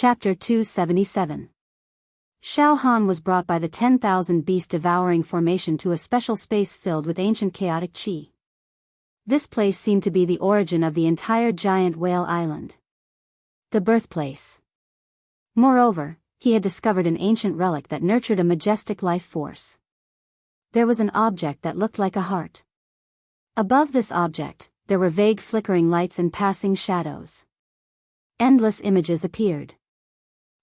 Chapter 277. Xiao Han was brought by the 10,000 beast-devouring formation to a special space filled with ancient chaotic qi. This place seemed to be the origin of the entire giant whale island. The birthplace. Moreover, he had discovered an ancient relic that nurtured a majestic life force. There was an object that looked like a heart. Above this object, there were vague flickering lights and passing shadows. Endless images appeared.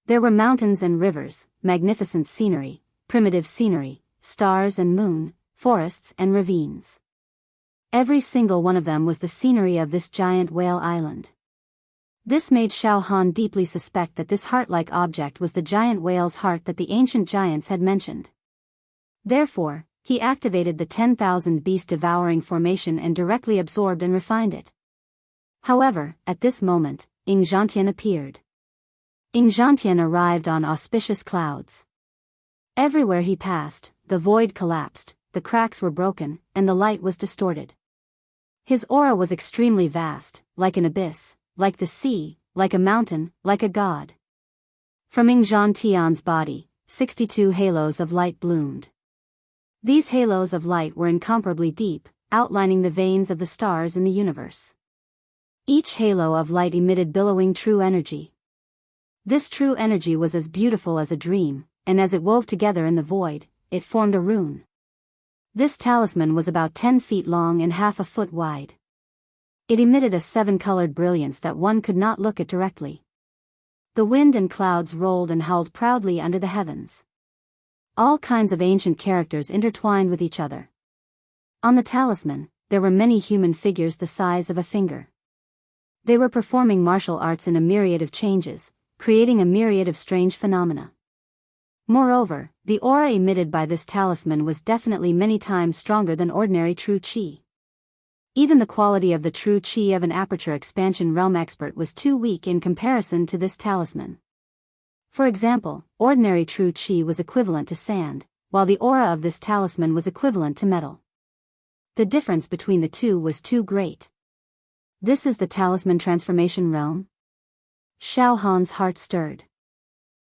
There were mountains and rivers, magnificent scenery, primitive scenery, stars and moon, forests and ravines. Every single one of them was the scenery of this giant whale island. This made Xiao Han deeply suspect that this heart-like object was the giant whale's heart that the ancient giants had mentioned. Therefore, he activated the 10,000 beast-devouring formation and directly absorbed and refined it. However, at this moment, Ying Zhantian appeared. Ying Zhantian arrived on auspicious clouds. Everywhere he passed, the void collapsed, the cracks were broken, and the light was distorted. His aura was extremely vast, like an abyss, like the sea, like a mountain, like a god. From Ying Zhantian's body, 62 halos of light bloomed. These halos of light were incomparably deep, outlining the veins of the stars in the universe. Each halo of light emitted billowing true energy. This true energy was as beautiful as a dream, and as it wove together in the void, it formed a rune. This talisman was about 10 feet long and half a foot wide. It emitted a 7-colored brilliance that one could not look at directly. The wind and clouds rolled and howled proudly under the heavens. All kinds of ancient characters intertwined with each other. On the talisman, there were many human figures the size of a finger. They were performing martial arts in a myriad of changes, creating a myriad of strange phenomena. Moreover, the aura emitted by this talisman was definitely many times stronger than ordinary true qi. Even the quality of the true qi of an aperture expansion realm expert was too weak in comparison to this talisman. For example, ordinary true qi was equivalent to sand, while the aura of this talisman was equivalent to metal. The difference between the two was too great. This is the talisman transformation realm? Xiao Han's heart stirred.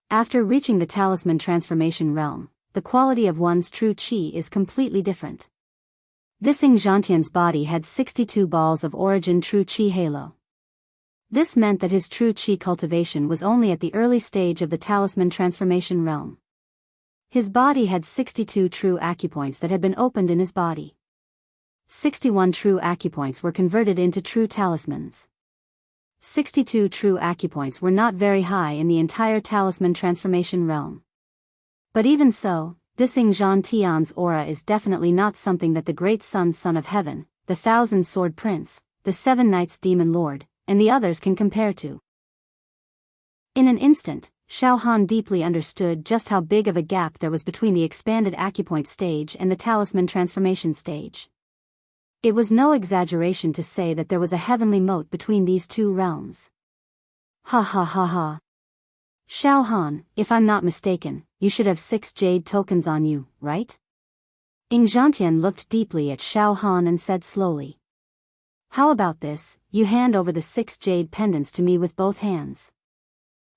After reaching the talisman transformation realm, the quality of one's true qi is completely different. This Ying Zhantian's body had 62 balls of origin true qi halo. This meant that his true qi cultivation was only at the early stage of the talisman transformation realm. His body had 62 true acupoints that had been opened in his body. 61 true acupoints were converted into true talismans. 62 true acupoints were not very high in the entire talisman transformation realm. But even so, this Ying Zhantian's aura is definitely not something that the great son of heaven, the 1,000-sword prince, the 7 knights demon lord, and the others can compare to. In an instant, Xiao Han deeply understood just how big of a gap there was between the expanded acupoint stage and the talisman transformation stage. It was no exaggeration to say that there was a heavenly moat between these two realms. Ha ha ha ha. Xiao Han, if I'm not mistaken, you should have 6 jade tokens on you, right? Ying Zhantian looked deeply at Xiao Han and said slowly. How about this, you hand over the 6 jade pendants to me with both hands.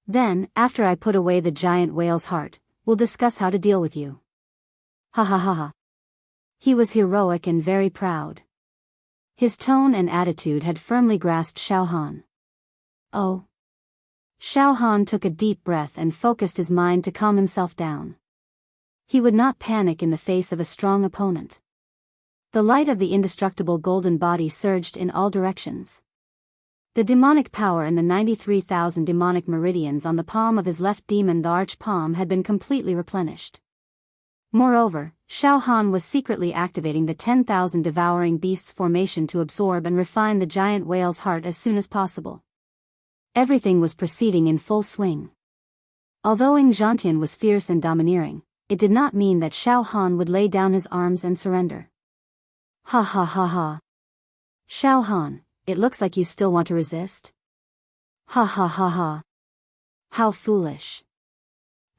Then, after I put away the giant whale's heart, we'll discuss how to deal with you. Ha ha ha ha. He was heroic and very proud. His tone and attitude had firmly grasped Xiao Han. Oh. Xiao Han took a deep breath and focused his mind to calm himself down. He would not panic in the face of a strong opponent. The light of the indestructible golden body surged in all directions. The demonic power in the 93,000 demonic meridians on the palm of his left demon, the arch palm, had been completely replenished. Moreover, Xiao Han was secretly activating the 10,000 devouring beasts formation to absorb and refine the giant whale's heart as soon as possible. Everything was proceeding in full swing. Although Ying Zhantian was fierce and domineering, it did not mean that Xiao Han would lay down his arms and surrender. Ha ha ha ha. Xiao Han, it looks like you still want to resist? Ha ha ha ha. How foolish.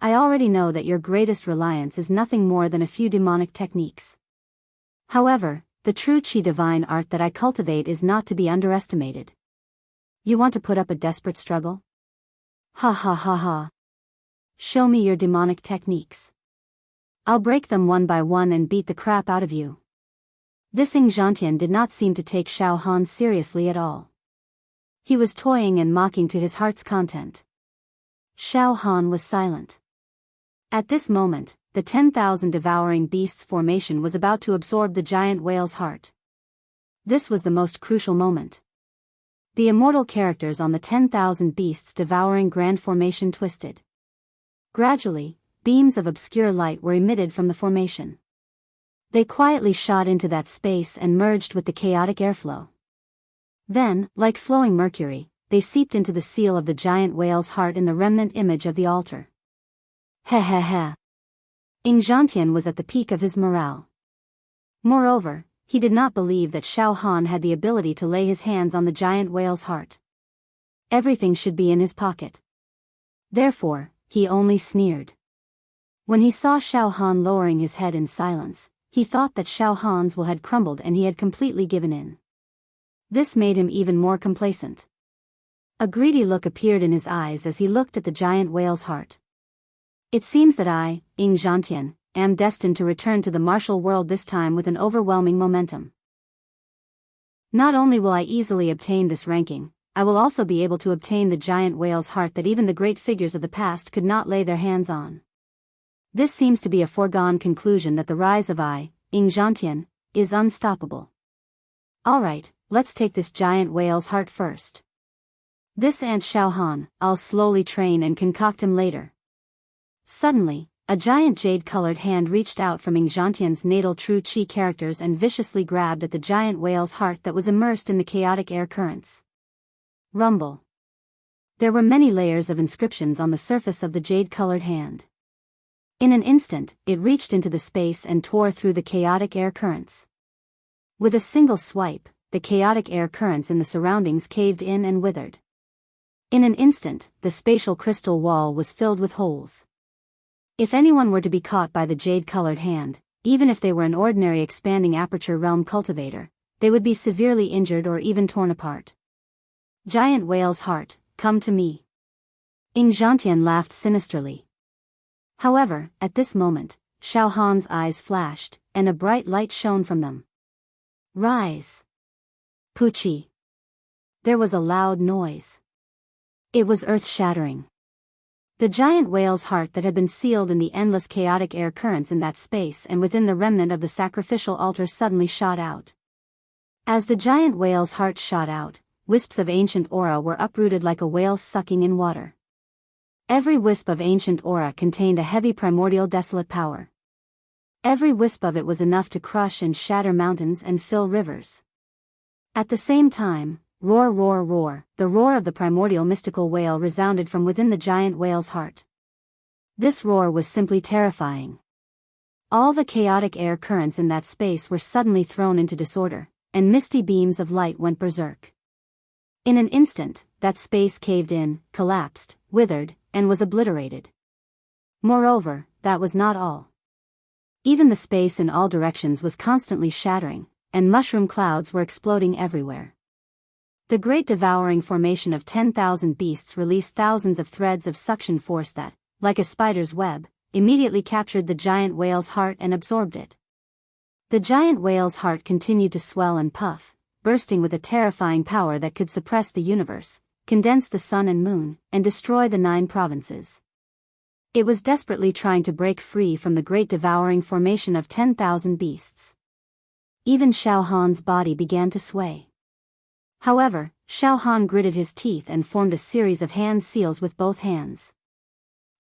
I already know that your greatest reliance is nothing more than a few demonic techniques. However, the true qi divine art that I cultivate is not to be underestimated. You want to put up a desperate struggle? Ha ha ha ha. Show me your demonic techniques. I'll break them one by one and beat the crap out of you. This Ingjantian did not seem to take Xiao Han seriously at all. He was toying and mocking to his heart's content. Xiao Han was silent. At this moment, the 10,000 devouring beasts formation was about to absorb the giant whale's heart. This was the most crucial moment. The immortal characters on the 10,000 beasts devouring grand formation twisted. Gradually, beams of obscure light were emitted from the formation. They quietly shot into that space and merged with the chaotic airflow. Then, like flowing mercury, they seeped into the seal of the giant whale's heart in the remnant image of the altar. He he he. Ingjantian was at the peak of his morale. Moreover, he did not believe that Xiao Han had the ability to lay his hands on the giant whale's heart. Everything should be in his pocket. Therefore, he only sneered. When he saw Xiao Han lowering his head in silence, he thought that Xiao Han's will had crumbled and he had completely given in. This made him even more complacent. A greedy look appeared in his eyes as he looked at the giant whale's heart. It seems that I, Ingjantian, am destined to return to the martial world this time with an overwhelming momentum. Not only will I easily obtain this ranking, I will also be able to obtain the giant whale's heart that even the great figures of the past could not lay their hands on. This seems to be a foregone conclusion that the rise of I, Ingjantian, is unstoppable. Alright, let's take this giant whale's heart first. This Ant Xiao Han, I'll slowly train and concoct him later. Suddenly, a giant jade-colored hand reached out from Ingjantian's natal true chi characters and viciously grabbed at the giant whale's heart that was immersed in the chaotic air currents. Rumble. There were many layers of inscriptions on the surface of the jade-colored hand. In an instant, it reached into the space and tore through the chaotic air currents. With a single swipe, the chaotic air currents in the surroundings caved in and withered. In an instant, the spatial crystal wall was filled with holes. If anyone were to be caught by the jade-colored hand, even if they were an ordinary expanding aperture realm cultivator, they would be severely injured or even torn apart. Giant whale's heart, come to me. Ingjantian laughed sinisterly. However, at this moment, Xiao Han's eyes flashed, and a bright light shone from them. Rise. Puchi. There was a loud noise. It was earth-shattering. The giant whale's heart that had been sealed in the endless chaotic air currents in that space and within the remnant of the sacrificial altar suddenly shot out. As the giant whale's heart shot out, wisps of ancient aura were uprooted like a whale sucking in water. Every wisp of ancient aura contained a heavy primordial desolate power. Every wisp of it was enough to crush and shatter mountains and fill rivers. At the same time, roar roar roar, the roar of the primordial mystical whale resounded from within the giant whale's heart. This roar was simply terrifying. All the chaotic air currents in that space were suddenly thrown into disorder, and misty beams of light went berserk. In an instant, that space caved in, collapsed, withered, and was obliterated. Moreover, that was not all. Even the space in all directions was constantly shattering, and mushroom clouds were exploding everywhere. The great devouring formation of 10,000 beasts released thousands of threads of suction force that, like a spider's web, immediately captured the giant whale's heart and absorbed it. The giant whale's heart continued to swell and puff, bursting with a terrifying power that could suppress the universe, condense the sun and moon, and destroy the 9 provinces. It was desperately trying to break free from the great devouring formation of 10,000 beasts. Even Xiao Han's body began to sway. However, Xiao Han gritted his teeth and formed a series of hand seals with both hands.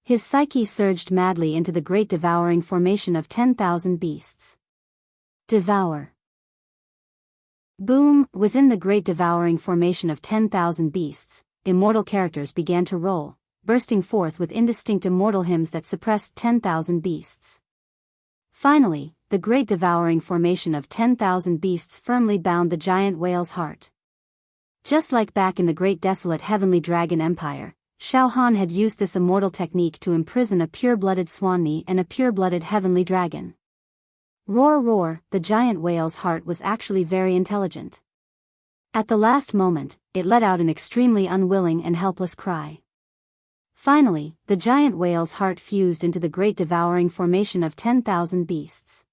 His psyche surged madly into the great devouring formation of 10,000 beasts. Devour. Boom! Within the great devouring formation of 10,000 beasts, immortal characters began to roll, bursting forth with indistinct immortal hymns that suppressed 10,000 beasts. Finally, the great devouring formation of 10,000 beasts firmly bound the giant whale's heart. Just like back in the great desolate heavenly dragon empire, Xiao Han had used this immortal technique to imprison a pure-blooded Swanni and a pure-blooded heavenly dragon. Roar roar, the giant whale's heart was actually very intelligent. At the last moment, it let out an extremely unwilling and helpless cry. Finally, the giant whale's heart fused into the great devouring formation of 10,000 beasts.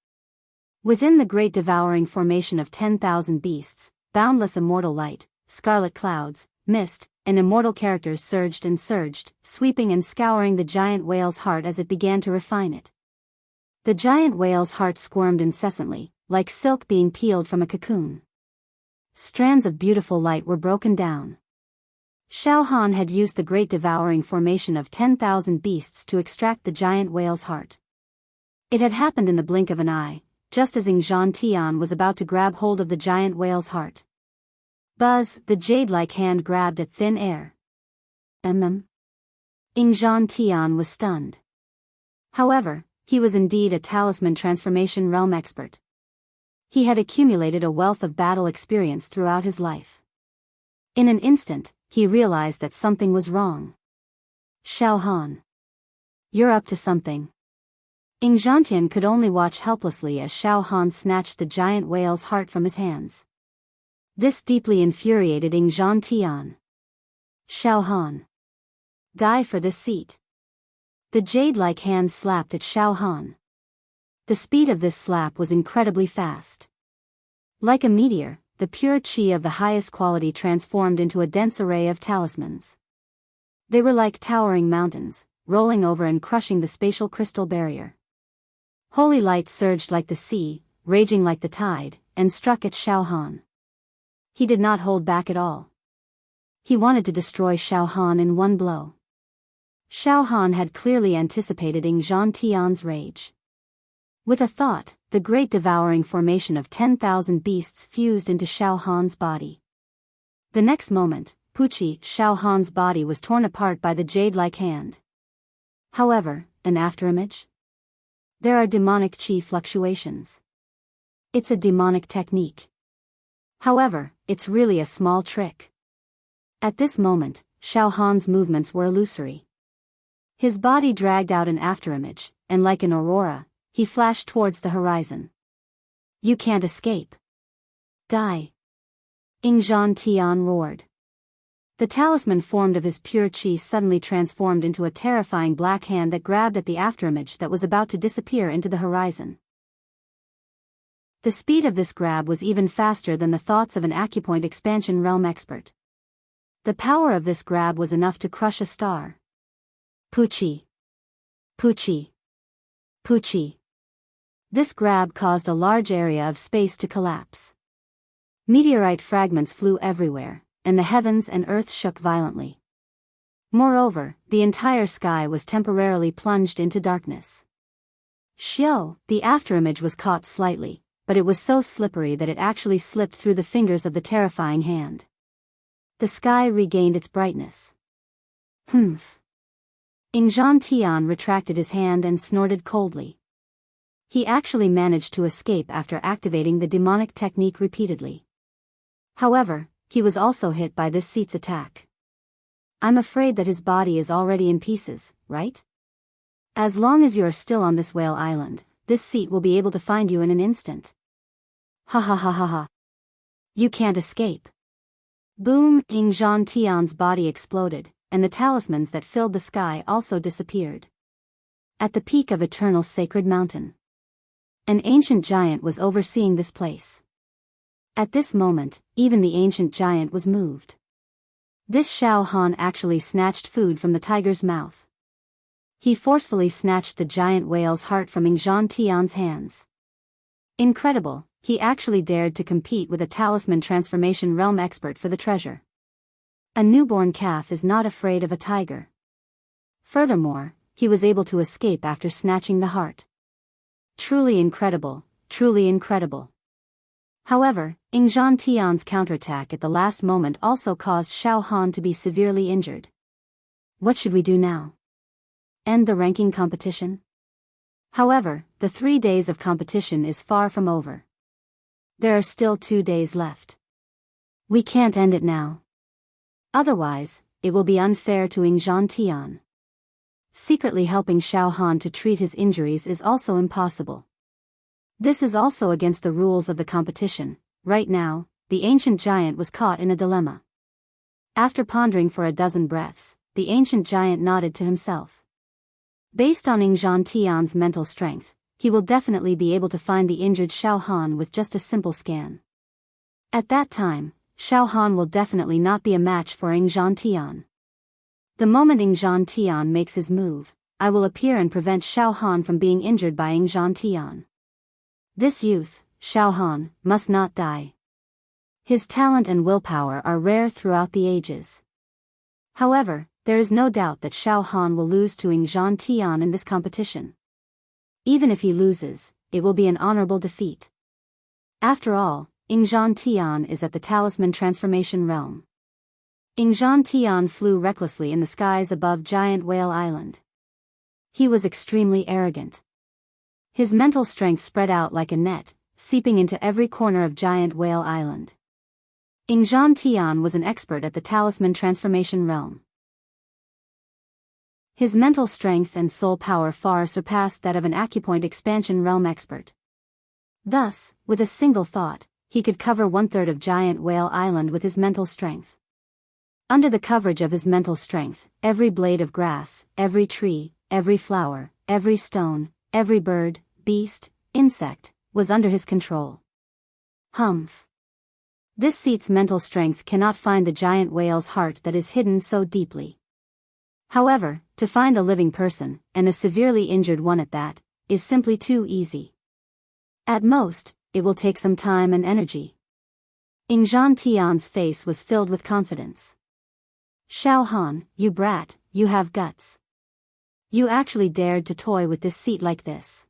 Within the great devouring formation of 10,000 beasts, boundless immortal light, scarlet clouds, mist, and immortal characters surged and surged, sweeping and scouring the giant whale's heart as it began to refine it. The giant whale's heart squirmed incessantly, like silk being peeled from a cocoon. Strands of beautiful light were broken down. Xiao Han had used the great devouring formation of 10,000 beasts to extract the giant whale's heart. It had happened in the blink of an eye, just as Yingzhan Tian was about to grab hold of the giant whale's heart. Buzz, the jade-like hand grabbed at thin air. Yingzhan Tian was stunned. However, he was indeed a talisman transformation realm expert. He had accumulated a wealth of battle experience throughout his life. In an instant, he realized that something was wrong. Xiao Han. You're up to something. Yingzhan Tian could only watch helplessly as Xiao Han snatched the giant whale's heart from his hands. This deeply infuriated Yingzhan Tian. Xiao Han. Die for this seat. The jade-like hand slapped at Xiao Han. The speed of this slap was incredibly fast. Like a meteor, the pure qi of the highest quality transformed into a dense array of talismans. They were like towering mountains, rolling over and crushing the spatial crystal barrier. Holy light surged like the sea, raging like the tide, and struck at Xiao Han. He did not hold back at all. He wanted to destroy Xiao Han in one blow. Xiao Han had clearly anticipated Yingzhan Tian's rage. With a thought, the great devouring formation of 10,000 beasts fused into Xiao Han's body. The next moment, Puqi, Xiao Han's body was torn apart by the jade-like hand. However, an afterimage? There are demonic qi fluctuations. It's a demonic technique. However, it's really a small trick. At this moment, Xiao Han's movements were illusory. His body dragged out an afterimage, and like an aurora, he flashed towards the horizon. You can't escape. Die. Yingzhan Tian roared. The talisman formed of his pure qi suddenly transformed into a terrifying black hand that grabbed at the afterimage that was about to disappear into the horizon. The speed of this grab was even faster than the thoughts of an acupoint expansion realm expert. The power of this grab was enough to crush a star. Puqi. Puqi. Puqi. This grab caused a large area of space to collapse. Meteorite fragments flew everywhere, and the heavens and earth shook violently. Moreover, the entire sky was temporarily plunged into darkness. Xiao, the afterimage was caught slightly, but it was so slippery that it actually slipped through the fingers of the terrifying hand. The sky regained its brightness. Humph. Yingzhan Tian retracted his hand and snorted coldly. He actually managed to escape after activating the demonic technique repeatedly. However, he was also hit by this seat's attack. I'm afraid that his body is already in pieces, right? As long as you are still on this whale island, this seat will be able to find you in an instant. Ha ha ha ha ha. You can't escape. Boom! Yingzhan Tian's body exploded, and the talismans that filled the sky also disappeared. At the peak of Eternal Sacred Mountain, an ancient giant was overseeing this place. At this moment, even the ancient giant was moved. This Xiao Han actually snatched food from the tiger's mouth. He forcefully snatched the giant whale's heart from Yingzhan Tian's hands. Incredible, he actually dared to compete with a talisman transformation realm expert for the treasure. A newborn calf is not afraid of a tiger. Furthermore, he was able to escape after snatching the heart. Truly incredible, truly incredible. However, Yingzhan Tian's counterattack at the last moment also caused Xiao Han to be severely injured. What should we do now? End the ranking competition? However, the 3 days of competition is far from over. There are still 2 days left. We can't end it now. Otherwise, it will be unfair to Yingzhan Tian. Secretly helping Xiao Han to treat his injuries is also impossible. This is also against the rules of the competition. Right now, the ancient giant was caught in a dilemma. After pondering for a dozen breaths, the ancient giant nodded to himself. Based on Ingzhan Tian's mental strength, he will definitely be able to find the injured Xiao Han with just a simple scan. At that time, Xiao Han will definitely not be a match for Ingzhan Tian. The moment Ingzhan Tian makes his move, I will appear and prevent Xiao Han from being injured by Ingzhan Tian. This youth, Xiao Han, must not die. His talent and willpower are rare throughout the ages. However, there is no doubt that Xiao Han will lose to Ingzhan Tian in this competition. Even if he loses, it will be an honorable defeat. After all, Ingzhan Tian is at the Talisman Transformation Realm. Ingzhan Tian flew recklessly in the skies above Giant Whale Island. He was extremely arrogant. His mental strength spread out like a net, seeping into every corner of Giant Whale Island. Ingzhan Tian was an expert at the Talisman Transformation Realm. His mental strength and soul power far surpassed that of an acupoint expansion realm expert. Thus, with a single thought, he could cover 1/3 of Giant Whale Island with his mental strength. Under the coverage of his mental strength, every blade of grass, every tree, every flower, every stone, every bird, beast, insect, was under his control. Humph. This seat's mental strength cannot find the giant whale's heart that is hidden so deeply. However, to find a living person, and a severely injured one at that, is simply too easy. At most, it will take some time and energy. Ingzhan Tian's face was filled with confidence. Xiao Han, you brat, you have guts. You actually dared to toy with this seat like this.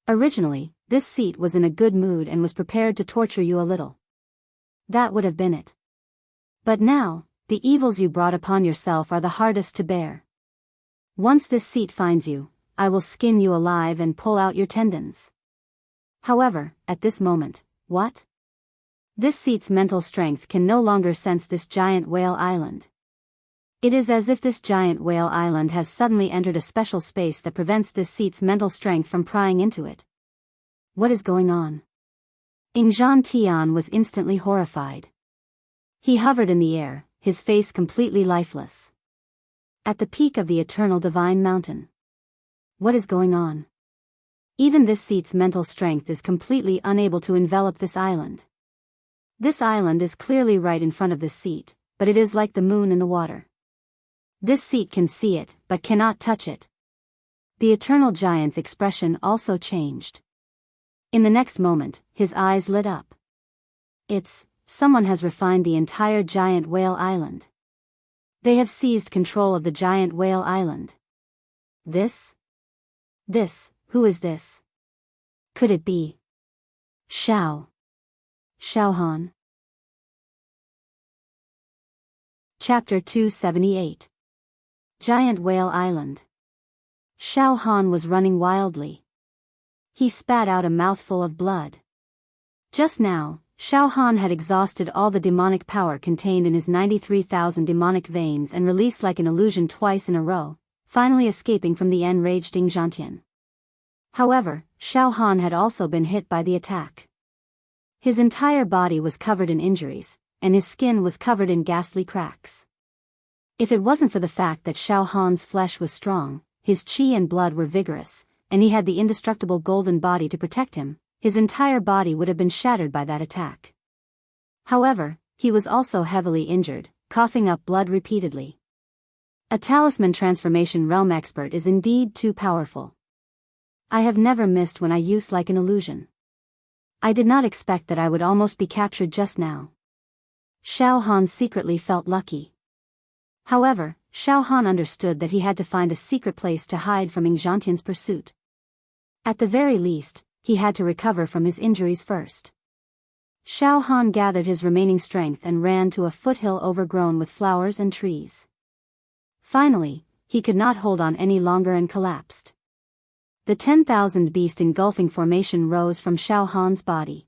Originally, this seat was in a good mood and was prepared to torture you a little. That would have been it. But now, the evils you brought upon yourself are the hardest to bear. Once this seat finds you, I will skin you alive and pull out your tendons. However, at this moment, what? This seat's mental strength can no longer sense this giant whale island. It is as if this giant whale island has suddenly entered a special space that prevents this seat's mental strength from prying into it. What is going on? Ingzhan Tian was instantly horrified. He hovered in the air, his face completely lifeless. At the peak of the eternal divine mountain. What is going on? Even this seat's mental strength is completely unable to envelop this island. This island is clearly right in front of this seat, but it is like the moon in the water. This seat can see it, but cannot touch it. The eternal giant's expression also changed. In the next moment, his eyes lit up. Someone has refined the entire giant whale island. They have seized control of the giant whale island. Who is this? Could it be Xiao Han? Chapter 278. Giant Whale Island. Xiao Han was running wildly. He spat out a mouthful of blood. Just now, Xiao Han had exhausted all the demonic power contained in his 93,000 demonic veins and released like an illusion twice in a row, finally escaping from the enraged Ingzhan Tian. However, Xiao Han had also been hit by the attack. His entire body was covered in injuries, and his skin was covered in ghastly cracks. If it wasn't for the fact that Xiao Han's flesh was strong, his qi and blood were vigorous, and he had the indestructible golden body to protect him, his entire body would have been shattered by that attack. However, he was also heavily injured, coughing up blood repeatedly. A talisman transformation realm expert is indeed too powerful. I have never missed when I used like an illusion. I did not expect that I would almost be captured just now. Xiao Han secretly felt lucky. However, Xiao Han understood that he had to find a secret place to hide from Ingzhan Tian's pursuit. At the very least, he had to recover from his injuries first. Xiao Han gathered his remaining strength and ran to a foothill overgrown with flowers and trees. Finally, he could not hold on any longer and collapsed. The 10,000 beast engulfing formation rose from Xiao Han's body.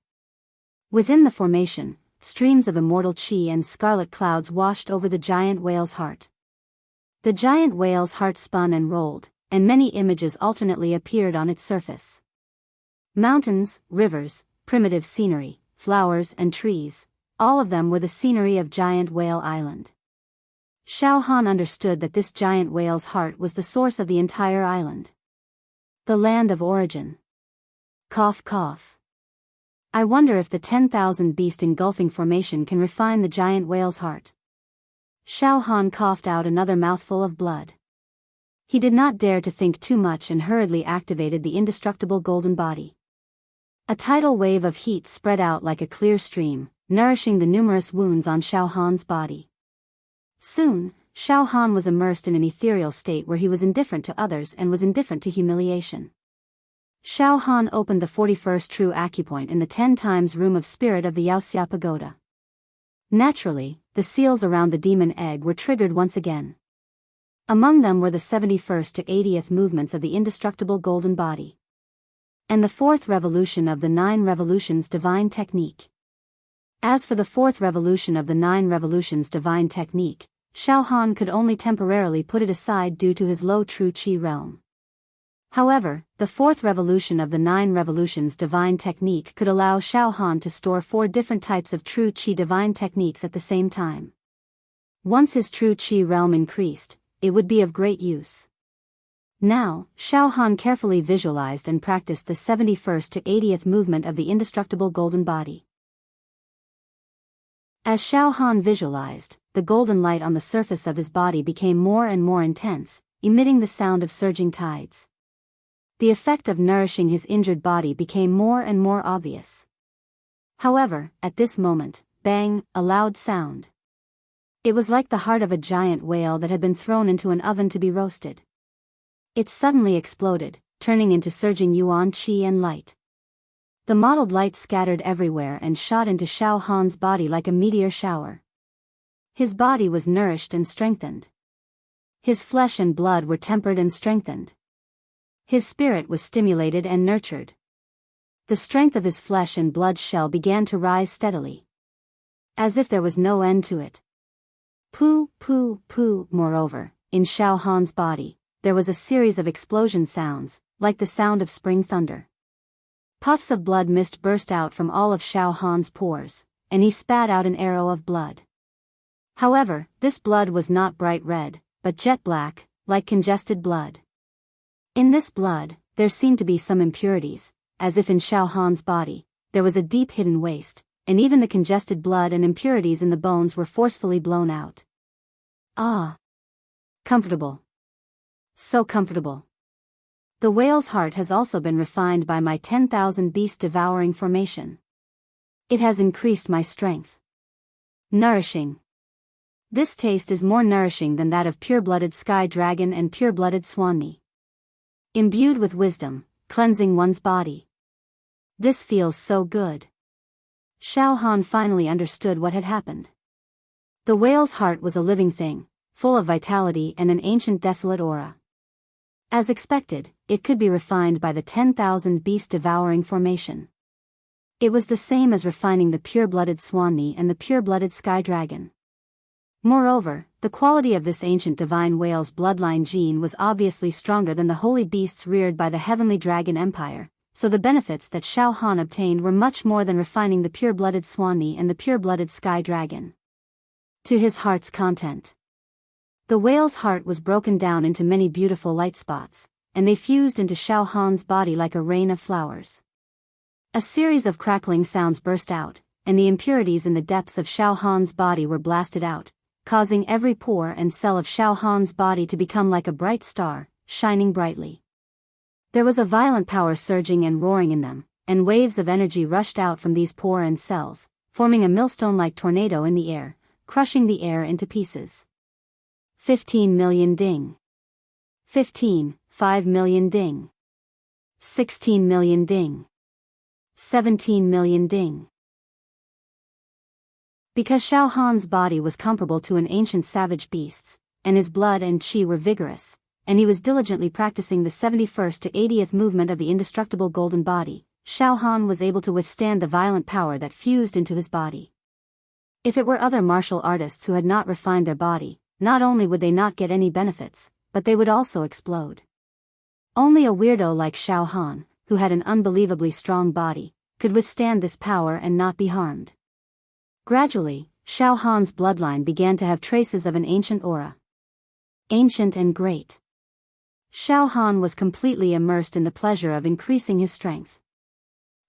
Within the formation, streams of immortal qi and scarlet clouds washed over the giant whale's heart. The giant whale's heart spun and rolled, and many images alternately appeared on its surface. Mountains, rivers, primitive scenery, flowers and trees, all of them were the scenery of Giant Whale Island. Xiao Han understood that this giant whale's heart was the source of the entire island. The land of origin. Cough cough. I wonder if the 10,000 beast engulfing formation can refine the giant whale's heart. Xiao Han coughed out another mouthful of blood. He did not dare to think too much and hurriedly activated the indestructible golden body. A tidal wave of heat spread out like a clear stream, nourishing the numerous wounds on Xiao Han's body. Soon, Xiao Han was immersed in an ethereal state where he was indifferent to others and was indifferent to humiliation. Xiao Han opened the 41st true acupoint in the 10 times room of spirit of the Yaoxia Pagoda. Naturally, the seals around the demon egg were triggered once again. Among them were the 71st to 80th movements of the indestructible golden body. And the 4th revolution of the 9 revolutions divine technique. As for the 4th revolution of the 9 revolutions divine technique, Xiao Han could only temporarily put it aside due to his low true qi realm. However, the 4th revolution of the 9 revolutions divine technique could allow Xiao Han to store 4 different types of true qi divine techniques at the same time. Once his true qi realm increased, it would be of great use. Now, Xiao Han carefully visualized and practiced the 71st to 80th movement of the indestructible golden body. As Xiao Han visualized, the golden light on the surface of his body became more and more intense, emitting the sound of surging tides. The effect of nourishing his injured body became more and more obvious. However, at this moment, bang, a loud sound. It was like the heart of a giant whale that had been thrown into an oven to be roasted. It suddenly exploded, turning into surging yuan qi and light. The mottled light scattered everywhere and shot into Xiao Han's body like a meteor shower. His body was nourished and strengthened. His flesh and blood were tempered and strengthened. His spirit was stimulated and nurtured. The strength of his flesh and blood shell began to rise steadily, as if there was no end to it. Poo, poo, poo. Moreover, in Xiao Han's body, there was a series of explosion sounds, like the sound of spring thunder. Puffs of blood mist burst out from all of Xiao Han's pores, and he spat out an arrow of blood. However, this blood was not bright red, but jet black, like congested blood. In this blood, there seemed to be some impurities, as if in Xiao Han's body, there was a deep hidden waste, and even the congested blood and impurities in the bones were forcefully blown out. Ah! Comfortable. So comfortable. The whale's heart has also been refined by my 10,000 beast devouring formation. It has increased my strength. Nourishing. This taste is more nourishing than that of pure-blooded sky dragon and pure-blooded swan meat. Imbued with wisdom, cleansing one's body. This feels so good. Xiao Han finally understood what had happened. The whale's heart was a living thing, full of vitality and an ancient desolate aura. As expected, it could be refined by the 10,000 beast devouring formation. It was the same as refining the pure-blooded swan meat and the pure-blooded sky dragon. Moreover, the quality of this ancient divine whale's bloodline gene was obviously stronger than the holy beasts reared by the heavenly dragon empire, so the benefits that Xiao Han obtained were much more than refining the pure-blooded swanee and the pure-blooded sky dragon. To his heart's content. The whale's heart was broken down into many beautiful light spots, and they fused into Xiao Han's body like a rain of flowers. A series of crackling sounds burst out, and the impurities in the depths of Xiao Han's body were blasted out, causing every pore and cell of Xiao Han's body to become like a bright star, shining brightly. There was a violent power surging and roaring in them, and waves of energy rushed out from these pore and cells, forming a millstone-like tornado in the air, crushing the air into pieces. 15 million ding. 5 million ding. 16 million ding. 17 million ding. Because Xiao Han's body was comparable to an ancient savage beast's, and his blood and qi were vigorous, and he was diligently practicing the 71st to 80th movement of the indestructible golden body, Xiao Han was able to withstand the violent power that fused into his body. If it were other martial artists who had not refined their body, not only would they not get any benefits, but they would also explode. Only a weirdo like Xiao Han, who had an unbelievably strong body, could withstand this power and not be harmed. Gradually, Xiao Han's bloodline began to have traces of an ancient aura. Ancient and great. Xiao Han was completely immersed in the pleasure of increasing his strength.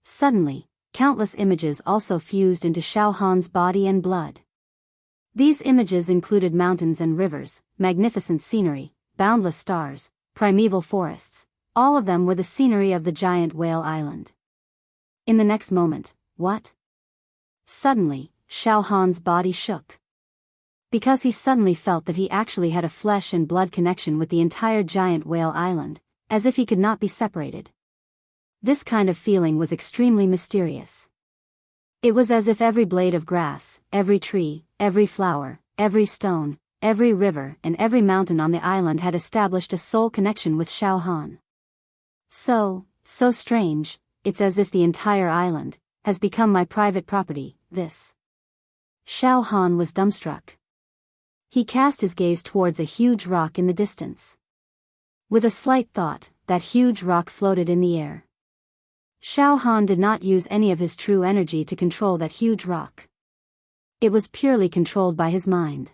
Suddenly, countless images also fused into Xiao Han's body and blood. These images included mountains and rivers, magnificent scenery, boundless stars, primeval forests. All of them were the scenery of the giant whale island. In the next moment, what? Suddenly, Xiao Han's body shook. Because he suddenly felt that he actually had a flesh and blood connection with the entire giant whale island, as if he could not be separated. This kind of feeling was extremely mysterious. It was as if every blade of grass, every tree, every flower, every stone, every river and every mountain on the island had established a soul connection with Xiao Han. So strange, it's as if the entire island has become my private property. This. Xiao Han was dumbstruck. He cast his gaze towards a huge rock in the distance. With a slight thought, that huge rock floated in the air. Xiao Han did not use any of his true energy to control that huge rock. It was purely controlled by his mind.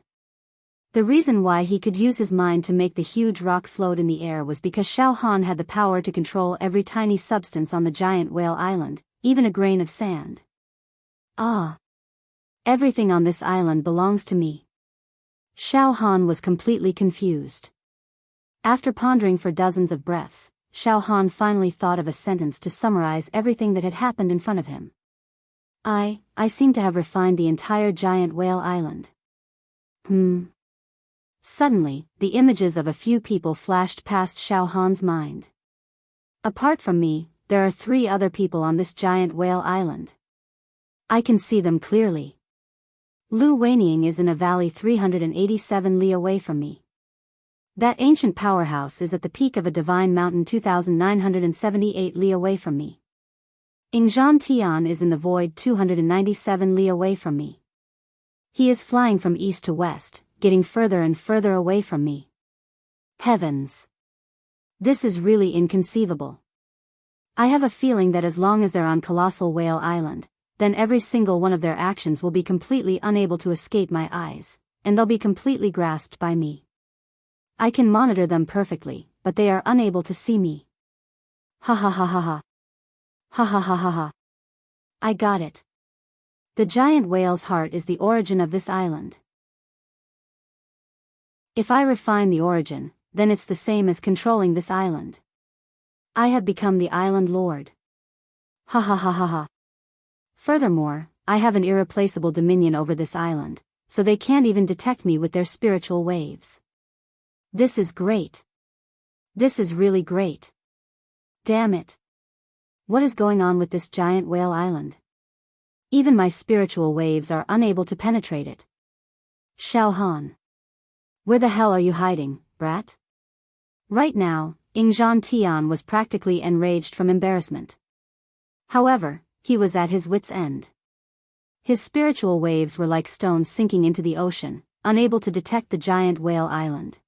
The reason why he could use his mind to make the huge rock float in the air was because Xiao Han had the power to control every tiny substance on the giant whale island, even a grain of sand. Ah! Everything on this island belongs to me. Xiao Han was completely confused. After pondering for dozens of breaths, Xiao Han finally thought of a sentence to summarize everything that had happened in front of him. I seem to have refined the entire giant whale island. Suddenly, the images of a few people flashed past Xiao Han's mind. Apart from me, there are 3 other people on this giant whale island. I can see them clearly. Lu Weining is in a valley 387 li away from me. That ancient powerhouse is at the peak of a divine mountain 2,978 li away from me. Ingzhan Tian is in the void 297 li away from me. He is flying from east to west, getting further and further away from me. Heavens! This is really inconceivable. I have a feeling that as long as they're on Colossal Whale Island, then every single one of their actions will be completely unable to escape my eyes, and they'll be completely grasped by me. I can monitor them perfectly, but they are unable to see me. Ha ha ha ha ha. Ha ha ha ha ha. I got it. The giant whale's heart is the origin of this island. If I refine the origin, then it's the same as controlling this island. I have become the island lord. Ha ha ha ha ha. Furthermore, I have an irreplaceable dominion over this island, so they can't even detect me with their spiritual waves. This is great. This is really great. Damn it. What is going on with this giant whale island? Even my spiritual waves are unable to penetrate it. Xiao Han. Where the hell are you hiding, brat? Right now, Ingzhan Tian was practically enraged from embarrassment. However, he was at his wit's end. His spiritual waves were like stones sinking into the ocean, unable to detect the giant whale island.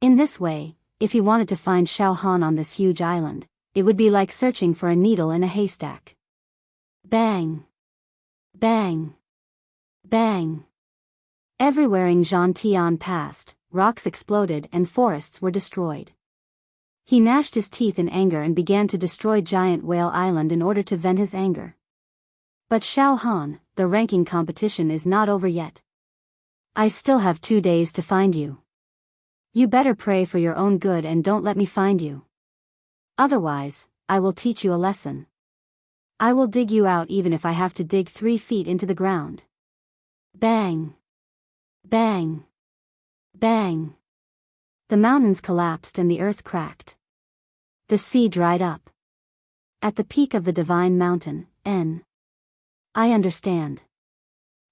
In this way, if he wanted to find Xiao Han on this huge island, it would be like searching for a needle in a haystack. Bang! Bang! Bang! Everywhere Ingzhan Tian passed, rocks exploded and forests were destroyed. He gnashed his teeth in anger and began to destroy Giant Whale Island in order to vent his anger. But Xiao Han, the ranking competition is not over yet. I still have 2 days to find you. You better pray for your own good and don't let me find you. Otherwise, I will teach you a lesson. I will dig you out even if I have to dig 3 feet into the ground. Bang! Bang! Bang! The mountains collapsed and the earth cracked. The sea dried up. At the peak of the divine mountain, I understand.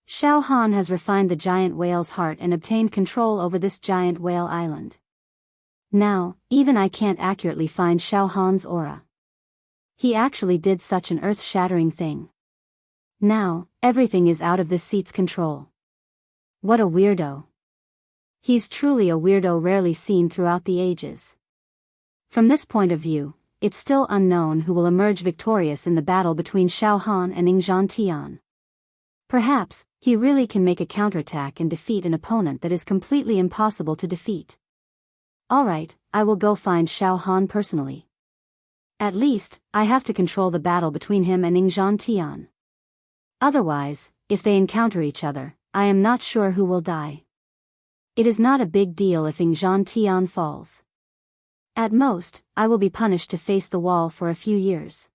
Xiao Han has refined the giant whale's heart and obtained control over this giant whale island. Now, even I can't accurately find Xiao Han's aura. He actually did such an earth-shattering thing. Now, everything is out of this seat's control. What a weirdo. He's truly a weirdo rarely seen throughout the ages. From this point of view, it's still unknown who will emerge victorious in the battle between Xiao Han and Ingzhan Tian. Perhaps, He really can make a counterattack and defeat an opponent that is completely impossible to defeat. Alright, I will go find Xiao Han personally. At least, I have to control the battle between him and Tian. Otherwise, if they encounter each other, I am not sure who will die. It is not a big deal if Tian falls. At most, I will be punished to face the wall for a few years.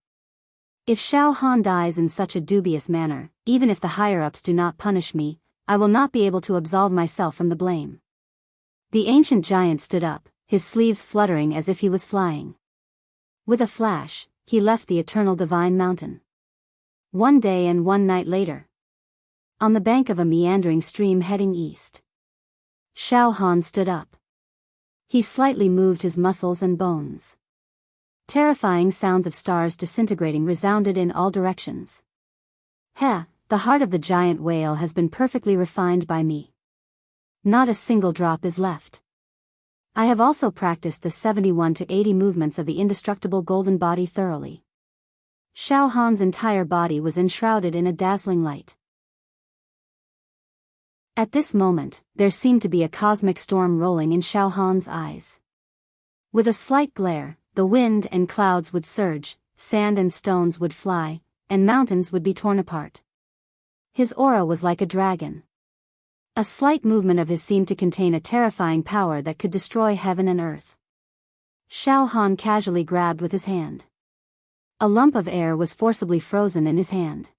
If Xiao Han dies in such a dubious manner, even if the higher-ups do not punish me, I will not be able to absolve myself from the blame. The ancient giant stood up, his sleeves fluttering as if he was flying. With a flash, he left the eternal divine mountain. One day and one night later, on the bank of a meandering stream heading east, Xiao Han stood up. He slightly moved his muscles and bones. Terrifying sounds of stars disintegrating resounded in all directions. The heart of the giant whale has been perfectly refined by me. Not a single drop is left. I have also practiced the 71 to 80 movements of the indestructible golden body thoroughly. Xiao Han's entire body was enshrouded in a dazzling light. At this moment, there seemed to be a cosmic storm rolling in Xiao Han's eyes. With a slight glare, the wind and clouds would surge, sand and stones would fly, and mountains would be torn apart. His aura was like a dragon. A slight movement of his seemed to contain a terrifying power that could destroy heaven and earth. Xiao Han casually grabbed with his hand. A lump of air was forcibly frozen in his hand.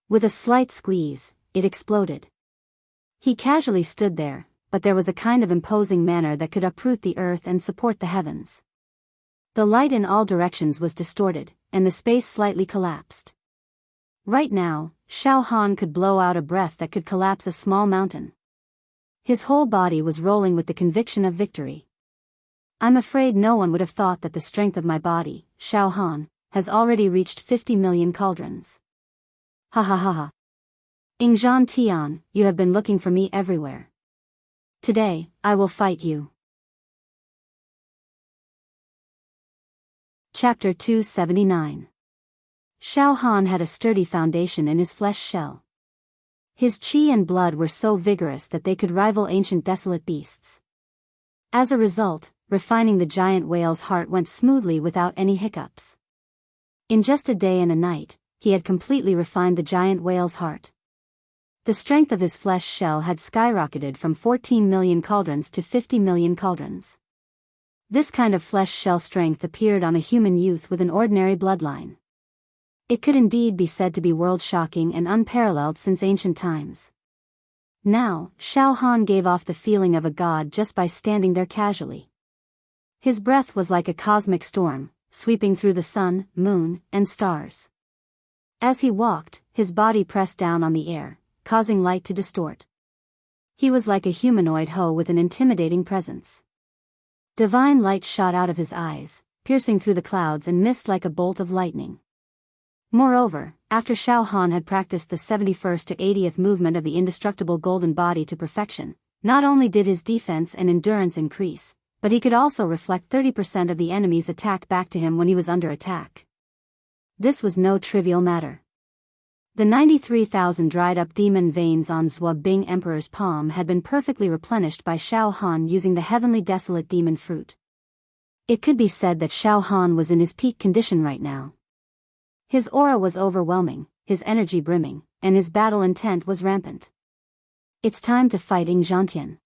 With a slight squeeze, it exploded. He casually stood there, but there was a kind of imposing manner that could uproot the earth and support the heavens. The light in all directions was distorted, and the space slightly collapsed. Right now, Xiao Han could blow out a breath that could collapse a small mountain. His whole body was rolling with the conviction of victory. I'm afraid no one would have thought that the strength of my body, Xiao Han, has already reached 50 million cauldrons. Ha ha ha ha. Tian, you have been looking for me everywhere. Today, I will fight you. Chapter 279. Xiao Han had a sturdy foundation in his flesh shell. His qi and blood were so vigorous that they could rival ancient desolate beasts. As a result, refining the giant whale's heart went smoothly without any hiccups. In just a day and a night, he had completely refined the giant whale's heart. The strength of his flesh shell had skyrocketed from 14 million cauldrons to 50 million cauldrons. This kind of flesh shell strength appeared on a human youth with an ordinary bloodline. It could indeed be said to be world-shocking and unparalleled since ancient times. Now, Xiao Han gave off the feeling of a god just by standing there casually. His breath was like a cosmic storm, sweeping through the sun, moon, and stars. As he walked, his body pressed down on the air, causing light to distort. He was like a humanoid hoe with an intimidating presence. Divine light shot out of his eyes, piercing through the clouds and mist like a bolt of lightning. Moreover, after Xiao Han had practiced the 71st to 80th movement of the indestructible golden body to perfection, not only did his defense and endurance increase, but he could also reflect 30% of the enemy's attack back to him when he was under attack. This was no trivial matter. The 93,000 dried-up demon veins on Zhuo Bing Emperor's palm had been perfectly replenished by Xiao Han using the heavenly desolate demon fruit. It could be said that Xiao Han was in his peak condition right now. His aura was overwhelming, his energy brimming, and his battle intent was rampant. It's time to fight Tian.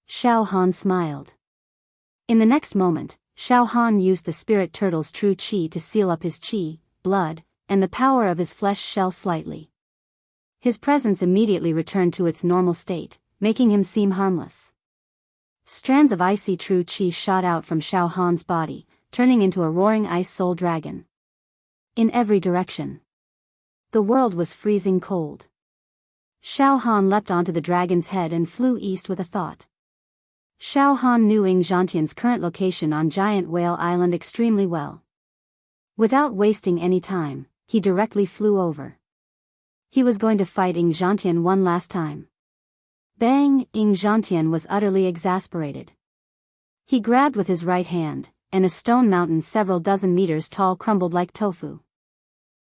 Xiao Han smiled. In the next moment, Xiao Han used the spirit turtle's true qi to seal up his qi, blood, and the power of his flesh shell slightly. His presence immediately returned to its normal state, making him seem harmless. Strands of icy true qi shot out from Xiao Han's body, turning into a roaring ice soul dragon. In every direction, the world was freezing cold. Xiao Han leapt onto the dragon's head and flew east with a thought. Xiao Han knew Tian's current location on Giant Whale Island extremely well. Without wasting any time, he directly flew over. He was going to fight Tian one last time. Bang! Tian was utterly exasperated. He grabbed with his right hand, and a stone mountain several dozen meters tall crumbled like tofu.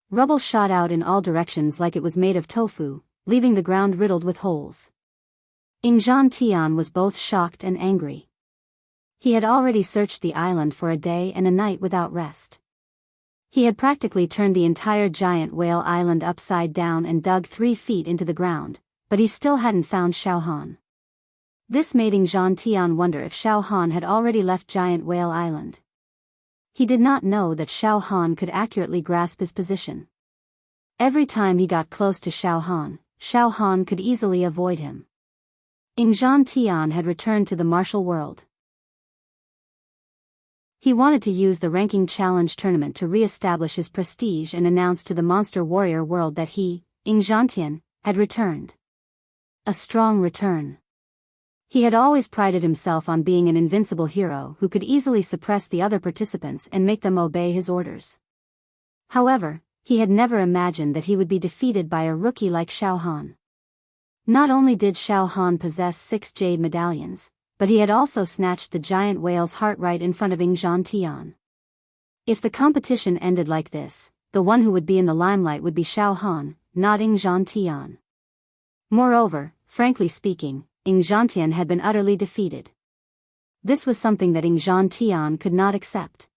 Rubble shot out in all directions like it was made of tofu, leaving the ground riddled with holes. Ingzhan Tian was both shocked and angry. He had already searched the island for a day and a night without rest. He had practically turned the entire giant whale island upside down and dug 3 feet into the ground, but he still hadn't found Xiaohan. This made Ingzhan Tian wonder if Xiaohan had already left Giant Whale Island. He did not know that Xiaohan could accurately grasp his position. Every time he got close to Xiaohan could easily avoid him. Ingzhan Tian had returned to the martial world. He wanted to use the ranking challenge tournament to re-establish his prestige and announce to the monster warrior world that he, Ingzhan Tian, had returned. A strong return. He had always prided himself on being an invincible hero who could easily suppress the other participants and make them obey his orders. However, he had never imagined that he would be defeated by a rookie like Xiaohan. Not only did Xiaohan possess 6 jade medallions, but he had also snatched the giant whale's heart right in front of Ingzhan Tian. If the competition ended like this, the one who would be in the limelight would be Xiaohan, not Ingzhan Tian. Moreover, frankly speaking, Ingzhan Tian had been utterly defeated. This was something that Ingzhan Tian could not accept.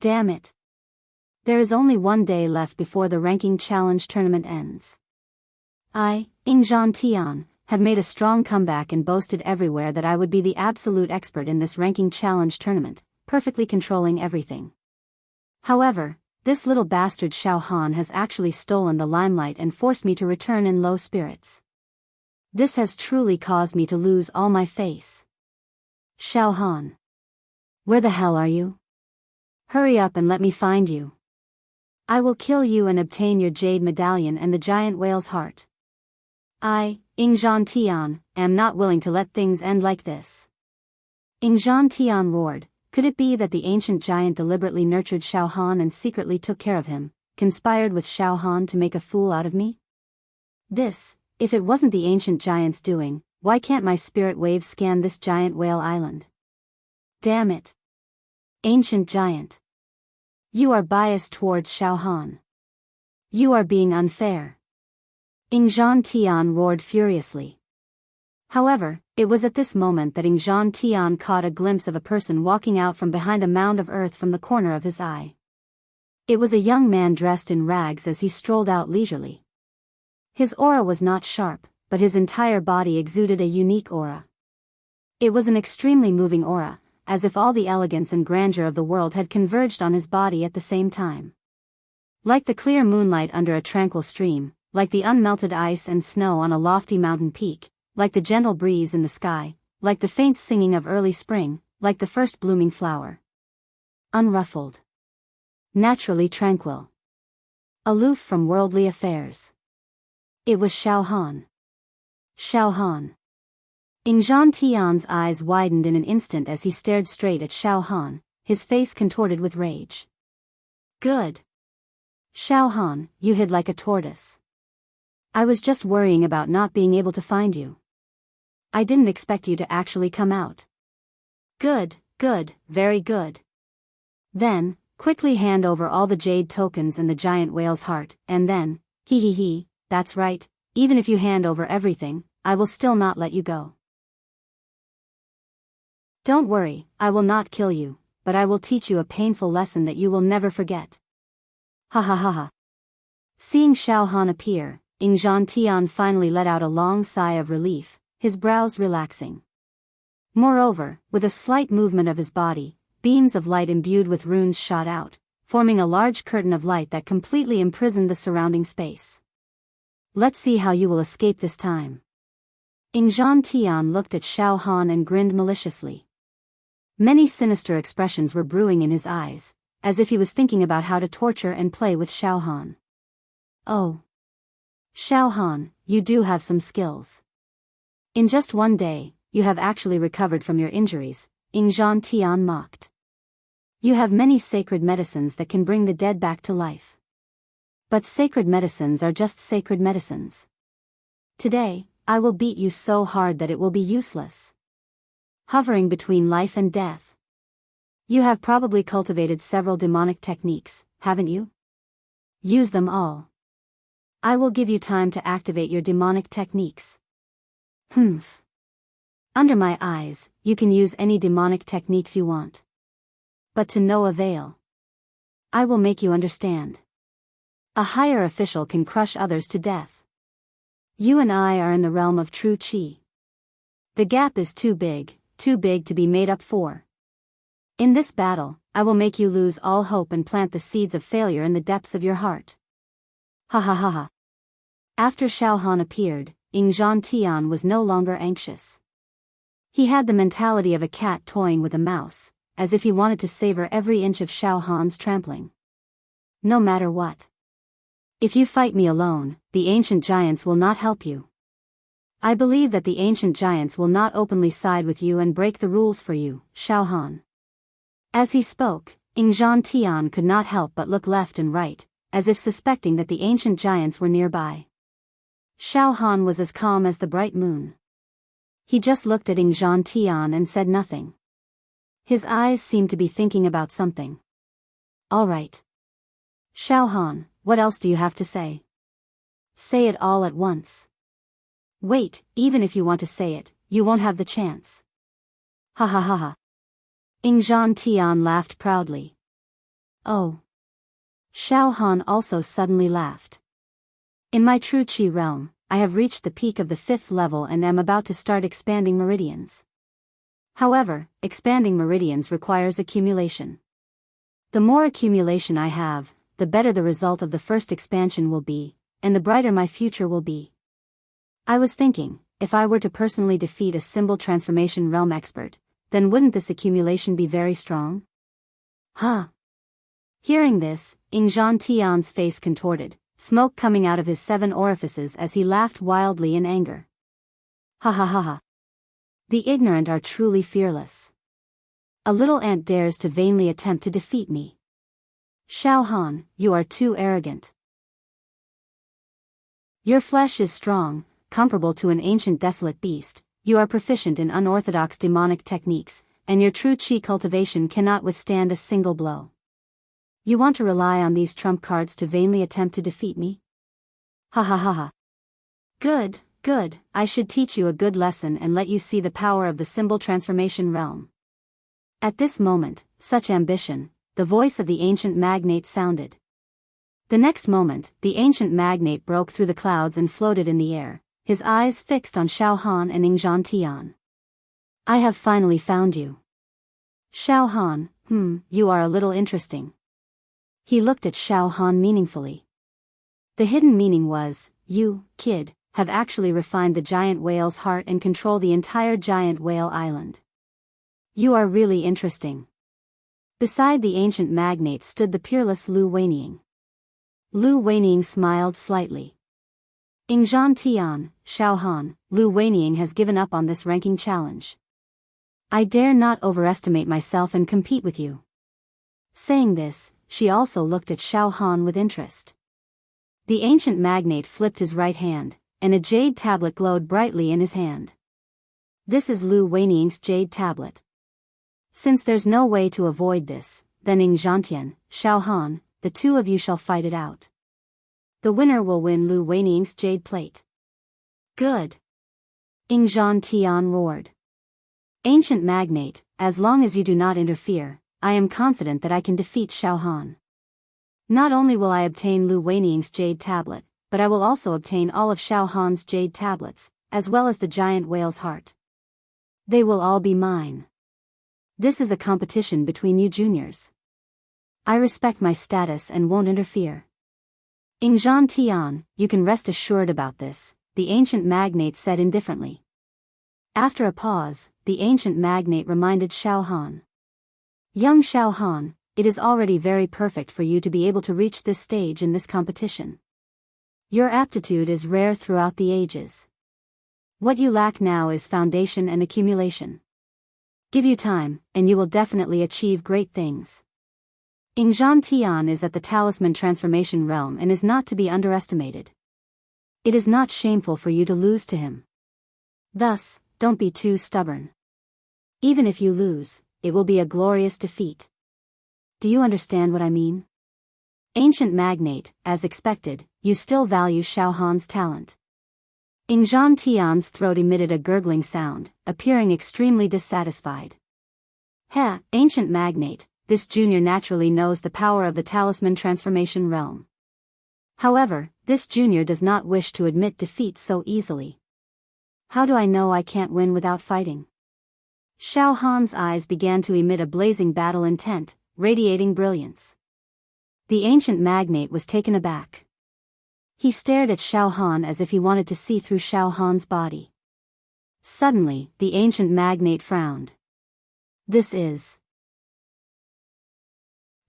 Damn it. There is only 1 day left before the ranking challenge tournament ends. I, Ingzhan Tian, have made a strong comeback and boasted everywhere that I would be the absolute expert in this ranking challenge tournament, perfectly controlling everything. However, this little bastard Xiaohan has actually stolen the limelight and forced me to return in low spirits. This has truly caused me to lose all my face. Xiaohan. Where the hell are you? Hurry up and let me find you. I will kill you and obtain your jade medallion and the giant whale's heart. I, Ingzhan Tian, am not willing to let things end like this. Ingzhan Tian roared. Could it be that the ancient giant deliberately nurtured Xiaohan and secretly took care of him, conspired with Xiaohan to make a fool out of me? This, if it wasn't the ancient giant's doing, why can't my spirit wave scan this giant whale island? Damn it. Ancient giant. You are biased towards Xiaohan. You are being unfair. Ingzhan Tian roared furiously. However, it was at this moment that Ingzhan Tian caught a glimpse of a person walking out from behind a mound of earth from the corner of his eye. It was a young man dressed in rags as he strolled out leisurely. His aura was not sharp, but his entire body exuded a unique aura. It was an extremely moving aura, as if all the elegance and grandeur of the world had converged on his body at the same time. Like the clear moonlight under a tranquil stream, like the unmelted ice and snow on a lofty mountain peak, like the gentle breeze in the sky, like the faint singing of early spring, like the first blooming flower. Unruffled. Naturally tranquil. Aloof from worldly affairs. It was Xiaohan. Xiaohan. Ingzhan Tian's eyes widened in an instant as he stared straight at Xiaohan, his face contorted with rage. Good. Xiaohan, you hid like a tortoise. I was just worrying about not being able to find you. I didn't expect you to actually come out. Good, good, very good. Then, quickly hand over all the jade tokens and the giant whale's heart, and then, he, that's right, even if you hand over everything, I will still not let you go. Don't worry, I will not kill you, but I will teach you a painful lesson that you will never forget. Ha ha ha ha. Seeing Xiaohan appear, Ingzhan Tian finally let out a long sigh of relief, his brows relaxing. Moreover, with a slight movement of his body, beams of light imbued with runes shot out, forming a large curtain of light that completely imprisoned the surrounding space. Let's see how you will escape this time. Ingzhan Tian looked at Xiaohan and grinned maliciously. Many sinister expressions were brewing in his eyes, as if he was thinking about how to torture and play with Xiaohan. Oh. Xiaohan, you do have some skills. In just 1 day, you have actually recovered from your injuries, Ingzhan Tian mocked. You have many sacred medicines that can bring the dead back to life. But sacred medicines are just sacred medicines. Today, I will beat you so hard that it will be useless. Hovering between life and death. You have probably cultivated several demonic techniques, haven't you? Use them all. I will give you time to activate your demonic techniques. Humph. Under my eyes, you can use any demonic techniques you want. But to no avail. I will make you understand. A higher official can crush others to death. You and I are in the realm of true chi. The gap is too big to be made up for. In this battle, I will make you lose all hope and plant the seeds of failure in the depths of your heart. Ha ha ha ha. After Xiao Han appeared, Yingzhan Tian was no longer anxious. He had the mentality of a cat toying with a mouse, as if he wanted to savor every inch of Xiao Han's trampling. No matter what. If you fight me alone, the ancient giants will not help you. I believe that the ancient giants will not openly side with you and break the rules for you, Xiao Han. As he spoke, Yingzhan Tian could not help but look left and right, as if suspecting that the ancient giants were nearby. Xiao Han was as calm as the bright moon. He just looked at Yingzhan Tian and said nothing. His eyes seemed to be thinking about something. All right. Xiao Han, what else do you have to say? Say it all at once. Wait, even if you want to say it, you won't have the chance. Ha ha ha ha. Yingzhan Tian laughed proudly. Oh. Xiao Han also suddenly laughed. In my true chi realm, I have reached the peak of the 5th level and am about to start expanding meridians. However, expanding meridians requires accumulation. The more accumulation I have, the better the result of the first expansion will be, and the brighter my future will be. I was thinking, if I were to personally defeat a symbol transformation realm expert, then wouldn't this accumulation be very strong? Huh. Hearing this, Yingzhan Tian's face contorted, smoke coming out of his 7 orifices as he laughed wildly in anger. Ha ha ha ha. The ignorant are truly fearless. A little ant dares to vainly attempt to defeat me. Xiao Han, you are too arrogant. Your flesh is strong, comparable to an ancient desolate beast, you are proficient in unorthodox demonic techniques, and your true chi cultivation cannot withstand a single blow. You want to rely on these trump cards to vainly attempt to defeat me? Ha ha ha ha. Good, good, I should teach you a good lesson and let you see the power of the symbol transformation realm. At this moment, such ambition, the voice of the ancient magnate sounded. The next moment, the ancient magnate broke through the clouds and floated in the air, his eyes fixed on Xiao Han and Yingzhan Tian. I have finally found you. Xiao Han, you are a little interesting. He looked at Xiao Han meaningfully. The hidden meaning was, you, kid, have actually refined the giant whale's heart and control the entire giant whale island. You are really interesting. Beside the ancient magnate stood the peerless Lu Weiniang. Lu Weiniang smiled slightly. Yingzhan Tian, Xiao Han, Lu Weiniang has given up on this ranking challenge. I dare not overestimate myself and compete with you. Saying this, she also looked at Xiao Han with interest. The ancient magnate flipped his right hand, and a jade tablet glowed brightly in his hand. This is Lu Weiniang's jade tablet. Since there's no way to avoid this, then Yingzhan Tian, Xiao Han, the two of you shall fight it out. The winner will win Lu Weiniang's jade plate. Good. Yingzhan Tian roared. Ancient magnate, as long as you do not interfere, I am confident that I can defeat Xiao Han. Not only will I obtain Lu Weiniang's jade tablet, but I will also obtain all of Xiao Han's jade tablets, as well as the giant whale's heart. They will all be mine. This is a competition between you juniors. I respect my status and won't interfere. Yingzhan Tian, you can rest assured about this, the ancient magnate said indifferently. After a pause, the ancient magnate reminded Xiao Han. Young Xiao Han, it is already very perfect for you to be able to reach this stage in this competition. Your aptitude is rare throughout the ages. What you lack now is foundation and accumulation. Give you time, and you will definitely achieve great things. Yingzhan Tian is at the talisman transformation realm and is not to be underestimated. It is not shameful for you to lose to him. Thus, don't be too stubborn. Even if you lose, it will be a glorious defeat. Do you understand what I mean? Ancient magnate, as expected, you still value Xiao Han's talent. Zhan Tian's throat emitted a gurgling sound, appearing extremely dissatisfied. Ancient magnate, this junior naturally knows the power of the talisman transformation realm. However, this junior does not wish to admit defeat so easily. How do I know I can't win without fighting? Xiao Han's eyes began to emit a blazing battle intent, radiating brilliance. The ancient magnate was taken aback. He stared at Xiao Han as if he wanted to see through Xiao Han's body. Suddenly, the ancient magnate frowned. This is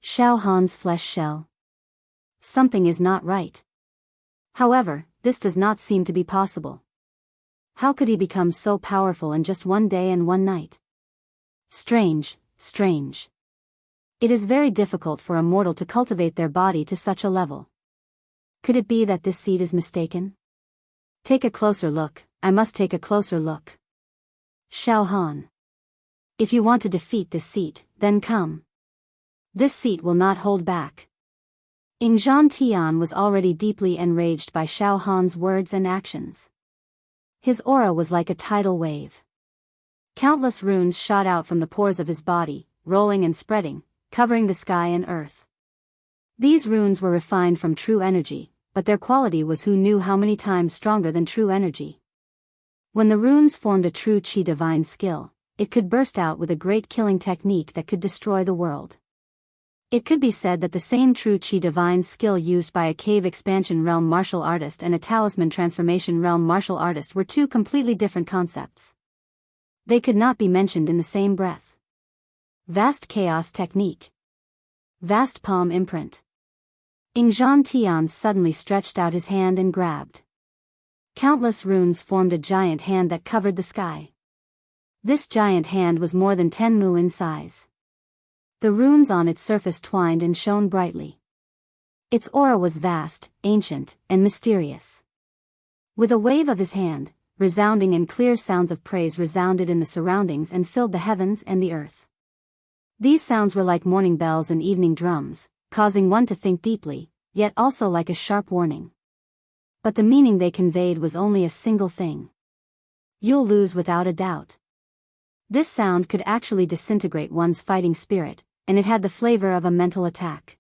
Xiao Han's flesh shell. Something is not right. However, this does not seem to be possible. How could he become so powerful in just one day and one night? Strange, strange. It is very difficult for a mortal to cultivate their body to such a level. Could it be that this seed is mistaken? Take a closer look, I must take a closer look. Xiao Han. If you want to defeat this seat, then come. This seat will not hold back. Zhan Tian was already deeply enraged by Xiao Han's words and actions. His aura was like a tidal wave. Countless runes shot out from the pores of his body, rolling and spreading, covering the sky and earth. These runes were refined from true energy, but their quality was who knew how many times stronger than true energy. When the runes formed a true Qi divine skill, it could burst out with a great killing technique that could destroy the world. It could be said that the same true Qi divine skill used by a cave expansion realm martial artist and a talisman transformation realm martial artist were two completely different concepts. They could not be mentioned in the same breath. Vast chaos technique. Vast palm imprint. Zhan Tian suddenly stretched out his hand and grabbed. Countless runes formed a giant hand that covered the sky. This giant hand was more than 10 mu in size. The runes on its surface twined and shone brightly. Its aura was vast, ancient, and mysterious. With a wave of his hand, resounding and clear sounds of praise resounded in the surroundings and filled the heavens and the earth. These sounds were like morning bells and evening drums, causing one to think deeply, yet also like a sharp warning. But the meaning they conveyed was only a single thing. You'll lose without a doubt. This sound could actually disintegrate one's fighting spirit, and it had the flavor of a mental attack.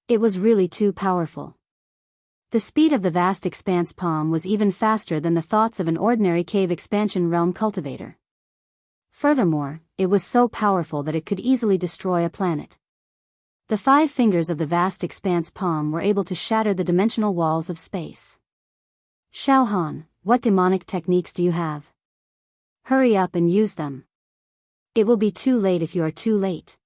It was really too powerful. The speed of the vast expanse palm was even faster than the thoughts of an ordinary cave expansion realm cultivator. Furthermore, it was so powerful that it could easily destroy a planet. The 5 fingers of the vast expanse palm were able to shatter the dimensional walls of space. Xiao Han, what demonic techniques do you have? Hurry up and use them. It will be too late if you are too late.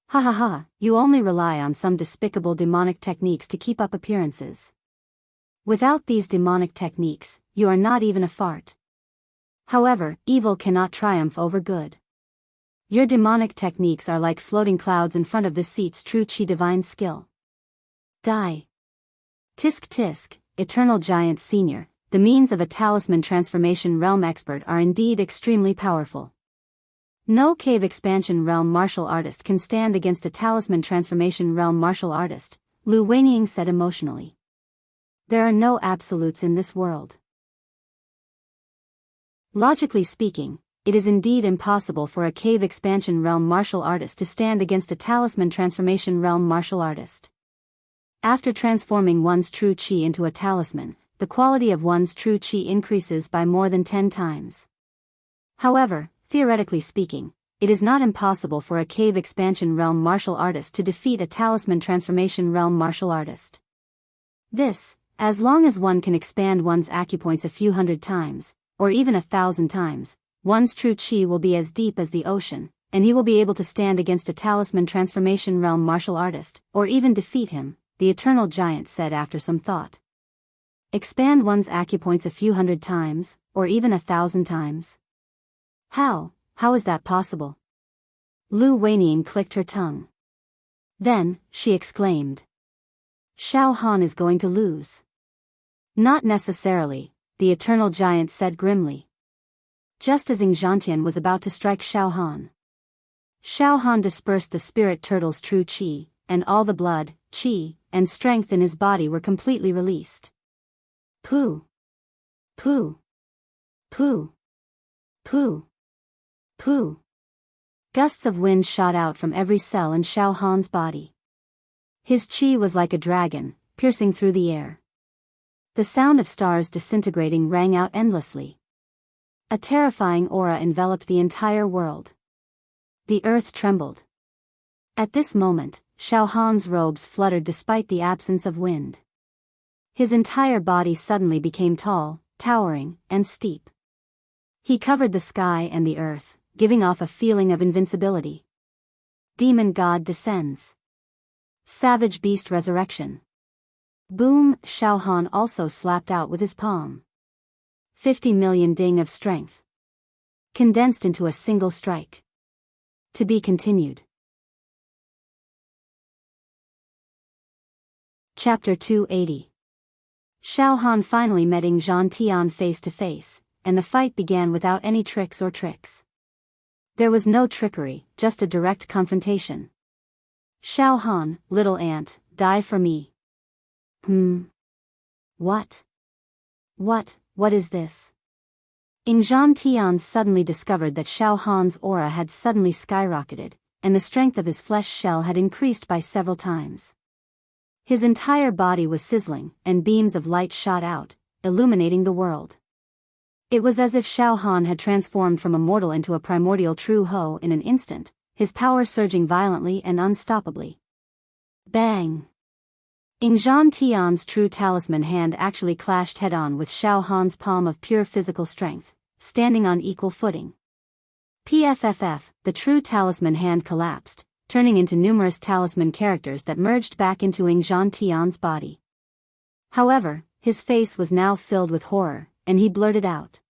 Ha ha ha, you only rely on some despicable demonic techniques to keep up appearances. Without these demonic techniques, you are not even a fart. However, evil cannot triumph over good. Your demonic techniques are like floating clouds in front of the seat's true Qi divine skill. Die. Tisk tisk, Eternal Giant Senior, the means of a talisman transformation realm expert are indeed extremely powerful. No cave expansion realm martial artist can stand against a talisman transformation realm martial artist, Lu Wenying said emotionally. There are no absolutes in this world. Logically speaking, it is indeed impossible for a cave expansion realm martial artist to stand against a talisman transformation realm martial artist. After transforming one's true Qi into a talisman, the quality of one's true Qi increases by more than 10 times. However, theoretically speaking, it is not impossible for a cave expansion realm martial artist to defeat a talisman transformation realm martial artist. This, as long as one can expand one's acupoints a few hundred times, or even 1,000 times, one's true Qi will be as deep as the ocean, and he will be able to stand against a talisman transformation realm martial artist, or even defeat him, the Eternal Giant said after some thought. Expand one's acupoints a few hundred times, or even 1,000 times? How is that possible? Lu Wenying clicked her tongue. Then, she exclaimed. Xiao Han is going to lose. Not necessarily, the Eternal Giant said grimly. Just as Zhantian was about to strike Xiao Han dispersed the spirit turtle's true Qi, and all the blood, qi, and strength in his body were completely released. Pooh! Pooh! Pooh! Pooh! Pooh! Gusts of wind shot out from every cell in Xiao Han's body. His qi was like a dragon, piercing through the air. The sound of stars disintegrating rang out endlessly. A terrifying aura enveloped the entire world. The earth trembled. At this moment, Xiao Han's robes fluttered despite the absence of wind. His entire body suddenly became tall, towering, and steep. He covered the sky and the earth, giving off a feeling of invincibility. Demon God descends. Savage beast resurrection. Boom! Xiao Han also slapped out with his palm. 50 million ding of strength. Condensed into a single strike. To be continued. Chapter 280. Xiao Han finally met Zhang Tian face to face, and the fight began without any tricks. There was no trickery, just a direct confrontation. Xiao Han, little ant, die for me. What is this? Zhang Tian suddenly discovered that Xiao Han's aura had suddenly skyrocketed, and the strength of his flesh shell had increased by several times. His entire body was sizzling, and beams of light shot out, illuminating the world. It was as if Xiao Han had transformed from a mortal into a primordial true Ho in an instant, his power surging violently and unstoppably. Bang! Zhang Tian's true talisman hand actually clashed head-on with Xiao Han's palm of pure physical strength, standing on equal footing. PFFF, the true talisman hand collapsed, turning into numerous talisman characters that merged back into Zhang Tian's body. However, his face was now filled with horror, and he blurted out.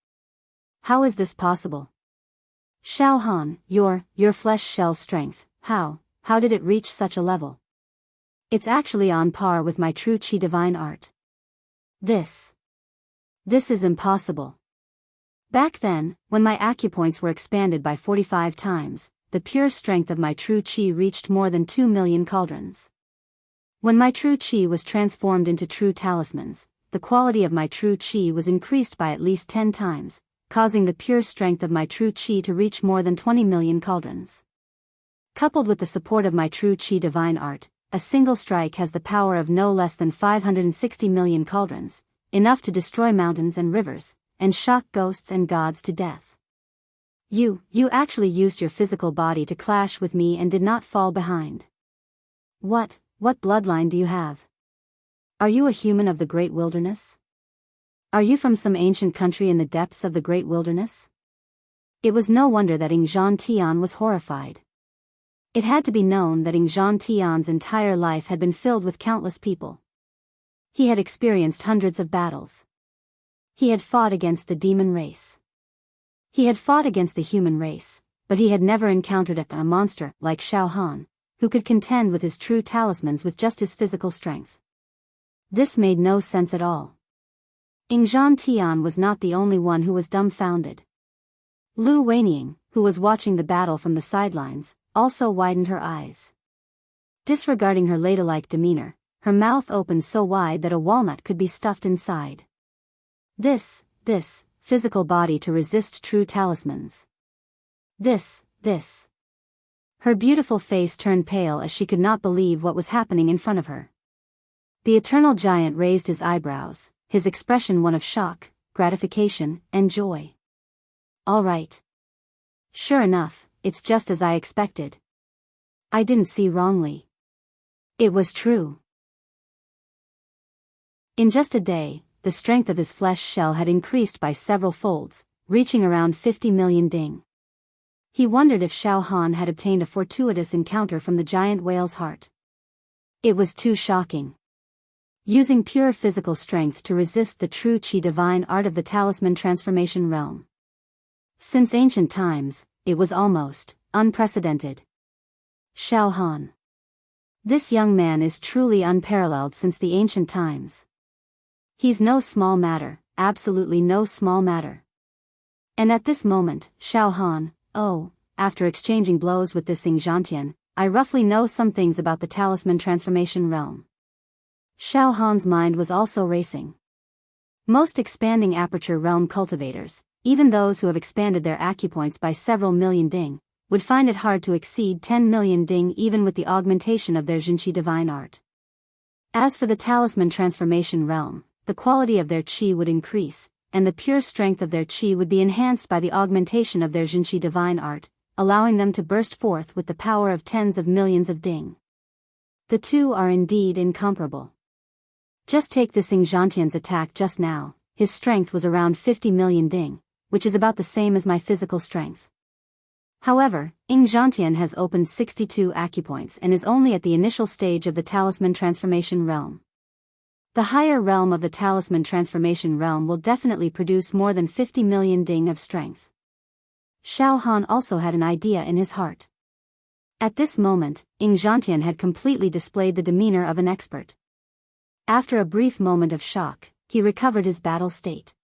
How is this possible? Xiao Han, your flesh shell strength, how did it reach such a level? It's actually on par with my true qi divine art. This is impossible. Back then, when my acupoints were expanded by 45 times, the pure strength of my true qi reached more than 2 million cauldrons. When my true qi was transformed into true talismans, the quality of my true qi was increased by at least 10 times, causing the pure strength of my true qi to reach more than 20 million cauldrons. Coupled with the support of my true qi divine art, a single strike has the power of no less than 560 million cauldrons, enough to destroy mountains and rivers, and shock ghosts and gods to death. You actually used your physical body to clash with me and did not fall behind. What bloodline do you have? Are you a human of the great wilderness? Are you from some ancient country in the depths of the great wilderness? It was no wonder that Zhang Tian was horrified. It had to be known that Zhang Tian's entire life had been filled with countless people. He had experienced hundreds of battles. He had fought against the demon race. He had fought against the human race, but he had never encountered a monster like Xiao Han, who could contend with his true talismans with just his physical strength. This made no sense at all. Zhang Tian was not the only one who was dumbfounded. Lu Weining, who was watching the battle from the sidelines, also widened her eyes. Disregarding her ladylike demeanor, her mouth opened so wide that a walnut could be stuffed inside. This physical body to resist true talismans. This. Her beautiful face turned pale as she could not believe what was happening in front of her. The eternal giant raised his eyebrows, his expression one of shock, gratification, and joy. All right. Sure enough, it's just as I expected. I didn't see wrongly. It was true. In just a day, the strength of his flesh shell had increased by several folds, reaching around 50 million ding. He wondered if Xiao Han had obtained a fortuitous encounter from the giant whale's heart. It was too shocking. Using pure physical strength to resist the true qi divine art of the talisman transformation realm. Since ancient times, it was almost unprecedented. Xiao Han. This young man is truly unparalleled since the ancient times. He's no small matter, absolutely no small matter. And at this moment, Xiao Han, after exchanging blows with this Zhang Tian, I roughly know some things about the talisman transformation realm. Xiao Han's mind was also racing. Most expanding aperture realm cultivators, even those who have expanded their acupoints by several million ding, would find it hard to exceed 10 million ding even with the augmentation of their Jinqi divine art. As for the talisman transformation realm, the quality of their qi would increase, and the pure strength of their qi would be enhanced by the augmentation of their Jinqi divine art, allowing them to burst forth with the power of tens of millions of ding. The two are indeed incomparable. Just take this Ying Zhantian's attack just now. His strength was around 50 million ding, which is about the same as my physical strength. However, Ying Zhantian has opened 62 acupoints and is only at the initial stage of the talisman transformation realm. The higher realm of the talisman transformation realm will definitely produce more than 50 million ding of strength. Xiao Han also had an idea in his heart. At this moment, Ying Zhantian had completely displayed the demeanor of an expert. After a brief moment of shock, he recovered his battle state.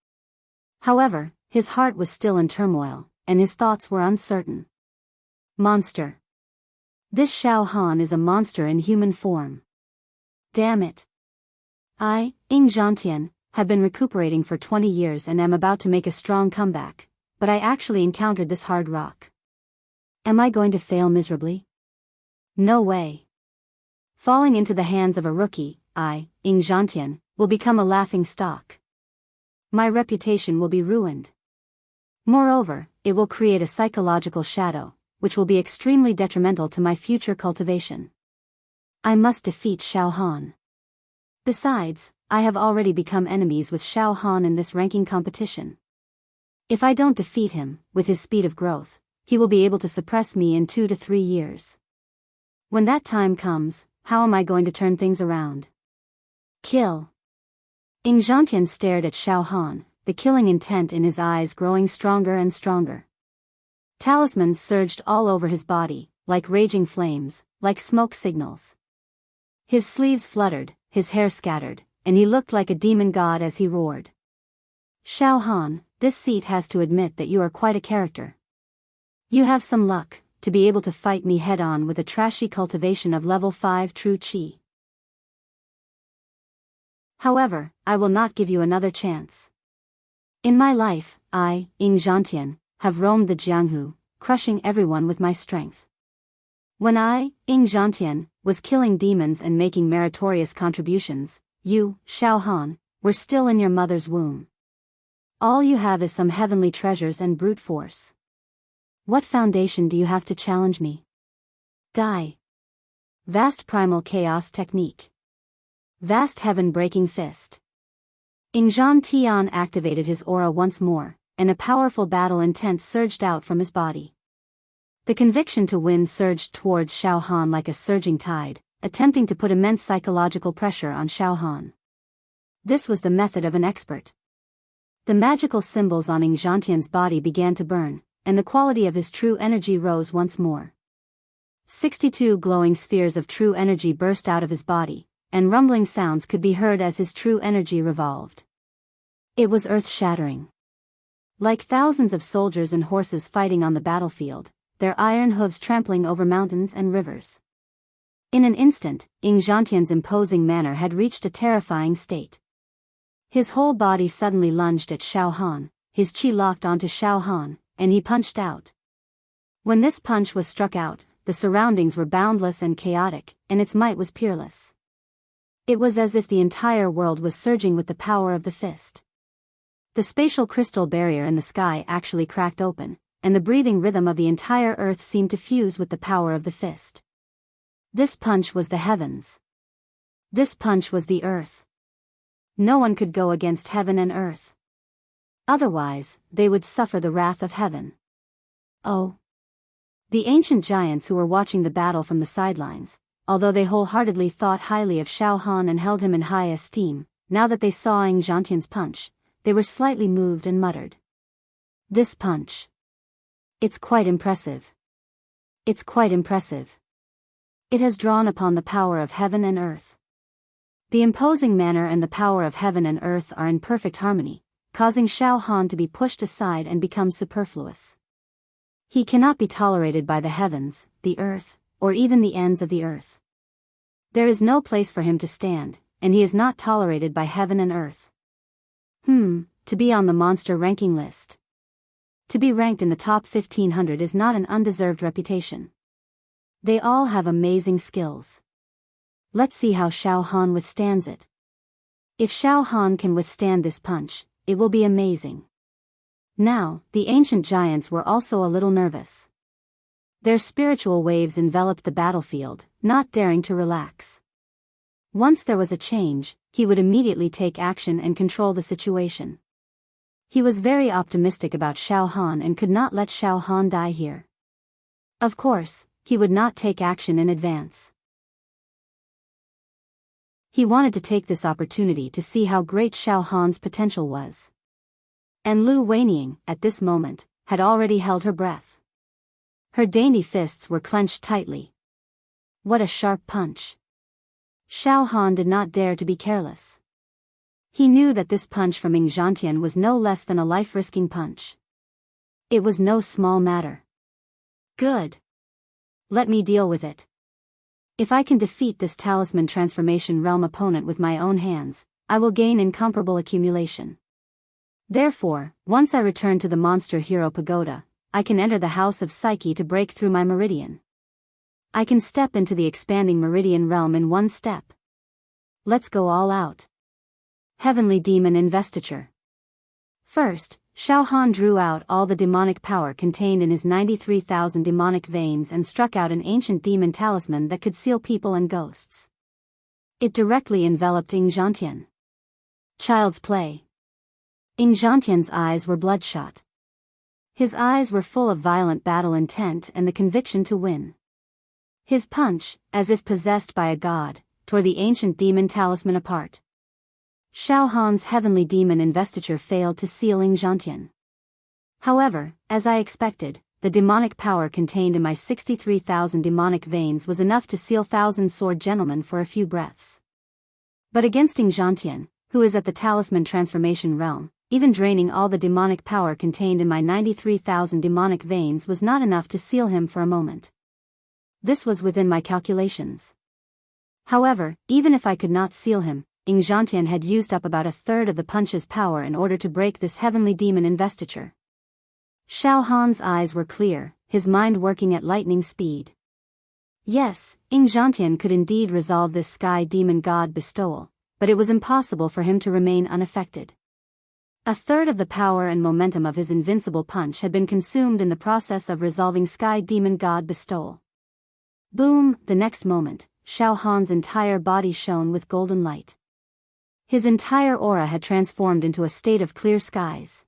However, his heart was still in turmoil, and his thoughts were uncertain. Monster. This Xiao Han is a monster in human form. Damn it. I, Ying Zhantian, have been recuperating for 20 years and am about to make a strong comeback, but I actually encountered this hard rock. Am I going to fail miserably? No way. Falling into the hands of a rookie, I, Ying Zhantian, will become a laughing stock. My reputation will be ruined. Moreover, it will create a psychological shadow, which will be extremely detrimental to my future cultivation. I must defeat Xiao Han. Besides, I have already become enemies with Xiao Han in this ranking competition. If I don't defeat him, with his speed of growth, he will be able to suppress me in 2 to 3 years. When that time comes, how am I going to turn things around? Kill. Ying Zhantian stared at Xiao Han, the killing intent in his eyes growing stronger and stronger. Talismans surged all over his body, like raging flames, like smoke signals. His sleeves fluttered, his hair scattered, and he looked like a demon god as he roared. Xiao Han, this seat has to admit that you are quite a character. You have some luck, to be able to fight me head-on with a trashy cultivation of level 5 true qi. However, I will not give you another chance. In my life, I, Ying Zhantian, have roamed the Jianghu, crushing everyone with my strength. When I, Ying Zhantian, was killing demons and making meritorious contributions, you, Xiao Han, were still in your mother's womb. All you have is some heavenly treasures and brute force. What foundation do you have to challenge me? Die. Vast primal chaos technique. Vast heaven-breaking fist. Ying Zhantian activated his aura once more, and a powerful battle intent surged out from his body. The conviction to win surged towards Xiao Han like a surging tide, attempting to put immense psychological pressure on Xiao Han. This was the method of an expert. The magical symbols on Ying Zhantian's body began to burn, and the quality of his true energy rose once more. 62 glowing spheres of true energy burst out of his body, and rumbling sounds could be heard as his true energy revolved. It was earth-shattering. Like thousands of soldiers and horses fighting on the battlefield, their iron hooves trampling over mountains and rivers. In an instant, Ying Zhantian's imposing manner had reached a terrifying state. His whole body suddenly lunged at Xiao Han, his qi locked onto Xiao Han, and he punched out. When this punch was struck out, the surroundings were boundless and chaotic, and its might was peerless. It was as if the entire world was surging with the power of the fist. The spatial crystal barrier in the sky actually cracked open, and the breathing rhythm of the entire earth seemed to fuse with the power of the fist. This punch was the heavens. This punch was the earth. No one could go against heaven and earth. Otherwise, they would suffer the wrath of heaven. Oh. The ancient giants who were watching the battle from the sidelines, although they wholeheartedly thought highly of Xiao Han and held him in high esteem, now that they saw Ying Zhantian's punch, they were slightly moved and muttered. This punch. It's quite impressive. It's quite impressive. It has drawn upon the power of heaven and earth. The imposing manner and the power of heaven and earth are in perfect harmony, causing Xiao Han to be pushed aside and become superfluous. He cannot be tolerated by the heavens, the earth, or even the ends of the earth. There is no place for him to stand, and he is not tolerated by heaven and earth. To be on the monster ranking list. To be ranked in the top 1500 is not an undeserved reputation. They all have amazing skills. Let's see how Xiao Han withstands it. If Xiao Han can withstand this punch, it will be amazing. Now, the ancient giants were also a little nervous. Their spiritual waves enveloped the battlefield, not daring to relax. Once there was a change, he would immediately take action and control the situation. He was very optimistic about Xiao Han and could not let Xiao Han die here. Of course, he would not take action in advance. He wanted to take this opportunity to see how great Xiao Han's potential was. And Lu Weining, at this moment, had already held her breath. Her dainty fists were clenched tightly. What a sharp punch. Xiao Han did not dare to be careless. He knew that this punch from Ying Zhantian was no less than a life-risking punch. It was no small matter. Good. Let me deal with it. If I can defeat this talisman transformation realm opponent with my own hands, I will gain incomparable accumulation. Therefore, once I return to the Monster Hero Pagoda, I can enter the House of Psyche to break through my meridian. I can step into the expanding meridian realm in one step. Let's go all out. Heavenly Demon Investiture. First, Xiao Han drew out all the demonic power contained in his 93,000 demonic veins and struck out an ancient demon talisman that could seal people and ghosts. It directly enveloped Ying Zhantian. Child's play. Ying Zhantian's eyes were bloodshot. His eyes were full of violent battle intent and the conviction to win. His punch, as if possessed by a god, tore the ancient demon talisman apart. Xiao Han's heavenly demon investiture failed to seal Ying Zhantian. However, as I expected, the demonic power contained in my 63,000 demonic veins was enough to seal Thousand Sword Gentleman for a few breaths. But against Ying Zhantian, who is at the talisman transformation realm, even draining all the demonic power contained in my 93,000 demonic veins was not enough to seal him for a moment. This was within my calculations. However, even if I could not seal him, Ying Zhantian had used up about a third of the punch's power in order to break this heavenly demon investiture. Xiao Han's eyes were clear, his mind working at lightning speed. Yes, Ying Zhantian could indeed resolve this sky demon god bestowal, but it was impossible for him to remain unaffected. A third of the power and momentum of his invincible punch had been consumed in the process of resolving sky demon god bestowal. Boom! The next moment, Xiao Han's entire body shone with golden light. His entire aura had transformed into a state of clear skies.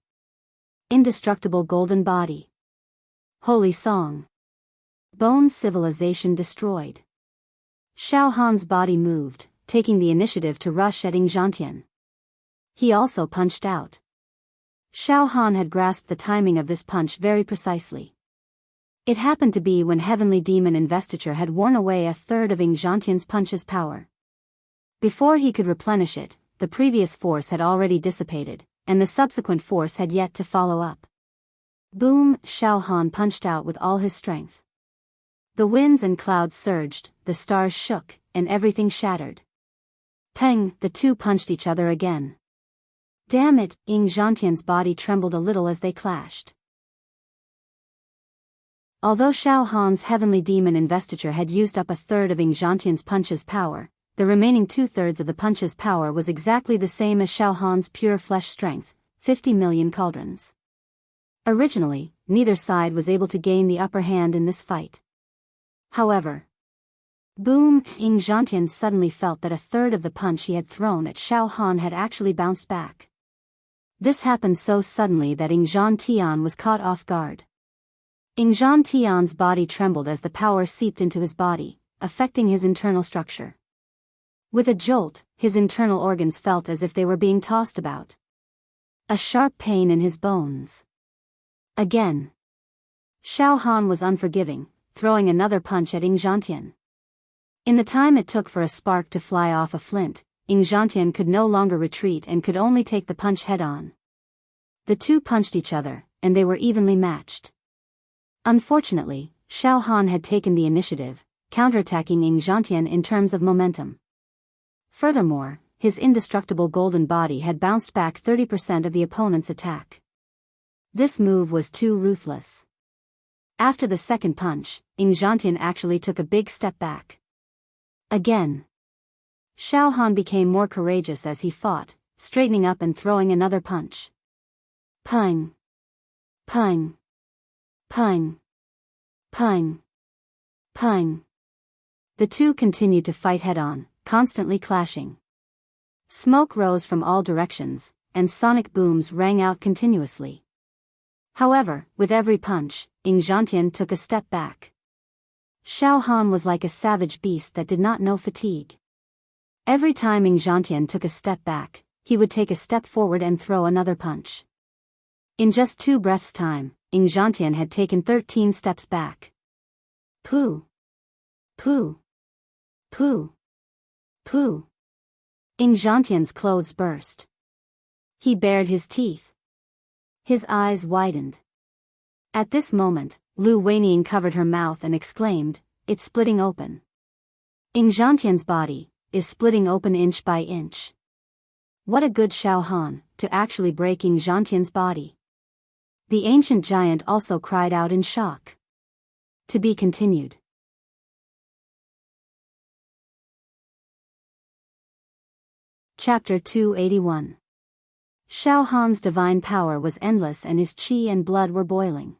Indestructible golden body. Holy song. Bone civilization destroyed. Xiao Han's body moved, taking the initiative to rush at Ying Zhantian. He also punched out. Xiao Han had grasped the timing of this punch very precisely. It happened to be when Heavenly Demon Investiture had worn away a third of Ying Zhantian's punch's power. Before he could replenish it, the previous force had already dissipated, and the subsequent force had yet to follow up. Boom! Xiao Han punched out with all his strength. The winds and clouds surged, the stars shook, and everything shattered. Peng! The two punched each other again. Damn it! Ying Zhantian's body trembled a little as they clashed. Although Xiao Han's heavenly demon investiture had used up a third of Ying Zhantian's punch's power, the remaining two-thirds of the punch's power was exactly the same as Xiao Han's pure flesh strength, 50 million cauldrons. Originally, neither side was able to gain the upper hand in this fight. However, boom! Ying Zhantian suddenly felt that a third of the punch he had thrown at Xiao Han had actually bounced back. This happened so suddenly that Ying Zhantian was caught off guard. Ying Zhantian's body trembled as the power seeped into his body, affecting his internal structure. With a jolt, his internal organs felt as if they were being tossed about. A sharp pain in his bones. Again. Xiao Han was unforgiving, throwing another punch at Ying Zhantian. In the time it took for a spark to fly off a flint, Ying Zhantian could no longer retreat and could only take the punch head-on. The two punched each other, and they were evenly matched. Unfortunately, Xiao Han had taken the initiative, counterattacking Ying Zhantian in terms of momentum. Furthermore, his indestructible golden body had bounced back 30% of the opponent's attack. This move was too ruthless. After the second punch, Ying Zhantian actually took a big step back. Again. Xiao Han became more courageous as he fought, straightening up and throwing another punch. Pung! Pung! Pung! Pung! Pung! The two continued to fight head-on, constantly clashing. Smoke rose from all directions, and sonic booms rang out continuously. However, with every punch, Ying Zhantian took a step back. Xiao Han was like a savage beast that did not know fatigue. Every time Ying Zhantian took a step back, he would take a step forward and throw another punch. In just 2 breaths' time, Ying Zhantian had taken 13 steps back. Pooh! Pooh! Pooh! Pooh! Ying Zhantian's clothes burst. He bared his teeth. His eyes widened. At this moment, Lu Weinian covered her mouth and exclaimed, "It's splitting open." Ying Zhantian's body is splitting open inch by inch. What a good Xiao Han, to actually break Ying Zhantian's body. The ancient giant also cried out in shock. To be continued. Chapter 281. Xiao Han's divine power was endless and his qi and blood were boiling.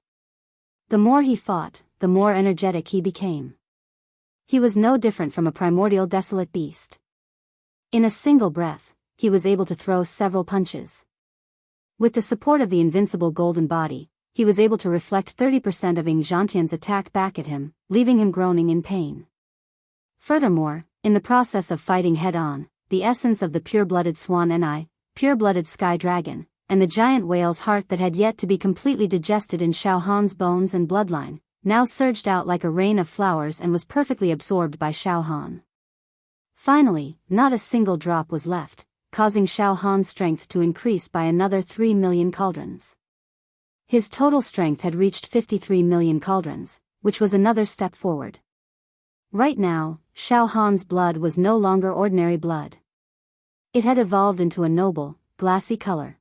The more he fought, the more energetic he became. He was no different from a primordial desolate beast. In a single breath, he was able to throw several punches. With the support of the invincible golden body, he was able to reflect 30% of Ying Zhantian's attack back at him, leaving him groaning in pain. Furthermore, in the process of fighting head-on, the essence of the pure-blooded swan Ni, pure-blooded sky dragon, and the giant whale's heart that had yet to be completely digested in Xiao Han's bones and bloodline, now surged out like a rain of flowers and was perfectly absorbed by Xiao Han. Finally, not a single drop was left, causing Xiao Han's strength to increase by another 3 million cauldrons. His total strength had reached 53 million cauldrons, which was another step forward. Right now, Xiao Han's blood was no longer ordinary blood. It had evolved into a noble, glassy color.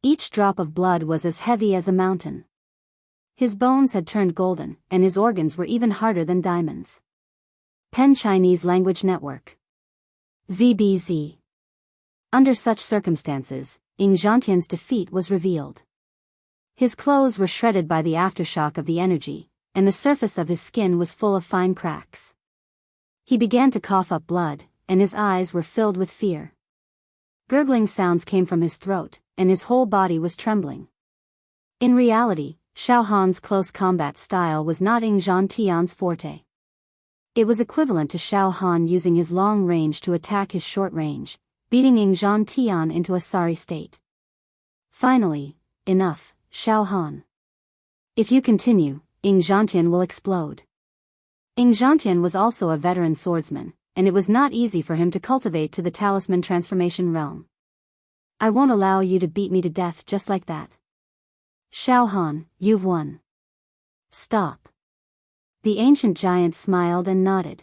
Each drop of blood was as heavy as a mountain. His bones had turned golden, and his organs were even harder than diamonds. Pen Chinese Language Network. ZBZ. Under such circumstances, Ying Zhantian's defeat was revealed. His clothes were shredded by the aftershock of the energy, and the surface of his skin was full of fine cracks. He began to cough up blood, and his eyes were filled with fear. Gurgling sounds came from his throat, and his whole body was trembling. In reality, Xiao Han's close combat style was not Ying Zhantian's forte. It was equivalent to Xiao Han using his long range to attack his short range, beating Ying Zhantian into a sorry state. Finally, enough, Xiao Han. If you continue, Ying Zhantian will explode. Ying Zhantian was also a veteran swordsman, and it was not easy for him to cultivate to the talisman transformation realm. I won't allow you to beat me to death just like that. Xiao Han, you've won. Stop. The ancient giant smiled and nodded.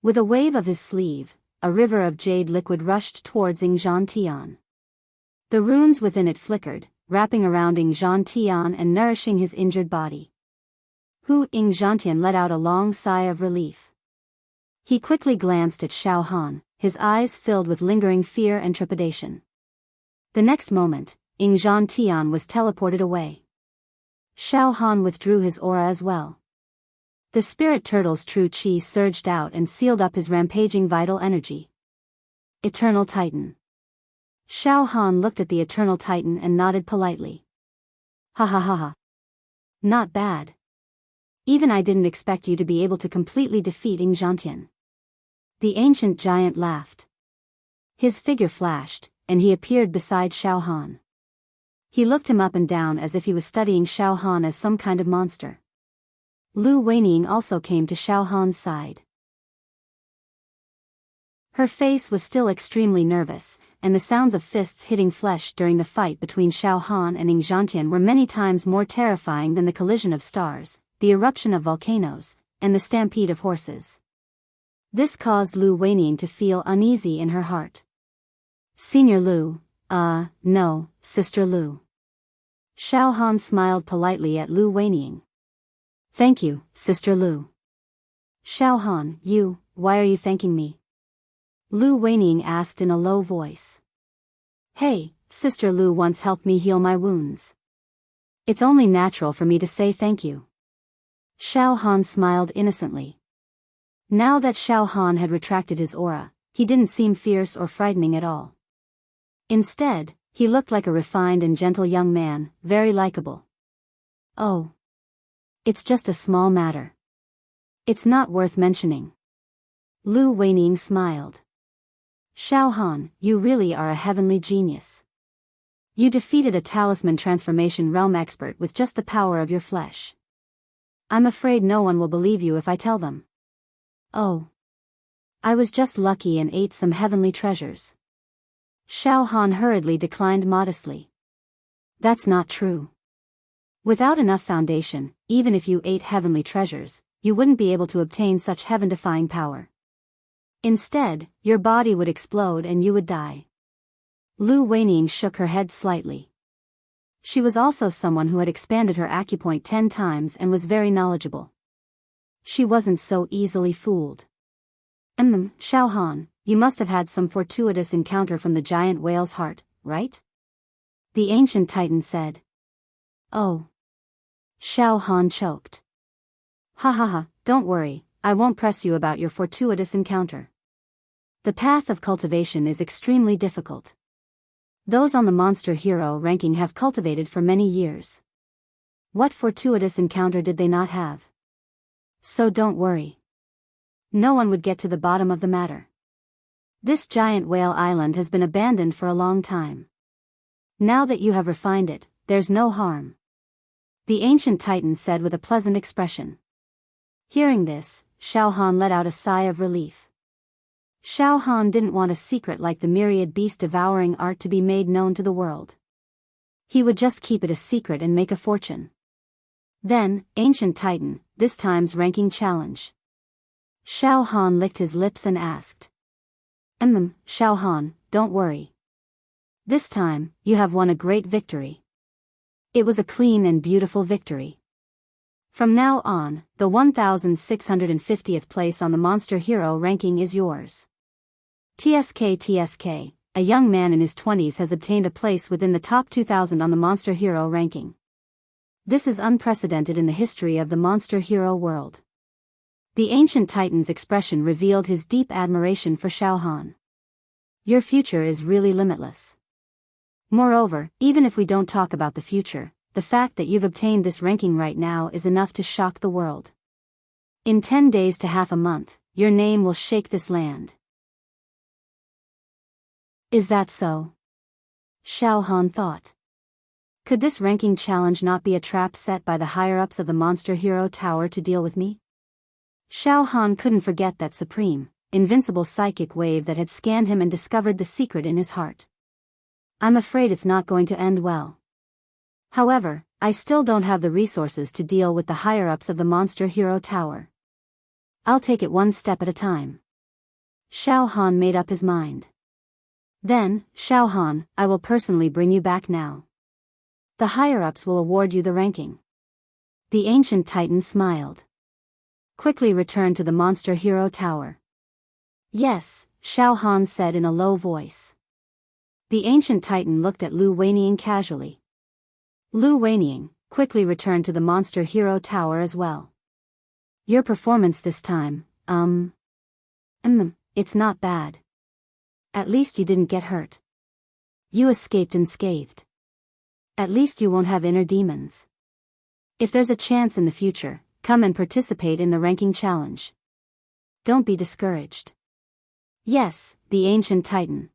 With a wave of his sleeve, a river of jade liquid rushed towards Ying Zhantian. The runes within it flickered, wrapping around Ying Zhantian and nourishing his injured body. Ying Zhantian let out a long sigh of relief. He quickly glanced at Xiao Han, his eyes filled with lingering fear and trepidation. The next moment, Ying Zhantian was teleported away. Xiao Han withdrew his aura as well. The spirit turtle's true qi surged out and sealed up his rampaging vital energy. Eternal Titan. Xiao Han looked at the Eternal Titan and nodded politely. Ha ha ha ha. Not bad. Even I didn't expect you to be able to completely defeat Ying Zhantian. The ancient giant laughed. His figure flashed, and he appeared beside Xiao Han. He looked him up and down as if he was studying Xiao Han as some kind of monster. Lu Weinian also came to Xiao Han's side. Her face was still extremely nervous, and the sounds of fists hitting flesh during the fight between Xiao Han and Ying Zhantian were many times more terrifying than the collision of stars, the eruption of volcanoes, and the stampede of horses. This caused Lu Weining to feel uneasy in her heart. Senior Lu, no, Sister Lu. Xiao Han smiled politely at Lu Weining. Thank you, Sister Lu. Xiao Han, why are you thanking me? Lu Weining asked in a low voice. Hey, Sister Lu once helped me heal my wounds. It's only natural for me to say thank you. Xiao Han smiled innocently. Now that Xiao Han had retracted his aura, he didn't seem fierce or frightening at all. Instead, he looked like a refined and gentle young man, very likable. Oh. It's just a small matter. It's not worth mentioning. Lu Weining smiled. Xiao Han, you really are a heavenly genius. You defeated a talisman transformation realm expert with just the power of your flesh. I'm afraid no one will believe you if I tell them. Oh. I was just lucky and ate some heavenly treasures. Xiao Han hurriedly declined modestly. That's not true. Without enough foundation, even if you ate heavenly treasures, you wouldn't be able to obtain such heaven-defying power. Instead, your body would explode and you would die. Lu Weining shook her head slightly. She was also someone who had expanded her acupoint 10 times and was very knowledgeable. She wasn't so easily fooled. Xiao Han, you must have had some fortuitous encounter from the giant whale's heart, right? The ancient titan said. Oh. Xiao Han choked. Ha ha ha, don't worry, I won't press you about your fortuitous encounter. The path of cultivation is extremely difficult. Those on the monster hero ranking have cultivated for many years. What fortuitous encounter did they not have? So don't worry. No one would get to the bottom of the matter. This giant whale island has been abandoned for a long time. Now that you have refined it, there's no harm. The ancient titan said with a pleasant expression. Hearing this, Xiao Han let out a sigh of relief. Xiao Han didn't want a secret like the myriad beast-devouring art to be made known to the world. He would just keep it a secret and make a fortune. Then, Ancient Titan, this time's ranking challenge. Xiao Han licked his lips and asked. Xiao Han, don't worry. This time, you have won a great victory. It was a clean and beautiful victory. From now on, the 1650th place on the Monster Hero ranking is yours. TSK, a young man in his 20s has obtained a place within the top 2000 on the Monster Hero ranking. This is unprecedented in the history of the Monster Hero world. The ancient titan's expression revealed his deep admiration for Xiao Han. Your future is really limitless. Moreover, even if we don't talk about the future, the fact that you've obtained this ranking right now is enough to shock the world. In 10 days to half a month, your name will shake this land. Is that so? Xiao Han thought. Could this ranking challenge not be a trap set by the higher-ups of the Monster Hero Tower to deal with me? Xiao Han couldn't forget that supreme, invincible psychic wave that had scanned him and discovered the secret in his heart. I'm afraid it's not going to end well. However, I still don't have the resources to deal with the higher-ups of the Monster Hero Tower. I'll take it one step at a time. Xiao Han made up his mind. Then, Xiao Han, I will personally bring you back now. The higher-ups will award you the ranking. The ancient titan smiled. Quickly return to the Monster Hero Tower. Yes, Xiao Han said in a low voice. The ancient titan looked at Lu Weining casually. Lu Weining, quickly returned to the Monster Hero Tower as well. Your performance this time, it's not bad. At least you didn't get hurt. You escaped unscathed. At least you won't have inner demons. If there's a chance in the future, come and participate in the ranking challenge. Don't be discouraged. Yes, the ancient titan.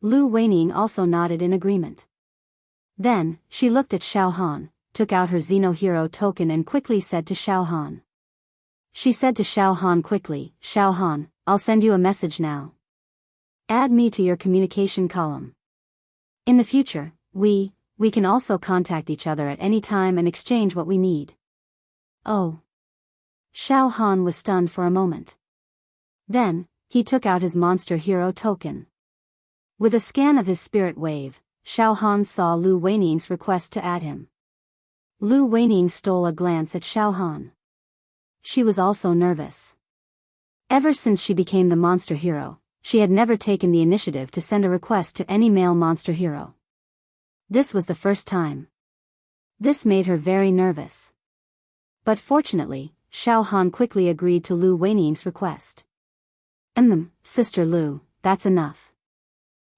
Lu Weining also nodded in agreement. Then, she looked at Xiao Han, took out her Xenohero token and quickly said to Xiao Han. She said to Xiao Han quickly, Xiao Han, I'll send you a message now. Add me to your communication column. In the future, we can also contact each other at any time and exchange what we need. Oh. Xiao Han was stunned for a moment. Then, he took out his monster hero token. With a scan of his spirit wave, Xiao Han saw Lu Weining's request to add him. Lu Weining stole a glance at Xiao Han. She was also nervous. Ever since she became the monster hero, she had never taken the initiative to send a request to any male monster hero. This was the first time. This made her very nervous. But fortunately, Xiao Han quickly agreed to Lu Weining's request. Sister Lu, that's enough.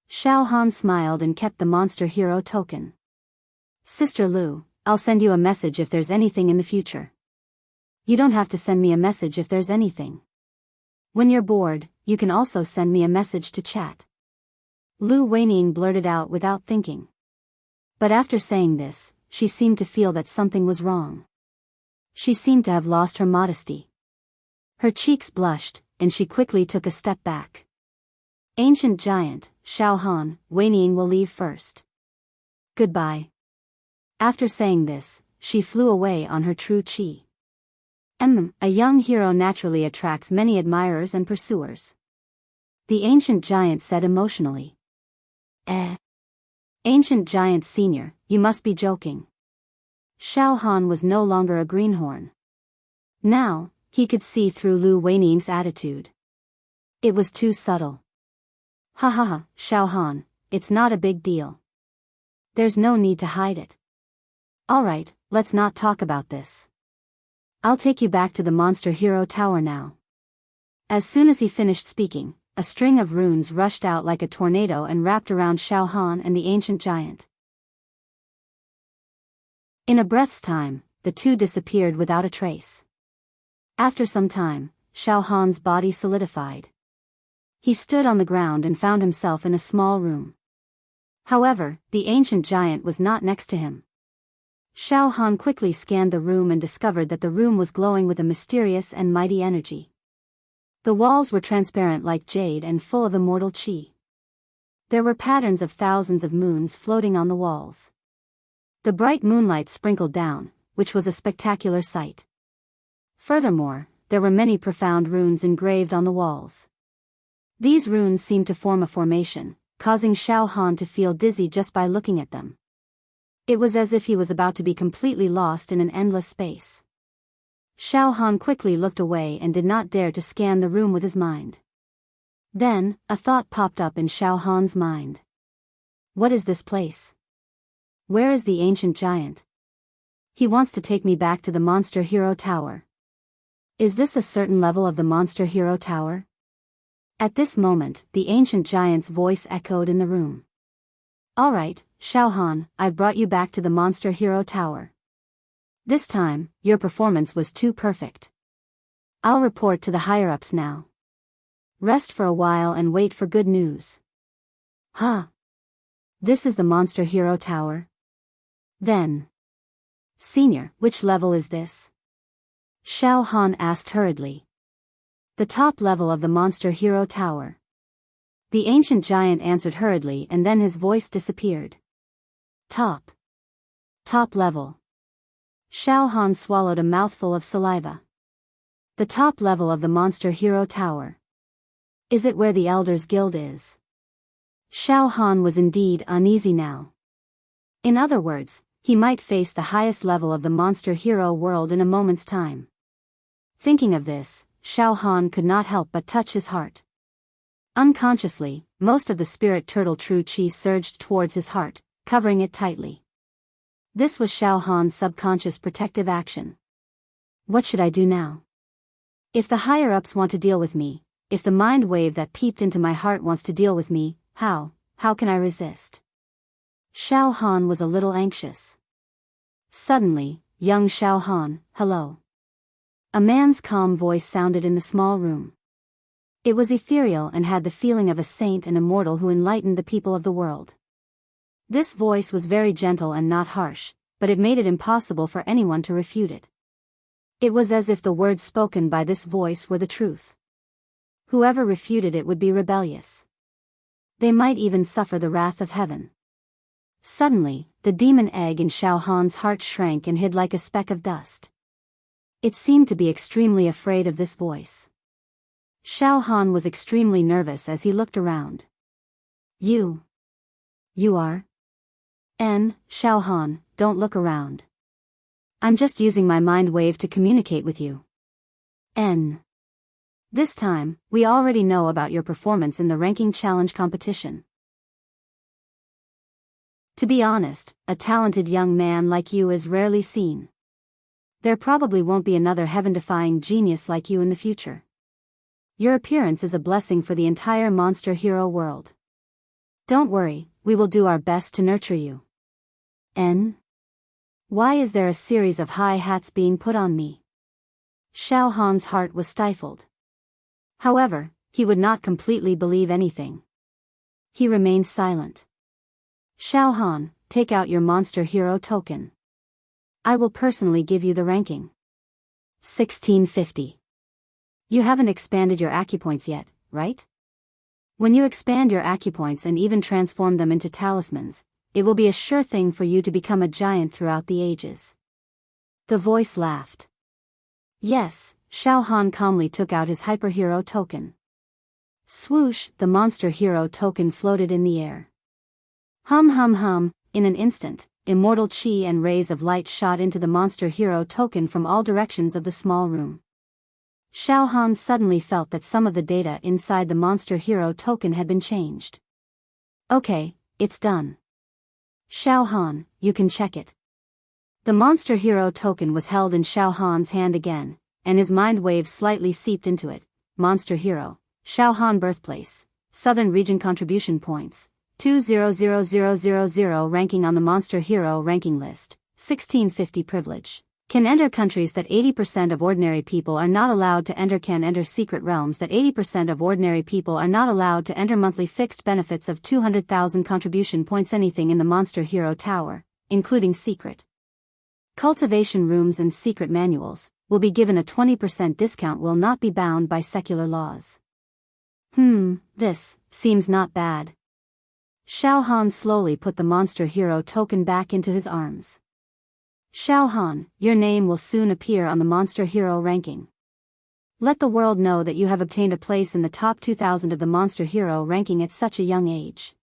Xiao Han smiled and kept the monster hero token. Sister Lu, I'll send you a message if there's anything in the future. You don't have to send me a message if there's anything. When you're bored, you can also send me a message to chat. Lu Weining blurted out without thinking. But after saying this, she seemed to feel that something was wrong. She seemed to have lost her modesty. Her cheeks blushed, and she quickly took a step back. Ancient giant, Xiao Han, Weining will leave first. Goodbye. After saying this, she flew away on her true chi. A young hero naturally attracts many admirers and pursuers. The ancient giant said emotionally. Ancient giant senior, you must be joking. Xiao Han was no longer a greenhorn. Now, he could see through Lu Weining's attitude. It was too subtle. Ha ha ha, Xiao Han, it's not a big deal. There's no need to hide it. Alright, let's not talk about this. I'll take you back to the Monster Hero Tower now. As soon as he finished speaking, a string of runes rushed out like a tornado and wrapped around Xiao Han and the ancient giant. In a breath's time, the two disappeared without a trace. After some time, Xiao Han's body solidified. He stood on the ground and found himself in a small room. However, the ancient giant was not next to him. Xiao Han quickly scanned the room and discovered that the room was glowing with a mysterious and mighty energy. The walls were transparent like jade and full of immortal qi. There were patterns of thousands of moons floating on the walls. The bright moonlight sprinkled down, which was a spectacular sight. Furthermore, there were many profound runes engraved on the walls. These runes seemed to form a formation, causing Xiao Han to feel dizzy just by looking at them. It was as if he was about to be completely lost in an endless space. Xiao Han quickly looked away and did not dare to scan the room with his mind. Then, a thought popped up in Xiao Han's mind. What is this place? Where is the ancient giant? He wants to take me back to the Monster Hero Tower. Is this a certain level of the Monster Hero Tower? At this moment, the ancient giant's voice echoed in the room. Alright, Xiao Han, I've brought you back to the Monster Hero Tower. This time, your performance was too perfect. I'll report to the higher-ups now. Rest for a while and wait for good news. Huh? This is the Monster Hero Tower? Then. Senior, which level is this? Xiao Han asked hurriedly. The top level of the Monster Hero Tower. The ancient giant answered hurriedly and then his voice disappeared. Top level. Xiao Han swallowed a mouthful of saliva. The top level of the Monster Hero Tower. Is it where the Elders Guild is? Xiao Han was indeed uneasy now. In other words, he might face the highest level of the Monster Hero world in a moment's time. Thinking of this, Xiao Han could not help but touch his heart. Unconsciously, most of the spirit turtle true chi surged towards his heart, covering it tightly. This was Xiao Han's subconscious protective action. What should I do now? If the higher-ups want to deal with me, if the mind wave that peeped into my heart wants to deal with me, how can I resist? Xiao Han was a little anxious. Suddenly, young Xiao Han, hello. A man's calm voice sounded in the small room. It was ethereal and had the feeling of a saint and immortal who enlightened the people of the world. This voice was very gentle and not harsh, but it made it impossible for anyone to refute it. It was as if the words spoken by this voice were the truth. Whoever refuted it would be rebellious. They might even suffer the wrath of heaven. Suddenly, the demon egg in Xiao Han's heart shrank and hid like a speck of dust. It seemed to be extremely afraid of this voice. Xiao Han was extremely nervous as he looked around. You are? Xiao Han, don't look around. I'm just using my mind wave to communicate with you. This time, we already know about your performance in the ranking challenge competition. To be honest, a talented young man like you is rarely seen. There probably won't be another heaven-defying genius like you in the future. Your appearance is a blessing for the entire monster hero world. Don't worry, we will do our best to nurture you. Why is there a series of high hats being put on me? Xiao Han's heart was stifled. However, he would not completely believe anything. He remained silent. Xiao Han, take out your monster hero token. I will personally give you the ranking. 1650. You haven't expanded your acupoints yet, right? When you expand your acupoints and even transform them into talismans, it will be a sure thing for you to become a giant throughout the ages. The voice laughed. Yes, Xiao Han calmly took out his hyperhero token. Swoosh, the monster hero token floated in the air. Hum hum hum, in an instant, immortal chi and rays of light shot into the monster hero token from all directions of the small room. Xiao Han suddenly felt that some of the data inside the monster hero token had been changed. Okay, it's done. Xiao Han, you can check it. The monster hero token was held in Xiao Han's hand again, and his mind waves slightly seeped into it. Monster hero, Xiao Han birthplace, Southern region contribution points, 200000 ranking on the monster hero ranking list, 1650 privilege. Can enter countries that 80% of ordinary people are not allowed to enter. Can enter secret realms that 80% of ordinary people are not allowed to enter. Monthly fixed benefits of 200,000 contribution points. Anything in the monster hero tower, including secret cultivation rooms and secret manuals, will be given a 20% discount. Will not be bound by secular laws. This seems not bad. Xiao Han slowly put the monster hero token back into his arms. Xiao Han, your name will soon appear on the monster hero ranking. Let the world know that you have obtained a place in the top 2000 of the monster hero ranking at such a young age.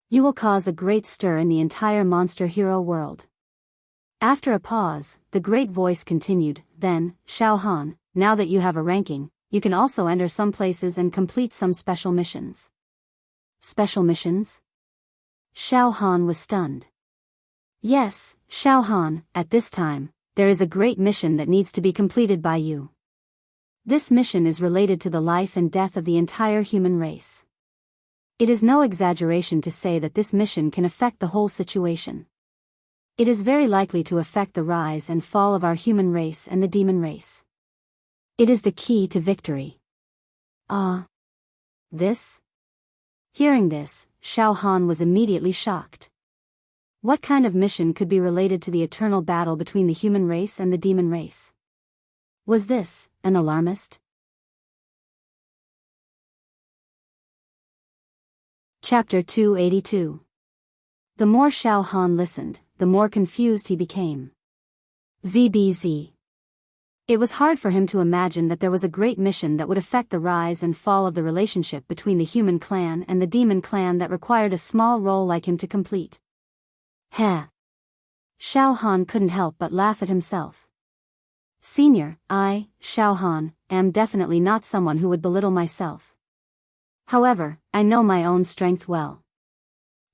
You will cause a great stir in the entire monster hero world. After a pause, the great voice continued, then, Xiao Han, now that you have a ranking, you can also enter some places and complete some special missions. Special missions? Xiao Han was stunned. Yes, Xiao Han, at this time, there is a great mission that needs to be completed by you. This mission is related to the life and death of the entire human race. It is no exaggeration to say that this mission can affect the whole situation. It is very likely to affect the rise and fall of our human race and the demon race. It is the key to victory. This? Hearing this, Xiao Han was immediately shocked. What kind of mission could be related to the eternal battle between the human race and the demon race? Was this an alarmist? Chapter 282. The more Xiao Han listened, the more confused he became. ZBZ. It was hard for him to imagine that there was a great mission that would affect the rise and fall of the relationship between the human clan and the demon clan that required a small role like him to complete. Heh. Xiao Han couldn't help but laugh at himself. Senior, I, Xiao Han, am definitely not someone who would belittle myself. However, I know my own strength well.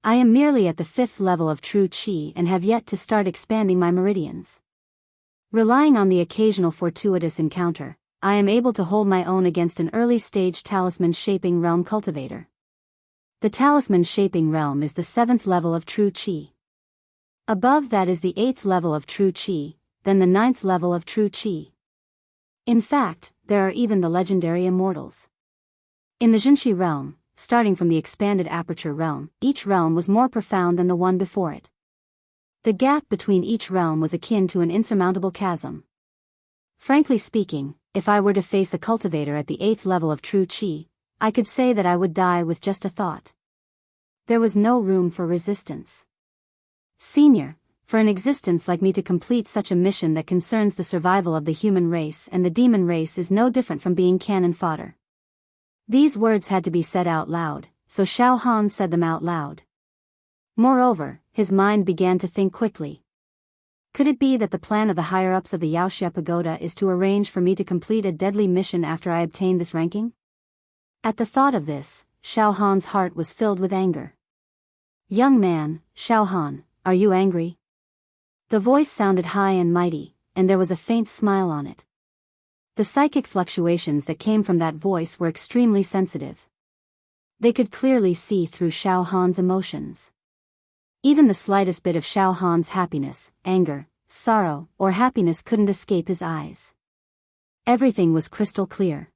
I am merely at the 5th level of true Qi and have yet to start expanding my meridians. Relying on the occasional fortuitous encounter, I am able to hold my own against an early-stage talisman shaping realm cultivator. The talisman shaping realm is the 7th level of true Qi. Above that is the 8th level of true Qi, then the 9th level of true Qi. In fact, there are even the legendary immortals. In the Jinshi realm, starting from the expanded aperture realm, each realm was more profound than the one before it. The gap between each realm was akin to an insurmountable chasm. Frankly speaking, if I were to face a cultivator at the 8th level of true Qi, I could say that I would die with just a thought. There was no room for resistance. Senior, For an existence like me to complete such a mission that concerns the survival of the human race and the demon race is no different from being cannon fodder. These words had to be said out loud, so Xiao Han said them out loud. Moreover, his mind began to think quickly. Could it be that the plan of the higher-ups of the Yaoxia Pagoda is to arrange for me to complete a deadly mission after I obtain this ranking? At the thought of this, Xiao Han's heart was filled with anger. Young man, Xiao Han, are you angry? The voice sounded high and mighty, and there was a faint smile on it. The psychic fluctuations that came from that voice were extremely sensitive. They could clearly see through Xiao Han's emotions. Even the slightest bit of Xiao Han's happiness, anger, sorrow, or happiness couldn't escape his eyes. Everything was crystal clear.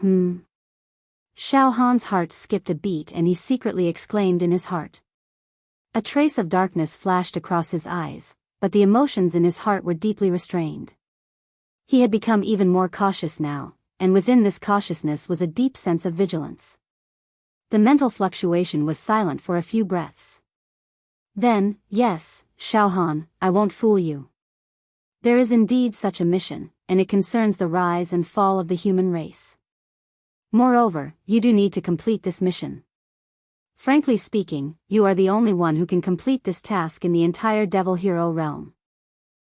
Xiao Han's heart skipped a beat and he secretly exclaimed in his heart. A trace of darkness flashed across his eyes, but the emotions in his heart were deeply restrained. He had become even more cautious now, and within this cautiousness was a deep sense of vigilance. The mental fluctuation was silent for a few breaths. Then, yes, Xiao Han, I won't fool you. There is indeed such a mission, and it concerns the rise and fall of the human race. Moreover, you do need to complete this mission. Frankly speaking, you are the only one who can complete this task in the entire Devil Hero realm.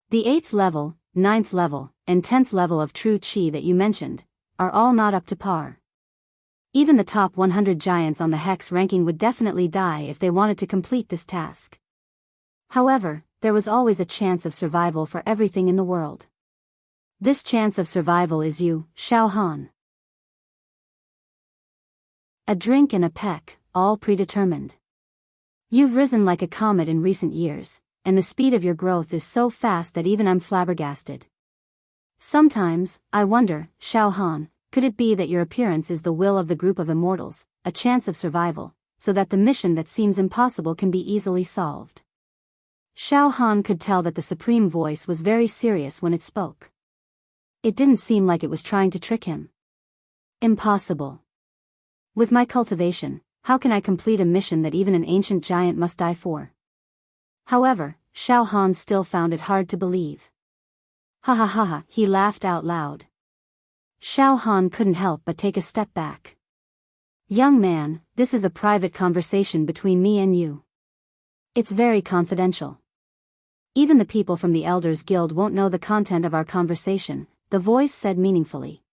The 8th level, 9th level, and 10th level of true Qi that you mentioned, are all not up to par. Even the top 100 giants on the Hex ranking would definitely die if they wanted to complete this task. However, there was always a chance of survival for everything in the world. This chance of survival is you, Xiao Han. A drink and a peck, all predetermined. You've risen like a comet in recent years, and the speed of your growth is so fast that even I'm flabbergasted. Sometimes, I wonder, Xiao Han, could it be that your appearance is the will of the group of immortals, a chance of survival, so that the mission that seems impossible can be easily solved? Xiao Han could tell that the supreme voice was very serious when it spoke. It didn't seem like it was trying to trick him. Impossible. With my cultivation, how can I complete a mission that even an ancient giant must die for? However, Xiao Han still found it hard to believe. Ha ha ha ha, he laughed out loud. Xiao Han couldn't help but take a step back. Young man, this is a private conversation between me and you. It's very confidential. Even the people from the Elders Guild won't know the content of our conversation, the voice said meaningfully.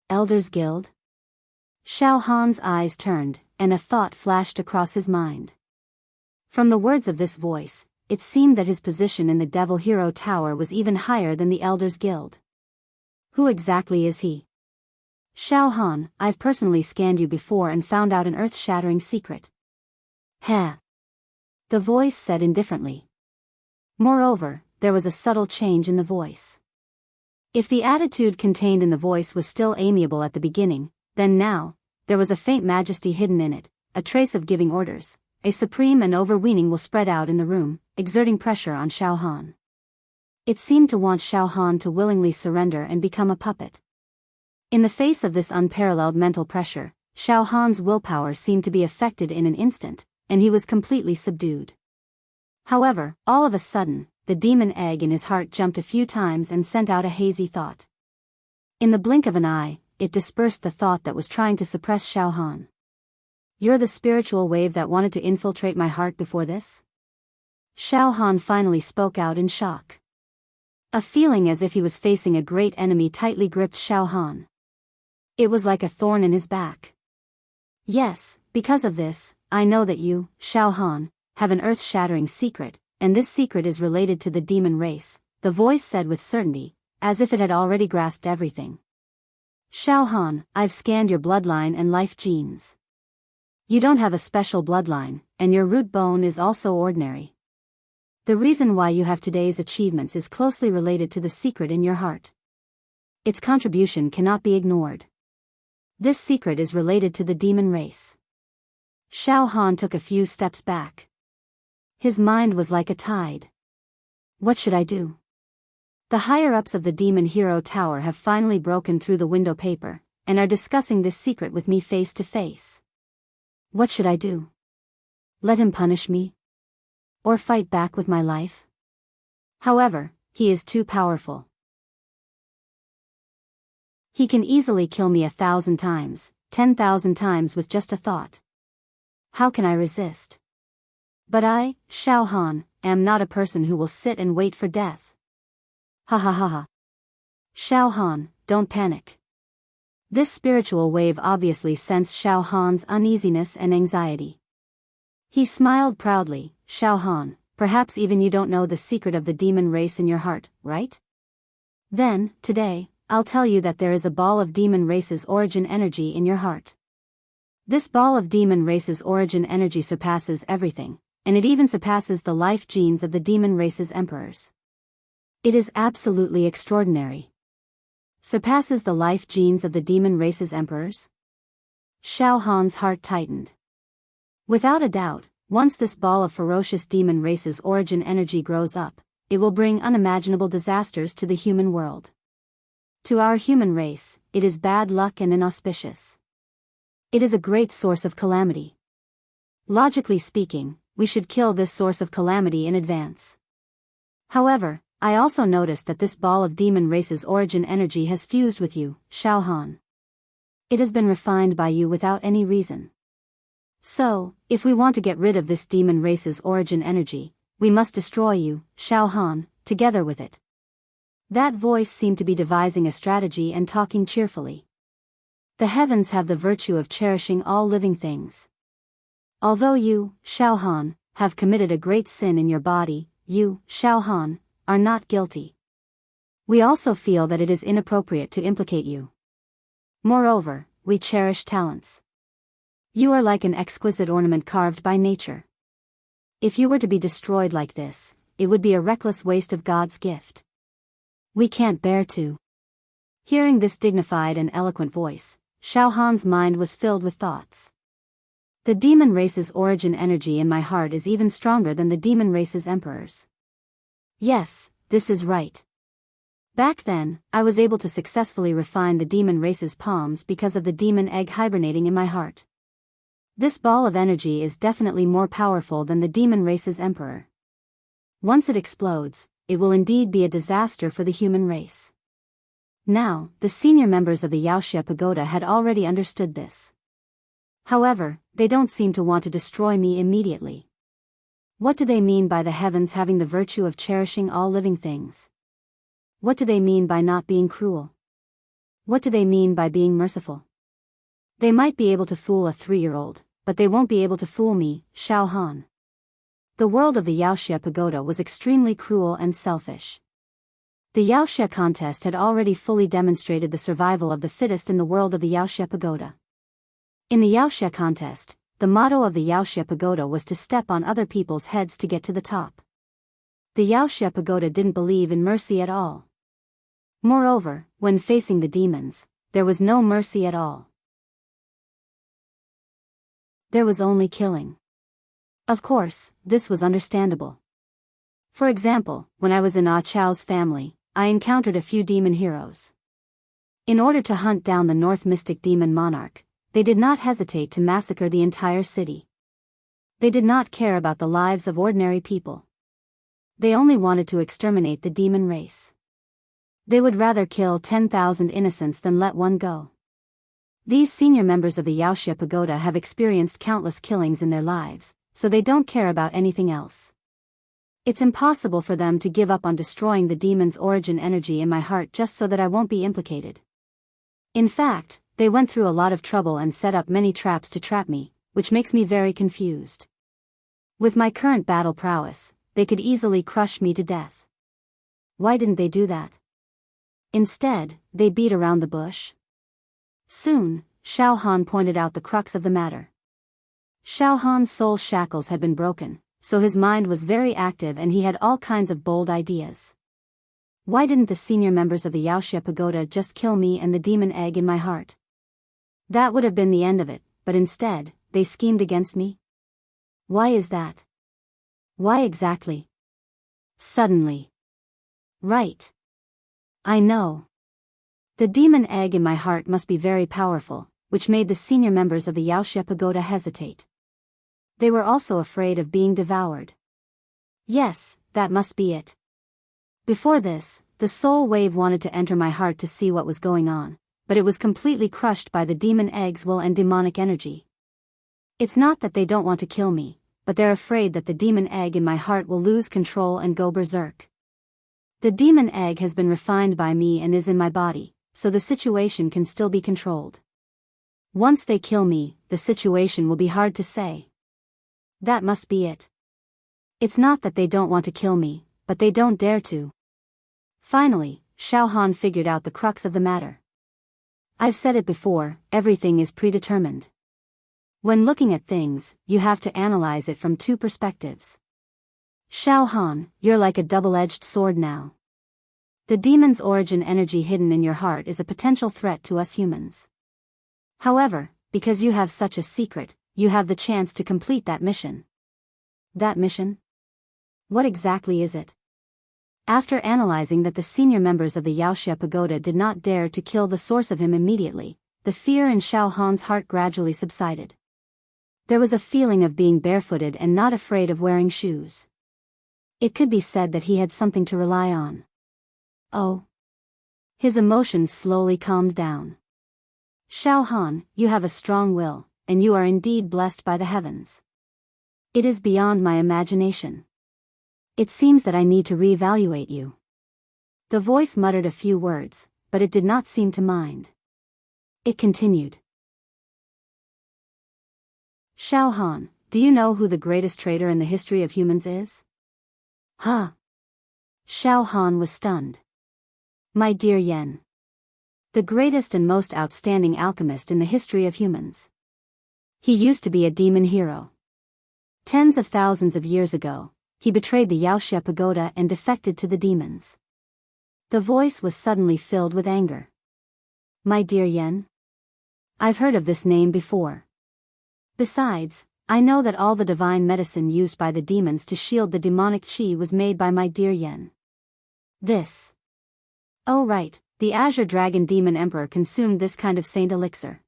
Elders Guild? Xiao Han's eyes turned, and a thought flashed across his mind. From the words of this voice, it seemed that his position in the Devil Hero Tower was even higher than the Elders Guild. Who exactly is he? Xiao Han, I've personally scanned you before and found out an earth-shattering secret. Heh. The voice said indifferently. Moreover, there was a subtle change in the voice. If the attitude contained in the voice was still amiable at the beginning, then now, there was a faint majesty hidden in it, a trace of giving orders. A supreme and overweening will spread out in the room, exerting pressure on Xiao Han. It seemed to want Xiao Han to willingly surrender and become a puppet. In the face of this unparalleled mental pressure, Xiao Han's willpower seemed to be affected in an instant, and he was completely subdued. However, all of a sudden, the demon egg in his heart jumped a few times and sent out a hazy thought. In the blink of an eye, it dispersed the thought that was trying to suppress Xiao Han. You're the spiritual wave that wanted to infiltrate my heart before this? Xiao Han finally spoke out in shock. A feeling as if he was facing a great enemy tightly gripped Xiao Han. It was like a thorn in his back. Yes, because of this, I know that you, Xiao Han, have an earth-shattering secret, and this secret is related to the demon race, the voice said with certainty, as if it had already grasped everything. Xiao Han, I've scanned your bloodline and life genes. You don't have a special bloodline, and your root bone is also ordinary. The reason why you have today's achievements is closely related to the secret in your heart. Its contribution cannot be ignored. This secret is related to the demon race. Xiao Han took a few steps back. His mind was like a tide. What should I do? The higher-ups of the Demon Hero Tower have finally broken through the window paper, and are discussing this secret with me face to face. What should I do? Let him punish me? or fight back with my life? However, he is too powerful. He can easily kill me 1,000 times, 10,000 times with just a thought. How can I resist? But I, Xiao Han, am not a person who will sit and wait for death. Ha ha ha ha. Xiao Han, don't panic. This spiritual wave obviously sensed Xiao Han's uneasiness and anxiety. He smiled proudly. Xiao Han, perhaps even you don't know the secret of the demon race in your heart, right? Then, today, I'll tell you that there is a ball of demon race's origin energy in your heart. This ball of demon race's origin energy surpasses everything, and it even surpasses the life genes of the demon race's emperors. It is absolutely extraordinary. Surpasses the life genes of the demon race's emperors? Xiao Han's heart tightened. Without a doubt, once this ball of ferocious demon race's origin energy grows up, it will bring unimaginable disasters to the human world. To our human race, it is bad luck and inauspicious. It is a great source of calamity. Logically speaking, we should kill this source of calamity in advance. However, I also noticed that this ball of demon race's origin energy has fused with you, Xiao Han. It has been refined by you without any reason. So, if we want to get rid of this demon race's origin energy, we must destroy you, Xiao Han, together with it. That voice seemed to be devising a strategy and talking cheerfully. The heavens have the virtue of cherishing all living things. Although you, Xiao Han, have committed a great sin in your body, you, Xiao Han, are not guilty. We also feel that it is inappropriate to implicate you. Moreover, we cherish talents. You are like an exquisite ornament carved by nature. If you were to be destroyed like this, it would be a reckless waste of God's gift. We can't bear to. Hearing this dignified and eloquent voice, Xiao Han's mind was filled with thoughts. The demon race's origin energy in my heart is even stronger than the demon race's emperors. Yes, this is right. Back then, I was able to successfully refine the demon race's palms because of the demon egg hibernating in my heart. This ball of energy is definitely more powerful than the demon race's emperor. Once it explodes, it will indeed be a disaster for the human race. Now, the senior members of the Yaoxia Pagoda had already understood this. However, they don't seem to want to destroy me immediately. What do they mean by the heavens having the virtue of cherishing all living things? What do they mean by not being cruel? What do they mean by being merciful? They might be able to fool a 3-year-old, but they won't be able to fool me, Xiao Han. The world of the Yaoxia Pagoda was extremely cruel and selfish. The Yaoxia contest had already fully demonstrated the survival of the fittest in the world of the Yaoxia Pagoda. In the Yaoxia contest, the motto of the Yaoxia Pagoda was to step on other people's heads to get to the top. The Yaoxia Pagoda didn't believe in mercy at all. Moreover, when facing the demons, there was no mercy at all. There was only killing. Of course, this was understandable. For example, when I was in Ah Chao's family, I encountered a few demon heroes. In order to hunt down the North Mystic Demon Monarch, they did not hesitate to massacre the entire city. They did not care about the lives of ordinary people. They only wanted to exterminate the demon race. They would rather kill 10,000 innocents than let one go. These senior members of the Yaoxia Pagoda have experienced countless killings in their lives, so they don't care about anything else. It's impossible for them to give up on destroying the demon's origin energy in my heart just so that I won't be implicated. In fact, they went through a lot of trouble and set up many traps to trap me, which makes me very confused. With my current battle prowess, they could easily crush me to death. Why didn't they do that? Instead, they beat around the bush. Soon, Xiao Han pointed out the crux of the matter. Xiao Han's soul shackles had been broken, so his mind was very active and he had all kinds of bold ideas. Why didn't the senior members of the Yaoxia Pagoda just kill me and the demon egg in my heart? That would have been the end of it, but instead, they schemed against me? Why is that? Why exactly? Suddenly. Right. I know. The demon egg in my heart must be very powerful, which made the senior members of the Yaoxia Pagoda hesitate. They were also afraid of being devoured. Yes, that must be it. Before this, the soul wave wanted to enter my heart to see what was going on, but it was completely crushed by the demon egg's will and demonic energy. It's not that they don't want to kill me, but they're afraid that the demon egg in my heart will lose control and go berserk. The demon egg has been refined by me and is in my body, so the situation can still be controlled. Once they kill me, the situation will be hard to say. That must be it. It's not that they don't want to kill me, but they don't dare to. Finally, Xiao Han figured out the crux of the matter. I've said it before, everything is predetermined. When looking at things, you have to analyze it from two perspectives. Xiao Han, you're like a double-edged sword now. The demon's origin energy hidden in your heart is a potential threat to us humans. However, because you have such a secret, you have the chance to complete that mission. That mission? What exactly is it? After analyzing that the senior members of the Yaoxia Pagoda did not dare to kill the source of him immediately, the fear in Xiao Han's heart gradually subsided. There was a feeling of being barefooted and not afraid of wearing shoes. It could be said that he had something to rely on. Oh. His emotions slowly calmed down. Xiao Han, you have a strong will, and you are indeed blessed by the heavens. It is beyond my imagination. It seems that I need to reevaluate you. The voice muttered a few words, but it did not seem to mind. It continued. Xiao Han, do you know who the greatest traitor in the history of humans is? Huh? Xiao Han was stunned. My dear Yen. The greatest and most outstanding alchemist in the history of humans. He used to be a demon hero. Tens of thousands of years ago, he betrayed the Yaoxia Pagoda and defected to the demons. The voice was suddenly filled with anger. My dear Yen? I've heard of this name before. Besides, I know that all the divine medicine used by the demons to shield the demonic chi was made by my dear Yen. This. Oh right, the Azure Dragon Demon Emperor consumed this kind of saint elixir.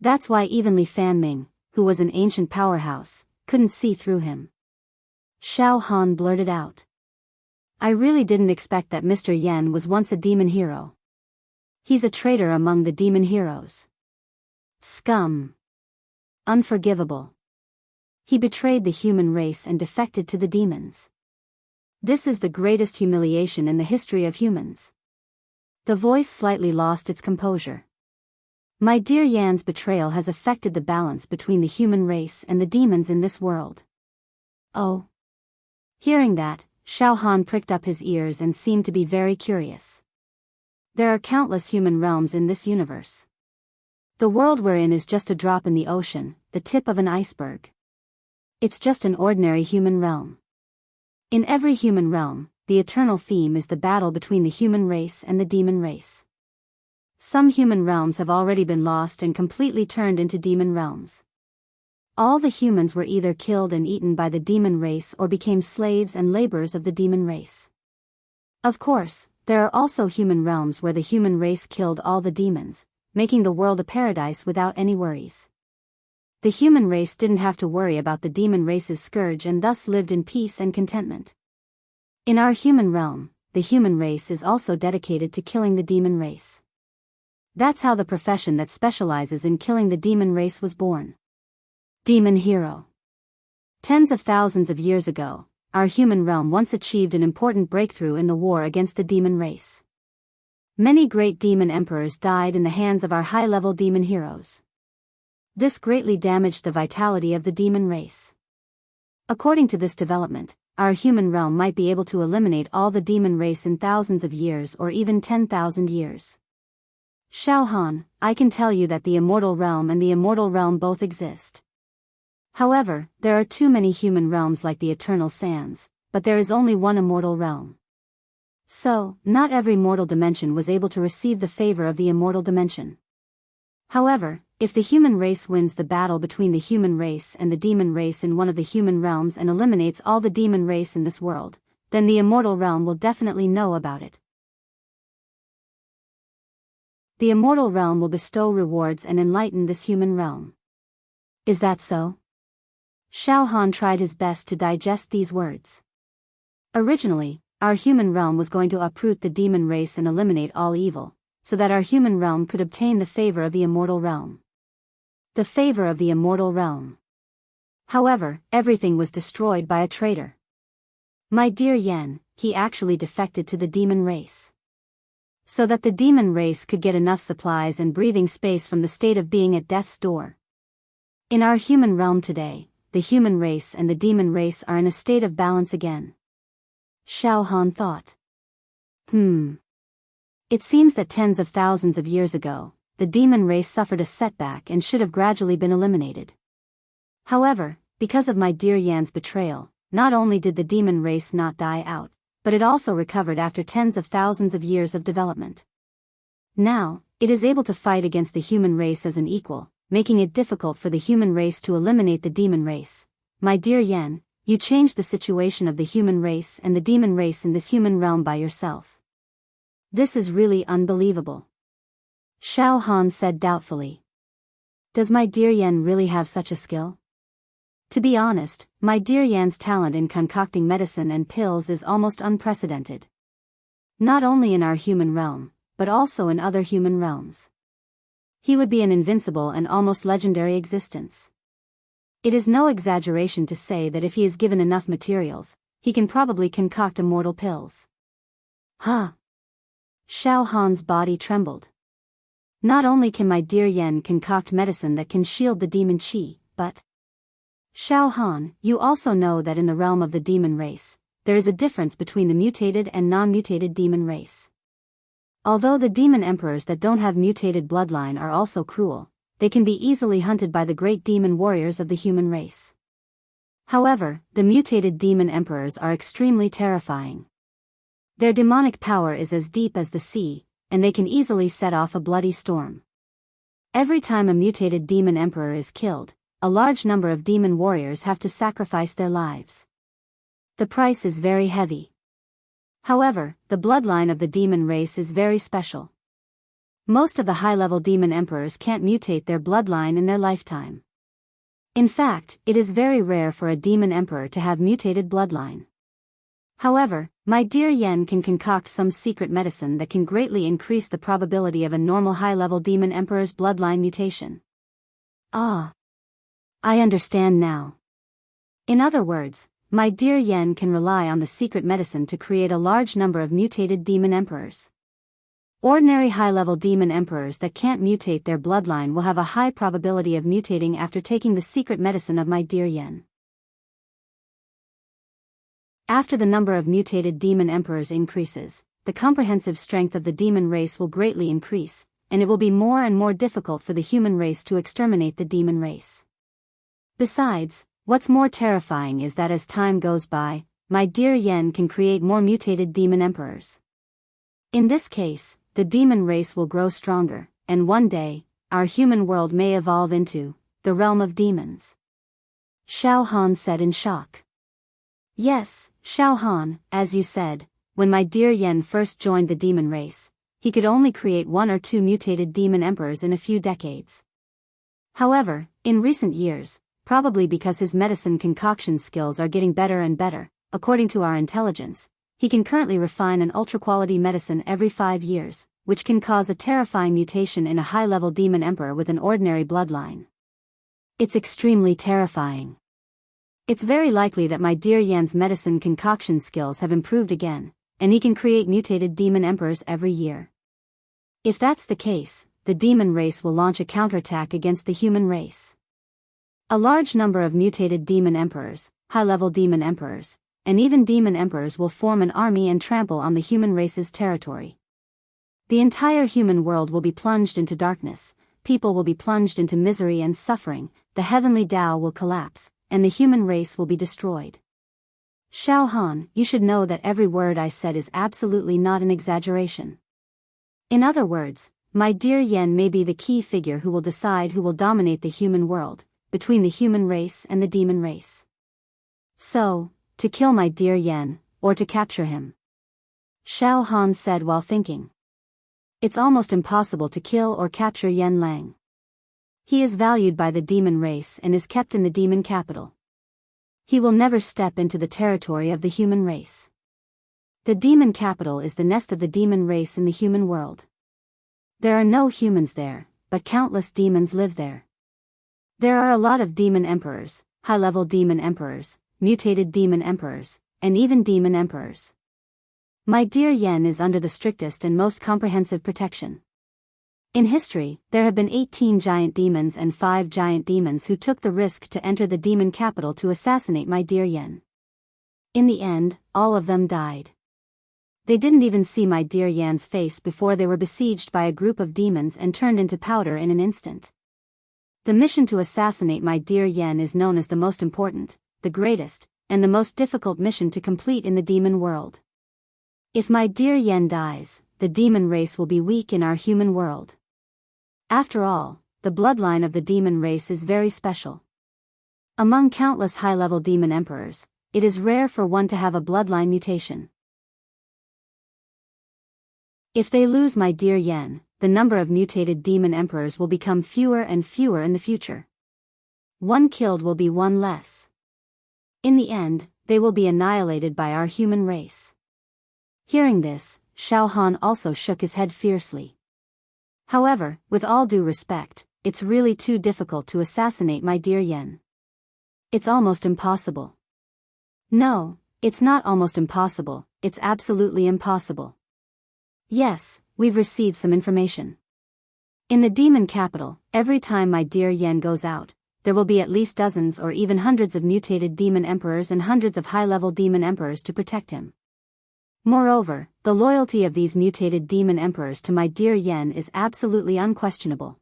That's why even Li Fanming, who was an ancient powerhouse, couldn't see through him. Xiao Han blurted out. I really didn't expect that Mr. Yen was once a demon hero. He's a traitor among the demon heroes. Scum. Unforgivable. He betrayed the human race and defected to the demons. This is the greatest humiliation in the history of humans. The voice slightly lost its composure. My dear Yan's betrayal has affected the balance between the human race and the demons in this world. Oh. Hearing that, Xiao Han pricked up his ears and seemed to be very curious. There are countless human realms in this universe. The world we're in is just a drop in the ocean, the tip of an iceberg. It's just an ordinary human realm. In every human realm, the eternal theme is the battle between the human race and the demon race. Some human realms have already been lost and completely turned into demon realms. All the humans were either killed and eaten by the demon race or became slaves and laborers of the demon race. Of course, there are also human realms where the human race killed all the demons, making the world a paradise without any worries. The human race didn't have to worry about the demon race's scourge and thus lived in peace and contentment. In our human realm, the human race is also dedicated to killing the demon race. That's how the profession that specializes in killing the demon race was born. Demon hero. Tens of thousands of years ago, our human realm once achieved an important breakthrough in the war against the demon race. Many great demon emperors died in the hands of our high-level demon heroes. This greatly damaged the vitality of the demon race. According to this development, our human realm might be able to eliminate all the demon race in thousands of years or even 10,000 years. Xiao Han, I can tell you that the immortal realm and the immortal realm both exist. However, there are too many human realms like the eternal sands, but there is only one immortal realm. So, not every mortal dimension was able to receive the favor of the immortal dimension. However, if the human race wins the battle between the human race and the demon race in one of the human realms and eliminates all the demon race in this world, then the immortal realm will definitely know about it. The immortal realm will bestow rewards and enlighten this human realm. Is that so? Xiao Han tried his best to digest these words. Originally, our human realm was going to uproot the demon race and eliminate all evil, so that our human realm could obtain the favor of the immortal realm. The favor of the immortal realm. However, everything was destroyed by a traitor. My dear Yen, he actually defected to the demon race. So that the demon race could get enough supplies and breathing space from the state of being at death's door. In our human realm today, the human race and the demon race are in a state of balance again. Xiao Han thought. It seems that tens of thousands of years ago, the demon race suffered a setback and should have gradually been eliminated. However, because of my dear Yan's betrayal, not only did the demon race not die out, but it also recovered after tens of thousands of years of development. Now, it is able to fight against the human race as an equal, making it difficult for the human race to eliminate the demon race. My dear Yen, you changed the situation of the human race and the demon race in this human realm by yourself. This is really unbelievable. Xiao Han said doubtfully. Does my dear Yen really have such a skill? To be honest, my dear Yan's talent in concocting medicine and pills is almost unprecedented. Not only in our human realm, but also in other human realms. He would be an invincible and almost legendary existence. It is no exaggeration to say that if he is given enough materials, he can probably concoct immortal pills. Huh? Xiao Han's body trembled. Not only can my dear Yen concoct medicine that can shield the demon qi, but... Xiao Han, you also know that in the realm of the demon race, there is a difference between the mutated and non-mutated demon race. Although the demon emperors that don't have mutated bloodline are also cruel, they can be easily hunted by the great demon warriors of the human race. However, the mutated demon emperors are extremely terrifying. Their demonic power is as deep as the sea, and they can easily set off a bloody storm. Every time a mutated demon emperor is killed, a large number of demon warriors have to sacrifice their lives. The price is very heavy. However, the bloodline of the demon race is very special. Most of the high-level demon emperors can't mutate their bloodline in their lifetime. In fact, it is very rare for a demon emperor to have mutated bloodline. However, my dear Yen can concoct some secret medicine that can greatly increase the probability of a normal high-level demon emperor's bloodline mutation. Ah. I understand now. In other words, my dear Yen can rely on the secret medicine to create a large number of mutated demon emperors. Ordinary high-level demon emperors that can't mutate their bloodline will have a high probability of mutating after taking the secret medicine of my dear Yen. After the number of mutated demon emperors increases, the comprehensive strength of the demon race will greatly increase, and it will be more and more difficult for the human race to exterminate the demon race. Besides, what's more terrifying is that as time goes by, my dear Yen can create more mutated demon emperors. In this case, the demon race will grow stronger, and one day, our human world may evolve into the realm of demons. Xiao Han said in shock. Yes, Xiao Han, as you said, when my dear Yen first joined the demon race, he could only create 1 or 2 mutated demon emperors in a few decades. However, in recent years, probably because his medicine concoction skills are getting better and better, according to our intelligence, he can currently refine an ultra-quality medicine every 5 years, which can cause a terrifying mutation in a high-level demon emperor with an ordinary bloodline. It's extremely terrifying. It's very likely that my dear Yan's medicine concoction skills have improved again, and he can create mutated demon emperors every year. If that's the case, the demon race will launch a counterattack against the human race. A large number of mutated demon emperors, high-level demon emperors, and even demon emperors will form an army and trample on the human race's territory. The entire human world will be plunged into darkness, people will be plunged into misery and suffering, the heavenly Tao will collapse, and the human race will be destroyed. Xiao Han, you should know that every word I said is absolutely not an exaggeration. In other words, my dear Yen may be the key figure who will decide who will dominate the human world, between the human race and the demon race. So, to kill my dear Yen, or to capture him? Xiao Han said while thinking. It's almost impossible to kill or capture Yen Lang. He is valued by the demon race and is kept in the demon capital. He will never step into the territory of the human race. The demon capital is the nest of the demon race in the human world. There are no humans there, but countless demons live there. There are a lot of demon emperors, high-level demon emperors, mutated demon emperors, and even demon emperors. My dear Yen is under the strictest and most comprehensive protection. In history, there have been 18 giant demons and 5 giant demons who took the risk to enter the demon capital to assassinate my dear Yen. In the end, all of them died. They didn't even see my dear Yan's face before they were besieged by a group of demons and turned into powder in an instant. The mission to assassinate my dear Yen is known as the most important, the greatest, and the most difficult mission to complete in the demon world. If my dear Yen dies, the demon race will be weak in our human world. After all, the bloodline of the demon race is very special. Among countless high-level demon emperors, it is rare for one to have a bloodline mutation. If they lose my dear Yen, the number of mutated demon emperors will become fewer and fewer in the future. One killed will be one less. In the end, they will be annihilated by our human race. Hearing this, Xiao Han also shook his head fiercely. However, with all due respect, it's really too difficult to assassinate my dear Yen. It's almost impossible. No, it's not almost impossible, it's absolutely impossible. Yes, we've received some information. In the demon capital, every time my dear Yen goes out, there will be at least dozens or even hundreds of mutated demon emperors and hundreds of high-level demon emperors to protect him. Moreover, the loyalty of these mutated demon emperors to my dear Yen is absolutely unquestionable.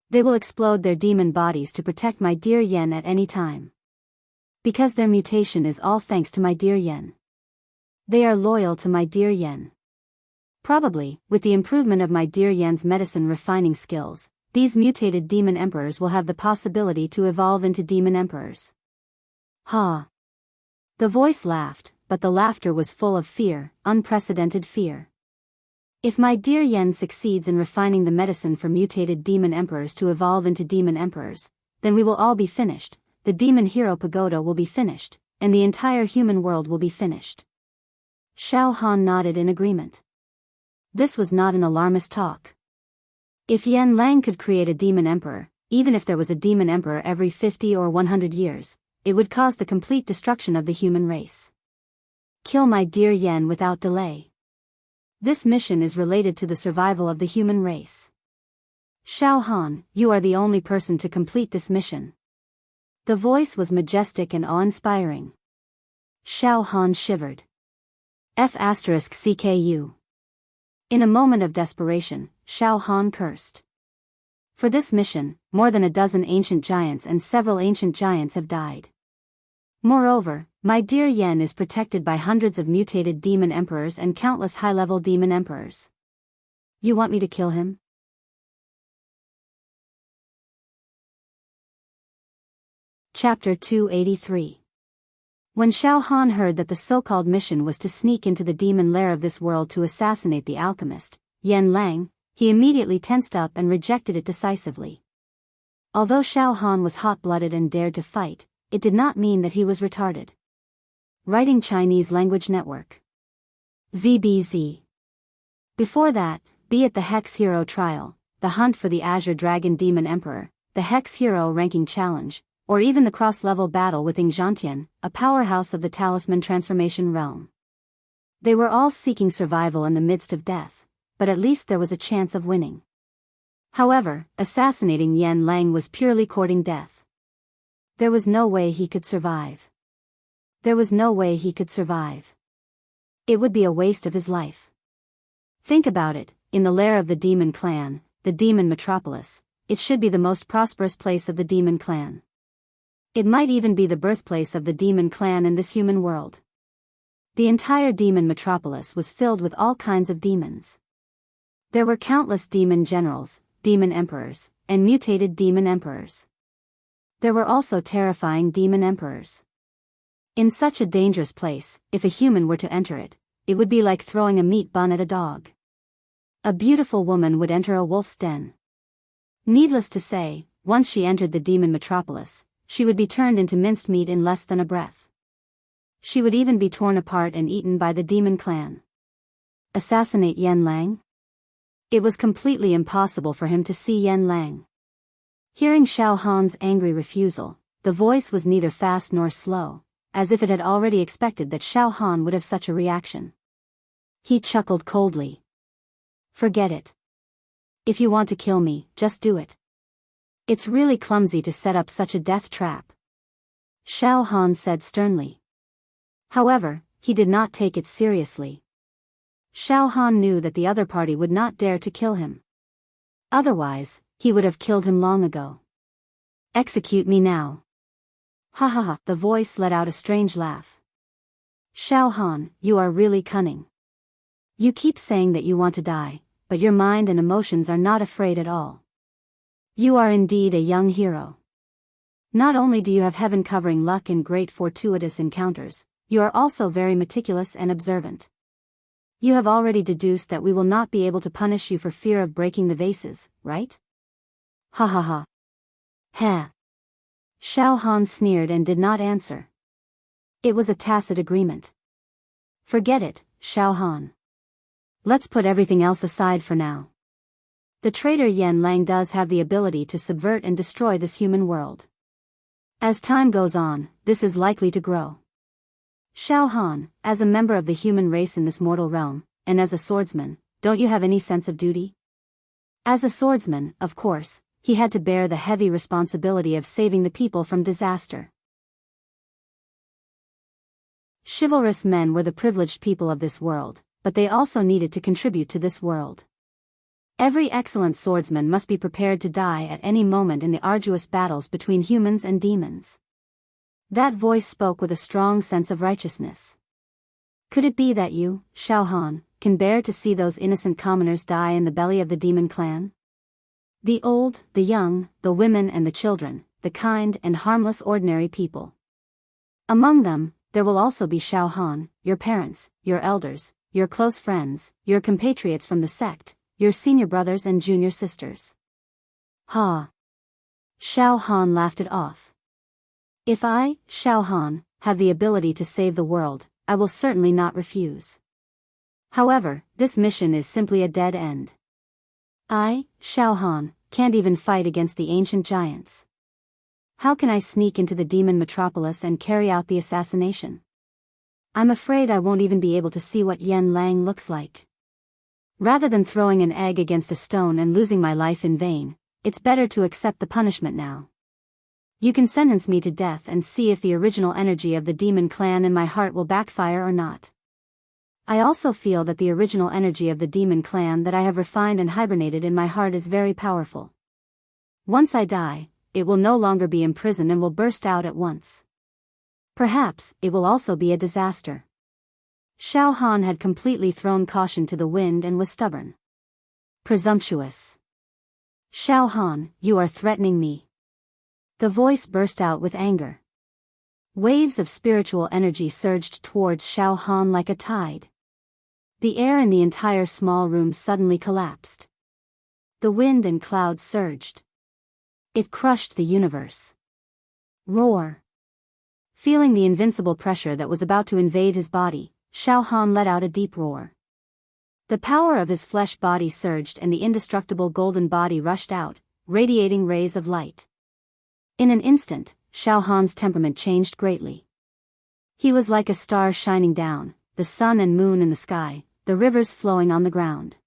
They will explode their demon bodies to protect my dear Yen at any time. Because their mutation is all thanks to my dear Yen. They are loyal to my dear Yen. Probably, with the improvement of my dear Yen's medicine refining skills, these mutated demon emperors will have the possibility to evolve into demon emperors. Ha! The voice laughed, but the laughter was full of fear, unprecedented fear. If my dear Yen succeeds in refining the medicine for mutated demon emperors to evolve into demon emperors, then we will all be finished, the demon hero pagoda will be finished, and the entire human world will be finished. Xiao Han nodded in agreement. This was not an alarmist talk. If Yen Lang could create a demon emperor, even if there was a demon emperor every 50 or 100 years, it would cause the complete destruction of the human race. Kill my dear Yen without delay. This mission is related to the survival of the human race. Xiao Han, you are the only person to complete this mission. The voice was majestic and awe-inspiring. Xiao Han shivered. F***CKU. In a moment of desperation, Xiao Han cursed. For this mission, more than a dozen ancient giants and several ancient giants have died. Moreover, my dear Yen is protected by hundreds of mutated demon emperors and countless high-level demon emperors. You want me to kill him? Chapter 283. When Xiao Han heard that the so-called mission was to sneak into the demon lair of this world to assassinate the alchemist, Yen Lang, he immediately tensed up and rejected it decisively. Although Xiao Han was hot-blooded and dared to fight, it did not mean that he was retarded. Writing Chinese Language Network. ZBZ. Before that, be it the Hex Hero Trial, the Hunt for the Azure Dragon Demon Emperor, the Hex Hero Ranking Challenge, or even the cross-level battle with Ing Zhantian, a powerhouse of the Talisman Transformation realm. They were all seeking survival in the midst of death, but at least there was a chance of winning. However, assassinating Yen Lang was purely courting death. There was no way he could survive. There was no way he could survive. It would be a waste of his life. Think about it, in the lair of the demon clan, the demon metropolis, it should be the most prosperous place of the demon clan. It might even be the birthplace of the demon clan in this human world. The entire demon metropolis was filled with all kinds of demons. There were countless demon generals, demon emperors, and mutated demon emperors. There were also terrifying demon emperors. In such a dangerous place, if a human were to enter it, it would be like throwing a meat bun at a dog. A beautiful woman would enter a wolf's den. Needless to say, once she entered the demon metropolis, she would be turned into minced meat in less than a breath. She would even be torn apart and eaten by the demon clan. Assassinate Yen Lang? It was completely impossible for him to see Yen Lang. Hearing Xiao Han's angry refusal, the voice was neither fast nor slow, as if it had already expected that Xiao Han would have such a reaction. He chuckled coldly. Forget it. If you want to kill me, just do it. It's really clumsy to set up such a death trap, Xiao Han said sternly. However, he did not take it seriously. Xiao Han knew that the other party would not dare to kill him. Otherwise, he would have killed him long ago. Execute me now. Ha ha ha, the voice let out a strange laugh. Xiao Han, you are really cunning. You keep saying that you want to die, but your mind and emotions are not afraid at all. You are indeed a young hero. Not only do you have heaven-covering luck and great fortuitous encounters, you are also very meticulous and observant. You have already deduced that we will not be able to punish you for fear of breaking the vases, right? Ha ha ha. Heh. Xiao Han sneered and did not answer. It was a tacit agreement. Forget it, Xiao Han. Let's put everything else aside for now. The traitor Yen Lang does have the ability to subvert and destroy this human world. As time goes on, this is likely to grow. Xiao Han, as a member of the human race in this mortal realm, and as a swordsman, don't you have any sense of duty? As a swordsman, of course, he had to bear the heavy responsibility of saving the people from disaster. Chivalrous men were the privileged people of this world, but they also needed to contribute to this world. Every excellent swordsman must be prepared to die at any moment in the arduous battles between humans and demons. That voice spoke with a strong sense of righteousness. Could it be that you, Xiao Han, can bear to see those innocent commoners die in the belly of the demon clan? The old, the young, the women and the children, the kind and harmless ordinary people. Among them, there will also be Xiao Han, your parents, your elders, your close friends, your compatriots from the sect, your senior brothers and junior sisters. Ha! Xiao Han laughed it off. If I, Xiao Han, have the ability to save the world, I will certainly not refuse. However, this mission is simply a dead end. I, Xiao Han, can't even fight against the ancient giants. How can I sneak into the demon metropolis and carry out the assassination? I'm afraid I won't even be able to see what Yen Lang looks like. Rather than throwing an egg against a stone and losing my life in vain, it's better to accept the punishment now. You can sentence me to death and see if the original energy of the demon clan in my heart will backfire or not. I also feel that the original energy of the demon clan that I have refined and hibernated in my heart is very powerful. Once I die, it will no longer be imprisoned and will burst out at once. Perhaps, it will also be a disaster. Xiao Han had completely thrown caution to the wind and was stubborn. Presumptuous. Xiao Han, you are threatening me. The voice burst out with anger. Waves of spiritual energy surged towards Xiao Han like a tide. The air in the entire small room suddenly collapsed. The wind and clouds surged. It crushed the universe. Roar. Feeling the invincible pressure that was about to invade his body, Xiao Han let out a deep roar. The power of his flesh body surged and the indestructible golden body rushed out, radiating rays of light. In an instant, Xiao Han's temperament changed greatly. He was like a star shining down, the sun and moon in the sky, the rivers flowing on the ground.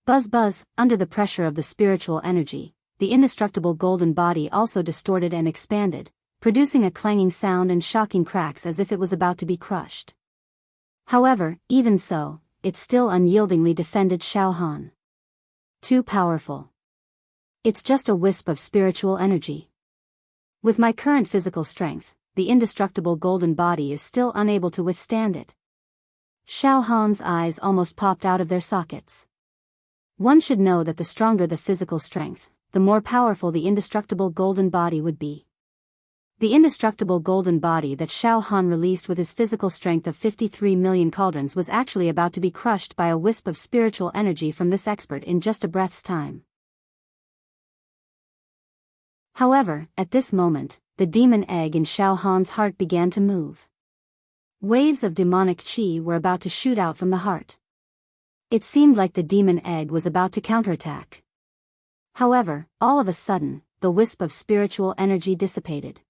Buzz buzz, under the pressure of the spiritual energy, the indestructible golden body also distorted and expanded, producing a clanging sound and shocking cracks as if it was about to be crushed. However, even so, it still unyieldingly defended Xiao Han. Too powerful. It's just a wisp of spiritual energy. With my current physical strength, the indestructible golden body is still unable to withstand it. Xiao Han's eyes almost popped out of their sockets. One should know that the stronger the physical strength, the more powerful the indestructible golden body would be. The indestructible golden body that Xiao Han released with his physical strength of 53 million cauldrons was actually about to be crushed by a wisp of spiritual energy from this expert in just a breath's time. However, at this moment, the demon egg in Xiao Han's heart began to move. Waves of demonic chi were about to shoot out from the heart. It seemed like the demon egg was about to counterattack. However, all of a sudden, the wisp of spiritual energy dissipated.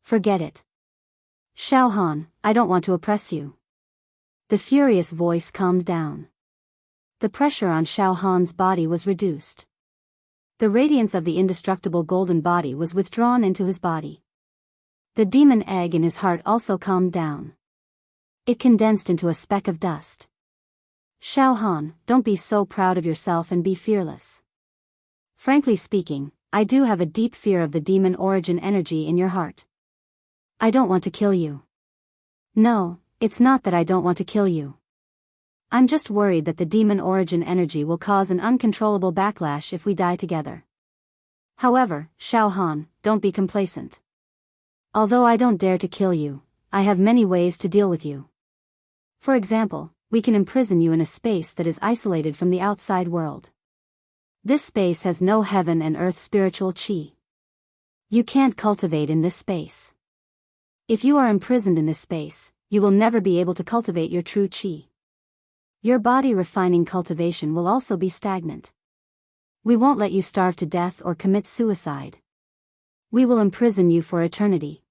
Forget it. Xiao Han, I don't want to oppress you. The furious voice calmed down. The pressure on Xiao Han's body was reduced. The radiance of the indestructible golden body was withdrawn into his body. The demon egg in his heart also calmed down. It condensed into a speck of dust. Xiao Han, don't be so proud of yourself and be fearless. Frankly speaking, I do have a deep fear of the demon origin energy in your heart. I don't want to kill you. No, it's not that I don't want to kill you. I'm just worried that the demon origin energy will cause an uncontrollable backlash if we die together. However, Xiao Han, don't be complacent. Although I don't dare to kill you, I have many ways to deal with you. For example, we can imprison you in a space that is isolated from the outside world. This space has no heaven and earth spiritual chi. You can't cultivate in this space. If you are imprisoned in this space, you will never be able to cultivate your true chi. Your body refining cultivation will also be stagnant. We won't let you starve to death or commit suicide. We will imprison you for eternity.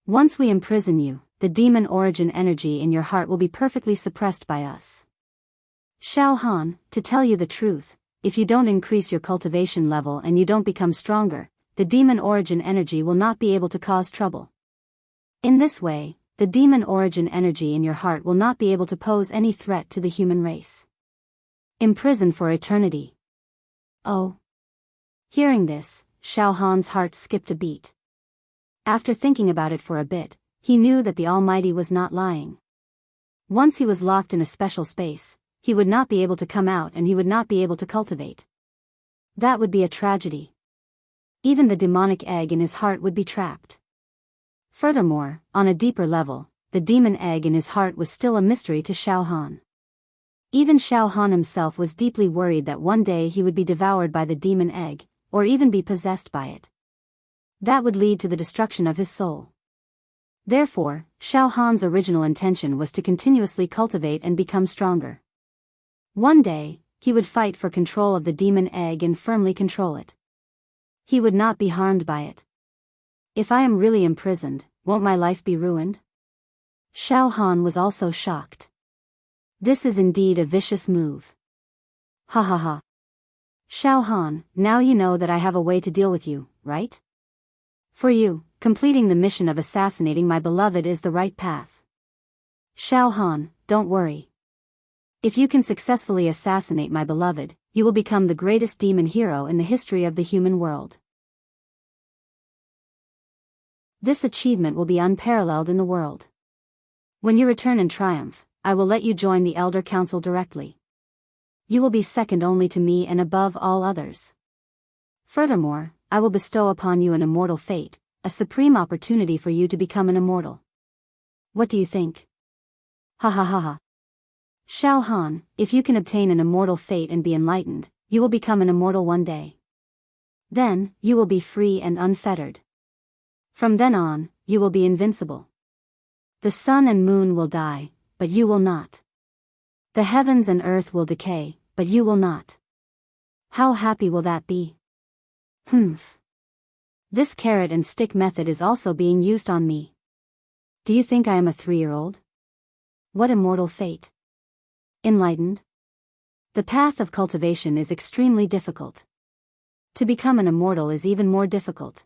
Once we imprison you, the demon origin energy in your heart will be perfectly suppressed by us. Xiao Han, to tell you the truth, if you don't increase your cultivation level and you don't become stronger, the demon origin energy will not be able to cause trouble. In this way, the demon origin energy in your heart will not be able to pose any threat to the human race. Imprisoned for eternity. Oh. Hearing this, Xiao Han's heart skipped a beat. After thinking about it for a bit, he knew that the Almighty was not lying. Once he was locked in a special space, he would not be able to come out and he would not be able to cultivate. That would be a tragedy. Even the demonic egg in his heart would be trapped. Furthermore, on a deeper level, the demon egg in his heart was still a mystery to Xiao Han. Even Xiao Han himself was deeply worried that one day he would be devoured by the demon egg, or even be possessed by it. That would lead to the destruction of his soul. Therefore, Xiao Han's original intention was to continuously cultivate and become stronger. One day, he would fight for control of the demon egg and firmly control it. He would not be harmed by it. If I am really imprisoned, won't my life be ruined? Xiao Han was also shocked. This is indeed a vicious move. Ha ha ha. Xiao Han, now you know that I have a way to deal with you, right? For you, completing the mission of assassinating my beloved is the right path. Xiao Han, don't worry. If you can successfully assassinate my beloved, you will become the greatest demon hero in the history of the human world. This achievement will be unparalleled in the world. When you return in triumph, I will let you join the Elder Council directly. You will be second only to me and above all others. Furthermore, I will bestow upon you an immortal fate, a supreme opportunity for you to become an immortal. What do you think? Ha ha ha ha. Xiao Han, if you can obtain an immortal fate and be enlightened, you will become an immortal one day. Then, you will be free and unfettered. From then on, you will be invincible. The sun and moon will die, but you will not. The heavens and earth will decay, but you will not. How happy will that be? Humph. This carrot and stick method is also being used on me. Do you think I am a 3-year-old? What immortal fate? Enlightened? The path of cultivation is extremely difficult. To become an immortal is even more difficult.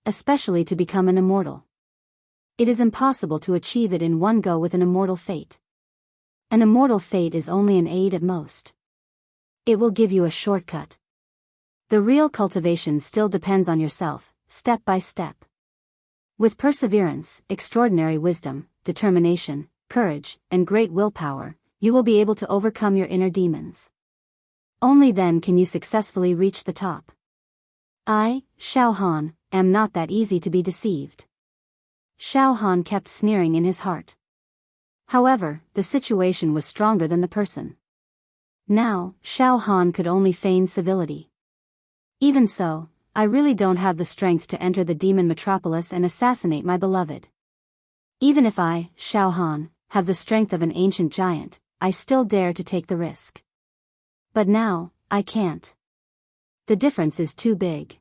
Especially to become an immortal. It is impossible to achieve it in one go with an immortal fate. An immortal fate is only an aid at most. It will give you a shortcut. The real cultivation still depends on yourself, step by step. With perseverance, extraordinary wisdom, determination, courage, and great willpower, you will be able to overcome your inner demons. Only then can you successfully reach the top. I, Xiao Han, am not that easy to be deceived. Xiao Han kept sneering in his heart. However, the situation was stronger than the person. Now, Xiao Han could only feign civility. Even so, I really don't have the strength to enter the demon metropolis and assassinate my beloved. Even if I, Xiao Han, have the strength of an ancient giant, I still dare to take the risk. But now, I can't. The difference is too big.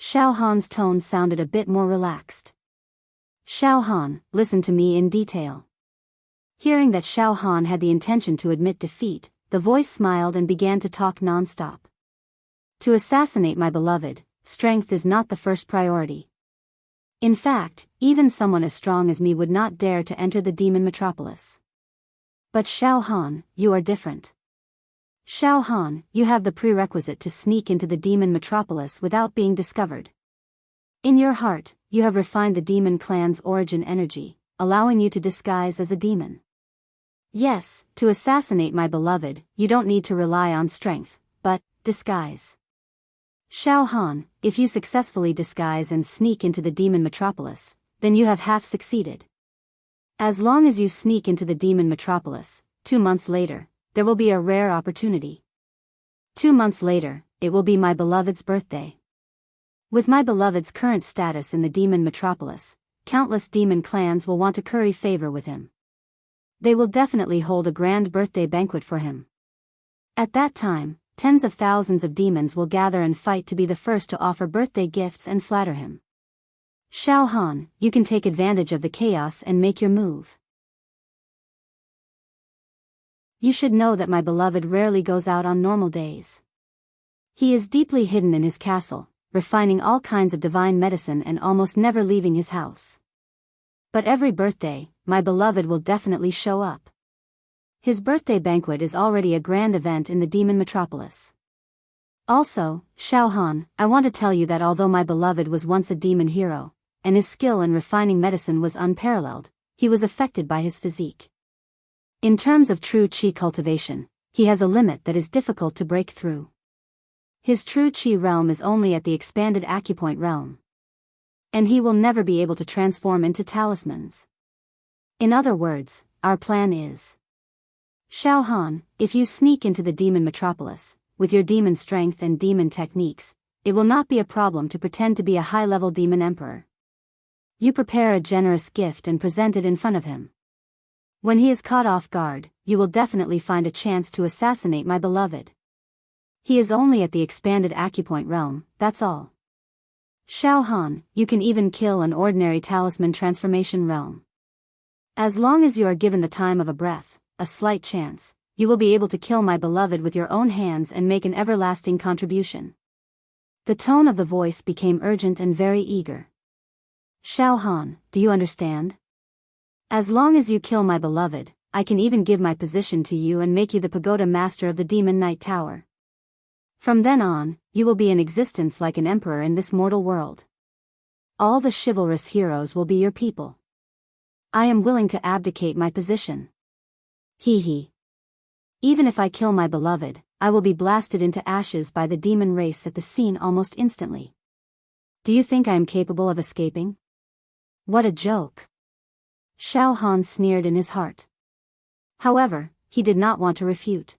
Xiao Han's tone sounded a bit more relaxed. Xiao Han, listen to me in detail. Hearing that Xiao Han had the intention to admit defeat, the voice smiled and began to talk non-stop. To assassinate my beloved, strength is not the first priority. In fact, even someone as strong as me would not dare to enter the demon metropolis. But Xiao Han, you are different. Xiao Han, you have the prerequisite to sneak into the demon metropolis without being discovered. In your heart, you have refined the demon clan's origin energy, allowing you to disguise as a demon. Yes, to assassinate my beloved, you don't need to rely on strength, but disguise. Xiao Han, if you successfully disguise and sneak into the demon metropolis, then you have half succeeded. As long as you sneak into the demon metropolis, 2 months later, there will be a rare opportunity. 2 months later, it will be my beloved's birthday. With my beloved's current status in the demon metropolis, countless demon clans will want to curry favor with him. They will definitely hold a grand birthday banquet for him. At that time, tens of thousands of demons will gather and fight to be the first to offer birthday gifts and flatter him. Xiao Han, you can take advantage of the chaos and make your move. You should know that my beloved rarely goes out on normal days. He is deeply hidden in his castle, refining all kinds of divine medicine and almost never leaving his house. But every birthday, my beloved will definitely show up. His birthday banquet is already a grand event in the demon metropolis. Also, Xiao Han, I want to tell you that although my beloved was once a demon hero, and his skill in refining medicine was unparalleled, he was affected by his physique. In terms of true qi cultivation, he has a limit that is difficult to break through. His true qi realm is only at the expanded acupoint realm. And he will never be able to transform into talismans. In other words, our plan is: Xiao Han, if you sneak into the demon metropolis, with your demon strength and demon techniques, it will not be a problem to pretend to be a high-level demon emperor. You prepare a generous gift and present it in front of him. When he is caught off guard, you will definitely find a chance to assassinate my beloved. He is only at the expanded acupoint realm, that's all. Xiao Han, you can even kill an ordinary talisman transformation realm. As long as you are given the time of a breath, a slight chance, you will be able to kill my beloved with your own hands and make an everlasting contribution. The tone of the voice became urgent and very eager. Xiao Han, do you understand? As long as you kill my beloved, I can even give my position to you and make you the pagoda master of the Demon Knight Tower. From then on, you will be in existence like an emperor in this mortal world. All the chivalrous heroes will be your people. I am willing to abdicate my position. Hee hee. Even if I kill my beloved, I will be blasted into ashes by the demon race at the scene almost instantly. Do you think I am capable of escaping? What a joke. Xiao Han sneered in his heart. However, he did not want to refute.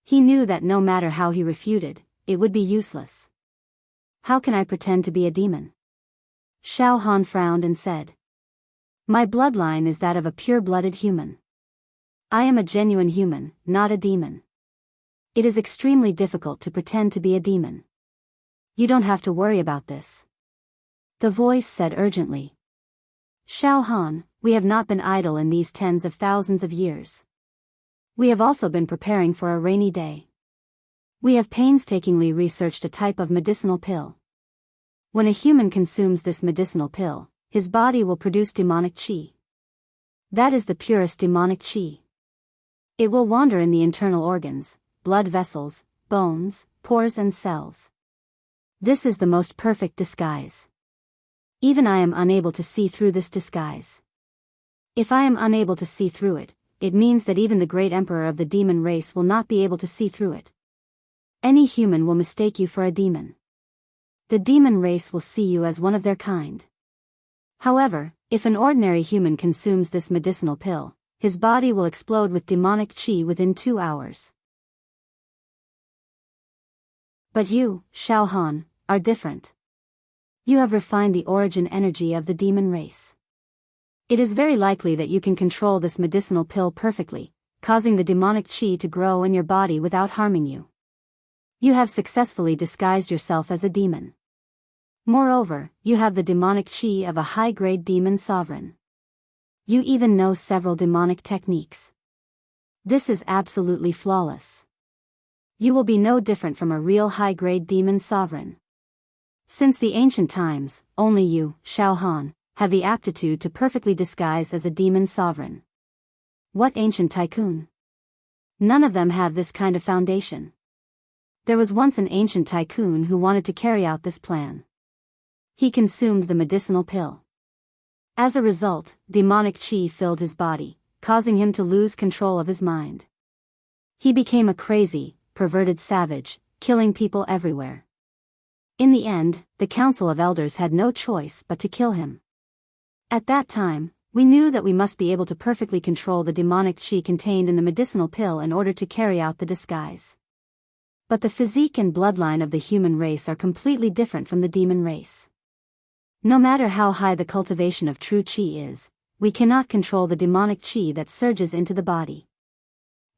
He knew that no matter how he refuted, it would be useless. How can I pretend to be a demon? Xiao Han frowned and said. My bloodline is that of a pure-blooded human. I am a genuine human, not a demon. It is extremely difficult to pretend to be a demon. You don't have to worry about this. The voice said urgently. Xiao Han, we have not been idle in these tens of thousands of years. We have also been preparing for a rainy day. We have painstakingly researched a type of medicinal pill. When a human consumes this medicinal pill, his body will produce demonic qi. That is the purest demonic qi. It will wander in the internal organs, blood vessels, bones, pores and cells. This is the most perfect disguise. Even I am unable to see through this disguise. If I am unable to see through it, it means that even the great emperor of the demon race will not be able to see through it. Any human will mistake you for a demon. The demon race will see you as one of their kind. However, if an ordinary human consumes this medicinal pill, his body will explode with demonic qi within 2 hours. But you, Xiao Han, are different. You have refined the origin energy of the demon race. It is very likely that you can control this medicinal pill perfectly, causing the demonic chi to grow in your body without harming you. You have successfully disguised yourself as a demon. Moreover, you have the demonic chi of a high-grade demon sovereign. You even know several demonic techniques. This is absolutely flawless. You will be no different from a real high-grade demon sovereign. Since the ancient times, only you, Xiao Han, have the aptitude to perfectly disguise as a demon sovereign. What ancient tycoon? None of them have this kind of foundation. There was once an ancient tycoon who wanted to carry out this plan. He consumed the medicinal pill. As a result, demonic chi filled his body, causing him to lose control of his mind. He became a crazy, perverted savage, killing people everywhere. In the end, the Council of Elders had no choice but to kill him. At that time, we knew that we must be able to perfectly control the demonic chi contained in the medicinal pill in order to carry out the disguise. But the physique and bloodline of the human race are completely different from the demon race. No matter how high the cultivation of true chi is, we cannot control the demonic chi that surges into the body.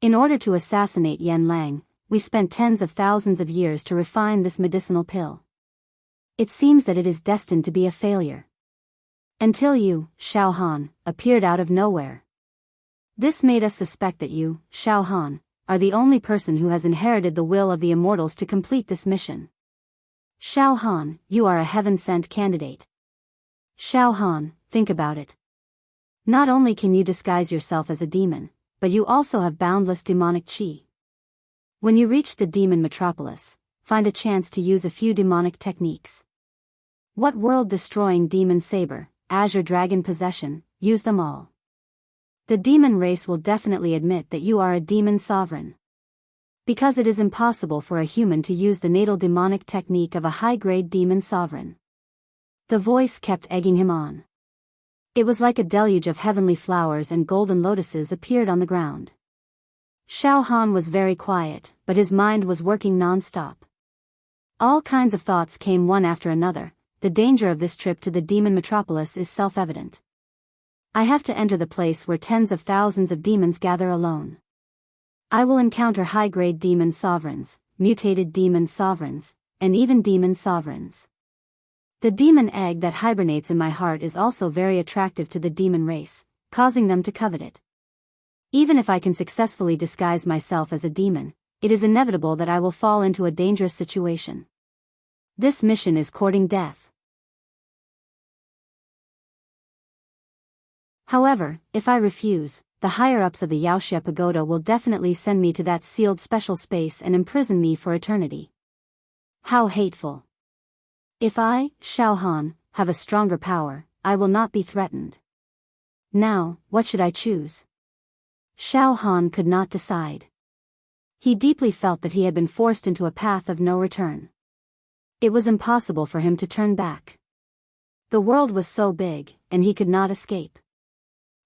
In order to assassinate Yan Lang, we spent tens of thousands of years to refine this medicinal pill. It seems that it is destined to be a failure. Until you, Xiao Han, appeared out of nowhere. This made us suspect that you, Xiao Han, are the only person who has inherited the will of the immortals to complete this mission. Xiao Han, you are a heaven-sent candidate. Xiao Han, think about it. Not only can you disguise yourself as a demon, but you also have boundless demonic chi. When you reach the demon metropolis, find a chance to use a few demonic techniques. What world-destroying demon saber, azure dragon possession, use them all. The demon race will definitely admit that you are a demon sovereign. Because it is impossible for a human to use the natal demonic technique of a high-grade demon sovereign. The voice kept egging him on. It was like a deluge of heavenly flowers and golden lotuses appeared on the ground. Xiao Han was very quiet, but his mind was working non-stop. All kinds of thoughts came one after another. The danger of this trip to the demon metropolis is self-evident. I have to enter the place where tens of thousands of demons gather alone. I will encounter high-grade demon sovereigns, mutated demon sovereigns, and even demon sovereigns. The demon egg that hibernates in my heart is also very attractive to the demon race, causing them to covet it. Even if I can successfully disguise myself as a demon, it is inevitable that I will fall into a dangerous situation. This mission is courting death. However, if I refuse, the higher-ups of the Yaoxia Pagoda will definitely send me to that sealed special space and imprison me for eternity. How hateful. If I, Xiao Han, have a stronger power, I will not be threatened. Now, what should I choose? Xiao Han could not decide. He deeply felt that he had been forced into a path of no return. It was impossible for him to turn back. The world was so big, and he could not escape.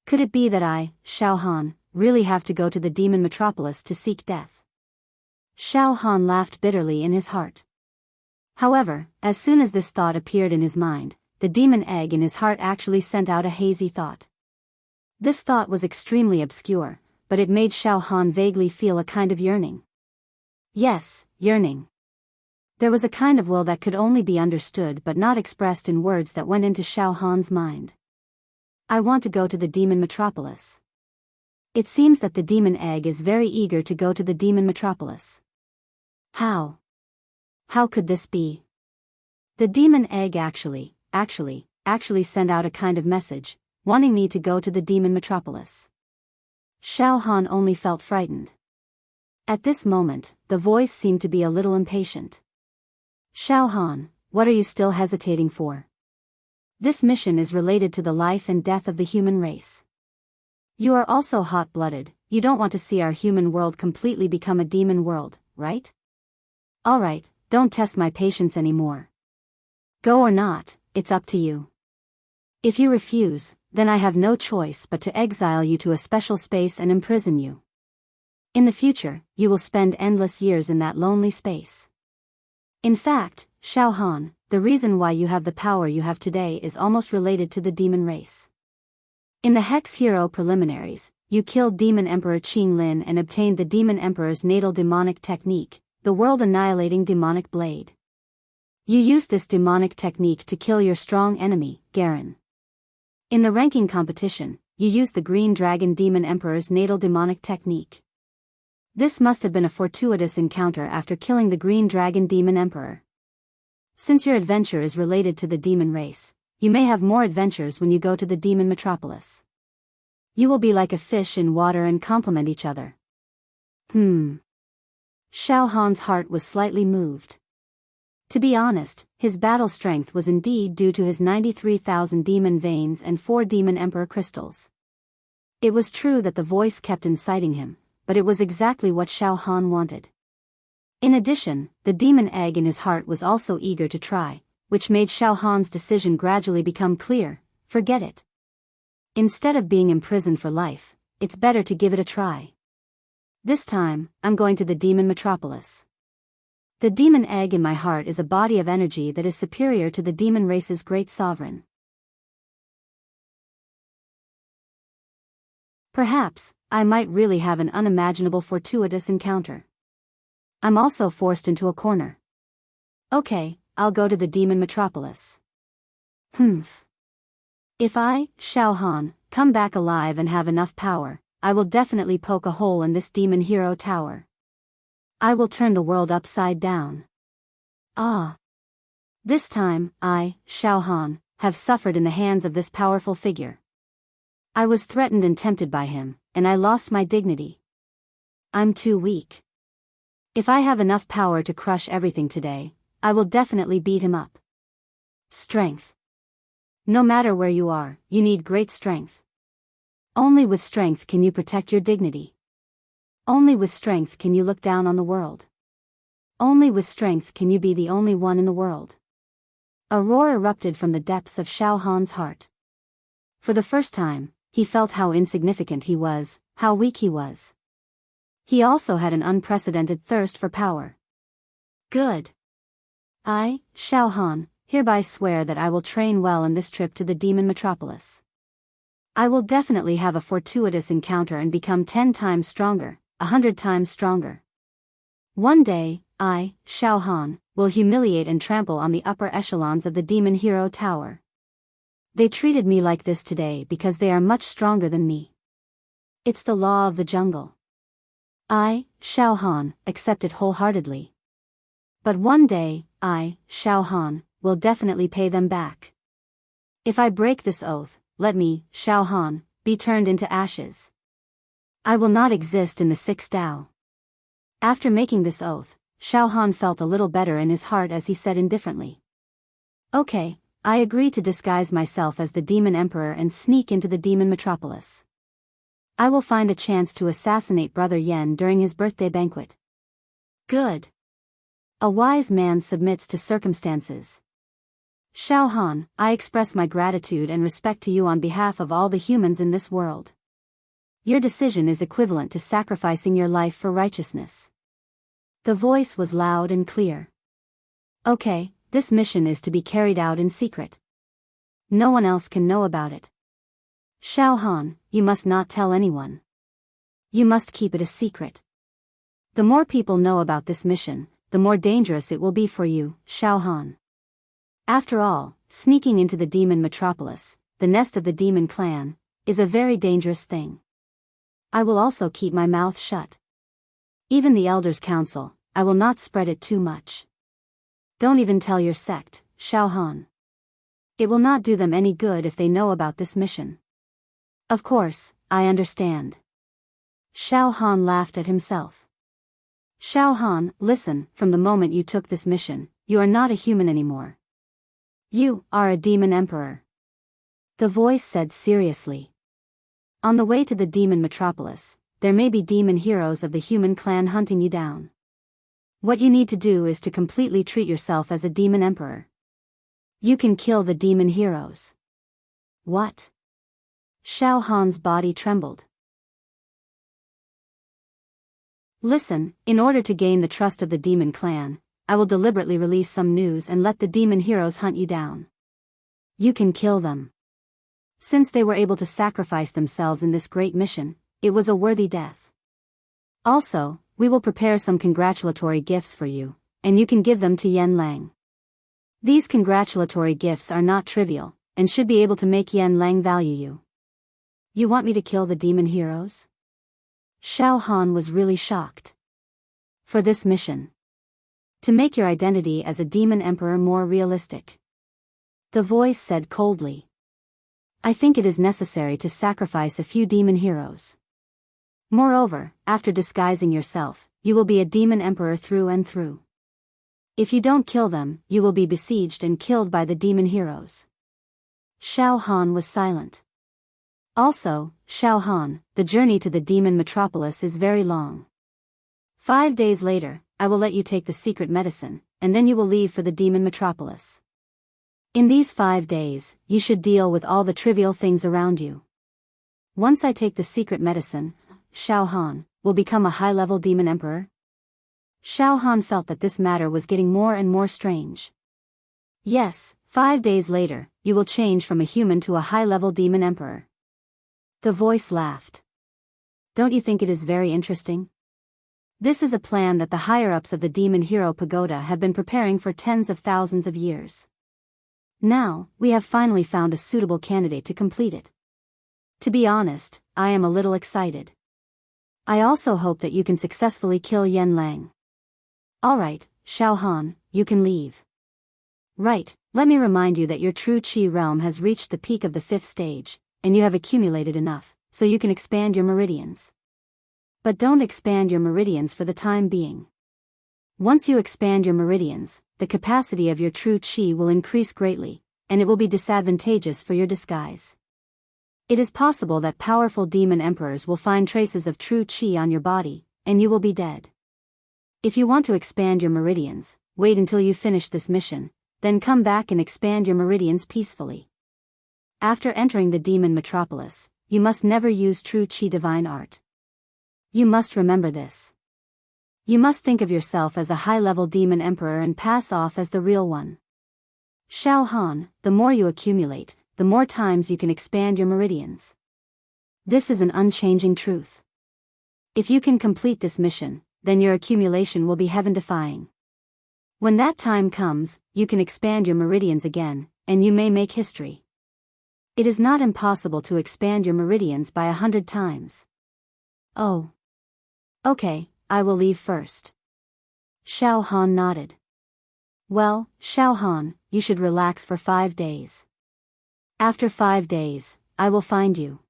Could it be that I, Xiao Han, really have to go to the demon metropolis to seek death? Xiao Han laughed bitterly in his heart. However, as soon as this thought appeared in his mind, the demon egg in his heart actually sent out a hazy thought. This thought was extremely obscure, but it made Xiao Han vaguely feel a kind of yearning. Yes, yearning. There was a kind of will that could only be understood but not expressed in words that went into Xiao Han's mind. I want to go to the demon metropolis. It seems that the demon egg is very eager to go to the demon metropolis. How? How could this be? The demon egg actually sent out a kind of message, wanting me to go to the demon metropolis. Xiao Han only felt frightened. At this moment, the voice seemed to be a little impatient. Xiao Han, what are you still hesitating for? This mission is related to the life and death of the human race. You are also hot-blooded, you don't want to see our human world completely become a demon world, right? Alright, don't test my patience anymore. Go or not, it's up to you. If you refuse, then I have no choice but to exile you to a special space and imprison you. In the future, you will spend endless years in that lonely space. In fact, Xiao Han, the reason why you have the power you have today is almost related to the demon race. In the Hex Hero preliminaries, you killed Demon Emperor Qing Lin and obtained the Demon Emperor's natal demonic technique, the world-annihilating demonic blade. You used this demonic technique to kill your strong enemy, Garen. In the ranking competition, you used the Green Dragon Demon Emperor's natal demonic technique. This must have been a fortuitous encounter after killing the Green Dragon Demon Emperor. Since your adventure is related to the demon race, you may have more adventures when you go to the demon metropolis. You will be like a fish in water and complement each other. Xiao Han's heart was slightly moved. To be honest, his battle strength was indeed due to his 93,000 demon veins and 4 demon emperor crystals. It was true that the voice kept inciting him, but it was exactly what Xiao Han wanted. In addition, the demon egg in his heart was also eager to try, which made Xiao Han's decision gradually become clear: forget it. Instead of being imprisoned for life, it's better to give it a try. This time, I'm going to the demon metropolis. The demon egg in my heart is a body of energy that is superior to the demon race's great sovereign. Perhaps, I might really have an unimaginable fortuitous encounter. I'm also forced into a corner. Okay, I'll go to the demon metropolis. If I, Xiao Han, come back alive and have enough power, I will definitely poke a hole in this demon hero tower. I will turn the world upside down. This time, I, Xiao Han, have suffered in the hands of this powerful figure. I was threatened and tempted by him, and I lost my dignity. I'm too weak. If I have enough power to crush everything today, I will definitely beat him up. Strength. No matter where you are, you need great strength. Only with strength can you protect your dignity. Only with strength can you look down on the world. Only with strength can you be the only one in the world. A roar erupted from the depths of Xiao Han's heart. For the first time, he felt how insignificant he was, how weak he was. He also had an unprecedented thirst for power. Good. I, Xiao Han, hereby swear that I will train well in this trip to the demon metropolis. I will definitely have a fortuitous encounter and become 10 times stronger, 100 times stronger. One day, I, Xiao Han, will humiliate and trample on the upper echelons of the demon hero tower. They treated me like this today because they are much stronger than me. It's the law of the jungle. I, Xiao Han, accept it wholeheartedly. But one day, I, Xiao Han, will definitely pay them back. If I break this oath, let me, Xiao Han, be turned into ashes. I will not exist in the 6th Tao. After making this oath, Xiao Han felt a little better in his heart as he said indifferently. Okay, I agree to disguise myself as the Demon Emperor and sneak into the Demon Metropolis. I will find a chance to assassinate Brother Yen during his birthday banquet. Good. A wise man submits to circumstances. Xiao Han, I express my gratitude and respect to you on behalf of all the humans in this world. Your decision is equivalent to sacrificing your life for righteousness. The voice was loud and clear. Okay, this mission is to be carried out in secret. No one else can know about it. Xiao Han, you must not tell anyone. You must keep it a secret. The more people know about this mission, the more dangerous it will be for you, Xiao Han. After all, sneaking into the demon metropolis, the nest of the demon clan, is a very dangerous thing. I will also keep my mouth shut. Even the elders' council, I will not spread it too much. Don't even tell your sect, Xiao Han. It will not do them any good if they know about this mission. Of course, I understand. Xiao Han laughed at himself. Xiao Han, listen, from the moment you took this mission, you are not a human anymore. You are a demon emperor. The voice said seriously. On the way to the demon metropolis, there may be demon heroes of the human clan hunting you down. What you need to do is to completely treat yourself as a demon emperor. You can kill the demon heroes. What? Xiao Han's body trembled. Listen, in order to gain the trust of the demon clan, I will deliberately release some news and let the demon heroes hunt you down. You can kill them. Since they were able to sacrifice themselves in this great mission, it was a worthy death. Also, we will prepare some congratulatory gifts for you, and you can give them to Yen Lang. These congratulatory gifts are not trivial, and should be able to make Yen Lang value you. You want me to kill the demon heroes? Xiao Han was really shocked. For this mission. To make your identity as a demon emperor more realistic. The voice said coldly. I think it is necessary to sacrifice a few demon heroes. Moreover, after disguising yourself, you will be a demon emperor through and through. If you don't kill them, you will be besieged and killed by the demon heroes. Xiao Han was silent. Also, Xiao Han, the journey to the demon metropolis is very long. 5 days later, I will let you take the secret medicine, and then you will leave for the demon metropolis. In these 5 days, you should deal with all the trivial things around you. Once I take the secret medicine, Xiao Han will become a high-level demon emperor. Xiao Han felt that this matter was getting more and more strange. Yes, 5 days later, you will change from a human to a high-level demon emperor. The voice laughed. Don't you think it is very interesting? This is a plan that the higher-ups of the Demon Hero Pagoda have been preparing for tens of thousands of years. Now, we have finally found a suitable candidate to complete it. To be honest, I am a little excited. I also hope that you can successfully kill Yen Lang. Alright, Xiao Han, you can leave. Right, let me remind you that your true Qi realm has reached the peak of the 5th stage, and you have accumulated enough, so you can expand your meridians. But don't expand your meridians for the time being. Once you expand your meridians, the capacity of your true Qi will increase greatly, and it will be disadvantageous for your disguise. It is possible that powerful demon emperors will find traces of true Qi on your body, and you will be dead. If you want to expand your meridians, wait until you finish this mission, then come back and expand your meridians peacefully. After entering the demon metropolis, you must never use true Qi divine art. You must remember this. You must think of yourself as a high-level demon emperor and pass off as the real one. Xiao Han, the more you accumulate, the more times you can expand your meridians. This is an unchanging truth. If you can complete this mission, then your accumulation will be heaven-defying. When that time comes, you can expand your meridians again, and you may make history. It is not impossible to expand your meridians by 100 times. Oh. Okay, I will leave first. Xiao Han nodded. Well, Xiao Han, you should relax for 5 days. After 5 days, I will find you.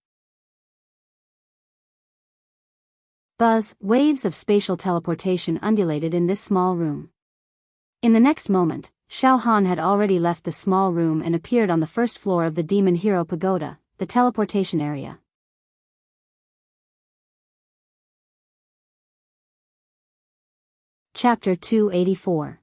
Buzz, waves of spatial teleportation undulated in this small room. In the next moment, Xiao Han had already left the small room and appeared on the first floor of the Demon Hero Pagoda, the teleportation area. Chapter 284.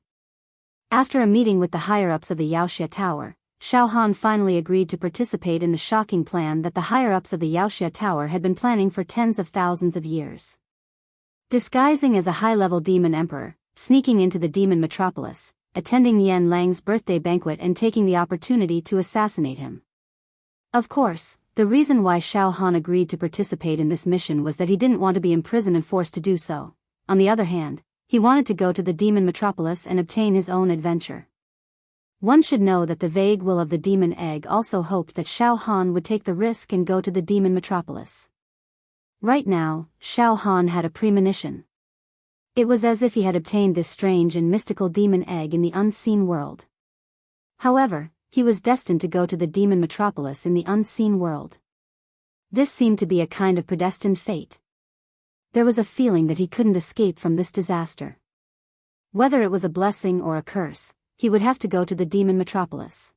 After a meeting with the higher-ups of the Yaoxia Tower, Xiao Han finally agreed to participate in the shocking plan that the higher-ups of the Yaoxia Tower had been planning for tens of thousands of years. Disguising as a high-level demon emperor, sneaking into the demon metropolis, attending Yen Lang's birthday banquet and taking the opportunity to assassinate him. Of course, the reason why Xiao Han agreed to participate in this mission was that he didn't want to be imprisoned and forced to do so. On the other hand, he wanted to go to the demon metropolis and obtain his own adventure. One should know that the vague will of the demon egg also hoped that Xiao Han would take the risk and go to the demon metropolis. Right now, Xiao Han had a premonition. It was as if he had obtained this strange and mystical demon egg in the unseen world. However, he was destined to go to the demon metropolis in the unseen world. This seemed to be a kind of predestined fate. There was a feeling that he couldn't escape from this disaster. Whether it was a blessing or a curse, he would have to go to the demon metropolis.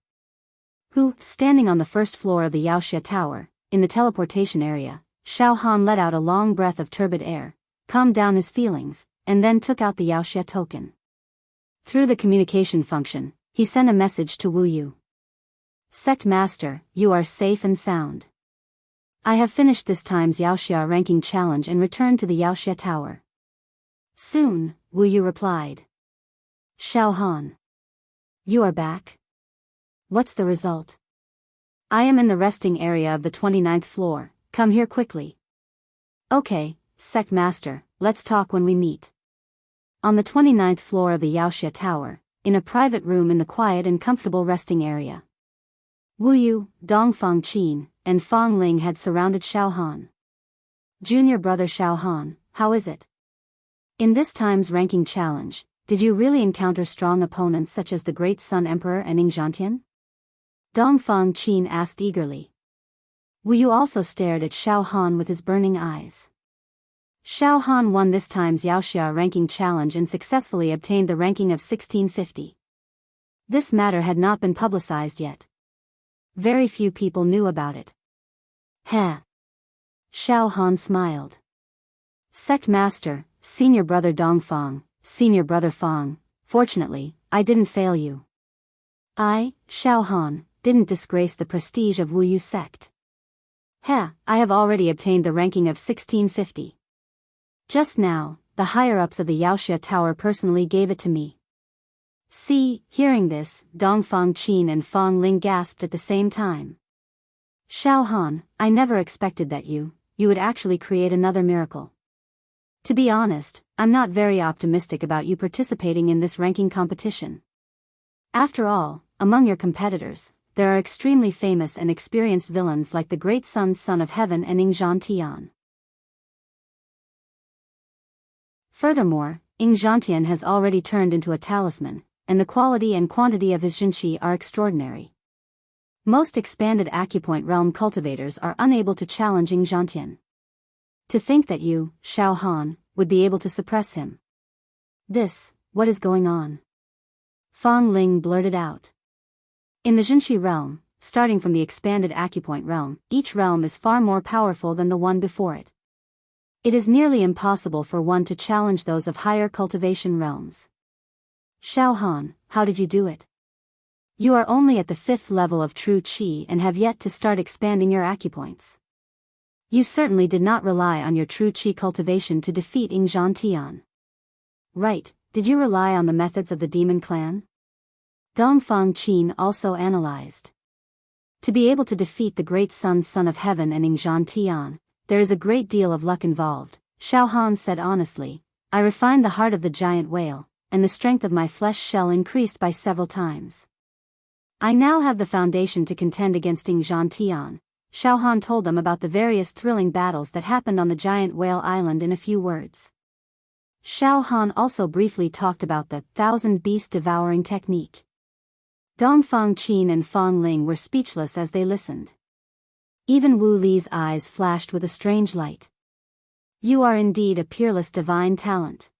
Standing on the first floor of the Yaoxia Tower, in the teleportation area, Xiao Han let out a long breath of turbid air, calmed down his feelings, and then took out the Yaoxia token. Through the communication function, he sent a message to Wu Yu. Sect Master, you are safe and sound. I have finished this time's Yaoxia ranking challenge and returned to the Yaoxia Tower. Soon, Wu Yu replied. Xiao Han. You are back? What's the result? I am in the resting area of the 29th floor, come here quickly. Okay, Sect Master, let's talk when we meet. On the 29th floor of the Yaoxia Tower, in a private room in the quiet and comfortable resting area. Wu Yu, Dongfang Qin, and Fang Ling had surrounded Xiao Han. Junior brother Xiao Han, how is it? In this time's ranking challenge, did you really encounter strong opponents such as the Great Sun Emperor and Yingzhantian? Dongfang Qin asked eagerly. Wu Yu also stared at Xiao Han with his burning eyes. Xiao Han won this time's Yaoxia ranking challenge and successfully obtained the ranking of 1650. This matter had not been publicized yet. Very few people knew about it. Heh. Xiao Han smiled. Sect Master, Senior Brother Dongfang, Senior Brother Fang, fortunately, I didn't fail you. I, Xiao Han, didn't disgrace the prestige of Wu Yu sect. Heh, I have already obtained the ranking of 1650. Just now, the higher-ups of the Yaoxia Tower personally gave it to me. See, hearing this, Dongfang Qin and Fang Ling gasped at the same time. Xiao Han, I never expected that you would actually create another miracle. To be honest, I'm not very optimistic about you participating in this ranking competition. After all, among your competitors, there are extremely famous and experienced villains like the Great Sun Son of Heaven and Yingzhantian. Furthermore, Yingzhantian has already turned into a talisman, and the quality and quantity of his Jinqi are extraordinary. Most expanded acupoint realm cultivators are unable to challenge Yingzhantian. To think that you, Xiao Han, would be able to suppress him. What is going on? Fang Ling blurted out. In the Jinqi realm, starting from the expanded acupoint realm, each realm is far more powerful than the one before it. It is nearly impossible for one to challenge those of higher cultivation realms. Xiao Han, how did you do it? You are only at the 5th level of true qi and have yet to start expanding your acupoints. You certainly did not rely on your true qi cultivation to defeat Yingzhantian. Right, did you rely on the methods of the demon clan? Dongfang Qin also analyzed. To be able to defeat the Great Sun Son of Heaven and Yingzhantian, there is a great deal of luck involved, Xiao Han said honestly. I refined the heart of the giant whale, and the strength of my flesh shell increased by several times. I now have the foundation to contend against Yingzhantian. Xiao Han told them about the various thrilling battles that happened on the giant whale island in a few words. Xiao Han also briefly talked about the 1,000 beast devouring technique. Dongfang Qin and Fang Ling were speechless as they listened. Even Wu Li's eyes flashed with a strange light. You are indeed a peerless divine talent.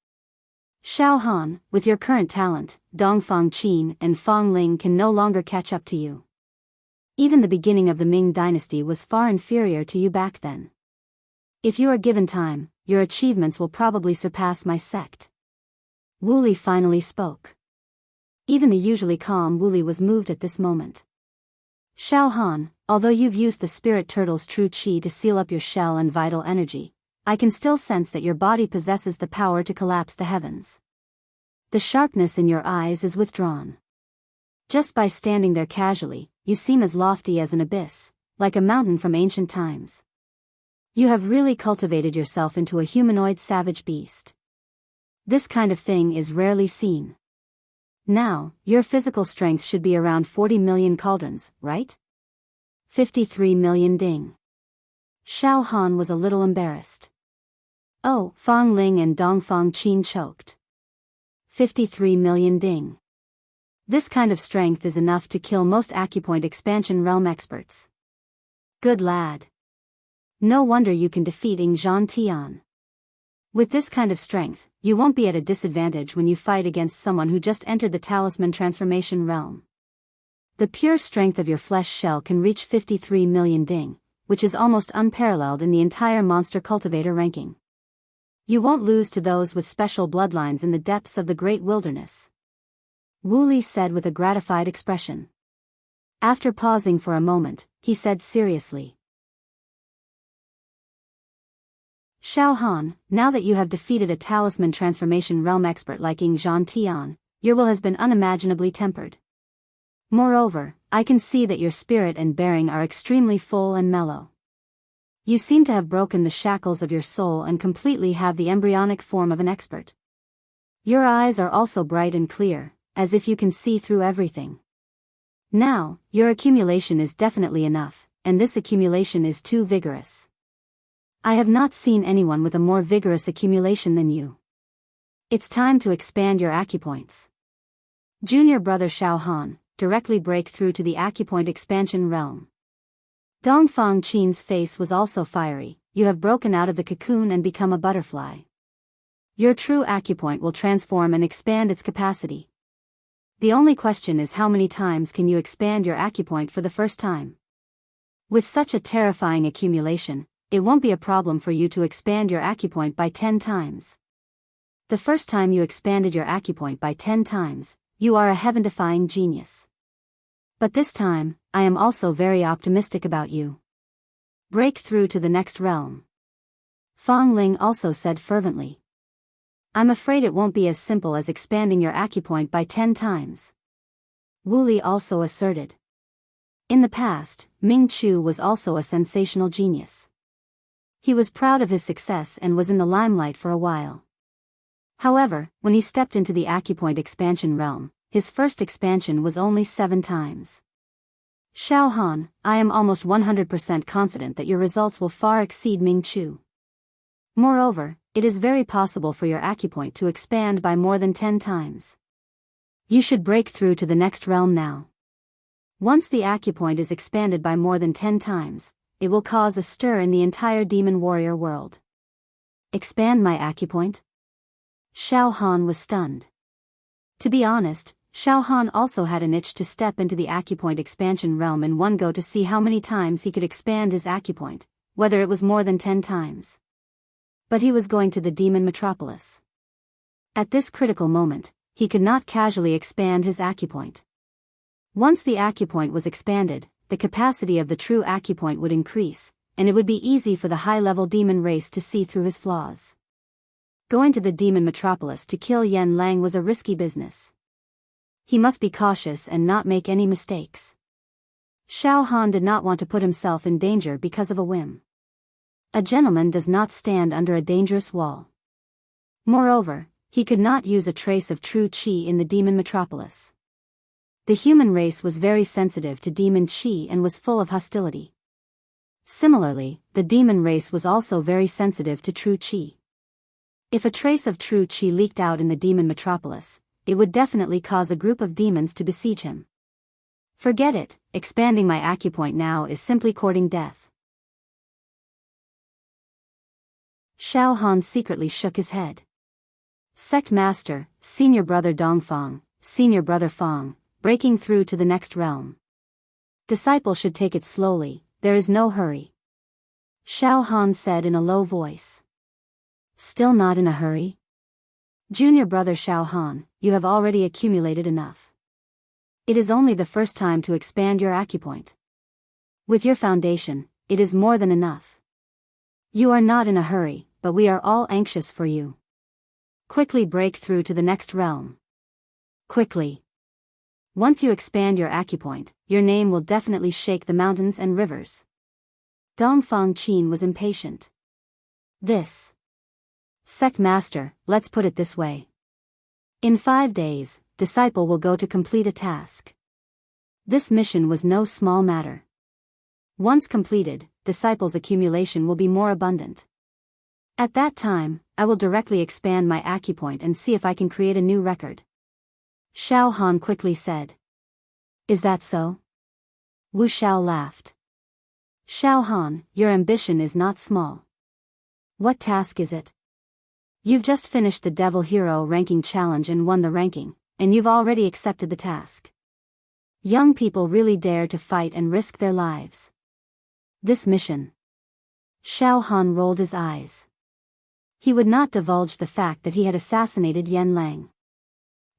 Xiao Han, with your current talent, Dongfang Qin and Fang Ling can no longer catch up to you. Even the beginning of the Ming dynasty was far inferior to you back then. If you are given time, your achievements will probably surpass my sect. Wu Li finally spoke. Even the usually calm Wu Li was moved at this moment. Xiao Han, although you've used the spirit turtle's true qi to seal up your shell and vital energy, I can still sense that your body possesses the power to collapse the heavens. The sharpness in your eyes is withdrawn. Just by standing there casually, you seem as lofty as an abyss, like a mountain from ancient times. You have really cultivated yourself into a humanoid savage beast. This kind of thing is rarely seen. Now, your physical strength should be around 40 million cauldrons, right? 53 million ding. Xiao Han was a little embarrassed. Oh, Fang Ling and Dongfang Qin choked. 53 million ding. This kind of strength is enough to kill most acupoint expansion realm experts. Good lad. No wonder you can defeat Yingzhantian. With this kind of strength, you won't be at a disadvantage when you fight against someone who just entered the talisman transformation realm. The pure strength of your flesh shell can reach 53 million ding, which is almost unparalleled in the entire monster cultivator ranking. You won't lose to those with special bloodlines in the depths of the great wilderness. Wu Li said with a gratified expression. After pausing for a moment, he said seriously. Xiao Han, now that you have defeated a talisman transformation realm expert like Yingzhantian, your will has been unimaginably tempered. Moreover, I can see that your spirit and bearing are extremely full and mellow. You seem to have broken the shackles of your soul and completely have the embryonic form of an expert. Your eyes are also bright and clear, as if you can see through everything. Now, your accumulation is definitely enough, and this accumulation is too vigorous. I have not seen anyone with a more vigorous accumulation than you. It's time to expand your acupoints. Junior brother Xiaohan, directly break through to the acupoint expansion realm. Dongfang Qin's face was also fiery. You have broken out of the cocoon and become a butterfly. Your true acupoint will transform and expand its capacity. The only question is how many times can you expand your acupoint for the first time? With such a terrifying accumulation, it won't be a problem for you to expand your acupoint by 10 times. The first time you expanded your acupoint by 10 times, you are a heaven-defying genius. But this time, I am also very optimistic about you. Break through to the next realm. Fang Ling also said fervently. I'm afraid it won't be as simple as expanding your acupoint by 10 times. Wu Li also asserted. In the past, Ming Chu was also a sensational genius. He was proud of his success and was in the limelight for a while. However, when he stepped into the acupoint expansion realm, his first expansion was only 7 times. Xiaohan, I am almost 100% confident that your results will far exceed Ming Chu. Moreover, it is very possible for your acupoint to expand by more than 10 times. You should break through to the next realm now. Once the acupoint is expanded by more than 10 times, it will cause a stir in the entire demon warrior world. Expand my acupoint? Xiaohan was stunned. To be honest, Xiaohan also had an itch to step into the acupoint expansion realm in one go to see how many times he could expand his acupoint, whether it was more than 10 times. But he was going to the demon metropolis. At this critical moment, he could not casually expand his acupoint. Once the acupoint was expanded, the capacity of the true acupoint would increase, and it would be easy for the high-level demon race to see through his flaws. Going to the demon metropolis to kill Yan Lang was a risky business. He must be cautious and not make any mistakes. Xiaohan did not want to put himself in danger because of a whim. A gentleman does not stand under a dangerous wall. Moreover, he could not use a trace of true qi in the demon metropolis. The human race was very sensitive to demon qi and was full of hostility. Similarly, the demon race was also very sensitive to true qi. If a trace of true qi leaked out in the demon metropolis, it would definitely cause a group of demons to besiege him. Forget it, expanding my acupoint now is simply courting death. Xiaohan secretly shook his head. Sect Master, Senior Brother Dongfang, Senior Brother Fang, breaking through to the next realm. Disciple should take it slowly, there is no hurry. Xiaohan said in a low voice. Still not in a hurry? Junior Brother Xiaohan, you have already accumulated enough. It is only the first time to expand your acupoint. With your foundation, it is more than enough. You are not in a hurry, but we are all anxious for you. Quickly break through to the next realm. Quickly. Once you expand your acupoint, your name will definitely shake the mountains and rivers. Dongfang Qin was impatient. This. Sect Master, let's put it this way. In 5 days, disciple will go to complete a task. This mission was no small matter. Once completed, disciples' accumulation will be more abundant. At that time, I will directly expand my acupoint and see if I can create a new record. Xiaohan quickly said. Is that so? Wu Xiao laughed. Xiaohan, your ambition is not small. What task is it? You've just finished the Devil Hero ranking challenge and won the ranking, and you've already accepted the task. Young people really dare to fight and risk their lives. This mission. Xiaohan rolled his eyes. He would not divulge the fact that he had assassinated Yan Lang.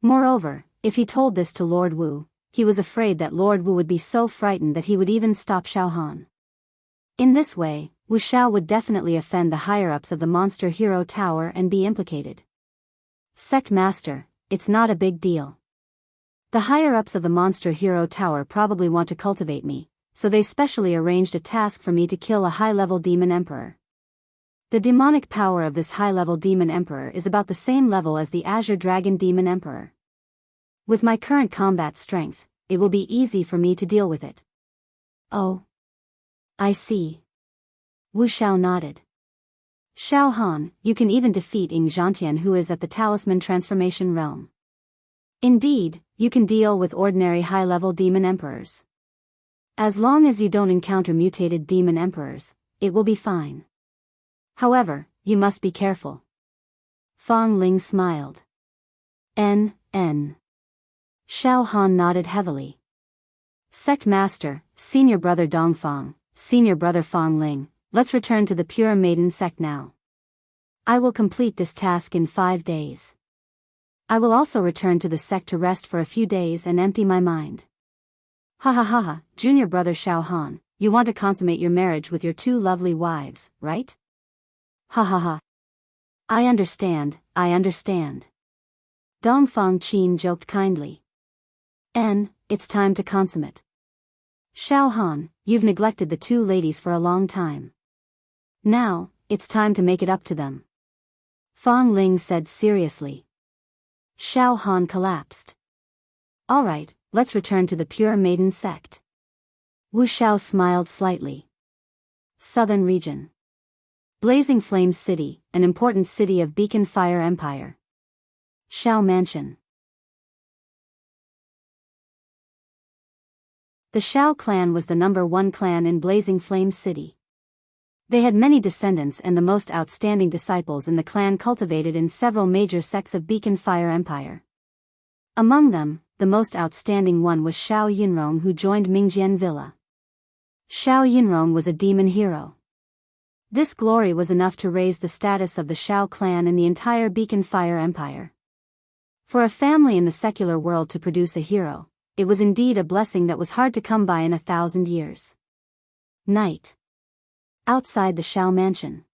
Moreover, if he told this to Lord Wu, he was afraid that Lord Wu would be so frightened that he would even stop Xiaohan. In this way, Wu Xiao would definitely offend the higher-ups of the Monster Hero Tower and be implicated. Sect Master, it's not a big deal. The higher-ups of the monster hero tower probably want to cultivate me, so they specially arranged a task for me to kill a high-level demon emperor. The demonic power of this high-level demon emperor is about the same level as the Azure Dragon demon emperor. With my current combat strength, it will be easy for me to deal with it. Oh. I see. Wu Xiao nodded. Xiao Han, you can even defeat Ying Zhantian, who is at the Talisman Transformation Realm. Indeed, you can deal with ordinary high-level demon emperors. As long as you don't encounter mutated demon emperors, it will be fine. However, you must be careful. Fang Ling smiled. N. Xiao Han nodded heavily. Sect Master, Senior Brother Dongfang, Senior Brother Fang Ling, let's return to the Pure Maiden sect now. I will complete this task in 5 days. I will also return to the sect to rest for a few days and empty my mind. Ha ha ha ha, Junior Brother Xiao Han, you want to consummate your marriage with your 2 lovely wives, right? Ha ha ha. I understand. Dongfang Qin joked kindly. It's time to consummate. Xiao Han, you've neglected the 2 ladies for a long time. Now, it's time to make it up to them. Fang Ling said seriously. Xiao Han collapsed. Alright, let's return to the Pure Maiden sect. Wu Xiao smiled slightly. Southern Region. Blazing Flames City, an important city of Beacon Fire Empire. Xiao Mansion. The Xiao clan was the #1 clan in Blazing Flames City. They had many descendants and the most outstanding disciples in the clan cultivated in several major sects of Beacon Fire Empire. Among them, the most outstanding one was Xiao Yunrong, who joined Mingjian Villa. Xiao Yunrong was a demon hero. This glory was enough to raise the status of the Xiao clan in the entire Beacon Fire Empire. For a family in the secular world to produce a hero, it was indeed a blessing that was hard to come by in 1,000 years. Night. Outside the Xiao mansion.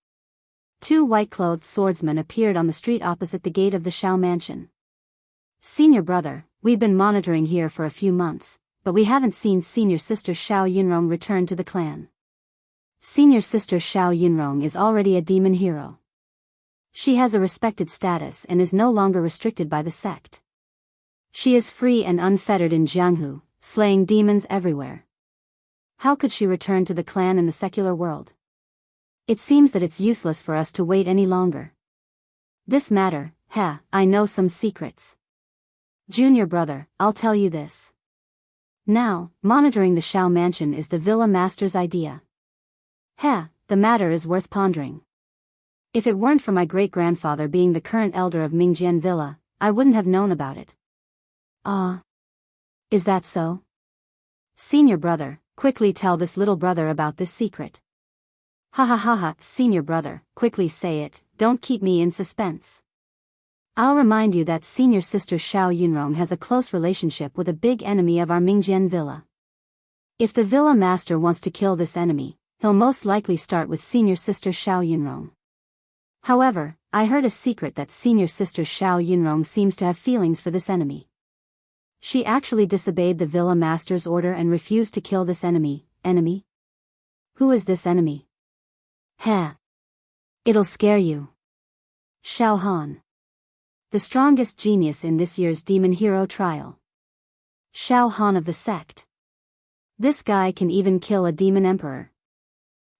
2 white-clothed swordsmen appeared on the street opposite the gate of the Xiao mansion. Senior brother, we've been monitoring here for a few months, but we haven't seen senior sister Xiao Yunrong return to the clan. Senior sister Xiao Yunrong is already a demon hero. She has a respected status and is no longer restricted by the sect. She is free and unfettered in Jianghu, slaying demons everywhere. How could she return to the clan in the secular world? It seems that it's useless for us to wait any longer. This matter, I know some secrets. Junior brother, I'll tell you this. Now, monitoring the Xiao mansion is the Villa Master's idea. The matter is worth pondering. If it weren't for my great-grandfather being the current elder of Mingjian Villa, I wouldn't have known about it. Is that so? Senior brother, quickly tell this little brother about this secret. Ha ha ha ha, senior brother, quickly say it, don't keep me in suspense. I'll remind you that senior sister Xiao Yunrong has a close relationship with a big enemy of our Mingjian Villa. If the Villa Master wants to kill this enemy, he'll most likely start with senior sister Xiao Yunrong. However, I heard a secret that senior sister Xiao Yunrong seems to have feelings for this enemy. She actually disobeyed the Villa Master's order and refused to kill this enemy. Who is this enemy? It'll scare you. Xiao Han. The strongest genius in this year's Demon Hero trial. Xiao Han of the sect. This guy can even kill a demon emperor.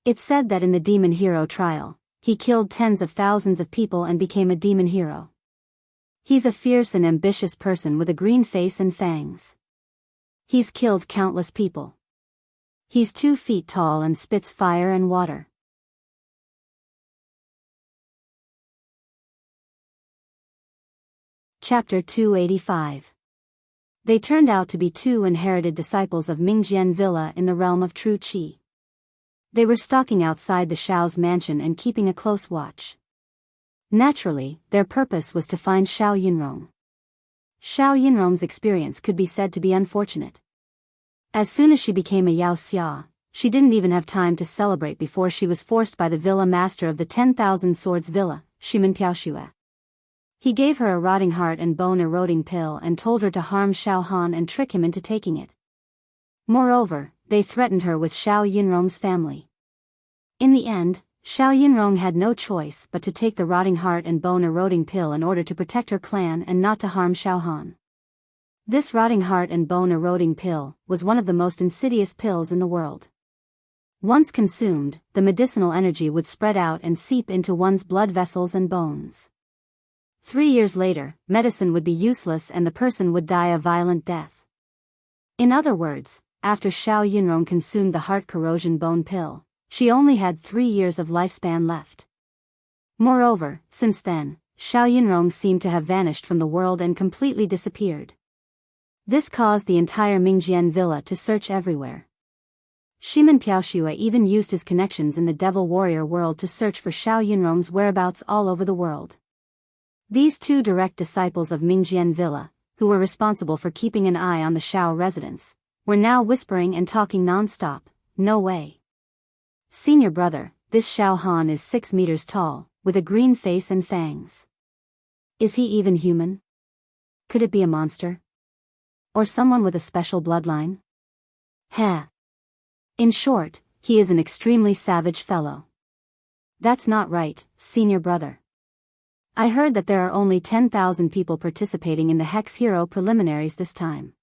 It's said that in the Demon Hero trial, he killed tens of thousands of people and became a demon hero. He's a fierce and ambitious person with a green face and fangs. He's killed countless people. He's 2 feet tall and spits fire and water. Chapter 285. They turned out to be 2 inherited disciples of Mingjian Villa in the realm of True Qi. They were stalking outside the Xiao's mansion and keeping a close watch. Naturally, their purpose was to find Xiao Yunrong. Xiao Yunrong's experience could be said to be unfortunate. As soon as she became a Yao Xia, she didn't even have time to celebrate before she was forced by the Villa Master of the 10,000 Swords Villa, Shimen Piaoxue. He gave her a rotting heart and bone-eroding pill and told her to harm Xiao Han and trick him into taking it. Moreover, they threatened her with Xiao Yunrong's family. In the end, Xiao Yunrong had no choice but to take the rotting heart and bone-eroding pill in order to protect her clan and not to harm Xiao Han. This rotting heart and bone-eroding pill was one of the most insidious pills in the world. Once consumed, the medicinal energy would spread out and seep into one's blood vessels and bones. 3 years later, medicine would be useless and the person would die a violent death. In other words, after Xiao Yunrong consumed the heart corrosion bone pill, she only had 3 years of lifespan left. Moreover, since then, Xiao Yunrong seemed to have vanished from the world and completely disappeared. This caused the entire Mingjian villa to search everywhere. Shimen Piaoxue even used his connections in the devil warrior world to search for Xiao Yunrong's whereabouts all over the world. These 2 direct disciples of Mingjian villa, who were responsible for keeping an eye on the Xiao residents, were now whispering and talking non-stop. No way. Senior brother, this Xiao Han is 6 meters tall, with a green face and fangs. Is he even human? Could it be a monster? Or someone with a special bloodline? Heh. In short, he is an extremely savage fellow. That's not right, senior brother. I heard that there are only 10,000 people participating in the Hex Hero preliminaries this time.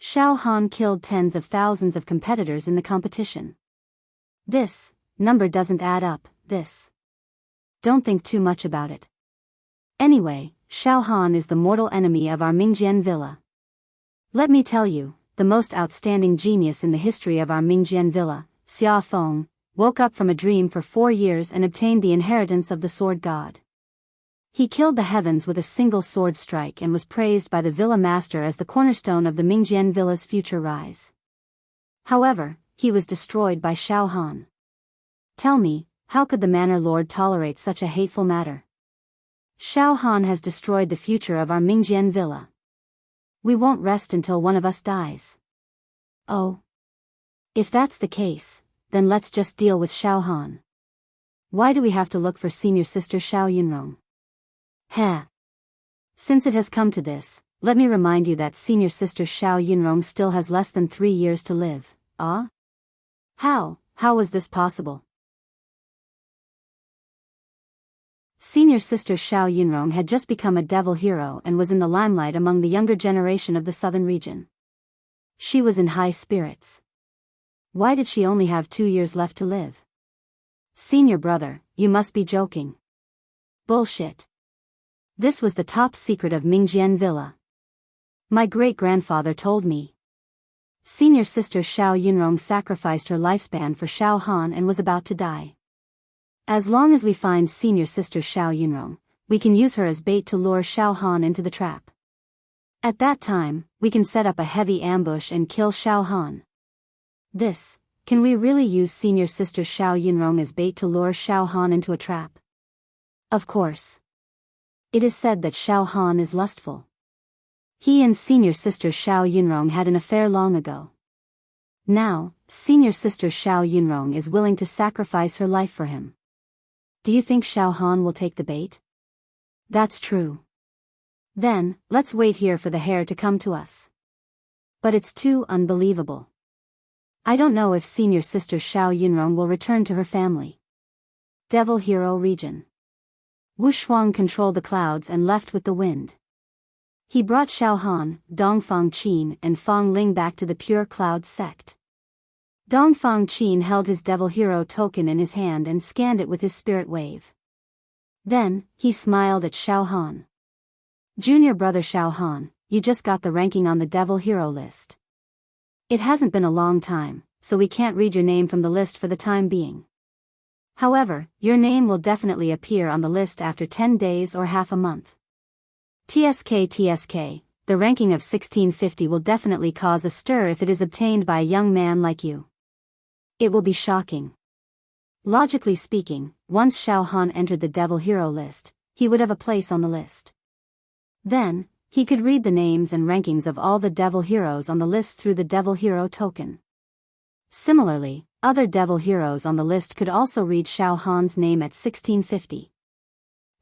Xiao Han killed tens of thousands of competitors in the competition. This number doesn't add up, this. Don't think too much about it. Anyway, Xiao Han is the mortal enemy of our Mingjian villa. Let me tell you, the most outstanding genius in the history of our Mingjian villa, Xia Feng, woke up from a dream for 4 years and obtained the inheritance of the sword god. He killed the heavens with a single sword strike and was praised by the villa master as the cornerstone of the Mingjian villa's future rise. However, he was destroyed by Xiao Han. Tell me, how could the manor lord tolerate such a hateful matter? Xiao Han has destroyed the future of our Mingjian villa. We won't rest until one of us dies. Oh. If that's the case, then let's just deal with Xiao Han. Why do we have to look for senior sister Xiao Yunrong? Heh. Since it has come to this, let me remind you that senior sister Xiao Yunrong still has less than 3 years to live. Ah? How was this possible? Senior sister Xiao Yunrong had just become a devil hero and was in the limelight among the younger generation of the southern region. She was in high spirits. Why did she only have 2 years left to live? Senior brother, you must be joking. Bullshit. This was the top secret of Mingjian villa. My great-grandfather told me. Senior sister Xiao Yunrong sacrificed her lifespan for Xiao Han and was about to die. As long as we find senior sister Xiao Yunrong, we can use her as bait to lure Xiao Han into the trap. At that time, we can set up a heavy ambush and kill Xiao Han. Can we really use senior sister Xiao Yunrong as bait to lure Xiao Han into a trap? Of course. It is said that Xiao Han is lustful. He and senior sister Xiao Yunrong had an affair long ago. Now, senior sister Xiao Yunrong is willing to sacrifice her life for him. Do you think Xiao Han will take the bait? That's true. Then, let's wait here for the heir to come to us. But it's too unbelievable. I don't know if senior sister Xiao Yunrong will return to her family. Devil Hero Region. Wu Shuang controlled the clouds and left with the wind. He brought Xiao Han, Dongfang Qin and Fang Ling back to the Pure Cloud sect. Dongfang Qin held his Devil Hero token in his hand and scanned it with his spirit wave. Then, he smiled at Xiao Han. Junior brother Xiao Han, you just got the ranking on the Devil Hero list. It hasn't been a long time, so we can't read your name from the list for the time being. However, your name will definitely appear on the list after 10 days or half a month. TSK, the ranking of 1650 will definitely cause a stir if it is obtained by a young man like you. It will be shocking. Logically speaking, once Xiao Han entered the Devil Hero list, he would have a place on the list. Then, he could read the names and rankings of all the Devil Heroes on the list through the Devil Hero token. Similarly, other Devil Heroes on the list could also read Xiao Han's name at 1650.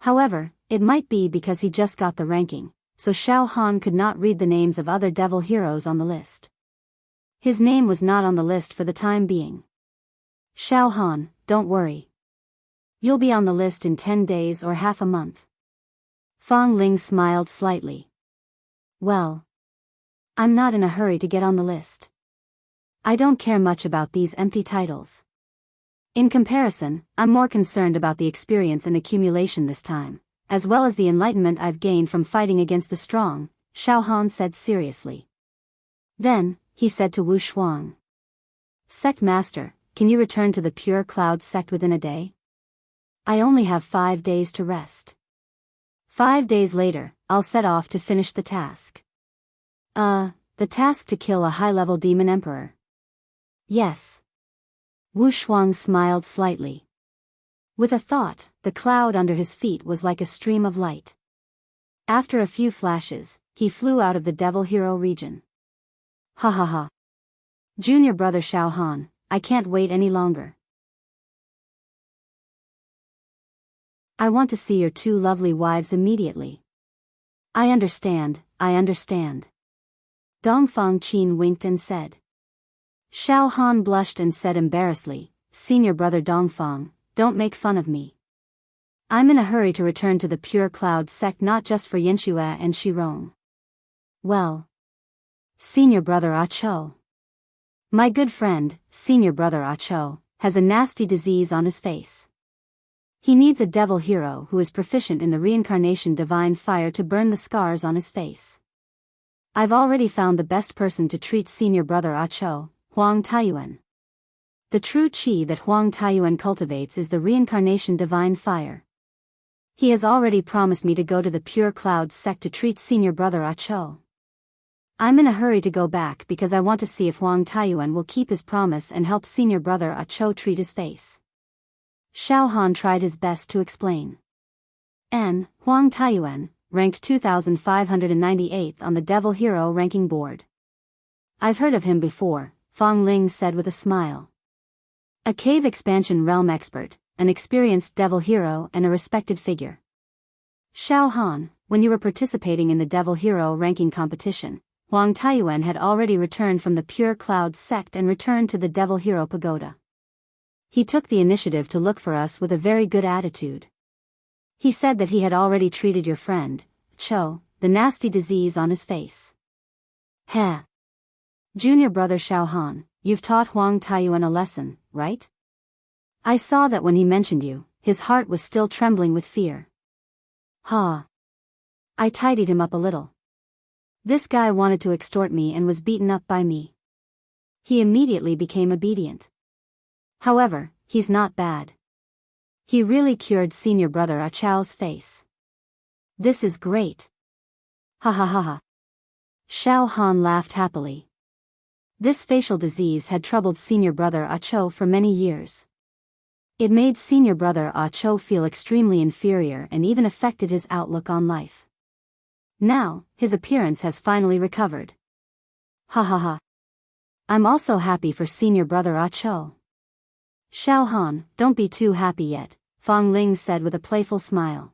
However, it might be because he just got the ranking, so Xiao Han could not read the names of other devil heroes on the list. His name was not on the list for the time being. Xiao Han, don't worry. You'll be on the list in 10 days or half a month. Fang Ling smiled slightly. Well, I'm not in a hurry to get on the list. I don't care much about these empty titles. In comparison, I'm more concerned about the experience and accumulation this time, as well as the enlightenment I've gained from fighting against the strong, Xiao Han said seriously. Then, he said to Wu Shuang. Sect Master, can you return to the Pure Cloud sect within a day? I only have 5 days to rest. 5 days later, I'll set off to finish the task. The task to kill a high-level demon emperor. Yes. Wu Shuang smiled slightly. With a thought, the cloud under his feet was like a stream of light. After a few flashes, he flew out of the Devil Hero region. Ha ha ha. Junior brother Xiao Han, I can't wait any longer. I want to see your 2 lovely wives immediately. I understand. Dongfang Qin winked and said. Xiao Han blushed and said embarrassedly, Senior brother Dongfang, don't make fun of me. I'm in a hurry to return to the Pure Cloud sect not just for Yanxue and Shirong. Well. Senior brother Ah Cho. My good friend, Senior brother Ah Cho, has a nasty disease on his face. He needs a devil hero who is proficient in the reincarnation divine fire to burn the scars on his face. I've already found the best person to treat Senior brother Ah Cho, Huang Taiyuan. The true qi that Huang Taiyuan cultivates is the reincarnation divine fire. He has already promised me to go to the Pure Cloud sect to treat Senior brother Ah Cho. I'm in a hurry to go back because I want to see if Huang Taiyuan will keep his promise and help Senior brother Ah Cho treat his face. Xiao Han tried his best to explain. Huang Taiyuan, ranked 2598th on the Devil Hero ranking board. I've heard of him before, Fang Ling said with a smile. A cave expansion realm expert, an experienced devil hero and a respected figure. Xiao Han, when you were participating in the Devil Hero ranking competition, Huang Taiyuan had already returned from the Pure Cloud sect and returned to the Devil Hero Pagoda. He took the initiative to look for us with a very good attitude. He said that he had already treated your friend, Cho, the nasty disease on his face. Heh. Junior brother Xiao Han, you've taught Huang Taiyuan a lesson, right? I saw that when he mentioned you, his heart was still trembling with fear. Ha. I tidied him up a little. This guy wanted to extort me and was beaten up by me. He immediately became obedient. However, he's not bad. He really cured Senior brother Ah Cho's face. This is great. Ha ha ha ha. Xiao Han laughed happily. This facial disease had troubled Senior brother Ah Cho for many years. It made Senior brother Ah Cho feel extremely inferior and even affected his outlook on life. Now, his appearance has finally recovered. Ha ha ha. I'm also happy for Senior brother Ah Cho. Xiao Han, don't be too happy yet, Fang Ling said with a playful smile.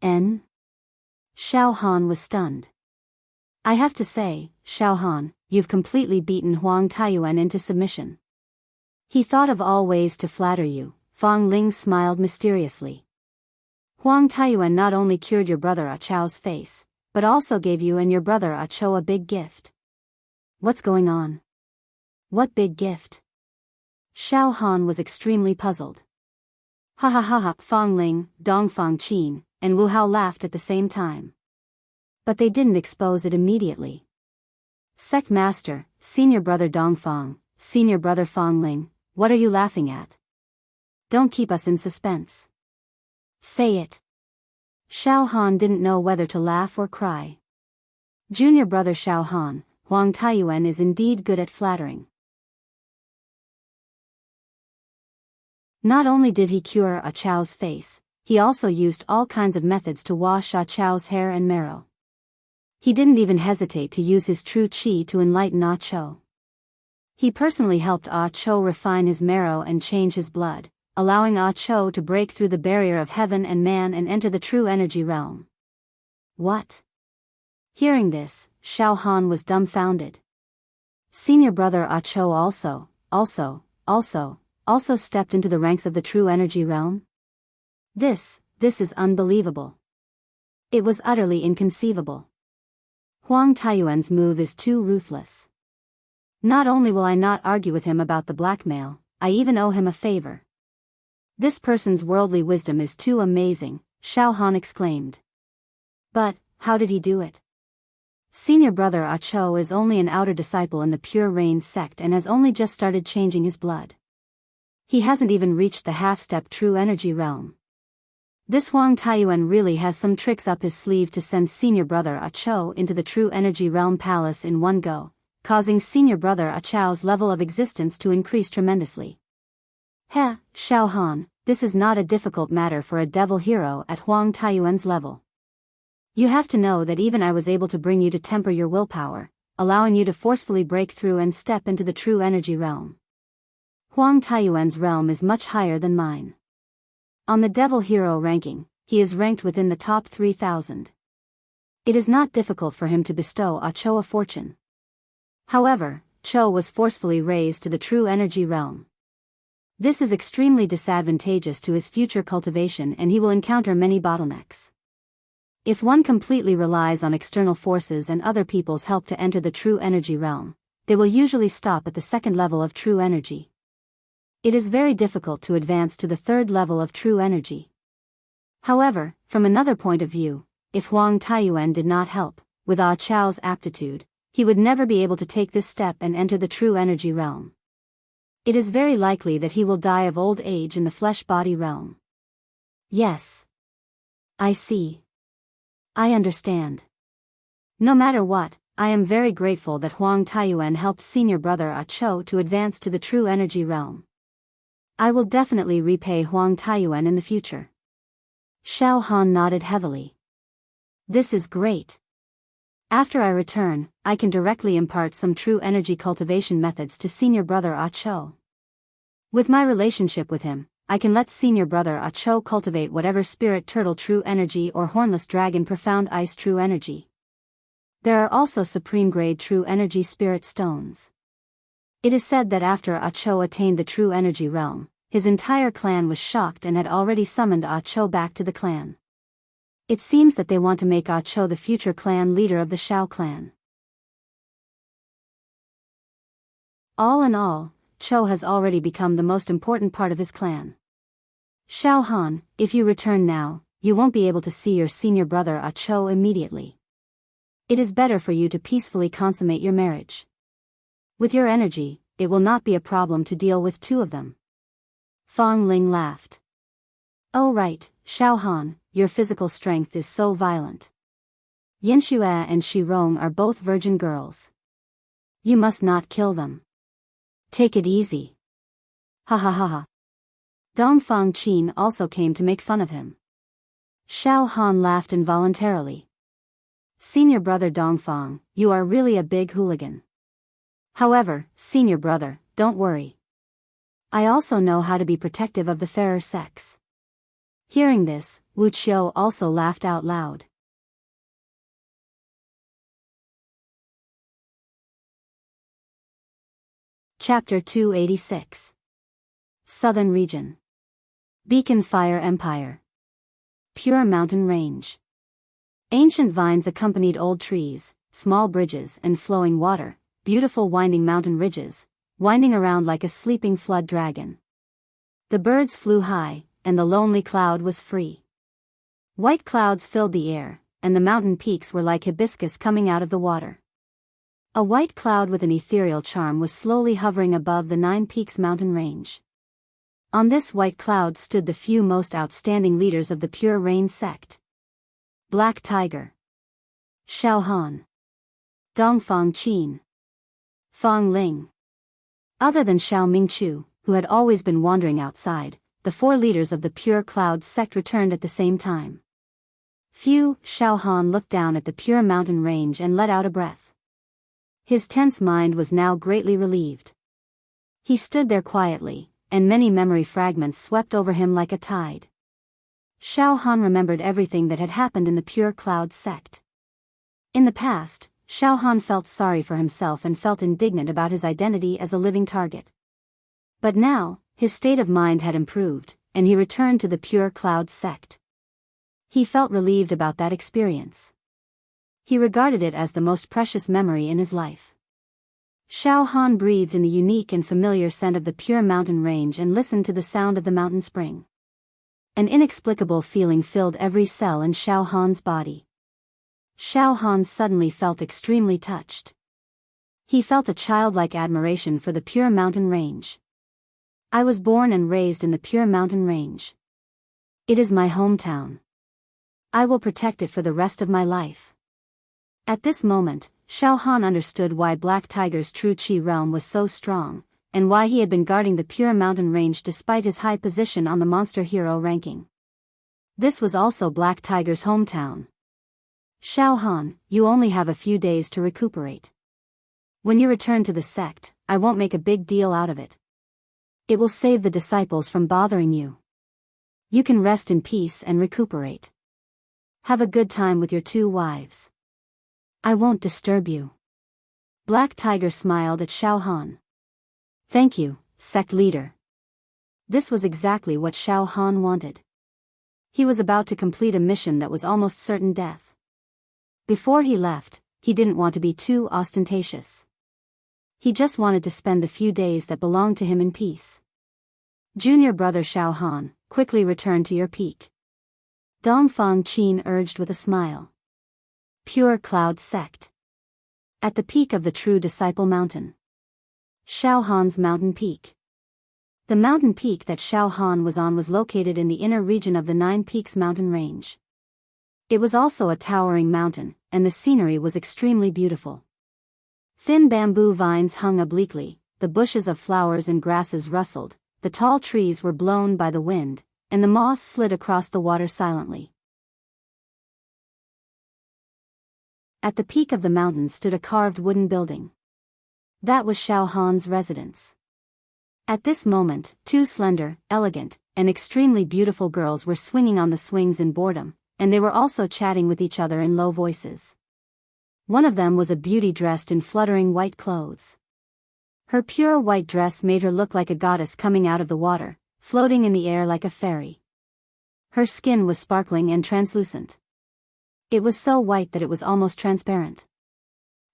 Xiao Han was stunned. I have to say, Xiao Han, you've completely beaten Huang Taiyuan into submission. He thought of all ways to flatter you, Fang Ling smiled mysteriously. Huang Taiyuan not only cured your brother Ah Cho's face, but also gave you and your brother Ah Cho a big gift. What's going on? What big gift? Xiao Han was extremely puzzled. Ha ha ha ha, Fang Ling, Dongfang Qin, and Wu Hao laughed at the same time. But they didn't expose it immediately. Sect Master, Senior brother Dongfang, Senior brother Fang Ling, what are you laughing at? Don't keep us in suspense. Say it. Xiao Han didn't know whether to laugh or cry. Junior brother Xiao Han, Huang Taiyuan is indeed good at flattering. Not only did he cure Ah Cho's face, he also used all kinds of methods to wash Ah Cho's hair and marrow. He didn't even hesitate to use his true qi to enlighten Ah Cho. He personally helped Ah Cho refine his marrow and change his blood, allowing Ah Cho to break through the barrier of heaven and man and enter the true energy realm. What? Hearing this, Xiao Han was dumbfounded. Senior brother Ah Cho also stepped into the ranks of the true energy realm? This is unbelievable. It was utterly inconceivable. Huang Taiyuan's move is too ruthless. Not only will I not argue with him about the blackmail, I even owe him a favor. This person's worldly wisdom is too amazing, Xiao Han exclaimed. But, how did he do it? Senior brother Ah Cho is only an outer disciple in the Pure Rain sect and has only just started changing his blood. He hasn't even reached the half-step true energy realm. This Huang Taiyuan really has some tricks up his sleeve to send senior brother Ah Cho into the true energy realm palace in one go, causing senior brother Ah Cho's level of existence to increase tremendously. Heh, Xiao Han, this is not a difficult matter for a devil hero at Huang Taiyuan's level. You have to know that even I was able to bring you to temper your willpower, allowing you to forcefully break through and step into the true energy realm. Huang Taiyuan's realm is much higher than mine. On the devil hero ranking, he is ranked within the top 3,000. It is not difficult for him to bestow Ah Cho a fortune. However, Cho was forcefully raised to the true energy realm. This is extremely disadvantageous to his future cultivation and he will encounter many bottlenecks. If one completely relies on external forces and other people's help to enter the true energy realm, they will usually stop at the second level of true energy. It is very difficult to advance to the third level of true energy. However, from another point of view, if Huang Taiyuan did not help, with Ah Cho's aptitude, he would never be able to take this step and enter the true energy realm. It is very likely that he will die of old age in the flesh-body realm. Yes. I see. I understand. No matter what, I am very grateful that Huang Taiyuan helped senior brother Ah Cho to advance to the true energy realm. I will definitely repay Huang Taiyuan in the future. Xiao Han nodded heavily. This is great. After I return, I can directly impart some true energy cultivation methods to senior brother Ah Cho. With my relationship with him, I can let senior brother Ah Cho cultivate whatever spirit turtle true energy or hornless dragon profound ice true energy. There are also supreme grade true energy spirit stones. It is said that after Ah Cho attained the true energy realm, his entire clan was shocked and had already summoned Ah Cho back to the clan. It seems that they want to make Ah Cho the future clan leader of the Shao clan. All in all, Cho has already become the most important part of his clan. Xiao Han, if you return now, you won't be able to see your senior brother Ah Cho immediately. It is better for you to peacefully consummate your marriage. With your energy, it will not be a problem to deal with two of them. Fang Ling laughed. Oh right, Xiao Han, your physical strength is so violent. Yin Xue and Shi Rong are both virgin girls. You must not kill them. Take it easy. Ha ha ha ha. Dongfang Qin also came to make fun of him. Xiao Han laughed involuntarily. Senior brother Dongfang, you are really a big hooligan. However, senior brother, don't worry. I also know how to be protective of the fairer sex. Hearing this, Wu Qiu also laughed out loud. Chapter 286. Southern Region. Beacon Fire Empire. Pure Mountain Range. Ancient vines accompanied old trees, small bridges and flowing water, beautiful winding mountain ridges, winding around like a sleeping flood dragon. The birds flew high, and the lonely cloud was free. White clouds filled the air, and the mountain peaks were like hibiscus coming out of the water. A white cloud with an ethereal charm was slowly hovering above the Nine Peaks mountain range. On this white cloud stood the few most outstanding leaders of the Pure Rain sect. Black Tiger, Xiao Han, Dongfang Qin, Fang Ling. Other than Xiao Mingchu, who had always been wandering outside, the four leaders of the Pure Cloud sect returned at the same time. Xiao Han looked down at the pure mountain range and let out a breath. His tense mind was now greatly relieved. He stood there quietly, and many memory fragments swept over him like a tide. Xiao Han remembered everything that had happened in the Pure Cloud sect. In the past, Xiao Han felt sorry for himself and felt indignant about his identity as a living target. But now, his state of mind had improved, and he returned to the Pure Cloud sect. He felt relieved about that experience. He regarded it as the most precious memory in his life. Xiao Han breathed in the unique and familiar scent of the pure mountain range and listened to the sound of the mountain spring. An inexplicable feeling filled every cell in Xiao Han's body. Xiao Han suddenly felt extremely touched. He felt a childlike admiration for the pure mountain range. I was born and raised in the pure mountain range. It is my hometown. I will protect it for the rest of my life. At this moment, Xiao Han understood why Black Tiger's true Qi realm was so strong, and why he had been guarding the pure mountain range despite his high position on the monster hero ranking. This was also Black Tiger's hometown. Xiao Han, you only have a few days to recuperate. When you return to the sect, I won't make a big deal out of it. It will save the disciples from bothering you. You can rest in peace and recuperate. Have a good time with your 2 wives. I won't disturb you. Black Tiger smiled at Xiao Han. Thank you, sect leader. This was exactly what Xiao Han wanted. He was about to complete a mission that was almost certain death. Before he left, he didn't want to be too ostentatious. He just wanted to spend the few days that belonged to him in peace. Junior brother Xiao Han, quickly return to your peak. Dongfang Qin urged with a smile. Pure Cloud Sect. At the peak of the True Disciple Mountain. Xiao Han's mountain peak. The mountain peak that Xiao Han was on was located in the inner region of the 9 Peaks mountain range. It was also a towering mountain, and the scenery was extremely beautiful. Thin bamboo vines hung obliquely, the bushes of flowers and grasses rustled, the tall trees were blown by the wind, and the moss slid across the water silently. At the peak of the mountain stood a carved wooden building. That was Xiao Han's residence. At this moment, 2 slender, elegant, and extremely beautiful girls were swinging on the swings in boredom, and they were also chatting with each other in low voices. One of them was a beauty dressed in fluttering white clothes. Her pure white dress made her look like a goddess coming out of the water, floating in the air like a fairy. Her skin was sparkling and translucent. It was so white that it was almost transparent.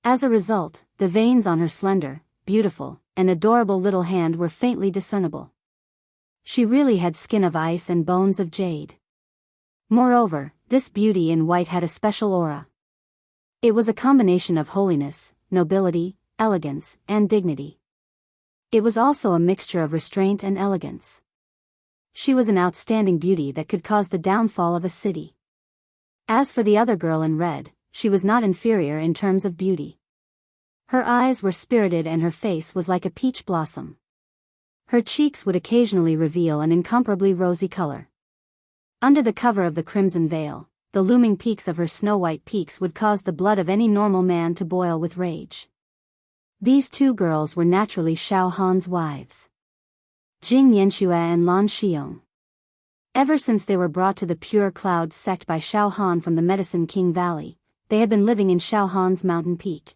As a result, the veins on her slender, beautiful, and adorable little hand were faintly discernible. She really had skin of ice and bones of jade. Moreover, this beauty in white had a special aura. It was a combination of holiness, nobility, elegance, and dignity. It was also a mixture of restraint and elegance. She was an outstanding beauty that could cause the downfall of a city. As for the other girl in red, she was not inferior in terms of beauty. Her eyes were spirited and her face was like a peach blossom. Her cheeks would occasionally reveal an incomparably rosy color. Under the cover of the crimson veil, the looming peaks of her snow-white peaks would cause the blood of any normal man to boil with rage. These 2 girls were naturally Xiao Han's wives. Jing Yanxue and Lan Xiong. Ever since they were brought to the Pure Cloud sect by Xiao Han from the Medicine King Valley, they had been living in Xiao Han's mountain peak.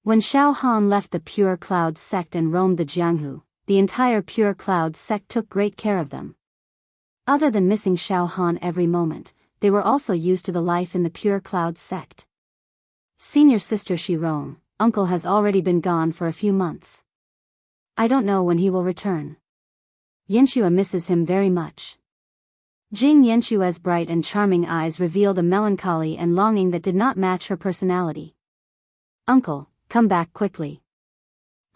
When Xiao Han left the Pure Cloud sect and roamed the Jianghu, the entire Pure Cloud sect took great care of them. Other than missing Xiao Han every moment, they were also used to the life in the Pure Cloud sect. Senior sister Shirong, uncle has already been gone for a few months. I don't know when he will return. Yanxue misses him very much. Jing Yanxue's bright and charming eyes revealed a melancholy and longing that did not match her personality. Uncle, come back quickly.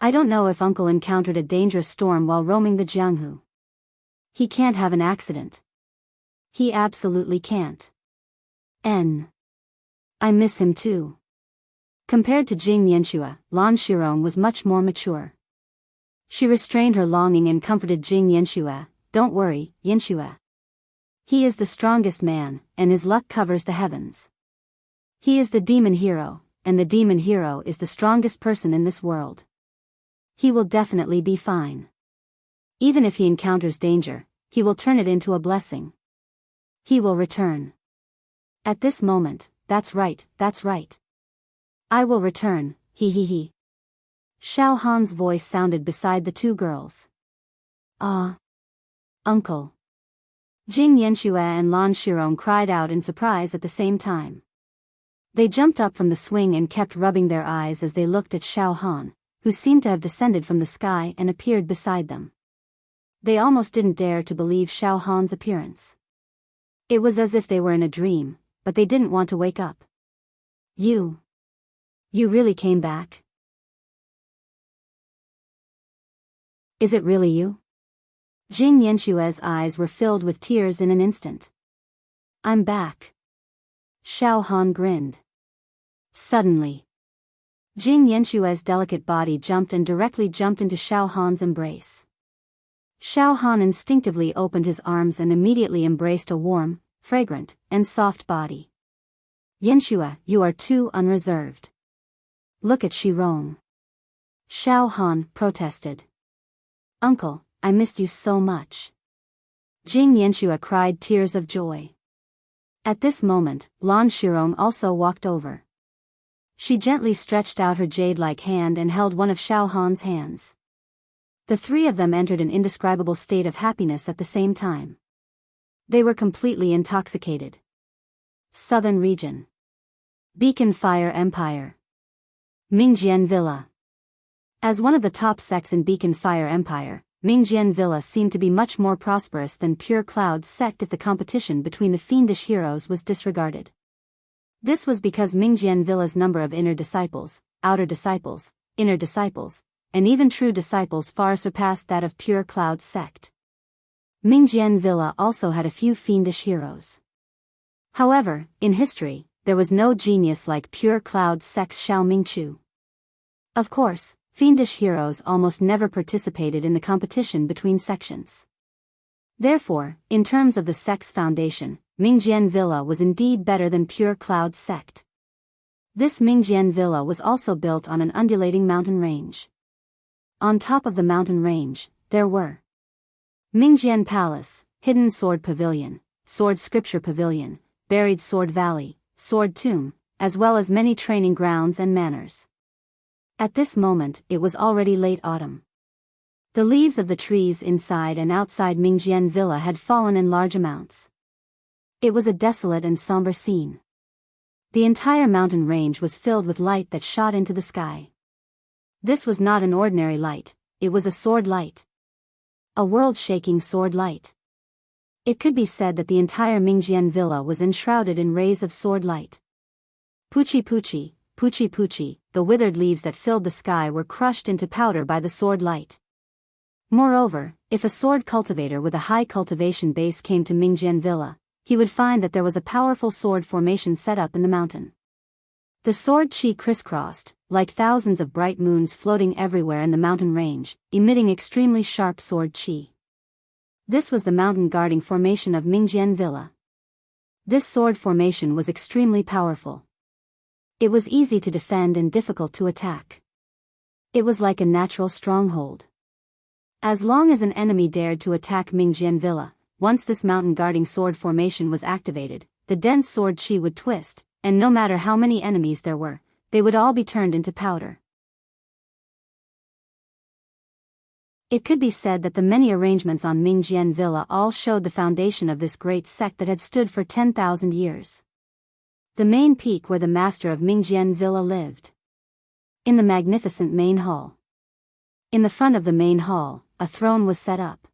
I don't know if uncle encountered a dangerous storm while roaming the Jianghu. He can't have an accident. He absolutely can't. I miss him too. Compared to Jing Yanxue, Lan Shirong was much more mature. She restrained her longing and comforted Jing Yanxue. Don't worry, Yanxue. He is the strongest man, and his luck covers the heavens. He is the demon hero, and the demon hero is the strongest person in this world. He will definitely be fine. Even if he encounters danger, he will turn it into a blessing. He will return. At this moment, that's right, that's right. I will return, he. Xiao Han's voice sounded beside the two girls. Ah. Uncle. Jing Yanxue and Lan Shirong cried out in surprise at the same time. They jumped up from the swing and kept rubbing their eyes as they looked at Xiao Han, who seemed to have descended from the sky and appeared beside them. They almost didn't dare to believe Xiao Han's appearance. It was as if they were in a dream, but they didn't want to wake up. You really came back? Is it really you? Jing Yanshue's eyes were filled with tears in an instant. I'm back. Xiao Han grinned. Suddenly, Jing Yanshue's delicate body jumped and directly jumped into Xiao Han's embrace. Xiao Han instinctively opened his arms and immediately embraced a warm, fragrant, and soft body. Yanxue, you are too unreserved. Look at Shirong. Xiao Han protested. Uncle, I missed you so much. Jing Yanxue cried tears of joy. At this moment, Lan Shirong also walked over. She gently stretched out her jade-like hand and held one of Xiao Han's hands. The three of them entered an indescribable state of happiness at the same time. They were completely intoxicated. Southern Region. Beacon Fire Empire. Mingjian Villa. As one of the top sects in Beacon Fire Empire, Mingjian Villa seemed to be much more prosperous than Pure Cloud sect if the competition between the fiendish heroes was disregarded. This was because Mingjian Villa's number of inner disciples, outer disciples, inner disciples, and even true disciples far surpassed that of Pure Cloud sect. Mingjian Villa also had a few fiendish heroes. However, in history, there was no genius like Pure Cloud sect's Xiao Mingchu. Of course, fiendish heroes almost never participated in the competition between sections. Therefore, in terms of the sect's foundation, Mingjian Villa was indeed better than Pure Cloud sect. This Mingjian Villa was also built on an undulating mountain range. On top of the mountain range, there were Mingjian Palace, Hidden Sword Pavilion, Sword Scripture Pavilion, Buried Sword Valley, Sword Tomb, as well as many training grounds and manors. At this moment, it was already late autumn. The leaves of the trees inside and outside Mingjian Villa had fallen in large amounts. It was a desolate and somber scene. The entire mountain range was filled with light that shot into the sky. This was not an ordinary light, it was a sword light. A world-shaking sword light. It could be said that the entire Mingjian Villa was enshrouded in rays of sword light. Puchi puchi, puchi puchi, the withered leaves that filled the sky were crushed into powder by the sword light. Moreover, if a sword cultivator with a high cultivation base came to Mingjian Villa, he would find that there was a powerful sword formation set up in the mountain. The sword chi crisscrossed, like thousands of bright moons floating everywhere in the mountain range, emitting extremely sharp sword chi. This was the mountain guarding formation of Mingjian Villa. This sword formation was extremely powerful. It was easy to defend and difficult to attack. It was like a natural stronghold. As long as an enemy dared to attack Mingjian Villa, once this mountain guarding sword formation was activated, the dense sword chi would twist, and no matter how many enemies there were, they would all be turned into powder. It could be said that the many arrangements on Mingjian Villa all showed the foundation of this great sect that had stood for 10,000 years. The main peak where the master of Mingjian Villa lived. In the magnificent main hall. In the front of the main hall, a throne was set up.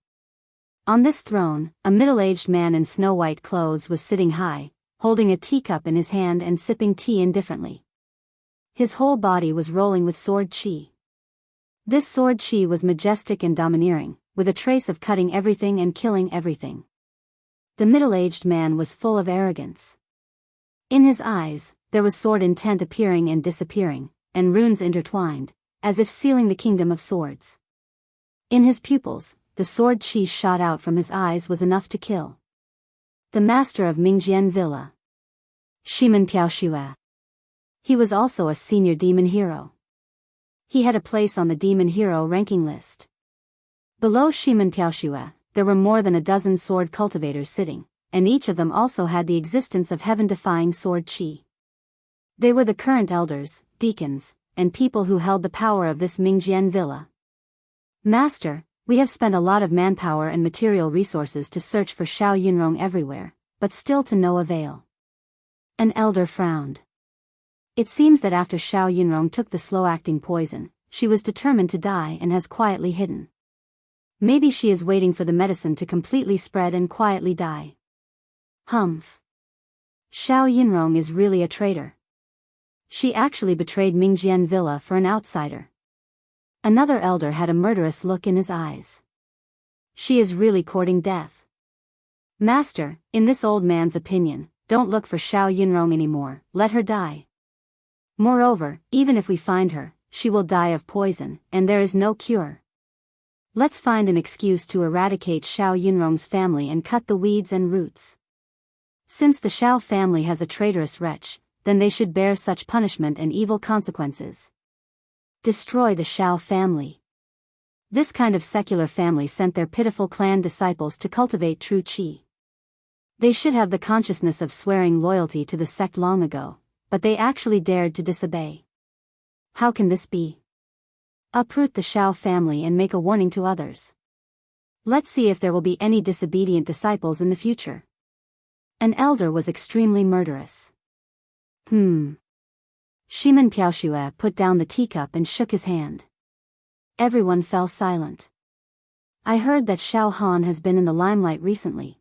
On this throne, a middle-aged man in snow-white clothes was sitting high, holding a teacup in his hand and sipping tea indifferently. His whole body was rolling with sword chi. This sword chi was majestic and domineering, with a trace of cutting everything and killing everything. The middle-aged man was full of arrogance. In his eyes, there was sword intent appearing and disappearing, and runes intertwined, as if sealing the kingdom of swords. In his pupils, the sword chi shot out from his eyes was enough to kill. The master of Mingjian Villa. Shimen Piaoxue. He was also a senior demon hero. He had a place on the demon hero ranking list. Below Shimen Piaoxue, there were more than a dozen sword cultivators sitting, and each of them also had the existence of heaven-defying sword qi. They were the current elders, deacons, and people who held the power of this Mingjian villa. Master, we have spent a lot of manpower and material resources to search for Xiao Yunrong everywhere, but still to no avail. An elder frowned. It seems that after Xiao Yunrong took the slow-acting poison, she was determined to die and has quietly hidden. Maybe she is waiting for the medicine to completely spread and quietly die. Humph. Xiao Yunrong is really a traitor. She actually betrayed Mingjian Villa for an outsider. Another elder had a murderous look in his eyes. She is really courting death. Master, in this old man's opinion, don't look for Xiao Yunrong anymore, let her die. Moreover, even if we find her, she will die of poison, and there is no cure. Let's find an excuse to eradicate Xiao Yunrong's family and cut the weeds and roots. Since the Xiao family has a traitorous wretch, then they should bear such punishment and evil consequences. Destroy the Xiao family. This kind of secular family sent their pitiful clan disciples to cultivate true qi. They should have the consciousness of swearing loyalty to the sect long ago, but they actually dared to disobey. How can this be? Uproot the Xiao family and make a warning to others. Let's see if there will be any disobedient disciples in the future. An elder was extremely murderous. Shimen Piaoxue put down the teacup and shook his hand. Everyone fell silent. I heard that Xiao Han has been in the limelight recently.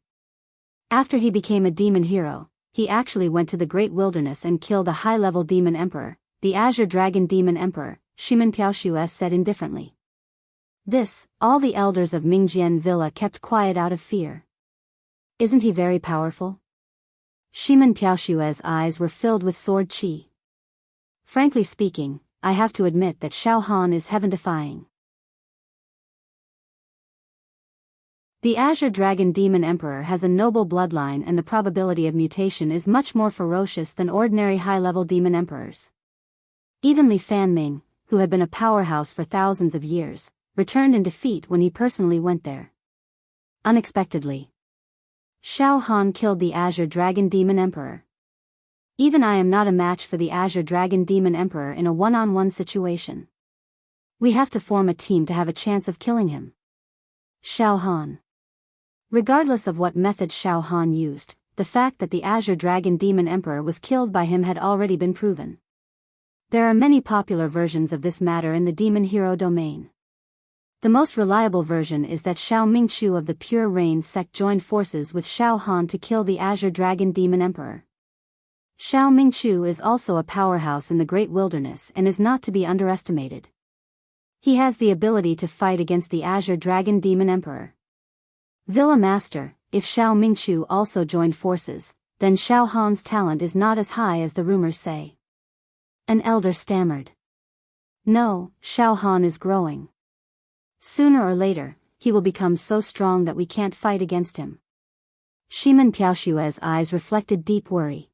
After he became a demon hero, he actually went to the great wilderness and killed a high-level demon emperor, the Azure Dragon Demon Emperor, Shimen Piaoxue said indifferently. This, all the elders of Mingjian Villa kept quiet out of fear. Isn't he very powerful? Shimen Piaoxue's eyes were filled with sword qi. Frankly speaking, I have to admit that Xiao Han is heaven-defying. The Azure Dragon Demon Emperor has a noble bloodline and the probability of mutation is much more ferocious than ordinary high-level demon emperors. Even Li Fanming, who had been a powerhouse for thousands of years, returned in defeat when he personally went there. Unexpectedly, Xiao Han killed the Azure Dragon Demon Emperor. Even I am not a match for the Azure Dragon Demon Emperor in a one-on-one situation. We have to form a team to have a chance of killing him. Xiao Han. Regardless of what method Xiao Han used, the fact that the Azure Dragon Demon Emperor was killed by him had already been proven. There are many popular versions of this matter in the demon hero domain. The most reliable version is that Xiao Mingqiu of the Pure Rain sect joined forces with Xiao Han to kill the Azure Dragon Demon Emperor. Xiao Mingqiu is also a powerhouse in the Great Wilderness and is not to be underestimated. He has the ability to fight against the Azure Dragon Demon Emperor. Villa Master, if Xiao Mingqiu also joined forces, then Xiao Han's talent is not as high as the rumors say. An elder stammered. No, Xiao Han is growing. Sooner or later, he will become so strong that we can't fight against him. Shimen Piaoxue's eyes reflected deep worry.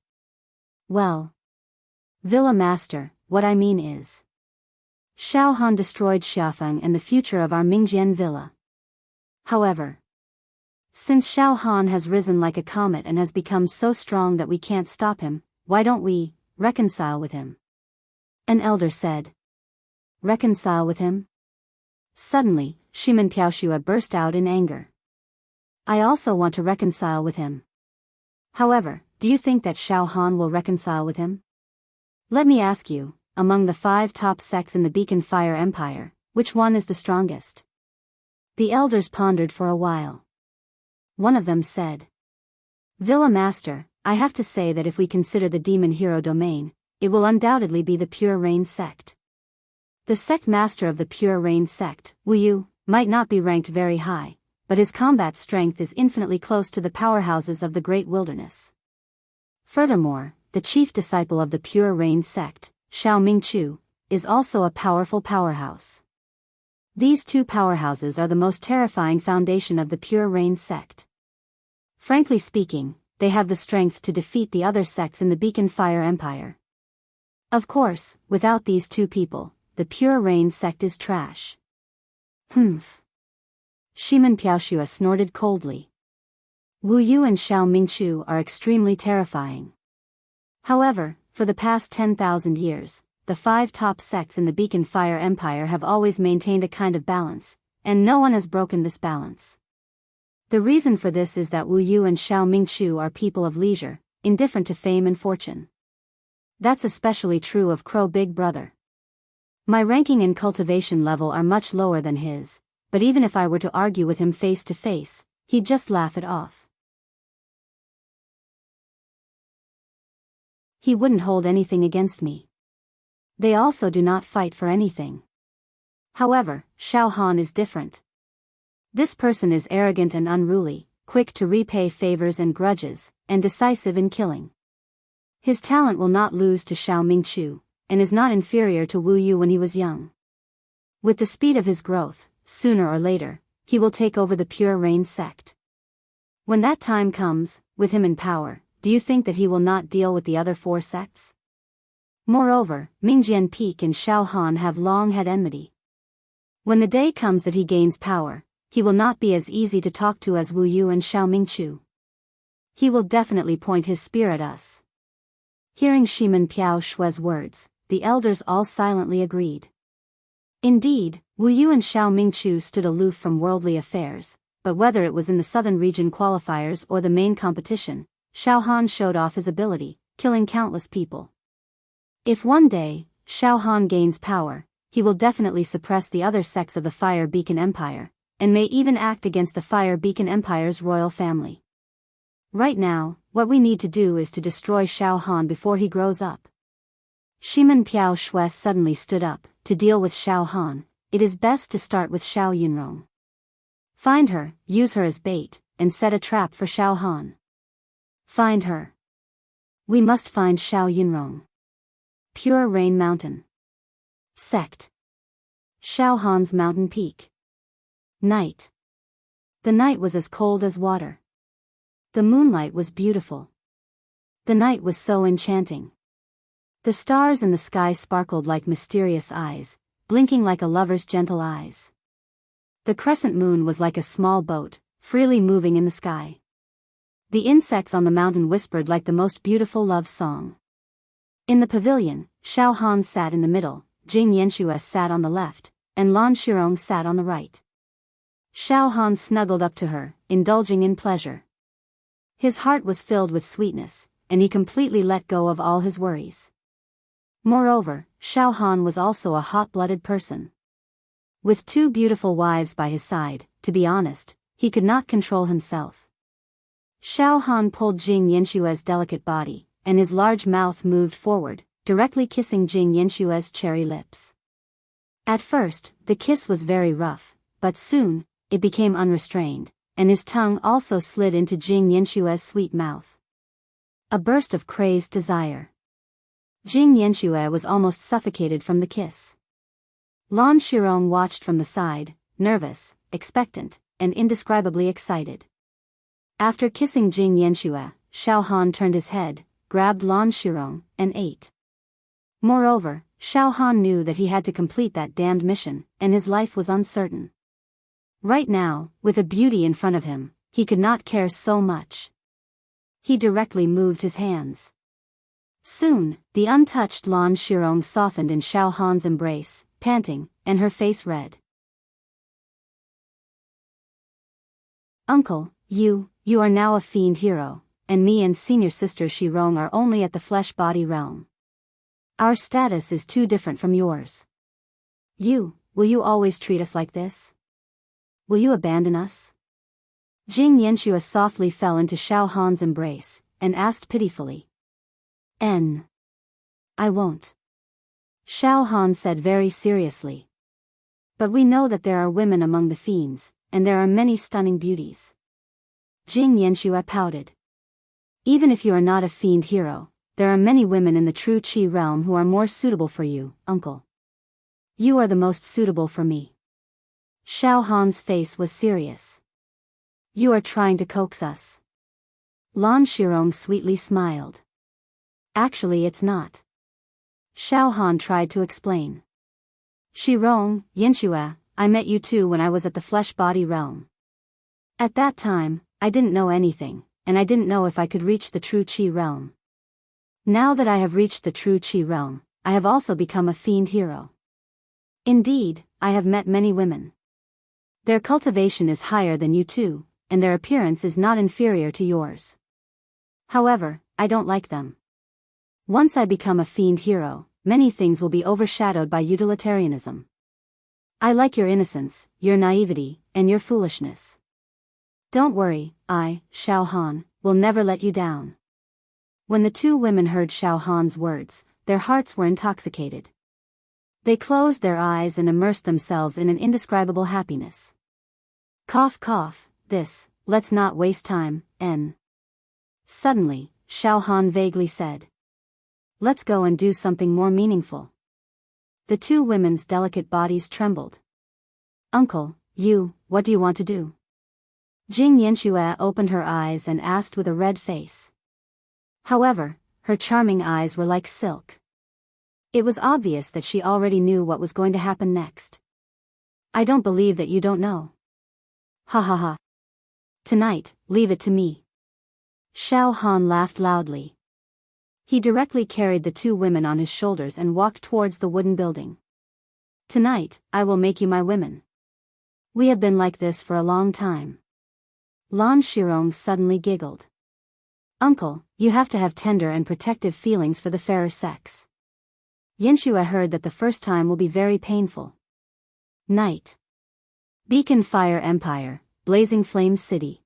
Well, Villa Master, what I mean is, Xiao Han destroyed Xiafeng and the future of our Mingjian Villa. However, since Xiao Han has risen like a comet and has become so strong that we can't stop him, why don't we reconcile with him? An elder said. Reconcile with him? Suddenly, Shimen Piaoxue burst out in anger. I also want to reconcile with him. However, do you think that Xiao Han will reconcile with him? Let me ask you, among the 5 top sects in the Beacon Fire Empire, which one is the strongest? The elders pondered for a while. One of them said. Villa Master, I have to say that if we consider the demon hero domain, it will undoubtedly be the Pure Rain sect. The sect master of the Pure Rain sect, Wu Yu, might not be ranked very high, but his combat strength is infinitely close to the powerhouses of the Great Wilderness. Furthermore, the chief disciple of the Pure Rain sect, Xiao Mingqiu, is also a powerful powerhouse. These 2 powerhouses are the most terrifying foundation of the Pure Rain sect. Frankly speaking, they have the strength to defeat the other sects in the Beacon Fire Empire. Of course, without these 2 people, the Pure Rain sect is trash. Shimen Piaoxue snorted coldly. Wu Yu and Xiao Mingchu are extremely terrifying. However, for the past 10,000 years, the 5 top sects in the Beacon Fire Empire have always maintained a kind of balance, and no one has broken this balance. The reason for this is that Wu Yu and Xiao Mingchu are people of leisure, indifferent to fame and fortune. That's especially true of Crow Big Brother. My ranking and cultivation level are much lower than his, but even if I were to argue with him face to face, he'd just laugh it off. He wouldn't hold anything against me. They also do not fight for anything. However, Xiao Han is different. This person is arrogant and unruly, quick to repay favors and grudges, and decisive in killing. His talent will not lose to Xiao Mingchu, and is not inferior to Wu Yu when he was young. With the speed of his growth, sooner or later, he will take over the Pure Rain sect. When that time comes, with him in power, do you think that he will not deal with the other 4 sects? Moreover, Mingjian Peak and Xiao Han have long had enmity. When the day comes that he gains power, he will not be as easy to talk to as Wu Yu and Xiao Mingchu. He will definitely point his spear at us. Hearing Shimen Piaoshue's words, the elders all silently agreed. Indeed, Wu Yu and Xiao Mingchu stood aloof from worldly affairs, but whether it was in the Southern Region qualifiers or the main competition, Xiao Han showed off his ability, killing countless people. If one day, Xiao Han gains power, he will definitely suppress the other sects of the Fire Beacon Empire, and may even act against the Fire Beacon Empire's royal family. Right now, what we need to do is to destroy Xiao Han before he grows up. Shimen Piaoxue suddenly stood up. To deal with Xiao Han, it is best to start with Xiao Yunrong. Find her, use her as bait, and set a trap for Xiao Han. Find her. We must find Xiao Yunrong. Pure Rain Mountain. Sect. Xiao Han's mountain peak. Night. The night was as cold as water. The moonlight was beautiful. The night was so enchanting. The stars in the sky sparkled like mysterious eyes, blinking like a lover's gentle eyes. The crescent moon was like a small boat, freely moving in the sky. The insects on the mountain whispered like the most beautiful love song. In the pavilion, Xiao Han sat in the middle, Jing Yanxue sat on the left, and Lan Shirong sat on the right. Xiao Han snuggled up to her, indulging in pleasure. His heart was filled with sweetness, and he completely let go of all his worries. Moreover, Xiao Han was also a hot-blooded person. With 2 beautiful wives by his side, to be honest, he could not control himself. Xiao Han pulled Jing Yanxue's delicate body, and his large mouth moved forward, directly kissing Jing Yanxue's cherry lips. At first, the kiss was very rough, but soon, it became unrestrained, and his tongue also slid into Jing Yanxue's sweet mouth. A burst of crazed desire. Jing Yanxue was almost suffocated from the kiss. Lan Shirong watched from the side, nervous, expectant, and indescribably excited. After kissing Jing Yanxue, Xiao Han turned his head, grabbed Lan Shirong, and ate. Moreover, Xiao Han knew that he had to complete that damned mission, and his life was uncertain. Right now, with a beauty in front of him, he could not care so much. He directly moved his hands. Soon, the untouched Lan Shirong softened in Xiao Han's embrace, panting, and her face red. Uncle, you are now a fiend hero, and me and senior sister Shirong are only at the flesh-body realm. Our status is too different from yours. Will you always treat us like this? Will you abandon us? Jing Yanxue softly fell into Xiao Han's embrace, and asked pitifully. I won't. Xiao Han said very seriously. But we know that there are women among the fiends, and there are many stunning beauties. Jing Yanxue pouted. Even if you are not a fiend hero, there are many women in the true Qi realm who are more suitable for you, uncle. You are the most suitable for me. Xiao Han's face was serious. You are trying to coax us. Lan Shirong sweetly smiled. Actually, it's not. Xiao Han tried to explain. Shirong, Yanxue, I met you too when I was at the flesh-body realm. At that time, I didn't know anything, and I didn't know if I could reach the true Qi realm. Now that I have reached the true Qi realm, I have also become a fiend hero. Indeed, I have met many women. Their cultivation is higher than you too, and their appearance is not inferior to yours. However, I don't like them. Once I become a fiend hero, many things will be overshadowed by utilitarianism. I like your innocence, your naivety, and your foolishness. Don't worry, I, Xiao Han, will never let you down. When the two women heard Xiao Han's words, their hearts were intoxicated. They closed their eyes and immersed themselves in an indescribable happiness. Cough cough, let's not waste time, N. Suddenly, Xiao Han vaguely said. Let's go and do something more meaningful. The two women's delicate bodies trembled. Uncle, what do you want to do? Jing Yanxue opened her eyes and asked with a red face. However, her charming eyes were like silk. It was obvious that she already knew what was going to happen next. I don't believe that you don't know. Ha ha ha. Tonight, leave it to me. Xiao Han laughed loudly. He directly carried the two women on his shoulders and walked towards the wooden building. Tonight, I will make you my women. We have been like this for a long time. Lan Shirong suddenly giggled. Uncle, you have to have tender and protective feelings for the fairer sex. Yanxue heard that the first time will be very painful. Night. Beacon Fire Empire, Blazing Flames City.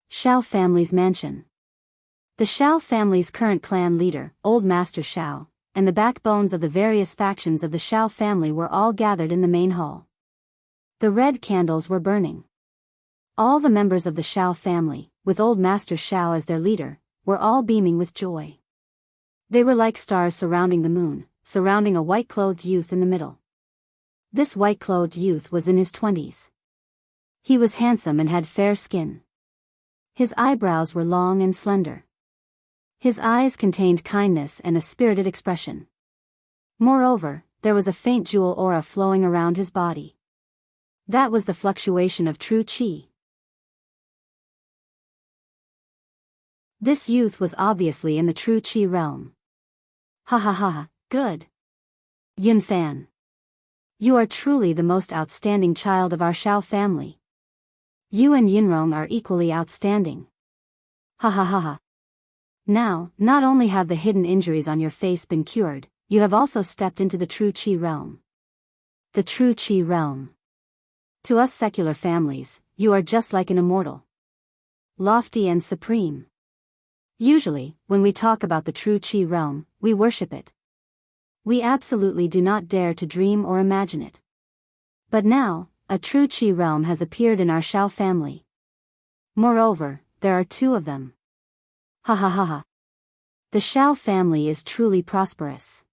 Xiao family's mansion. The Xiao family's current clan leader, Old Master Xiao, and the backbones of the various factions of the Xiao family were all gathered in the main hall. The red candles were burning. All the members of the Xiao family, with Old Master Xiao as their leader, were all beaming with joy. They were like stars surrounding the moon, surrounding a white-clothed youth in the middle. This white-clothed youth was in his 20s. He was handsome and had fair skin. His eyebrows were long and slender. His eyes contained kindness and a spirited expression. Moreover, there was a faint jewel aura flowing around his body. That was the fluctuation of true qi. This youth was obviously in the true qi realm. Ha ha ha ha, good. Yunfan. You are truly the most outstanding child of our Xiao family. You and Yunrong are equally outstanding. Ha ha ha ha. Now, not only have the hidden injuries on your face been cured, you have also stepped into the true qi realm. The true qi realm. To us secular families, you are just like an immortal. Lofty and supreme. Usually, when we talk about the true qi realm, we worship it. We absolutely do not dare to dream or imagine it. But now, a true qi realm has appeared in our Xiao family. Moreover, there are two of them. Ha ha ha ha. The Xiao family is truly prosperous.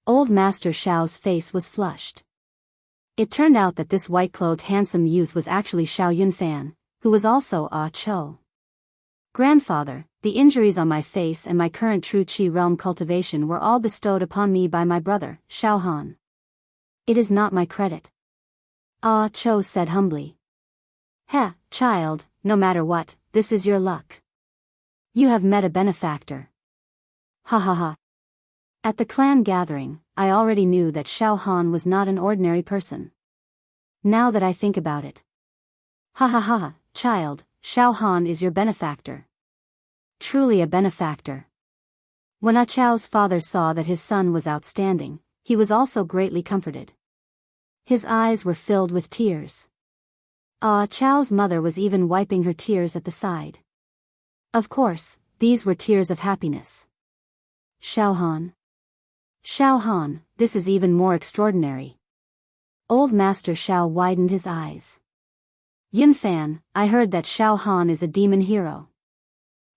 Old Master Xiao's face was flushed. It turned out that this white-clothed handsome youth was actually Xiao Yunfan, who was also Ah Cho. Grandfather, the injuries on my face and my current true qi realm cultivation were all bestowed upon me by my brother, Xiao Han. It is not my credit. Ah Cho said humbly. Heh, child, no matter what, this is your luck. You have met a benefactor. Ha ha ha. At the clan gathering, I already knew that Xiao Han was not an ordinary person. Now that I think about it. Ha ha ha, child, Xiao Han is your benefactor. Truly a benefactor. When Ah Chao's father saw that his son was outstanding, he was also greatly comforted. His eyes were filled with tears. Ah Chao's mother was even wiping her tears at the side. Of course, these were tears of happiness. Xiao Han. Xiao Han, this is even more extraordinary. Old Master Xiao widened his eyes. Yunfan, I heard that Xiao Han is a demon hero.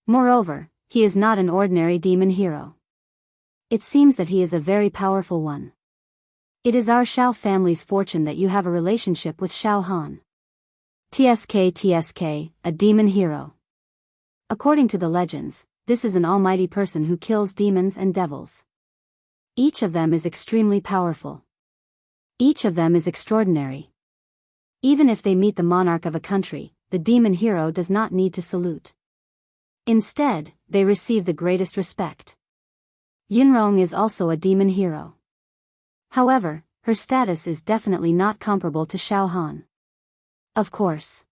Moreover, he is not an ordinary demon hero. It seems that he is a very powerful one. It is our Xiao family's fortune that you have a relationship with Xiao Han. TSK, a demon hero. According to the legends, this is an almighty person who kills demons and devils. Each of them is extremely powerful. Each of them is extraordinary. Even if they meet the monarch of a country, the demon hero does not need to salute. Instead, they receive the greatest respect. Yunrong is also a demon hero. However, her status is definitely not comparable to Xiao Han. Of course.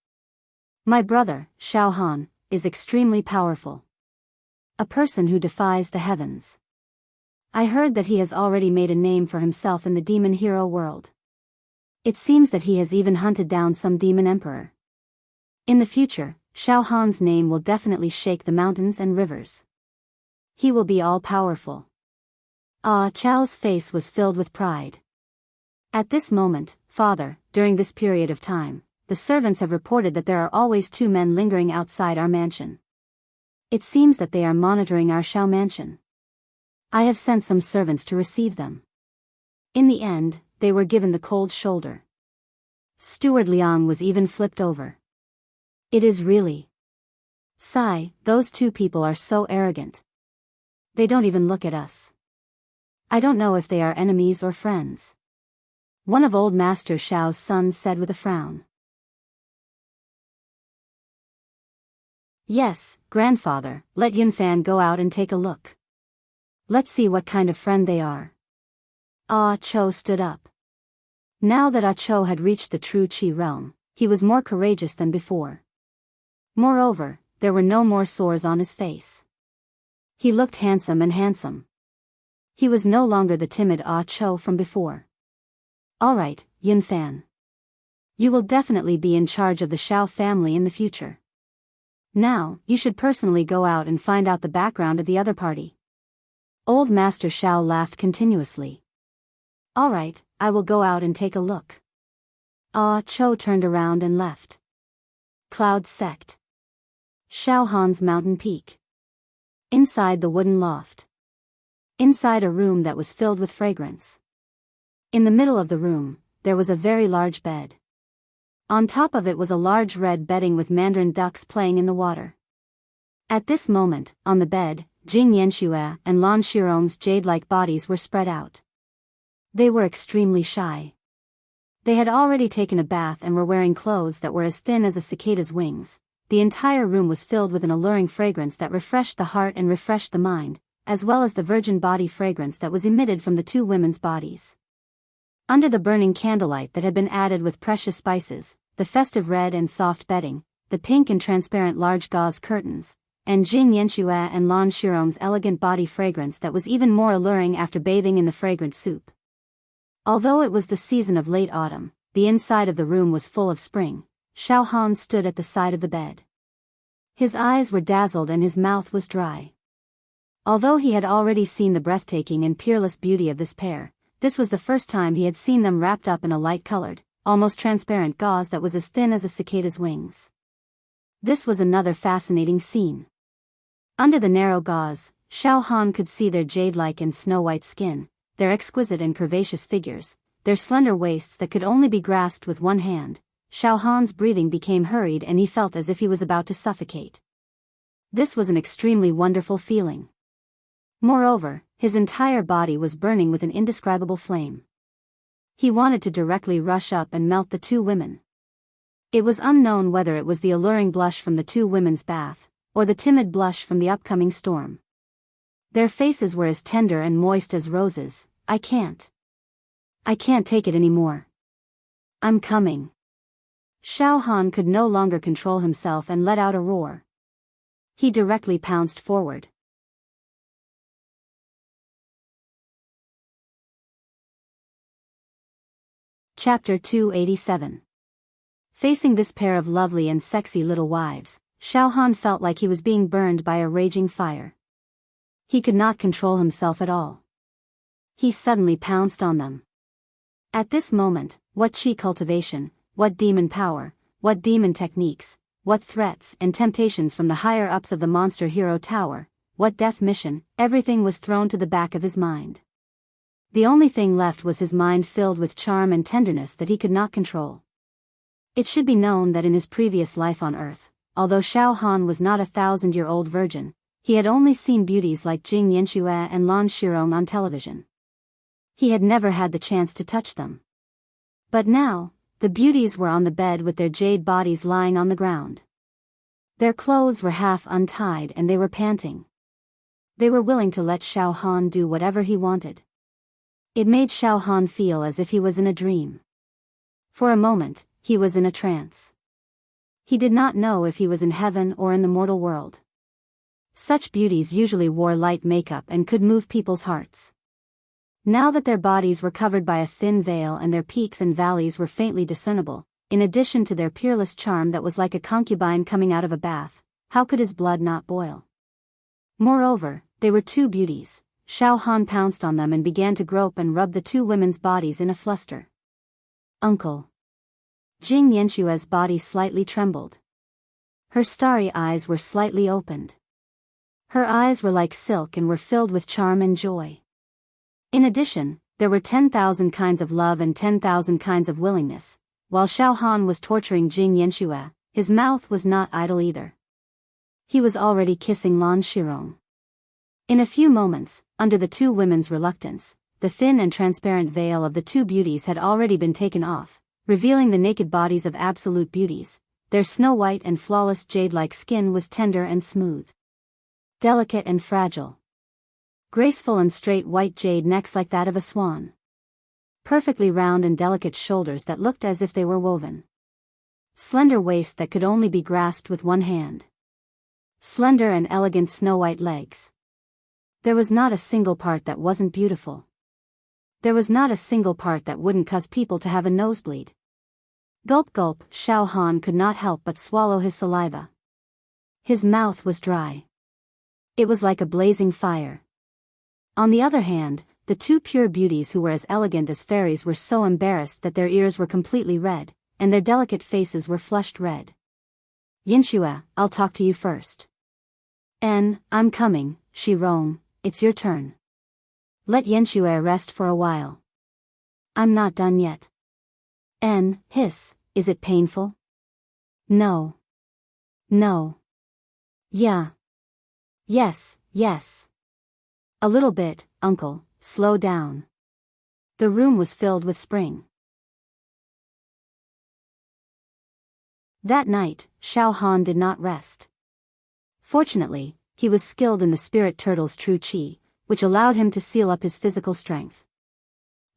My brother, Xiao Han, is extremely powerful. A person who defies the heavens. I heard that he has already made a name for himself in the demon hero world. It seems that he has even hunted down some demon emperor. In the future, Xiao Han's name will definitely shake the mountains and rivers. He will be all-powerful. Chao's face was filled with pride. At this moment, father, during this period of time, the servants have reported that there are always 2 men lingering outside our mansion. It seems that they are monitoring our Xiao mansion. I have sent some servants to receive them. In the end, they were given the cold shoulder. Steward Liang was even flipped over. It is really. Sigh, those 2 people are so arrogant. They don't even look at us. I don't know if they are enemies or friends. One of old Master Xiao's sons said with a frown. Yes, grandfather, let Yunfan go out and take a look. Let's see what kind of friend they are. Ah Cho stood up. Now that Ah Cho had reached the true Qi realm, he was more courageous than before. Moreover, there were no more sores on his face. He looked handsome. He was no longer the timid Ah Cho from before. Alright, Yunfan. You will definitely be in charge of the Xiao family in the future. Now, you should personally go out and find out the background of the other party. Old Master Xiao laughed continuously. Alright, I will go out and take a look. Ah Cho turned around and left. Cloud Sect. Xiao Han's mountain peak. Inside the wooden loft. Inside a room that was filled with fragrance. In the middle of the room, there was a very large bed. On top of it was a large red bedding with mandarin ducks playing in the water. At this moment, on the bed, Jing Yanxue and Lan Shirong's jade-like bodies were spread out. They were extremely shy. They had already taken a bath and were wearing clothes that were as thin as a cicada's wings. The entire room was filled with an alluring fragrance that refreshed the heart and refreshed the mind, as well as the virgin body fragrance that was emitted from the 2 women's bodies. Under the burning candlelight that had been added with precious spices, the festive red and soft bedding, the pink and transparent large gauze curtains, and Jing Yanxue and Lan Shirong's elegant body fragrance that was even more alluring after bathing in the fragrant soup. Although it was the season of late autumn, the inside of the room was full of spring. Xiao Han stood at the side of the bed. His eyes were dazzled and his mouth was dry. Although he had already seen the breathtaking and peerless beauty of this pair, this was the first time he had seen them wrapped up in a light-colored, almost transparent gauze that was as thin as a cicada's wings. This was another fascinating scene. Under the narrow gauze, Xiao Han could see their jade-like and snow-white skin, their exquisite and curvaceous figures, their slender waists that could only be grasped with one hand. Xiao Han's breathing became hurried and he felt as if he was about to suffocate. This was an extremely wonderful feeling. Moreover, his entire body was burning with an indescribable flame. He wanted to directly rush up and melt the 2 women. It was unknown whether it was the alluring blush from the 2 women's bath, or the timid blush from the upcoming storm. Their faces were as tender and moist as roses. I can't take it anymore. I'm coming. Xiao Han could no longer control himself and let out a roar. He directly pounced forward. Chapter 287. Facing this pair of lovely and sexy little wives, Xiao Han felt like he was being burned by a raging fire. He could not control himself at all. He suddenly pounced on them. At this moment, what qi cultivation, what demon power, what demon techniques, what threats and temptations from the higher-ups of the Monster Hero Tower, what death mission, everything was thrown to the back of his mind. The only thing left was his mind filled with charm and tenderness that he could not control. It should be known that in his previous life on Earth, although Xiao Han was not a 1,000-year-old virgin, he had only seen beauties like Jing Yanxue and Lan Shirong on television. He had never had the chance to touch them. But now, The beauties were on the bed with their jade bodies lying on the ground. Their clothes were half untied and they were panting. They were willing to let Xiao Han do whatever he wanted. It made Xiao Han feel as if he was in a dream. For a moment, he was in a trance. He did not know if he was in heaven or in the mortal world. Such beauties usually wore light makeup and could move people's hearts. Now that their bodies were covered by a thin veil and their peaks and valleys were faintly discernible, in addition to their peerless charm that was like a concubine coming out of a bath, how could his blood not boil? Moreover, they were two beauties. Xiao Han pounced on them and began to grope and rub the two women's bodies in a fluster. Uncle. Jing Yanshua's body slightly trembled. Her starry eyes were slightly opened. Her eyes were like silk and were filled with charm and joy. In addition, there were 10,000 kinds of love and 10,000 kinds of willingness. While Xiao Han was torturing Jing Yanshua, his mouth was not idle either. He was already kissing Lan Shirong. In a few moments, under the two women's reluctance, the thin and transparent veil of the two beauties had already been taken off, revealing the naked bodies of absolute beauties. Their snow-white and flawless jade-like skin was tender and smooth, delicate and fragile. Graceful and straight white jade necks like that of a swan. Perfectly round and delicate shoulders that looked as if they were woven. Slender waist that could only be grasped with one hand. Slender and elegant snow-white legs. There was not a single part that wasn't beautiful. There was not a single part that wouldn't cause people to have a nosebleed. Gulp gulp, Xiao Han could not help but swallow his saliva. His mouth was dry. It was like a blazing fire. On the other hand, the two pure beauties who were as elegant as fairies were so embarrassed that their ears were completely red, and their delicate faces were flushed red. Yanshua, I'll talk to you first. I'm coming, Shirong, it's your turn. Let Yanshua rest for a while. I'm not done yet. Hiss, is it painful? No. No. Yeah. Yes, yes. A little bit, uncle, slow down. The room was filled with spring. That night, Xiao Han did not rest. Fortunately, he was skilled in the spirit turtle's true qi, which allowed him to seal up his physical strength.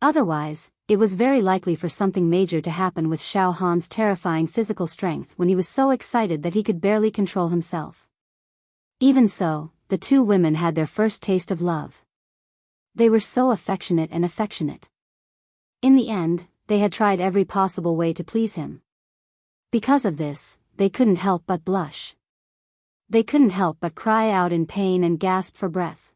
Otherwise, it was very likely for something major to happen with Xiao Han's terrifying physical strength when he was so excited that he could barely control himself. Even so, the two women had their first taste of love. They were so affectionate and affectionate. In the end, they had tried every possible way to please him. Because of this, they couldn't help but blush. They couldn't help but cry out in pain and gasp for breath.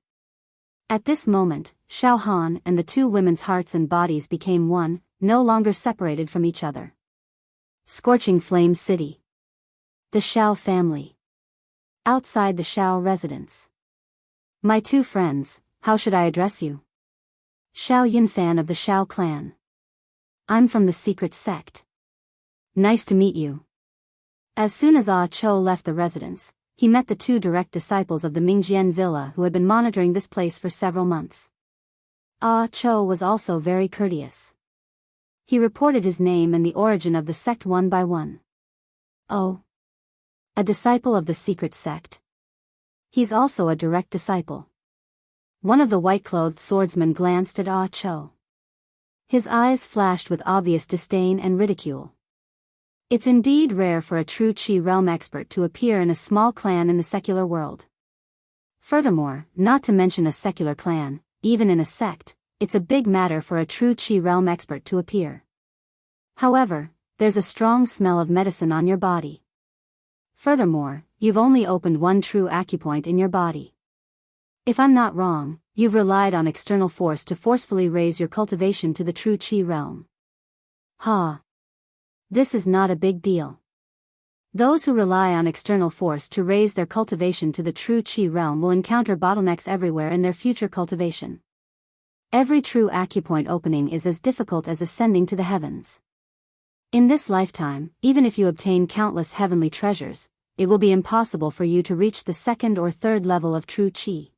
At this moment, Xiao Han and the two women's hearts and bodies became one, no longer separated from each other. Scorching Flame City. The Xiao family. Outside the Xiao residence. My two friends, how should I address you? Xiao Yunfan of the Xiao clan. I'm from the secret sect. Nice to meet you. As soon as Ah Cho left the residence, he met the two direct disciples of the Mingjian villa who had been monitoring this place for several months. Ah Cho was also very courteous. He reported his name and the origin of the sect one by one. Oh. A disciple of the secret sect. He's also a direct disciple. One of the white-clothed swordsmen glanced at Ah Cho. His eyes flashed with obvious disdain and ridicule. It's indeed rare for a true Qi realm expert to appear in a small clan in the secular world. Furthermore, not to mention a secular clan, even in a sect, it's a big matter for a true Qi realm expert to appear. However, there's a strong smell of medicine on your body. Furthermore, you've only opened one true acupoint in your body. If I'm not wrong, you've relied on external force to forcefully raise your cultivation to the true Qi realm. Ha! This is not a big deal. Those who rely on external force to raise their cultivation to the true Qi realm will encounter bottlenecks everywhere in their future cultivation. Every true acupoint opening is as difficult as ascending to the heavens. In this lifetime, even if you obtain countless heavenly treasures, it will be impossible for you to reach the second or third level of true Qi.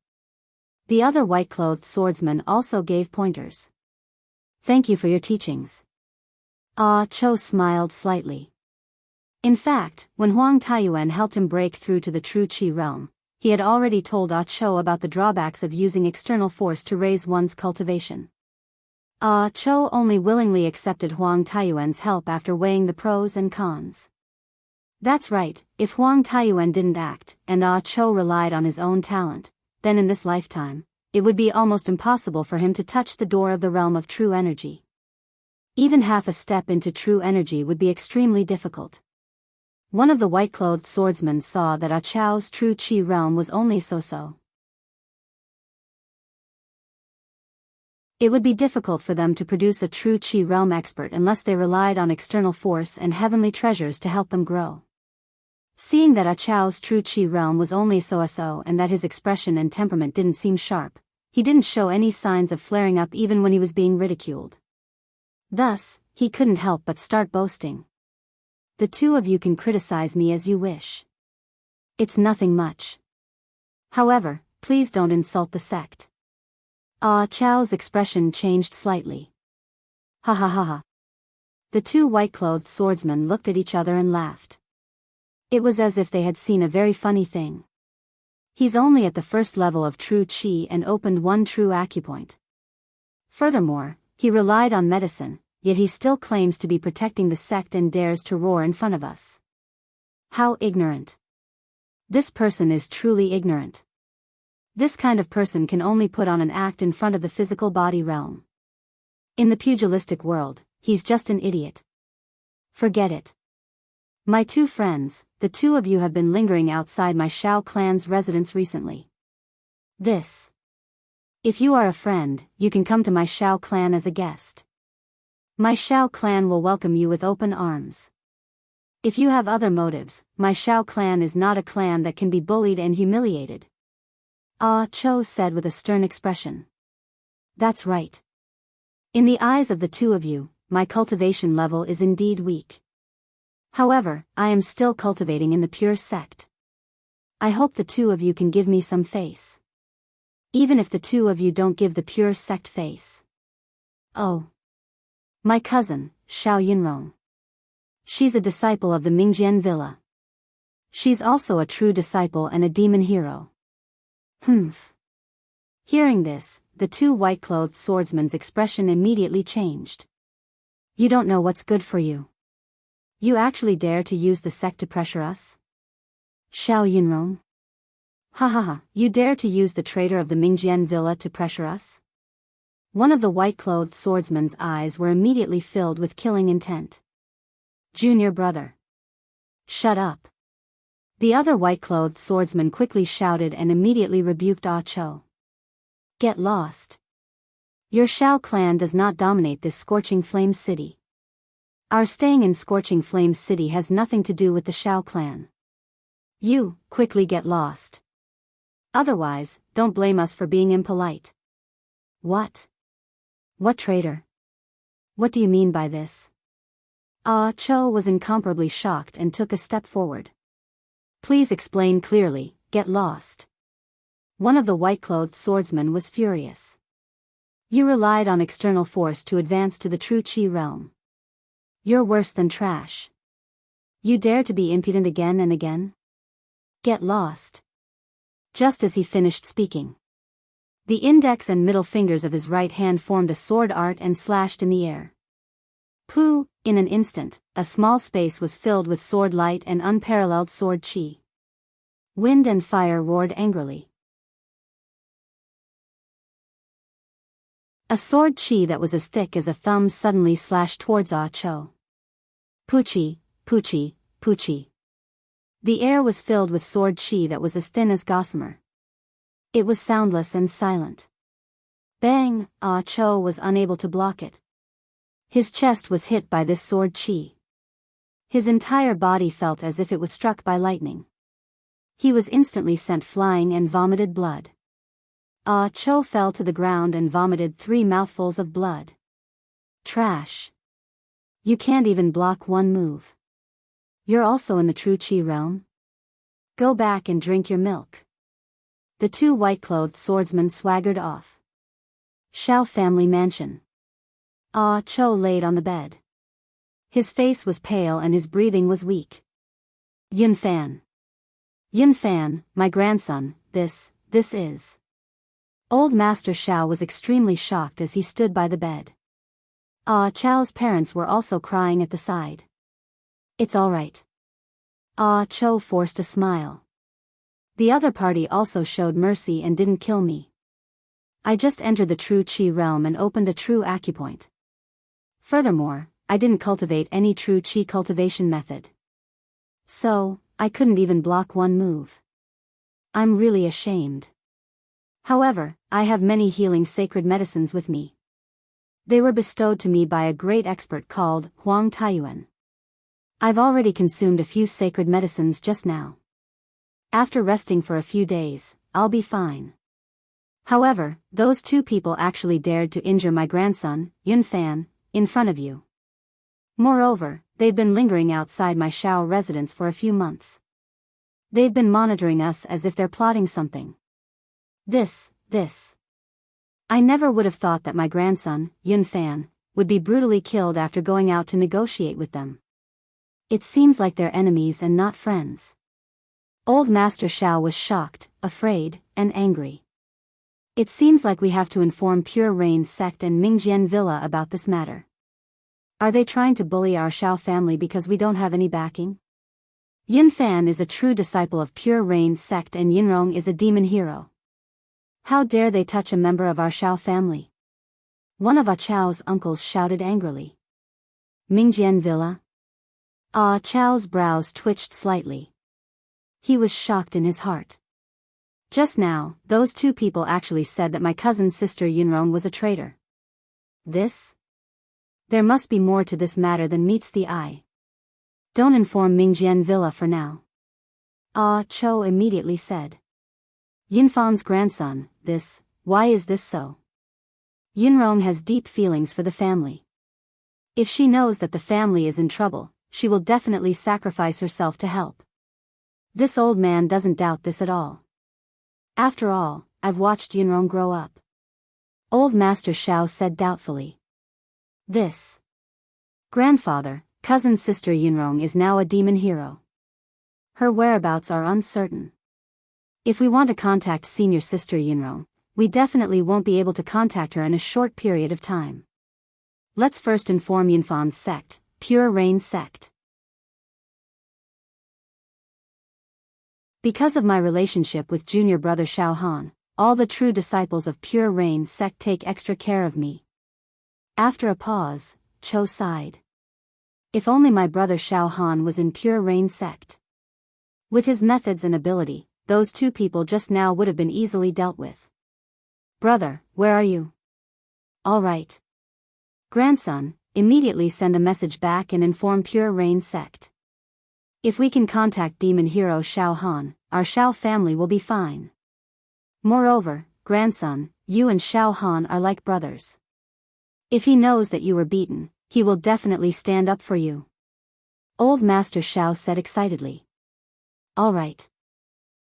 The other white-clothed swordsman also gave pointers. Thank you for your teachings. Ah Cho smiled slightly. In fact, when Huang Taiyuan helped him break through to the true Qi realm, he had already told Ah Cho about the drawbacks of using external force to raise one's cultivation. Ah Cho only willingly accepted Huang Taiyuan's help after weighing the pros and cons. That's right, if Huang Taiyuan didn't act, and Ah Cho relied on his own talent, then in this lifetime, it would be almost impossible for him to touch the door of the realm of true energy. Even half a step into true energy would be extremely difficult. One of the white-clothed swordsmen saw that Ah Cho's true Qi realm was only so-so. It would be difficult for them to produce a true Qi realm expert unless they relied on external force and heavenly treasures to help them grow. Seeing that Ah Cho's true Qi realm was only so-so and that his expression and temperament didn't seem sharp, he didn't show any signs of flaring up even when he was being ridiculed. Thus, he couldn't help but start boasting. The two of you can criticize me as you wish. It's nothing much. However, please don't insult the sect. Ah Cho's expression changed slightly. Ha ha ha ha. The two white-clothed swordsmen looked at each other and laughed. It was as if they had seen a very funny thing. He's only at the first level of true Qi and opened one true acupoint. Furthermore, he relied on medicine, yet he still claims to be protecting the sect and dares to roar in front of us. How ignorant. This person is truly ignorant. This kind of person can only put on an act in front of the physical body realm. In the pugilistic world, he's just an idiot. Forget it. My two friends, the two of you have been lingering outside my Shao clan's residence recently. If you are a friend, you can come to my Shao clan as a guest. My Shao clan will welcome you with open arms. If you have other motives, my Shao clan is not a clan that can be bullied and humiliated. Ah Cho said with a stern expression. That's right. In the eyes of the two of you, my cultivation level is indeed weak. However, I am still cultivating in the pure sect. I hope the two of you can give me some face. Even if the two of you don't give the pure sect face. Oh. My cousin, Shao Yunrong. She's a disciple of the Mingjian Villa. She's also a true disciple and a demon hero. Humph. Hearing this, the two white-clothed swordsmen's expression immediately changed. You don't know what's good for you. You actually dare to use the sect to pressure us? Shao Yunrong. Ha ha ha, you dare to use the traitor of the Mingjian Villa to pressure us? One of the white-clothed swordsmen's eyes were immediately filled with killing intent. Junior brother. Shut up. The other white-clothed swordsman quickly shouted and immediately rebuked Ah Cho. Get lost. Your Shao clan does not dominate this Scorching Flame City. Our staying in Scorching Flame City has nothing to do with the Shao clan. You, quickly get lost. Otherwise, don't blame us for being impolite. What? What traitor? What do you mean by this? Ah Cho was incomparably shocked and took a step forward. Please explain clearly, get lost. One of the white-clothed swordsmen was furious. You relied on external force to advance to the true Qi realm. You're worse than trash. You dare to be impudent again and again? Get lost. Just as he finished speaking, the index and middle fingers of his right hand formed a sword art and slashed in the air. Pooh, in an instant, a small space was filled with sword light and unparalleled sword chi. Wind and fire roared angrily. A sword chi that was as thick as a thumb suddenly slashed towards Ah Cho. Poochie, poochie, poochie. The air was filled with sword chi that was as thin as gossamer. It was soundless and silent. Bang! Ah Cho was unable to block it. His chest was hit by this sword chi. His entire body felt as if it was struck by lightning. He was instantly sent flying and vomited blood. Ah Cho fell to the ground and vomited 3 mouthfuls of blood. Trash. You can't even block one move. You're also in the true Qi realm? Go back and drink your milk. The two white-clothed swordsmen swaggered off. Shao family mansion. Ah Cho laid on the bed. His face was pale and his breathing was weak. Yunfan. Yunfan, my grandson, this is. Old Master Xiao was extremely shocked as he stood by the bed. Ah Chow's parents were also crying at the side. It's all right. Ah Cho forced a smile. The other party also showed mercy and didn't kill me. I just entered the true Qi realm and opened a true acupoint. Furthermore, I didn't cultivate any true Qi cultivation method. So, I couldn't even block one move. I'm really ashamed. However, I have many healing sacred medicines with me. They were bestowed to me by a great expert called Huang Taiyuan. I've already consumed a few sacred medicines just now. After resting for a few days, I'll be fine. However, those two people actually dared to injure my grandson, Yunfan, in front of you. Moreover, they've been lingering outside my Shao residence for a few months. They've been monitoring us as if they're plotting something. This. I never would have thought that my grandson, Yunfan, would be brutally killed after going out to negotiate with them. It seems like they're enemies and not friends. Old Master Xiao was shocked, afraid, and angry. It seems like we have to inform Pure Rain sect and Mingjian Villa about this matter. Are they trying to bully our Xiao family because we don't have any backing? Yunfan is a true disciple of Pure Rain sect and Yunrong is a demon hero. How dare they touch a member of our Xiao family? One of Ah Chao's uncles shouted angrily. Mingjian Villa? Ah Chao's brows twitched slightly. He was shocked in his heart. Just now, those two people actually said that my cousin's sister Yunrong was a traitor. This? There must be more to this matter than meets the eye. Don't inform Mingjian Villa for now. Ah Cho immediately said. Yunfan's grandson, why is this so? Yunrong has deep feelings for the family. If she knows that the family is in trouble, she will definitely sacrifice herself to help. This old man doesn't doubt this at all. After all, I've watched Yunrong grow up. Old Master Xiao said doubtfully. Grandfather, cousin sister Yunrong is now a demon hero. Her whereabouts are uncertain. If we want to contact senior sister Yunrong, we definitely won't be able to contact her in a short period of time. Let's first inform Yunfan's sect, Pure Rain sect. Because of my relationship with junior brother Xiao Han, all the true disciples of Pure Rain sect take extra care of me. After a pause, Cho sighed. If only my brother Xiao Han was in Pure Rain sect. With his methods and ability, those two people just now would have been easily dealt with. Brother, where are you? All right. Grandson, immediately send a message back and inform Pure Rain sect. If we can contact demon hero Xiao Han, our Xiao family will be fine. Moreover, grandson, you and Xiao Han are like brothers. If he knows that you were beaten, he will definitely stand up for you. Old Master Xiao said excitedly. All right.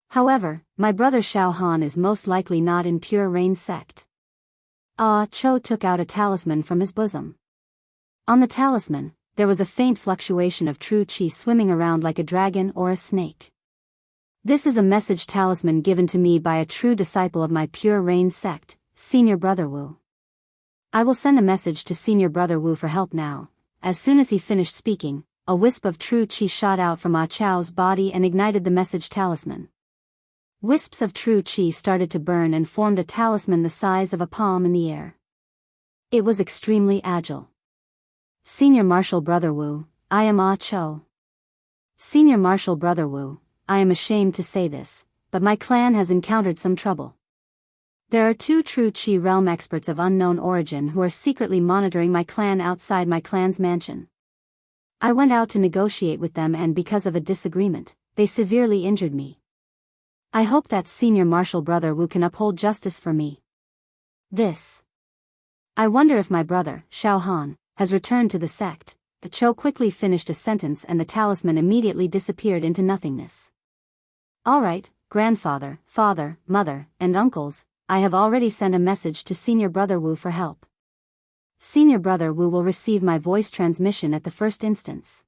However, my brother Xiao Han is most likely not in Pure Rain sect. Ah Cho took out a talisman from his bosom. On the talisman, there was a faint fluctuation of true qi swimming around like a dragon or a snake. This is a message talisman given to me by a true disciple of my Pure Rain sect, Senior Brother Wu. I will send a message to Senior Brother Wu for help now. As soon as he finished speaking, a wisp of true qi shot out from Ah Chao's body and ignited the message talisman. Wisps of true qi started to burn and formed a talisman the size of a palm in the air. It was extremely agile. Senior Martial Brother Wu, I am Ah Cho. Senior Martial Brother Wu, I am ashamed to say this, but my clan has encountered some trouble. There are two true Qi realm experts of unknown origin who are secretly monitoring my clan outside my clan's mansion. I went out to negotiate with them and because of a disagreement, they severely injured me. I hope that Senior Martial Brother Wu can uphold justice for me. I wonder if my brother, Xiao Han, has returned to the sect. Cho quickly finished a sentence and the talisman immediately disappeared into nothingness. Alright, grandfather, father, mother, and uncles, I have already sent a message to Senior Brother Wu for help. Senior brother Wu will receive my voice transmission at the first instance.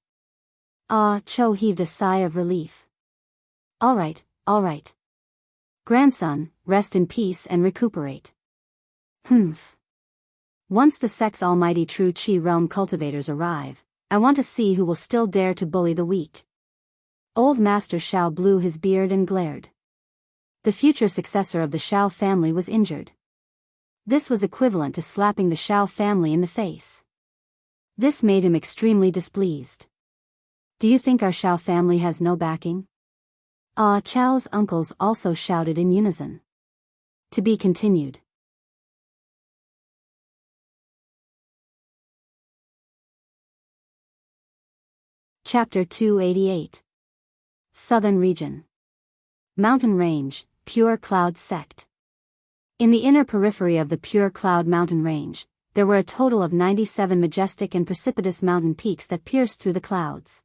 Ah, Cho heaved a sigh of relief. All right. Grandson, rest in peace and recuperate. Humph. Once the Sect's almighty true Qi realm cultivators arrive, I want to see who will still dare to bully the weak. Old Master Shao blew his beard and glared. The future successor of the Shao family was injured. This was equivalent to slapping the Shao family in the face. This made him extremely displeased. Do you think our Shao family has no backing? Ah, Chao's uncles also shouted in unison. To be continued. Chapter 288. Southern Region. Mountain Range, Pure Cloud Sect. In the inner periphery of the Pure Cloud mountain range, there were a total of 97 majestic and precipitous mountain peaks that pierced through the clouds.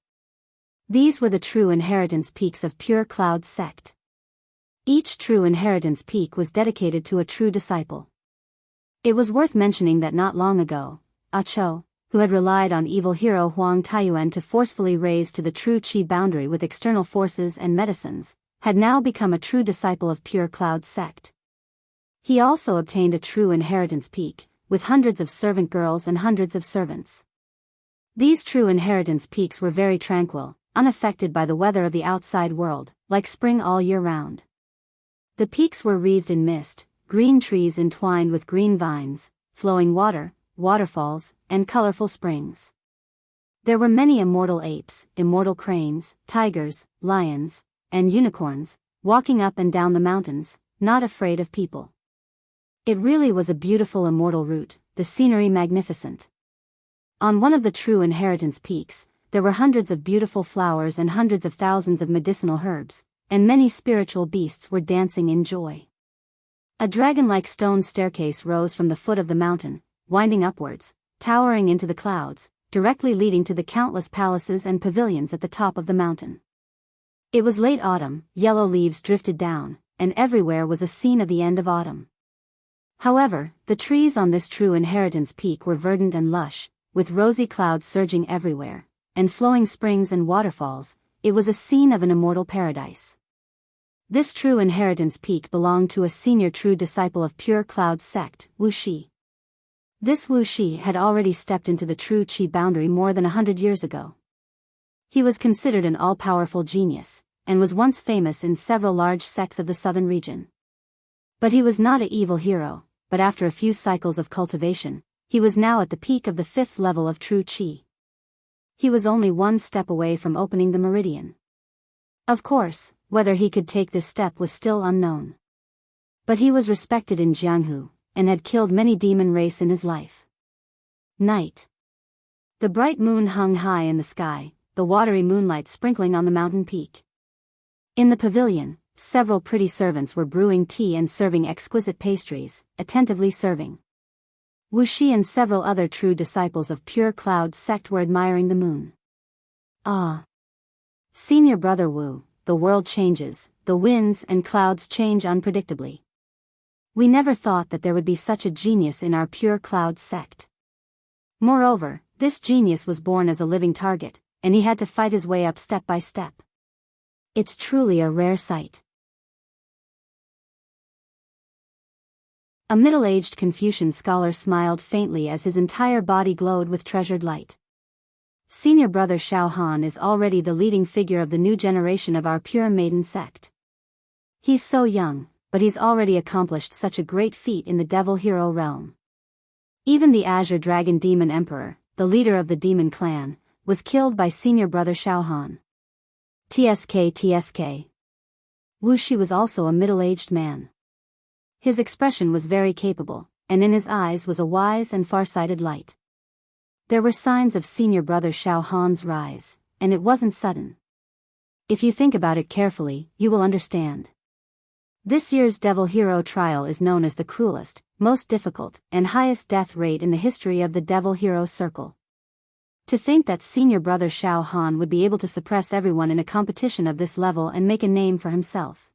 These were the true inheritance peaks of Pure Cloud Sect. Each true inheritance peak was dedicated to a true disciple. It was worth mentioning that not long ago, Ah Cho, who had relied on evil hero Huang Taiyuan to forcefully raise to the true Qi boundary with external forces and medicines, had now become a true disciple of Pure Cloud Sect. He also obtained a true inheritance peak, with hundreds of servant girls and hundreds of servants. These true inheritance peaks were very tranquil, unaffected by the weather of the outside world, like spring all year round. The peaks were wreathed in mist, green trees entwined with green vines, flowing water, waterfalls, and colorful springs. There were many immortal apes, immortal cranes, tigers, lions, and unicorns, walking up and down the mountains, not afraid of people. It really was a beautiful immortal route, the scenery magnificent. On one of the true inheritance peaks, there were hundreds of beautiful flowers and hundreds of thousands of medicinal herbs, and many spiritual beasts were dancing in joy. A dragon-like stone staircase rose from the foot of the mountain, winding upwards, towering into the clouds, directly leading to the countless palaces and pavilions at the top of the mountain. It was late autumn, yellow leaves drifted down, and everywhere was a scene of the end of autumn. However, the trees on this true inheritance peak were verdant and lush, with rosy clouds surging everywhere, and flowing springs and waterfalls. It was a scene of an immortal paradise. This true inheritance peak belonged to a senior true disciple of Pure Cloud Sect, Wu Shi. This Wu Shi had already stepped into the true Qi boundary more than 100 years ago. He was considered an all-powerful genius, and was once famous in several large sects of the southern region. But he was not an evil hero, but after a few cycles of cultivation, he was now at the peak of the 5th level of true Qi. He was only one step away from opening the meridian. Of course, whether he could take this step was still unknown. But he was respected in Jianghu, and had killed many demon race in his life. Night. The bright moon hung high in the sky, the watery moonlight sprinkling on the mountain peak. In the pavilion, several pretty servants were brewing tea and serving exquisite pastries, attentively serving. Wu Shi and several other true disciples of Pure Cloud Sect were admiring the moon. Ah! Senior brother Wu, the world changes, the winds and clouds change unpredictably. We never thought that there would be such a genius in our Pure Cloud Sect. Moreover, this genius was born as a living target, and he had to fight his way up step by step. It's truly a rare sight. A middle-aged Confucian scholar smiled faintly as his entire body glowed with treasured light. Senior brother Shao Han is already the leading figure of the new generation of our Pure Maiden Sect. He's so young, but he's already accomplished such a great feat in the devil hero realm. Even the Azure Dragon Demon Emperor, the leader of the demon clan, was killed by senior brother Shao Han. TSK. Wu Shi was also a middle-aged man. His expression was very capable, and in his eyes was a wise and far-sighted light. There were signs of senior brother Shao Han's rise, and it wasn't sudden. If you think about it carefully, you will understand. This year's Devil Hero trial is known as the cruelest, most difficult, and highest death rate in the history of the Devil Hero Circle. To think that senior brother Shao Han would be able to suppress everyone in a competition of this level and make a name for himself.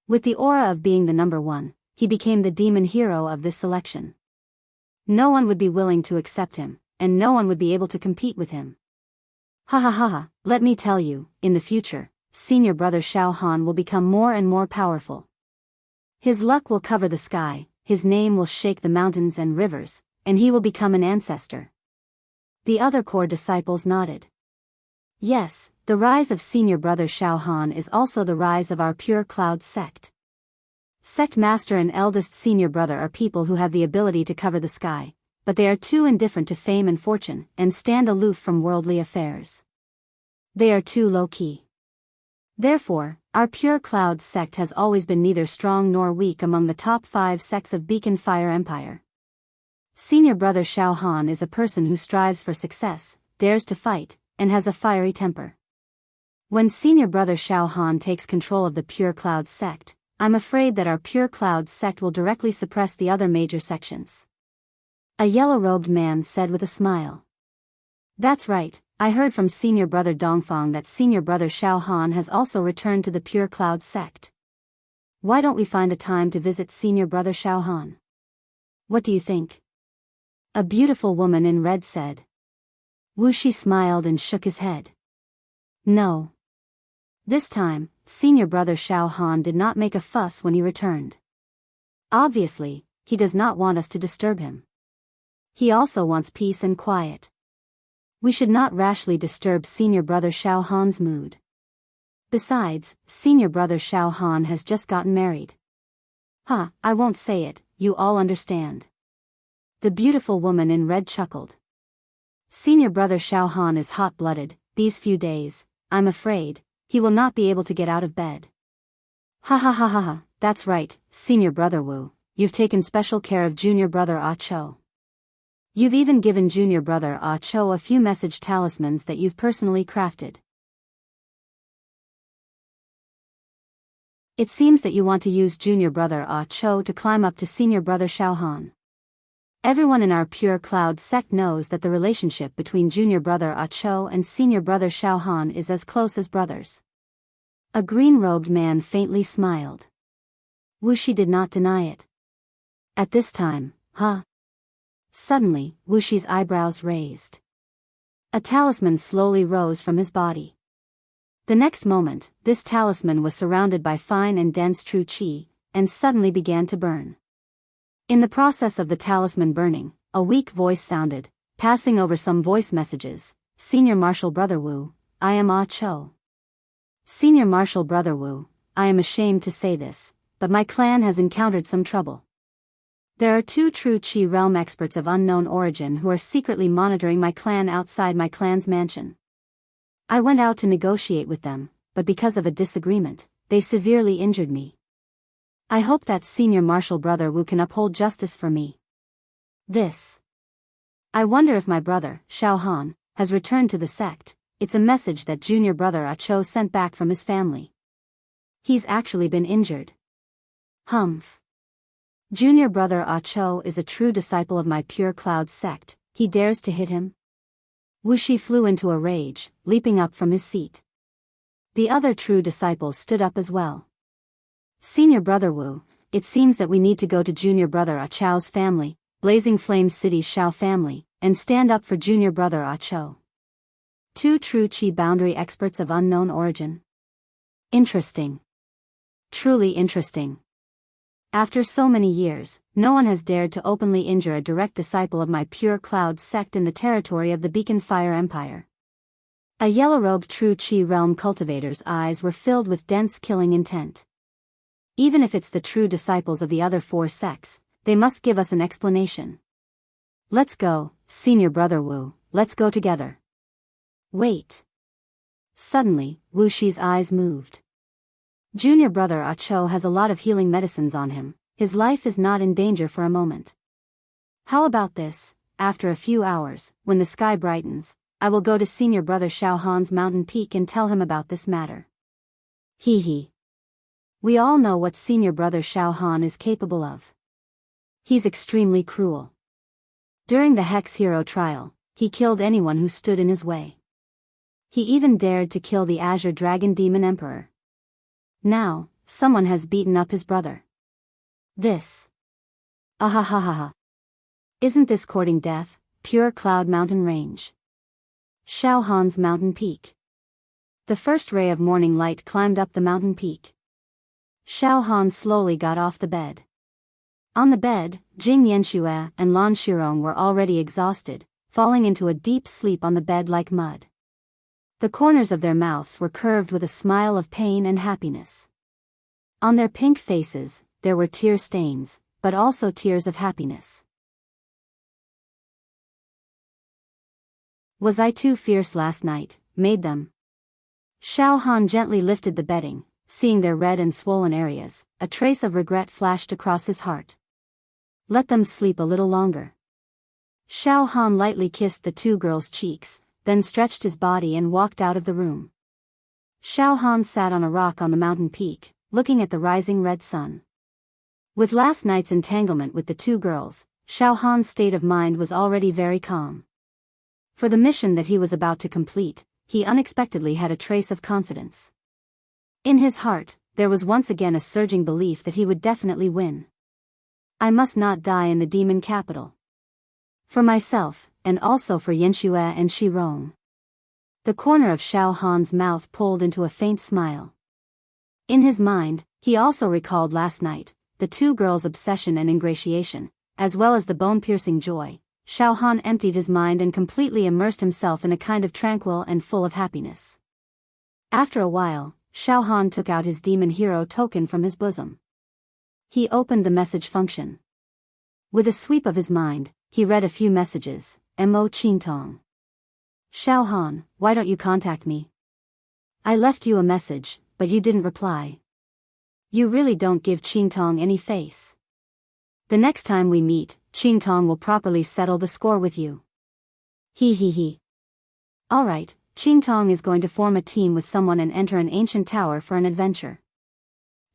With the aura of being the number one, he became the demon hero of this selection. No one would be willing to accept him, and no one would be able to compete with him. Ha ha ha ha, let me tell you, in the future, senior brother Xiao Han will become more and more powerful. His luck will cover the sky, his name will shake the mountains and rivers, and he will become an ancestor. The other core disciples nodded. Yes, the rise of senior brother Xiao Han is also the rise of our pure cloud sect. Sect master and eldest senior brother are people who have the ability to cover the sky, but they are too indifferent to fame and fortune, and stand aloof from worldly affairs. They are too low-key. Therefore, our pure cloud sect has always been neither strong nor weak among the top 5 sects of Beacon Fire Empire. Senior brother Xiao Han is a person who strives for success, dares to fight, and has a fiery temper. When senior brother Xiao Han takes control of the pure cloud sect, I'm afraid that our pure cloud sect will directly suppress the other major sections. A yellow-robed man said with a smile. That's right, I heard from senior brother Dongfang that senior brother Xiao Han has also returned to the pure cloud sect. Why don't we find a time to visit senior brother Xiao Han? What do you think? A beautiful woman in red said. Wu Shi smiled and shook his head. No. This time, senior brother Xiao Han did not make a fuss when he returned. Obviously, he does not want us to disturb him. He also wants peace and quiet. We should not rashly disturb senior brother Xiao Han's mood. Besides, senior brother Xiao Han has just gotten married. I won't say it, you all understand. The beautiful woman in red chuckled. Senior brother Xiao Han is hot-blooded, these few days, I'm afraid, he will not be able to get out of bed. Ha ha ha ha ha, that's right, senior brother Wu, you've taken special care of junior brother Ah Cho. You've even given junior brother Ah Cho a few message talismans that you've personally crafted. It seems that you want to use junior brother Ah Cho to climb up to senior brother Xiao Han. Everyone in our pure cloud sect knows that the relationship between junior brother Ah Cho and senior brother Xiao Han is as close as brothers. A green-robed man faintly smiled. Wu Shi did not deny it. At this time, Suddenly, Wu Shi's eyebrows raised. A talisman slowly rose from his body. The next moment, this talisman was surrounded by fine and dense true qi, and suddenly began to burn. In the process of the talisman burning, a weak voice sounded, passing over some voice messages. Senior Marshal Brother Wu, I am Ah Cho. Senior Marshal Brother Wu, I am ashamed to say this, but my clan has encountered some trouble. There are 2 true Qi realm experts of unknown origin who are secretly monitoring my clan outside my clan's mansion. I went out to negotiate with them, but because of a disagreement, they severely injured me. I hope that Senior Marshal Brother Wu can uphold justice for me. I wonder if my brother, Xiao Han, has returned to the sect. It's a message that junior brother Ah Cho sent back from his family. He's actually been injured. Humph. Junior brother Ah Cho is a true disciple of my pure cloud sect, he dares to hit him? Wu Shi flew into a rage, leaping up from his seat. The other true disciples stood up as well. Senior brother Wu, it seems that we need to go to junior brother Ah Cho's family, Blazing Flames City's Xiao family, and stand up for junior brother Ah Cho. 2 true Qi boundary experts of unknown origin. Interesting. Truly interesting. After so many years, no one has dared to openly injure a direct disciple of my pure cloud sect in the territory of the Beacon Fire Empire. A yellow-robed true Qi realm cultivator's eyes were filled with dense killing intent. Even if it's the true disciples of the other 4 sects, they must give us an explanation. Let's go, senior brother Wu, let's go together. Wait. Suddenly, Wu Shi's eyes moved. Junior brother Ah Cho has a lot of healing medicines on him, his life is not in danger for a moment. How about this, after a few hours, when the sky brightens, I will go to senior brother Xiao Han's mountain peak and tell him about this matter. Hee. We all know what senior brother Xiao Han is capable of. He's extremely cruel. During the Hex Hero trial, he killed anyone who stood in his way. He even dared to kill the Azure Dragon Demon Emperor. Now, someone has beaten up his brother. Ahahaha. Isn't this courting death, pure cloud mountain range? Xiao Han's mountain peak. The first ray of morning light climbed up the mountain peak. Xiao Han slowly got off the bed. On the bed, Jing Yanxue and Lan Shirong were already exhausted, falling into a deep sleep on the bed like mud. The corners of their mouths were curved with a smile of pain and happiness. On their pink faces, there were tear stains, but also tears of happiness. Was I too fierce last night, made them? Xiao Han gently lifted the bedding, seeing their red and swollen areas. A trace of regret flashed across his heart. Let them sleep a little longer. Xiao Han lightly kissed the two girls' cheeks, then stretched his body and walked out of the room. Xiao Han sat on a rock on the mountain peak, looking at the rising red sun. With last night's entanglement with the two girls, Xiao Han's state of mind was already very calm. For the mission that he was about to complete, he unexpectedly had a trace of confidence. In his heart, there was once again a surging belief that he would definitely win. I must not die in the demon capital. For myself, and also for Yanxue and Shirong. The corner of Xiao Han's mouth pulled into a faint smile. In his mind, he also recalled last night, the two girls' obsession and ingratiation, as well as the bone-piercing joy. Xiao Han emptied his mind and completely immersed himself in a kind of tranquil and full of happiness. After a while, Xiao Han took out his demon hero token from his bosom. He opened the message function. With a sweep of his mind, he read a few messages. Mo Qingtong. Xiao Han, why don't you contact me? I left you a message, but you didn't reply. You really don't give Qingtong any face. The next time we meet, Qingtong will properly settle the score with you. He. Alright, Qingtong is going to form a team with someone and enter an ancient tower for an adventure.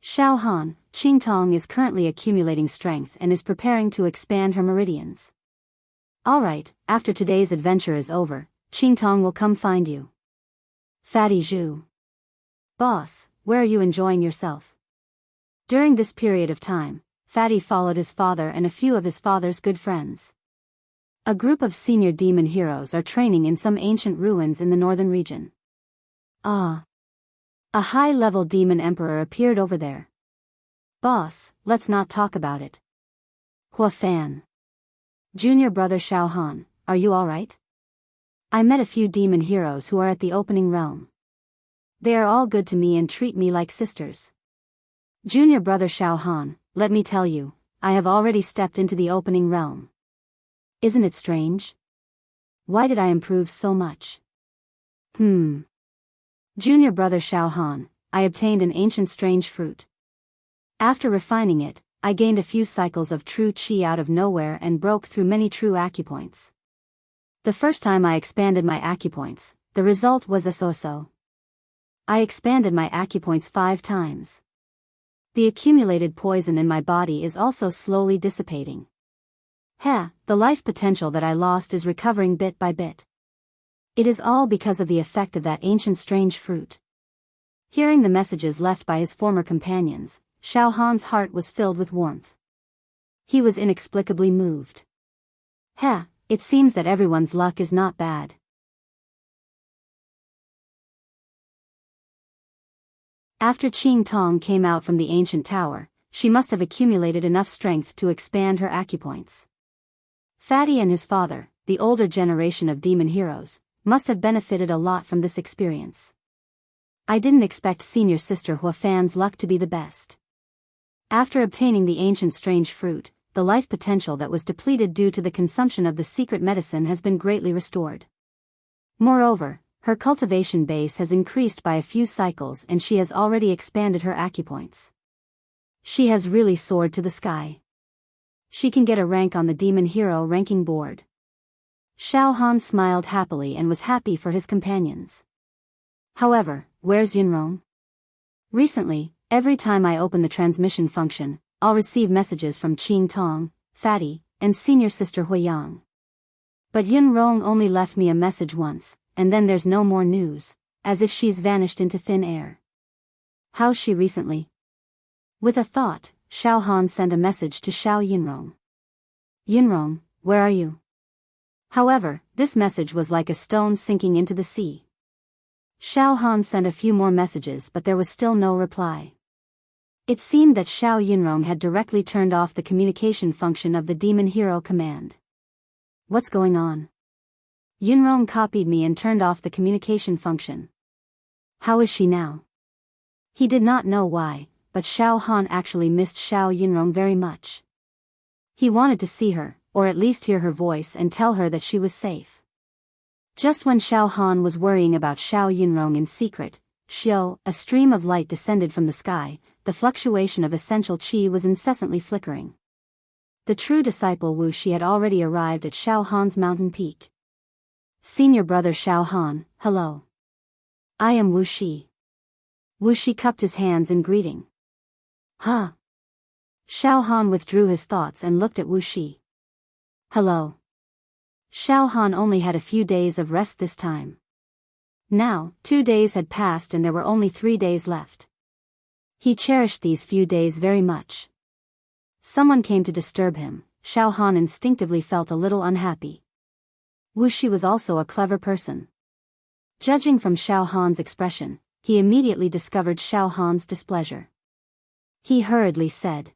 Xiao Han, Qingtong is currently accumulating strength and is preparing to expand her meridians. Alright, after today's adventure is over, Qingtong will come find you. Fatty Zhu. Boss, where are you enjoying yourself? During this period of time, Fatty followed his father and a few of his father's good friends. A group of senior demon heroes are training in some ancient ruins in the northern region. Ah. A high-level demon emperor appeared over there. Boss, let's not talk about it. Hua Fan. Junior brother Xiao Han, are you alright? I met a few demon heroes who are at the opening realm. They are all good to me and treat me like sisters. Junior brother Xiao Han, let me tell you, I have already stepped into the opening realm. Isn't it strange? Why did I improve so much? Junior brother Xiao Han, I obtained an ancient strange fruit. After refining it, I gained a few cycles of true qi out of nowhere and broke through many true acupoints. The first time I expanded my acupoints, the result was a so-so. I expanded my acupoints 5 times. The accumulated poison in my body is also slowly dissipating. The life potential that I lost is recovering bit by bit. It is all because of the effect of that ancient strange fruit. Hearing the messages left by his former companions, Xiao Han's heart was filled with warmth. He was inexplicably moved. It seems that everyone's luck is not bad. After Qingtong came out from the ancient tower, she must have accumulated enough strength to expand her acupoints. Fatty and his father, the older generation of demon heroes, must have benefited a lot from this experience. I didn't expect senior sister Hua Fan's luck to be the best. After obtaining the ancient strange fruit, the life potential that was depleted due to the consumption of the secret medicine has been greatly restored. Moreover, her cultivation base has increased by a few cycles and she has already expanded her acupoints. She has really soared to the sky. She can get a rank on the demon hero ranking board. Xiao Han smiled happily and was happy for his companions. However, where's Yunrong? Recently, every time I open the transmission function, I'll receive messages from Qingtong, Fatty, and senior sister Huiyang. But Yunrong only left me a message once, and then there's no more news, as if she's vanished into thin air. How's she recently? With a thought, Xiao Han sent a message to Xiao Yunrong. Yunrong, where are you? However, this message was like a stone sinking into the sea. Xiao Han sent a few more messages, but there was still no reply. It seemed that Xiao Yunrong had directly turned off the communication function of the Demon Hero command. What's going on? Yunrong copied me and turned off the communication function. How is she now? He did not know why, but Xiao Han actually missed Xiao Yunrong very much. He wanted to see her, or at least hear her voice and tell her that she was safe. Just when Xiao Han was worrying about Xiao Yunrong in secret, a stream of light descended from the sky. The fluctuation of essential qi was incessantly flickering. The true disciple Wu Shi had already arrived at Xiao Han's mountain peak. Senior brother Xiao Han, hello. I am Wu Shi. Wu Shi cupped his hands in greeting. Huh? Xiao Han withdrew his thoughts and looked at Wu Shi. Hello. Xiao Han only had a few days of rest this time. Now, 2 days had passed and there were only 3 days left. He cherished these few days very much. Someone came to disturb him. Xiao Han instinctively felt a little unhappy. Wu Shi was also a clever person. Judging from Xiao Han's expression, he immediately discovered Xiao Han's displeasure. He hurriedly said,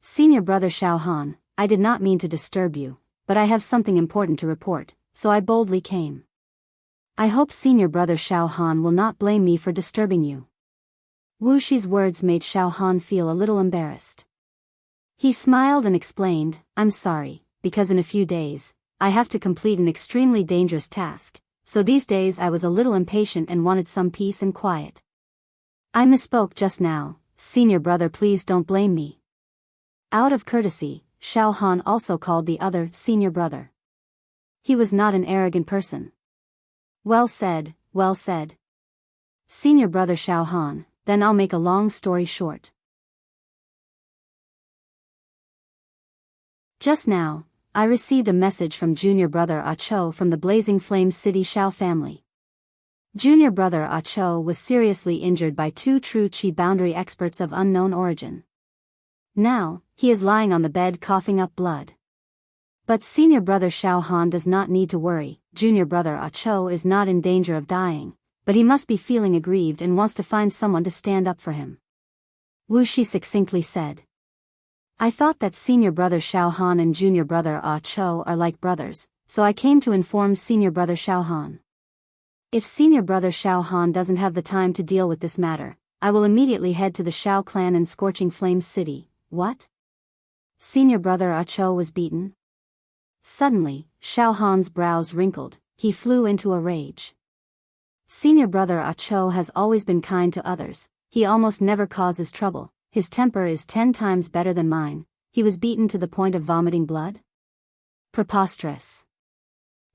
Senior brother Xiao Han, I did not mean to disturb you, but I have something important to report, so I boldly came. I hope senior brother Xiao Han will not blame me for disturbing you. Wu Shi's words made Xiao Han feel a little embarrassed. He smiled and explained, I'm sorry, because in a few days, I have to complete an extremely dangerous task, so these days I was a little impatient and wanted some peace and quiet. I misspoke just now, senior brother, please don't blame me. Out of courtesy, Xiao Han also called the other senior brother. He was not an arrogant person. Well said, well said. Senior brother Xiao Han, then I'll make a long story short. Just now, I received a message from junior brother Ah Cho from the Blazing Flame City Xiao family. Junior brother Ah Cho was seriously injured by 2 true Qi boundary experts of unknown origin. Now, he is lying on the bed coughing up blood. But senior brother Xiao Han does not need to worry. Junior brother Ah Cho is not in danger of dying, but he must be feeling aggrieved and wants to find someone to stand up for him. Wu Shi succinctly said. I thought that senior brother Xiao Han and junior brother Ah Cho are like brothers, so I came to inform senior brother Xiao Han. If senior brother Xiao Han doesn't have the time to deal with this matter, I will immediately head to the Xiao clan in Scorching Flame City. What? Senior brother Ah Cho was beaten? Suddenly, Xiao Han's brows wrinkled. He flew into a rage. Senior brother Ah Cho has always been kind to others. He almost never causes trouble. His temper is 10 times better than mine. He was beaten to the point of vomiting blood? Preposterous.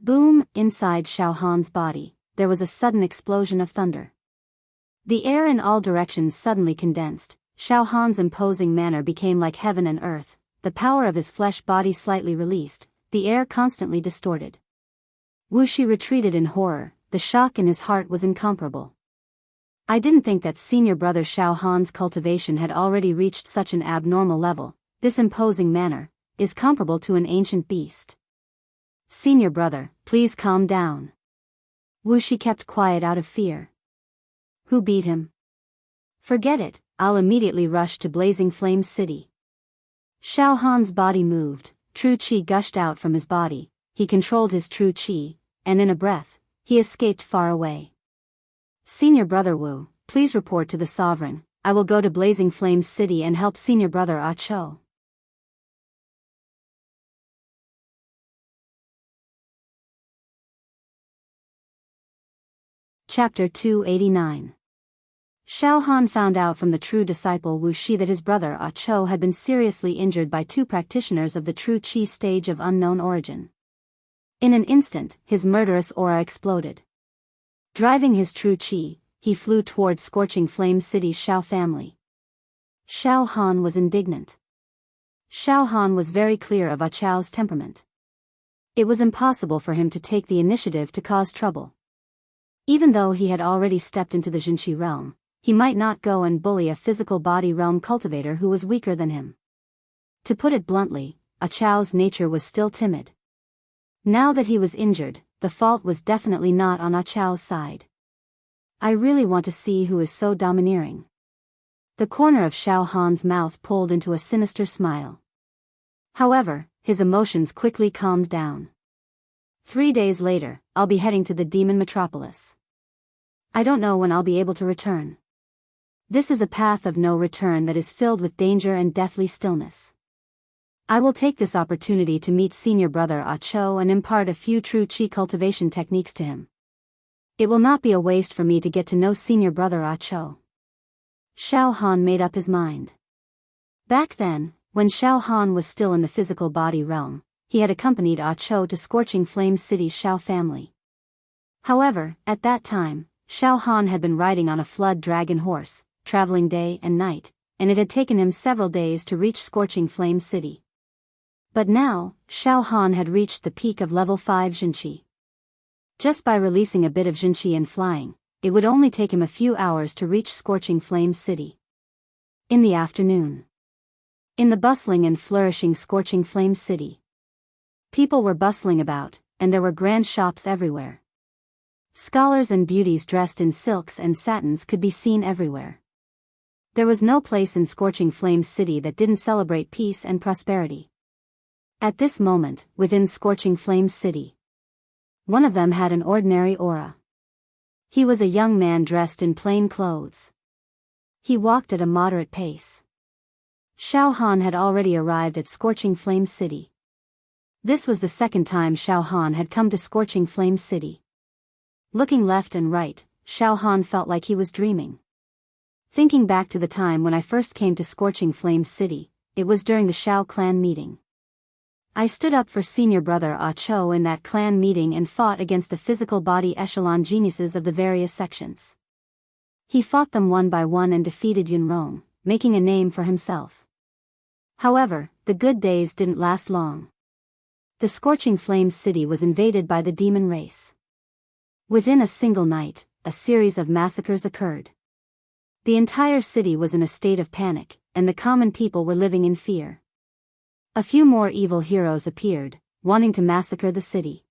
Boom! Inside Xiao Han's body, there was a sudden explosion of thunder. The air in all directions suddenly condensed. Xiao Han's imposing manner became like heaven and earth. The power of his flesh body slightly released, the air constantly distorted. Wu Shi retreated in horror. The shock in his heart was incomparable. I didn't think that senior brother Xiao Han's cultivation had already reached such an abnormal level. This imposing manner is comparable to an ancient beast. Senior brother, please calm down. Wu Shi kept quiet out of fear. Who beat him? Forget it, I'll immediately rush to Blazing Flame City. Xiao Han's body moved, true qi gushed out from his body, he controlled his true qi, and in a breath, he escaped far away. Senior brother Wu, please report to the sovereign. I will go to Blazing Flame City and help senior brother Ah Cho. Chapter 289. Xiao Han found out from the true disciple Wu Shi that his brother Ah Cho had been seriously injured by 2 practitioners of the true Qi stage of unknown origin. In an instant, his murderous aura exploded. Driving his true Qi, he flew toward Scorching Flame City's Xiao family. Xiao Han was indignant. Xiao Han was very clear of Ah Cho's temperament. It was impossible for him to take the initiative to cause trouble. Even though he had already stepped into the Jinqi realm, he might not go and bully a physical body realm cultivator who was weaker than him. To put it bluntly, Ah Chow's nature was still timid. Now that he was injured, the fault was definitely not on Ah Chow's side. I really want to see who is so domineering. The corner of Xiao Han's mouth pulled into a sinister smile. However, his emotions quickly calmed down. 3 days later, I'll be heading to the demon metropolis. I don't know when I'll be able to return. This is a path of no return that is filled with danger and deathly stillness. I will take this opportunity to meet senior brother Ah Cho and impart a few true chi cultivation techniques to him. It will not be a waste for me to get to know senior brother Ah Cho. Xiao Han made up his mind. Back then, when Xiao Han was still in the physical body realm, he had accompanied Ah Cho to Scorching Flame City's Xiao family. However, at that time, Xiao Han had been riding on a flood dragon horse, traveling day and night, and it had taken him several days to reach Scorching Flame City. But now, Xiao Han had reached the peak of level 5 Jinqi. Just by releasing a bit of Jinqi and flying, it would only take him a few hours to reach Scorching Flame City. In the afternoon. In the bustling and flourishing Scorching Flame City. People were bustling about, and there were grand shops everywhere. Scholars and beauties dressed in silks and satins could be seen everywhere. There was no place in Scorching Flame City that didn't celebrate peace and prosperity. At this moment, within Scorching Flame City, one of them had an ordinary aura. He was a young man dressed in plain clothes. He walked at a moderate pace. Xiao Han had already arrived at Scorching Flame City. This was the second time Xiao Han had come to Scorching Flame City. Looking left and right, Xiao Han felt like he was dreaming. Thinking back to the time when I first came to Scorching Flame City, it was during the Xiao clan meeting. I stood up for senior brother Ah Cho in that clan meeting and fought against the physical body echelon geniuses of the various sections. He fought them one by one and defeated Yun Rong, making a name for himself. However, the good days didn't last long. The Scorching Flame City was invaded by the demon race. Within a single night, a series of massacres occurred. The entire city was in a state of panic, and the common people were living in fear. A few more evil heroes appeared, wanting to massacre the city.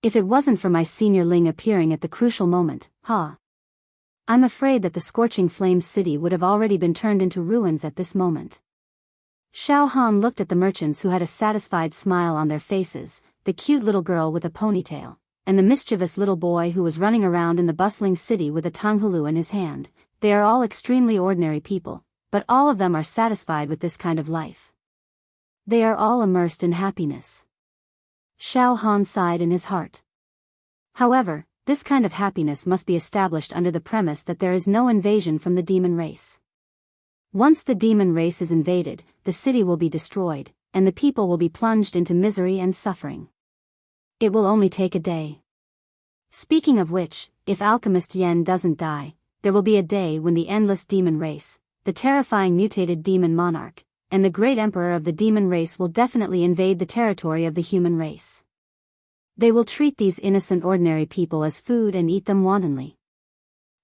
If it wasn't for my senior Ling appearing at the crucial moment, I'm afraid that the Scorching Flame City would have already been turned into ruins at this moment. Xiao Han looked at the merchants who had a satisfied smile on their faces, the cute little girl with a ponytail, and the mischievous little boy who was running around in the bustling city with a tanghulu in his hand. They are all extremely ordinary people, but all of them are satisfied with this kind of life. They are all immersed in happiness. Xiao Han sighed in his heart. However, this kind of happiness must be established under the premise that there is no invasion from the demon race. Once the demon race is invaded, the city will be destroyed, and the people will be plunged into misery and suffering. It will only take a day. Speaking of which, if Alchemist Yen doesn't die, there will be a day when the endless demon race, the terrifying mutated demon monarch, and the great emperor of the demon race will definitely invade the territory of the human race. They will treat these innocent ordinary people as food and eat them wantonly.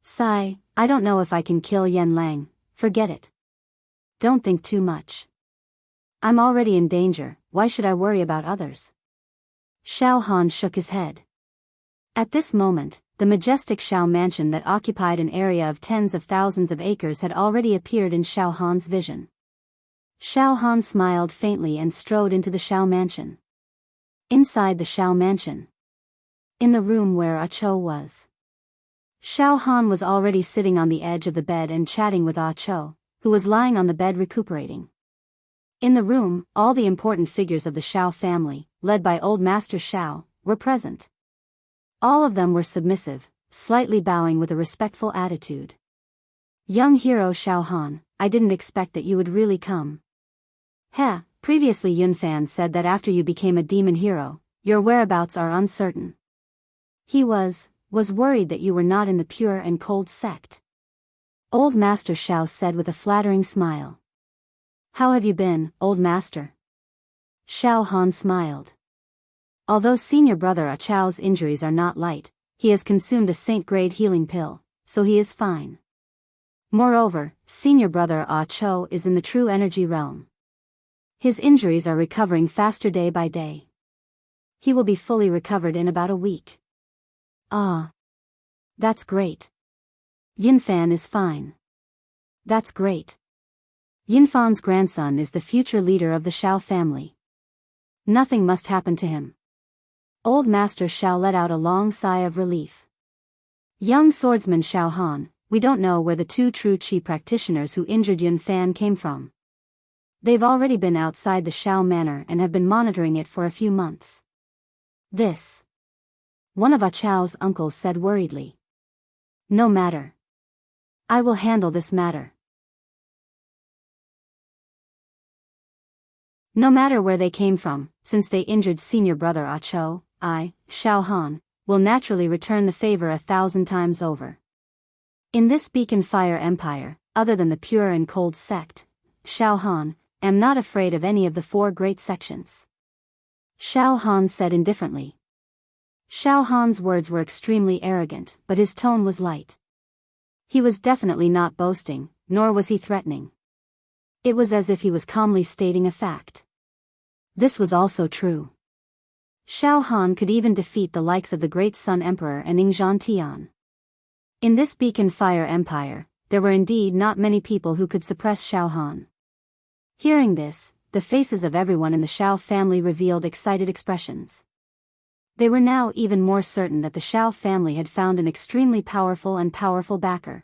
Sigh, I don't know if I can kill Yen Lang, forget it. Don't think too much. I'm already in danger, why should I worry about others? Xiao Han shook his head. At this moment, the majestic Xiao mansion that occupied an area of tens of thousands of acres had already appeared in Xiao Han's vision. Xiao Han smiled faintly and strode into the Xiao mansion. Inside the Xiao mansion, in the room where Ah Cho was, Xiao Han was already sitting on the edge of the bed and chatting with Ah Cho, who was lying on the bed recuperating. In the room, all the important figures of the Xiao family, led by Old Master Xiao, were present. All of them were submissive, slightly bowing with a respectful attitude. Young hero Xiao Han, I didn't expect that you would really come. Previously Yun Fan said that after you became a demon hero, your whereabouts are uncertain. He was worried that you were not in the pure and cold sect. Old Master Xiao said with a flattering smile. How have you been, Old Master? Xiao Han smiled. Although senior brother Ah Chao's injuries are not light, he has consumed a saint-grade healing pill, so he is fine. Moreover, senior brother Ah Cho is in the true energy realm. His injuries are recovering faster day by day. He will be fully recovered in about a week. Ah. That's great. Yinfan is fine. That's great. Yinfan's grandson is the future leader of the Shao family. Nothing must happen to him. Old Master Shao let out a long sigh of relief. Young swordsman Shao Han, we don't know where the two true Qi practitioners who injured Yunfan came from. They've already been outside the Shao manor and have been monitoring it for a few months. This. One of Ah Chao's uncles said worriedly. No matter. I will handle this matter. No matter where they came from, since they injured senior brother Ah Cho, I, Shao Han, will naturally return the favor 1,000 times over. In this beacon fire empire, other than the pure and cold sect, Shao Han, am not afraid of any of the 4 great sections. Shao Han said indifferently. Shao Han's words were extremely arrogant, but his tone was light. He was definitely not boasting, nor was he threatening. It was as if he was calmly stating a fact. This was also true. Shao Han could even defeat the likes of the great Sun Emperor and Yingzhan Tian. In this beacon fire empire, there were indeed not many people who could suppress Shao Han. Hearing this, the faces of everyone in the Shao family revealed excited expressions. They were now even more certain that the Shao family had found an extremely powerful backer.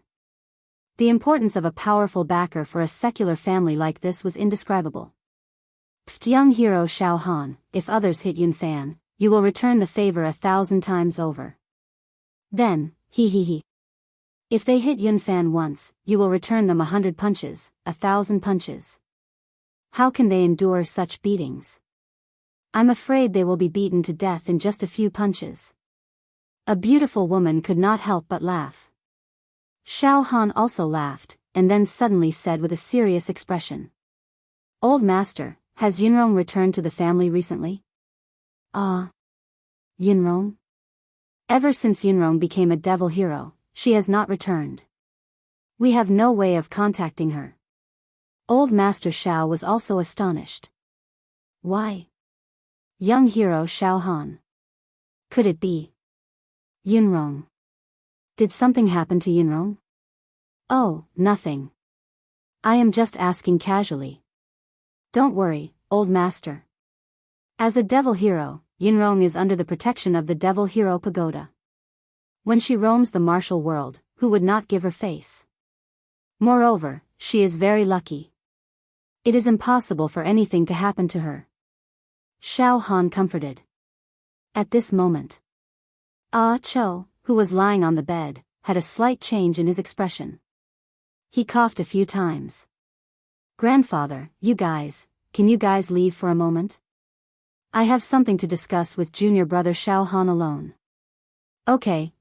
The importance of a powerful backer for a secular family like this was indescribable. Young hero Shao Han, if others hit Yunfan, you will return the favor 1,000 times over. Then, he. If they hit Yunfan once, you will return them 100 punches, 1,000 punches. How can they endure such beatings? I'm afraid they will be beaten to death in just a few punches. A beautiful woman could not help but laugh. Shao Han also laughed, and then suddenly said with a serious expression. Old Master, has Yunrong returned to the family recently? Ah. Yunrong? Ever since Yunrong became a devil hero, she has not returned. We have no way of contacting her. Old Master Shao was also astonished. Why? Young hero Shao Han. Could it be Yunrong? Did something happen to Yunrong? Oh, nothing. I am just asking casually. Don't worry, old master. As a devil hero, Yunrong is under the protection of the Devil Hero Pagoda. When she roams the martial world, who would not give her face? Moreover, she is very lucky. It is impossible for anything to happen to her. Shao Han comforted. At this moment, Ah Cho, who was lying on the bed, had a slight change in his expression. He coughed a few times. Grandfather, can you guys leave for a moment? I have something to discuss with junior brother Shao Han alone. Okay.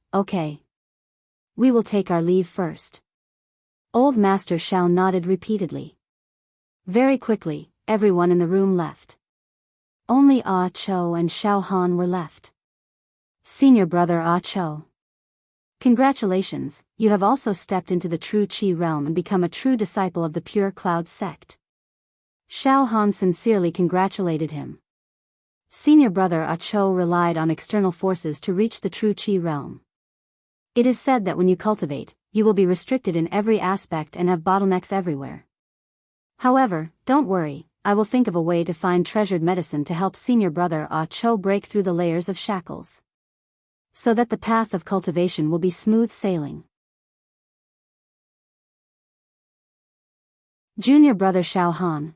We will take our leave first. Old Master Shao nodded repeatedly. Very quickly, everyone in the room left. Only Ah Cho and Shao Han were left. Senior brother Ah Cho. Congratulations, you have also stepped into the true Qi realm and become a true disciple of the Pure Cloud sect. Shao Han sincerely congratulated him. Senior brother Ah Cho relied on external forces to reach the true Qi realm. It is said that when you cultivate, you will be restricted in every aspect and have bottlenecks everywhere. However, don't worry, I will think of a way to find treasured medicine to help senior brother Ah Cho break through the layers of shackles, so that the path of cultivation will be smooth sailing. Junior brother Shao Han,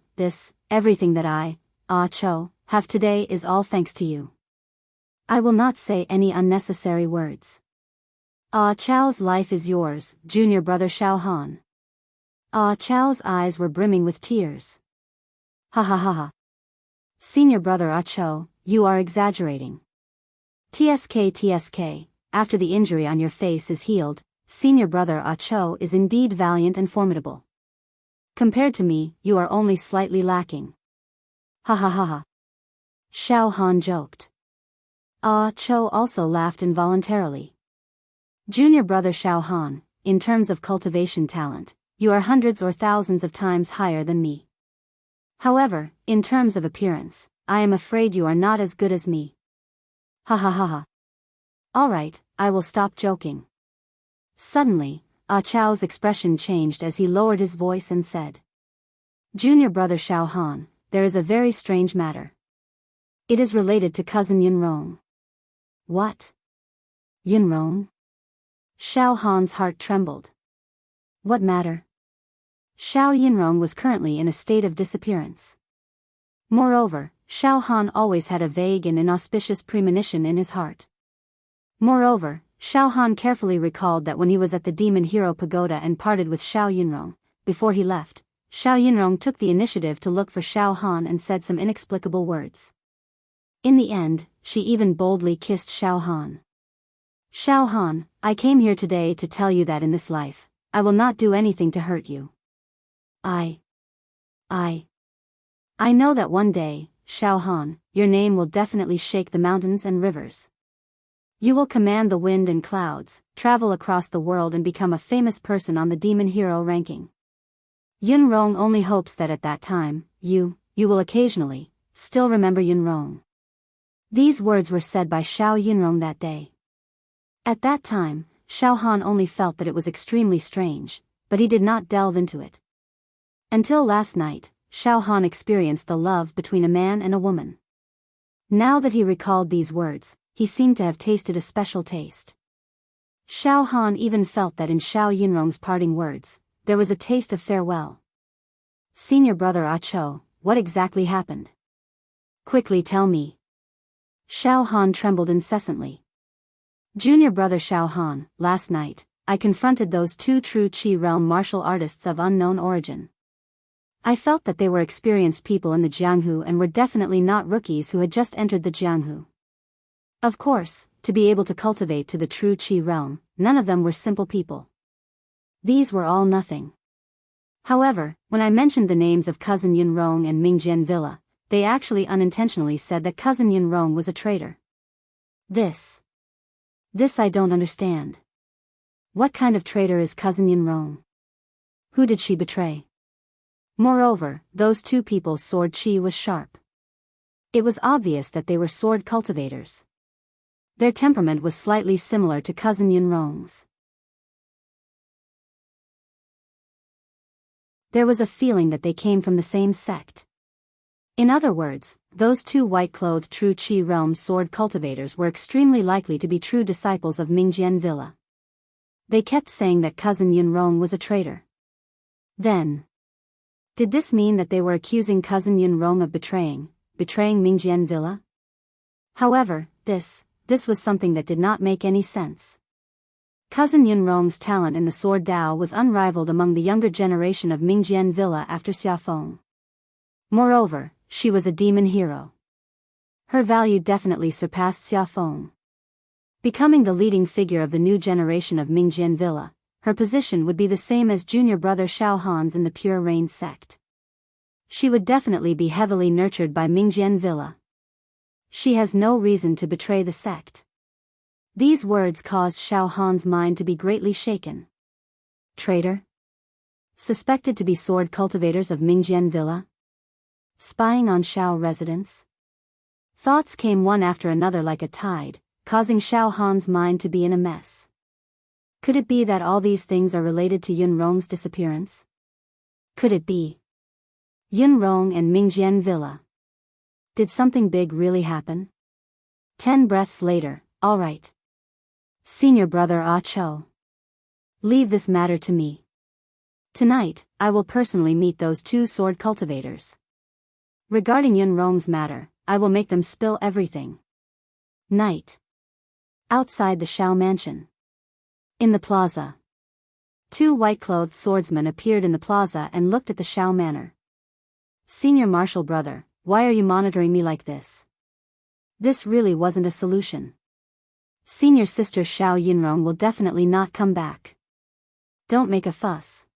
everything that I, Ah Cho, have today is all thanks to you. I will not say any unnecessary words. Ah Cho's life is yours, junior brother Shao Han. Ah Cho's eyes were brimming with tears. Ha ha ha ha. Senior brother Ah Cho, you are exaggerating. TSK, after the injury on your face is healed, senior brother Ah Cho is indeed valiant and formidable. Compared to me, you are only slightly lacking. Ha ha ha ha. Shao Han joked. Ah Cho also laughed involuntarily. Junior brother Shao Han, in terms of cultivation talent, you are hundreds or thousands of times higher than me. However, in terms of appearance, I am afraid you are not as good as me. Ha ha ha ha. Alright, I will stop joking. Suddenly, Ah Chao's expression changed as he lowered his voice and said, Junior brother Xiao Han, there is a very strange matter. It is related to cousin Yunrong. What? Yunrong? Xiao Han's heart trembled. What matter? Xiao Yunrong was currently in a state of disappearance. Moreover, Xiao Han always had a vague and inauspicious premonition in his heart. Moreover, Xiao Han carefully recalled that when he was at the Demon Hero Pagoda and parted with Xiao Yunrong, before he left, Xiao Yunrong took the initiative to look for Xiao Han and said some inexplicable words. In the end, she even boldly kissed Xiao Han. Xiao Han, I came here today to tell you that in this life, I will not do anything to hurt you. I know that one day, Xiao Han, your name will definitely shake the mountains and rivers. You will command the wind and clouds, travel across the world and become a famous person on the Demon Hero ranking. Yunrong only hopes that at that time, you will occasionally, still remember Yunrong. These words were said by Xiao Yunrong that day. At that time, Xiao Han only felt that it was extremely strange, but he did not delve into it. Until last night, Xiao Han experienced the love between a man and a woman. Now that he recalled these words, he seemed to have tasted a special taste. Xiao Han even felt that in Xiao Yunrong's parting words, there was a taste of farewell. Senior brother Ah Cho, what exactly happened? Quickly tell me. Xiao Han trembled incessantly. Junior brother Xiao Han, last night, I confronted those two true Qi realm martial artists of unknown origin. I felt that they were experienced people in the Jianghu and were definitely not rookies who had just entered the Jianghu. Of course, to be able to cultivate to the true Qi realm, none of them were simple people. These were all nothing. However, when I mentioned the names of cousin Yunrong and Mingjian Villa, they actually unintentionally said that cousin Yunrong was a traitor. This I don't understand. What kind of traitor is cousin Yunrong? Who did she betray? Moreover, those two people's sword chi was sharp. It was obvious that they were sword cultivators. Their temperament was slightly similar to cousin Yunrong's. There was a feeling that they came from the same sect. In other words, those two white-clothed true Qi realm sword cultivators were extremely likely to be true disciples of Mingjian Villa. They kept saying that cousin Yunrong was a traitor. Then, did this mean that they were accusing cousin Yunrong of betraying Mingjian Villa? However, this was something that did not make any sense. Cousin Yunrong's talent in the sword Dao was unrivaled among the younger generation of Mingjian Villa after Xiafeng. Moreover, she was a demon hero. Her value definitely surpassed Xiafeng. Becoming the leading figure of the new generation of Mingjian Villa, her position would be the same as junior brother Xiao Han's in the Pure Rain sect. She would definitely be heavily nurtured by Mingjian Villa. She has no reason to betray the sect. These words caused Xiao Han's mind to be greatly shaken. Traitor? Suspected to be sword cultivators of Mingjian Villa? Spying on Xiao residents? Thoughts came one after another like a tide, causing Xiao Han's mind to be in a mess. Could it be that all these things are related to Yunrong's disappearance? Could it be Yunrong and Mingjian Villa? Did something big really happen? 10 breaths later, all right. Senior brother Ah Cho. Leave this matter to me. Tonight, I will personally meet those two sword cultivators. Regarding Yunrong's matter, I will make them spill everything. Night. Outside the Xiao mansion. In the plaza. Two white-clothed swordsmen appeared in the plaza and looked at the Xiao manor. Senior martial brother, why are you monitoring me like this? This really wasn't a solution. Senior sister Xiao Yunrong will definitely not come back. Don't make a fuss.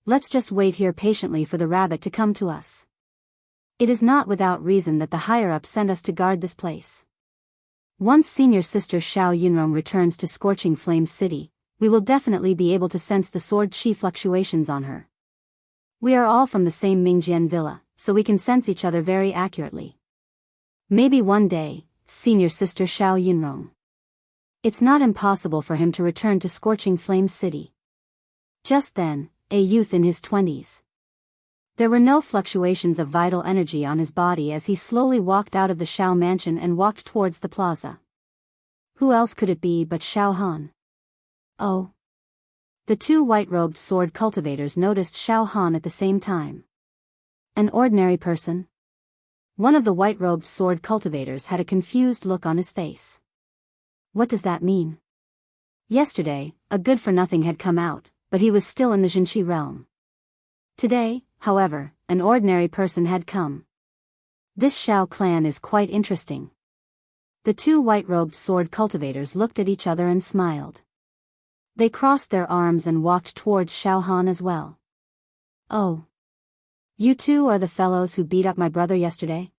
Let's just wait here patiently for the rabbit to come to us. It is not without reason that the higher-ups send us to guard this place. Once senior sister Xiao Yunrong returns to Scorching Flame City, we will definitely be able to sense the sword chi fluctuations on her. We are all from the same Mingjian villa, so we can sense each other very accurately. Maybe one day, senior sister Xiao Yunrong. It's not impossible for him to return to Scorching Flame City. Just then, a youth in his 20s. There were no fluctuations of vital energy on his body as he slowly walked out of the Xiao mansion and walked towards the plaza. Who else could it be but Xiao Han? Oh. The two white-robed sword cultivators noticed Xiao Han at the same time. An ordinary person? One of the white-robed sword cultivators had a confused look on his face. What does that mean? Yesterday, a good-for-nothing had come out, but he was still in the Jinchi realm. Today, however, an ordinary person had come. This Xiao clan is quite interesting. The two white-robed sword cultivators looked at each other and smiled. They crossed their arms and walked towards Xiao Han as well. Oh. You two are the fellows who beat up my brother yesterday?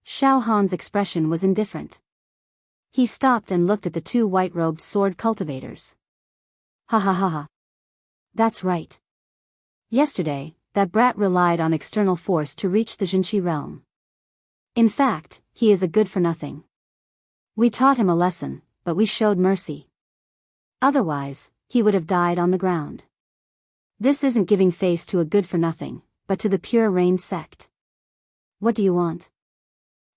Xiao Han's expression was indifferent. He stopped and looked at the two white-robed sword cultivators. Ha ha ha ha. That's right. Yesterday, that brat relied on external force to reach the Jinchi realm. In fact, he is a good-for-nothing. We taught him a lesson, but we showed mercy. Otherwise, he would have died on the ground. This isn't giving face to a good-for-nothing, but to the pure Rain sect. What do you want?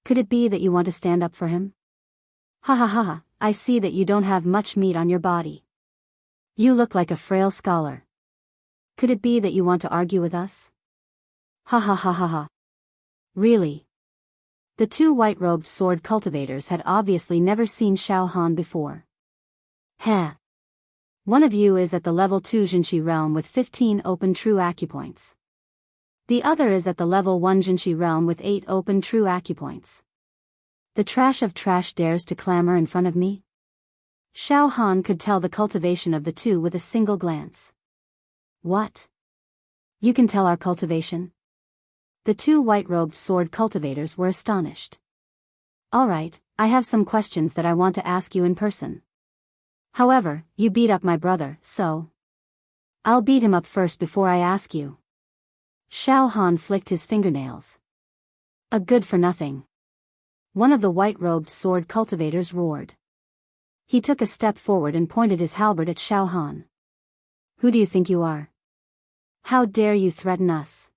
Could it be that you want to stand up for him? Ha ha ha ha, I see that you don't have much meat on your body. You look like a frail scholar. Could it be that you want to argue with us? Ha ha ha ha ha. Really? The two white-robed sword cultivators had obviously never seen Xiao Han before. Heh. One of you is at the level 2 Jinchi realm with 15 open true acupoints. The other is at the level 1 Jinchi realm with 8 open true acupoints. The trash of trash dares to clamor in front of me? Xiao Han could tell the cultivation of the two with a single glance. What? You can tell our cultivation? The two white-robed sword cultivators were astonished. All right, I have some questions that I want to ask you in person. However, you beat up my brother, so I'll beat him up first before I ask you. Xiao Han flicked his fingernails. A good-for-nothing. One of the white-robed sword cultivators roared. He took a step forward and pointed his halberd at Xiao Han. Who do you think you are? How dare you threaten us?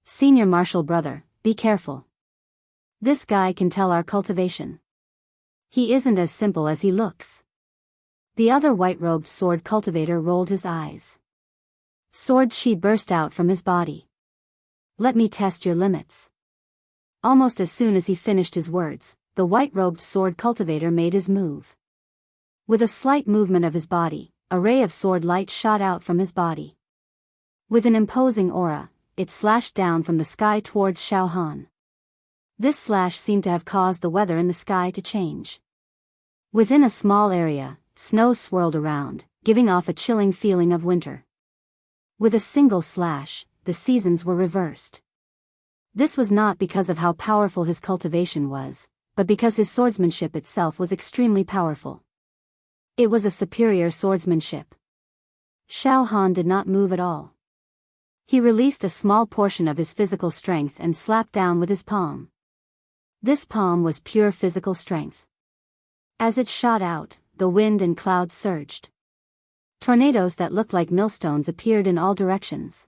Senior martial brother, be careful. This guy can tell our cultivation. He isn't as simple as he looks. The other white-robed sword cultivator rolled his eyes. Sword chi burst out from his body. Let me test your limits. Almost as soon as he finished his words, the white-robed sword cultivator made his move. With a slight movement of his body, a ray of sword light shot out from his body. With an imposing aura, it slashed down from the sky towards Xiao Han. This slash seemed to have caused the weather in the sky to change. Within a small area, snow swirled around, giving off a chilling feeling of winter. With a single slash, the seasons were reversed. This was not because of how powerful his cultivation was, but because his swordsmanship itself was extremely powerful. It was a superior swordsmanship. Xiao Han did not move at all. He released a small portion of his physical strength and slapped down with his palm. This palm was pure physical strength. As it shot out, the wind and clouds surged. Tornadoes that looked like millstones appeared in all directions.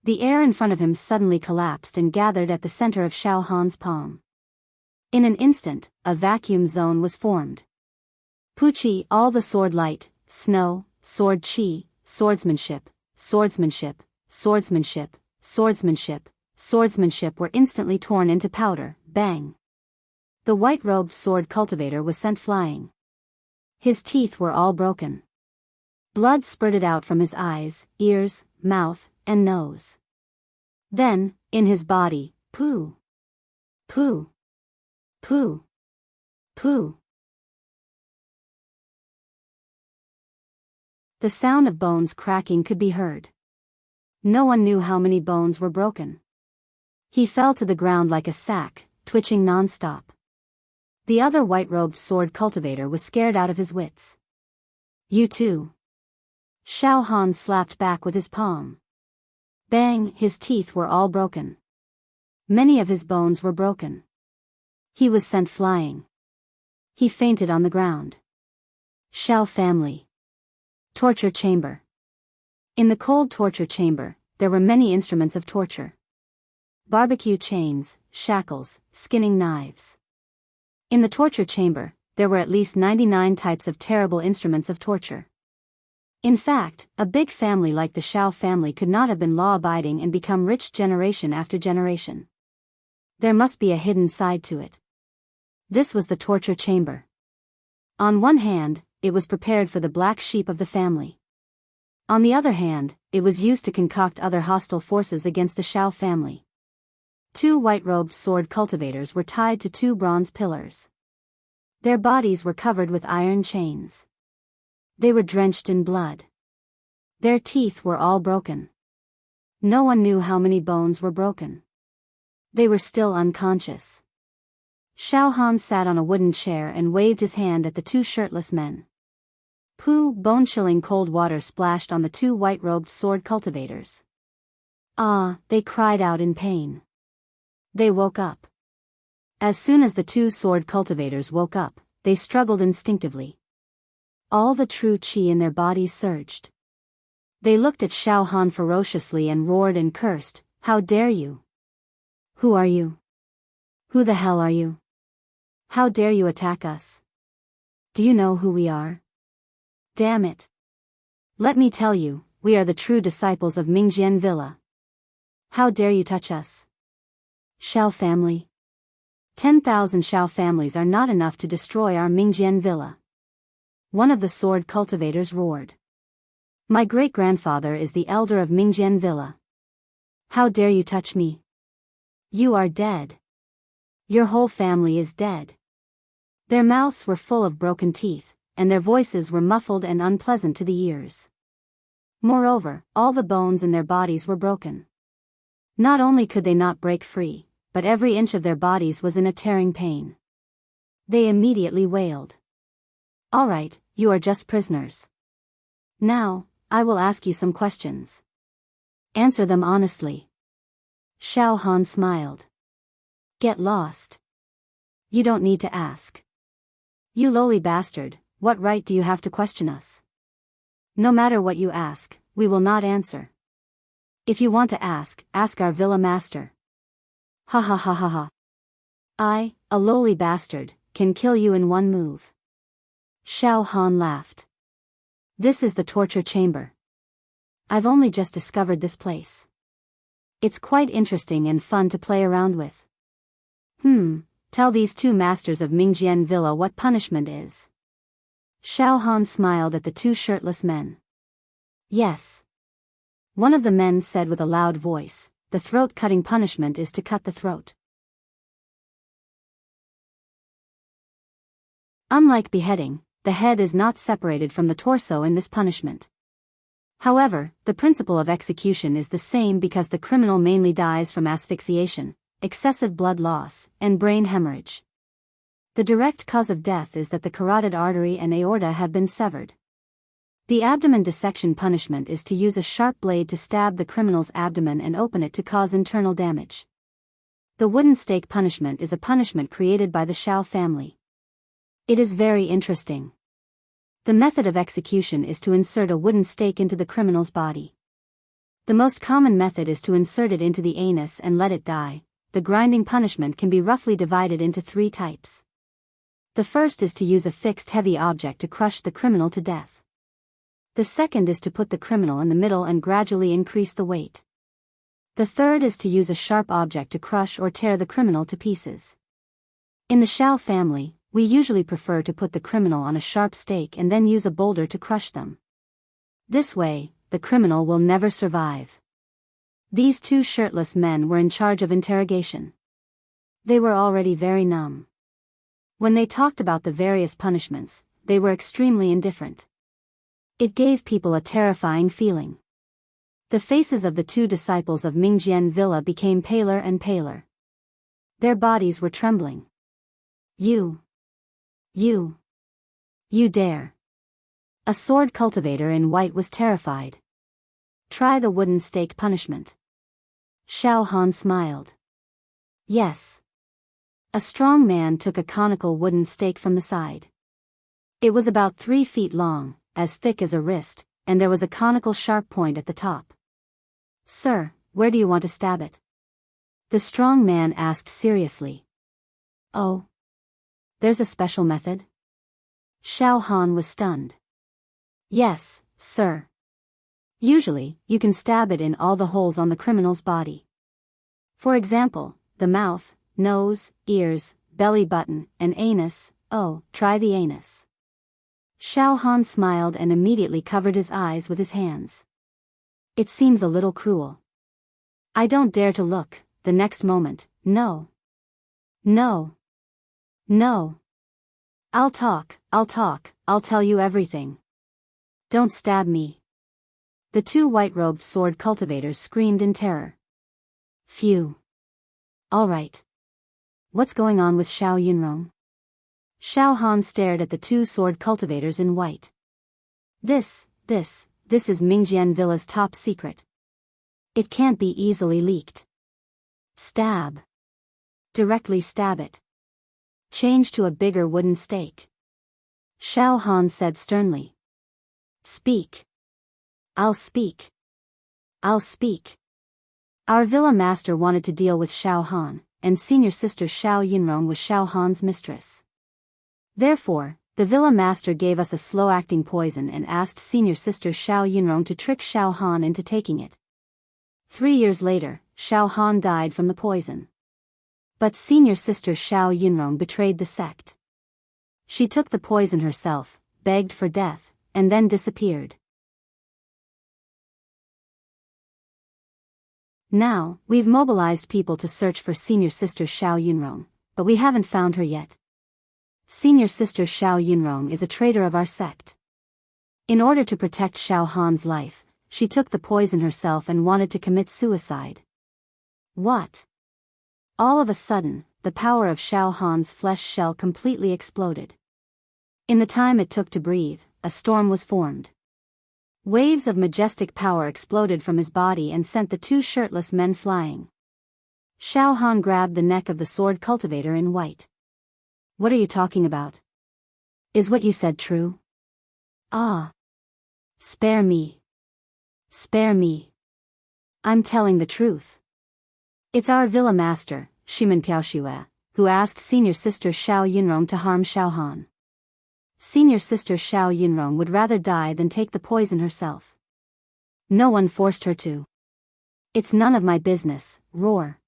The air in front of him suddenly collapsed and gathered at the center of Xiao Han's palm. In an instant, a vacuum zone was formed. Puchi, all the sword light, snow, sword chi, swordsmanship, swordsmanship, swordsmanship, swordsmanship, swordsmanship were instantly torn into powder, bang. The white-robed sword cultivator was sent flying. His teeth were all broken. Blood spurted out from his eyes, ears, mouth, and nose. Then, in his body, poo. Poo. Poo. Poo. The sound of bones cracking could be heard. No one knew how many bones were broken. He fell to the ground like a sack, twitching non-stop. The other white-robed sword cultivator was scared out of his wits. You too. Xiao Han slapped back with his palm. Bang, his teeth were all broken. Many of his bones were broken. He was sent flying. He fainted on the ground. Xiao family. Torture chamber. In the cold torture chamber, there were many instruments of torture. Barbecue chains, shackles, skinning knives. In the torture chamber, there were at least 99 types of terrible instruments of torture. In fact, a big family like the Xiao family could not have been law-abiding and become rich generation after generation. There must be a hidden side to it. This was the torture chamber. On one hand, it was prepared for the black sheep of the family. On the other hand, it was used to concoct other hostile forces against the Xiao family. 2 white-robed sword cultivators were tied to 2 bronze pillars. Their bodies were covered with iron chains. They were drenched in blood. Their teeth were all broken. No one knew how many bones were broken. They were still unconscious. Xiao Han sat on a wooden chair and waved his hand at the 2 shirtless men. Bone-chilling cold water splashed on the 2 white-robed sword cultivators. Ah, they cried out in pain. They woke up. As soon as the 2 sword cultivators woke up, they struggled instinctively. All the true qi in their bodies surged. They looked at Xiao Han ferociously and roared and cursed, "How dare you? Who are you? Who the hell are you? How dare you attack us? Do you know who we are? Damn it. Let me tell you, we are the true disciples of Mingjian Villa. How dare you touch us? Xiao family. 10,000 Xiao families are not enough to destroy our Mingjian Villa." One of the sword cultivators roared. "My great-grandfather is the elder of Mingjian Villa. How dare you touch me? You are dead. Your whole family is dead." Their mouths were full of broken teeth, and their voices were muffled and unpleasant to the ears. Moreover, all the bones in their bodies were broken. Not only could they not break free, but every inch of their bodies was in a tearing pain. They immediately wailed. "All right, you are just prisoners. Now, I will ask you some questions. Answer them honestly." Xiao Han smiled. "Get lost. You don't need to ask. You lowly bastard, what right do you have to question us? No matter what you ask, we will not answer. If you want to ask our villa master. Ha ha ha ha ha. I, a lowly bastard, can kill you in one move." Xiao Han laughed. "This is the torture chamber. I've only just discovered this place. It's quite interesting and fun to play around with. Tell these 2 masters of Mingjian Villa what punishment is." Xiao Han smiled at the 2 shirtless men. "Yes." One of the men said with a loud voice, "The throat-cutting punishment is to cut the throat." Unlike beheading, the head is not separated from the torso in this punishment. However, the principle of execution is the same because the criminal mainly dies from asphyxiation, excessive blood loss, and brain hemorrhage. The direct cause of death is that the carotid artery and aorta have been severed. The abdomen dissection punishment is to use a sharp blade to stab the criminal's abdomen and open it to cause internal damage. The wooden stake punishment is a punishment created by the Xiao family. It is very interesting. The method of execution is to insert a wooden stake into the criminal's body. The most common method is to insert it into the anus and let it die. The grinding punishment can be roughly divided into 3 types. The first is to use a fixed heavy object to crush the criminal to death. The second is to put the criminal in the middle and gradually increase the weight. The third is to use a sharp object to crush or tear the criminal to pieces. In the Xiao family, we usually prefer to put the criminal on a sharp stake and then use a boulder to crush them. This way, the criminal will never survive. These 2 shirtless men were in charge of interrogation. They were already very numb. When they talked about the various punishments, they were extremely indifferent. It gave people a terrifying feeling. The faces of the 2 disciples of Mingjian Villa became paler and paler. Their bodies were trembling. "You. You dare. A sword cultivator in white was terrified. Try the wooden stake punishment. Xiao Han smiled. Yes. A strong man took a conical wooden stake from the side. It was about 3 feet long, as thick as a wrist, and there was a conical sharp point at the top. Sir, where do you want to stab it? The strong man asked seriously. Oh. There's a special method? Xiao Han was stunned. Yes, sir. Usually, you can stab it in all the holes on the criminal's body. For example, the mouth, nose, ears, belly button, and anus. Oh, try the anus. Xiao Han smiled and immediately covered his eyes with his hands. It seems a little cruel. I don't dare to look. The next moment, no. No. No. I'll talk, I'll tell you everything. Don't stab me. The 2 white-robed sword cultivators screamed in terror. Phew. All right. What's going on with Xiao Yunrong? Xiao Han stared at the 2 sword cultivators in white. This is Mingjian Villa's top secret. It can't be easily leaked. Stab. Directly stab it. Change to a bigger wooden stake. Xiao Han said sternly. Speak. I'll speak. I'll speak. Our villa master wanted to deal with Xiao Han, and senior sister Xiao Yunrong was Xiao Han's mistress. Therefore, the villa master gave us a slow-acting poison and asked senior sister Xiao Yunrong to trick Xiao Han into taking it. 3 years later, Xiao Han died from the poison. But senior sister Xiao Yunrong betrayed the sect. She took the poison herself, begged for death, and then disappeared. Now, we've mobilized people to search for senior sister Xiao Yunrong, but we haven't found her yet. Senior sister Xiao Yunrong is a traitor of our sect. In order to protect Xiao Han's life, she took the poison herself and wanted to commit suicide. What? All of a sudden, the power of Xiao Han's flesh shell completely exploded. In the time it took to breathe, a storm was formed. Waves of majestic power exploded from his body and sent the 2 shirtless men flying. Xiao Han grabbed the neck of the sword cultivator in white. What are you talking about? Is what you said true? Ah. Spare me. Spare me. I'm telling the truth. It's our villa master, Shimen Piaoxue, who asked senior sister Xiao Yunrong to harm Xiao Han. Senior sister Xiao Yunrong would rather die than take the poison herself. No one forced her to. It's none of my business, roar.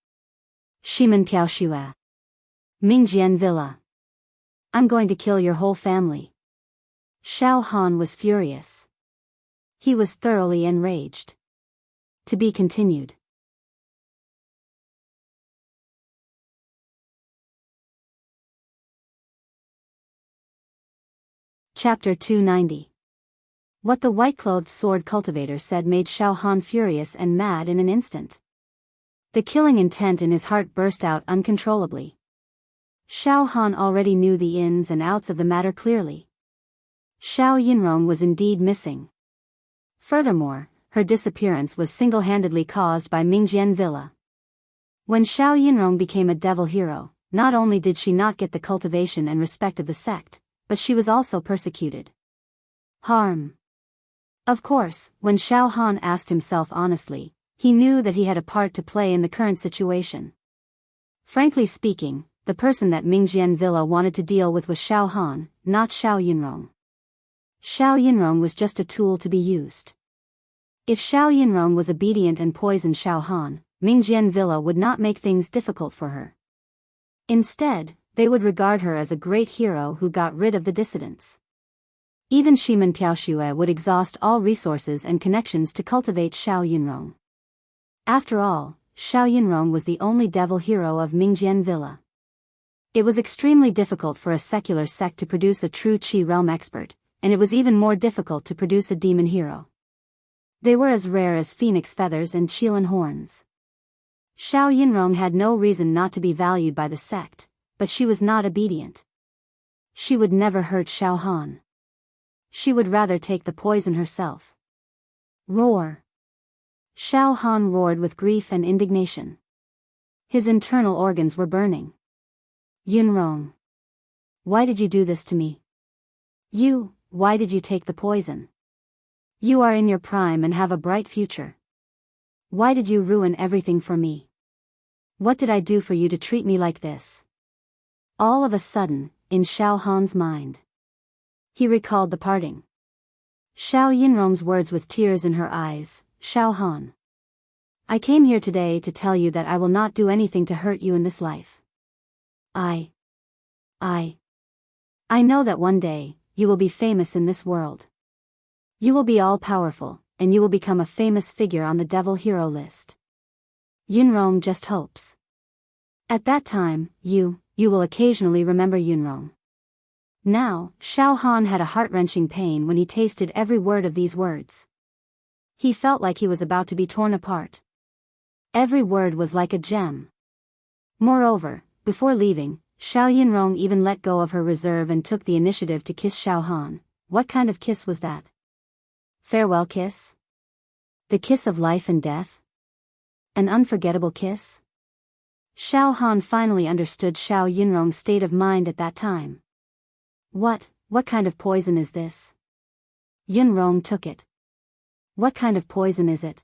Shimen Piaoxue. Mingjian Villa. I'm going to kill your whole family. Xiao Han was furious. He was thoroughly enraged. To be continued. Chapter 290. What the white-clothed sword cultivator said made Xiao Han furious and mad in an instant. The killing intent in his heart burst out uncontrollably. Xiao Han already knew the ins and outs of the matter clearly. Xiao Yunrong was indeed missing. Furthermore, her disappearance was single-handedly caused by Mingjian Villa. When Xiao Yunrong became a devil hero, not only did she not get the cultivation and respect of the sect, but she was also persecuted. Harm. Of course, when Xiao Han asked himself honestly, he knew that he had a part to play in the current situation. Frankly speaking, the person that Mingjian Villa wanted to deal with was Xiao Han, not Xiao Yunrong. Xiao Yunrong was just a tool to be used. If Xiao Yunrong was obedient and poisoned Xiao Han, Mingjian Villa would not make things difficult for her. Instead, they would regard her as a great hero who got rid of the dissidents. Even Shimen Piaoxue would exhaust all resources and connections to cultivate Xiao Yunrong. After all, Xiao Yunrong was the only devil hero of Mingjian Villa. It was extremely difficult for a secular sect to produce a true Qi realm expert, and it was even more difficult to produce a demon hero. They were as rare as phoenix feathers and Qilin horns. Xiao Yunrong had no reason not to be valued by the sect, but she was not obedient. She would never hurt Xiao Han. She would rather take the poison herself. Roar! Xiao Han roared with grief and indignation. His internal organs were burning. Yunrong. Why did you do this to me? Why did you take the poison? You are in your prime and have a bright future. Why did you ruin everything for me? What did I do for you to treat me like this? All of a sudden, in Xiao Han's mind, he recalled the parting. Xiao Yunrong's words with tears in her eyes. Xiao Han. I came here today to tell you that I will not do anything to hurt you in this life. I know that one day, you will be famous in this world. You will be all-powerful, and you will become a famous figure on the devil hero list. Yunrong just hopes. At that time, you will occasionally remember Yunrong. Now, Xiao Han had a heart-wrenching pain when he tasted every word of these words. He felt like he was about to be torn apart. Every word was like a gem. Moreover, before leaving, Xiao Yunrong even let go of her reserve and took the initiative to kiss Xiao Han. What kind of kiss was that? Farewell kiss? The kiss of life and death? An unforgettable kiss? Xiao Han finally understood Xiao Yunrong's state of mind at that time. What kind of poison is this? Yunrong took it. What kind of poison is it?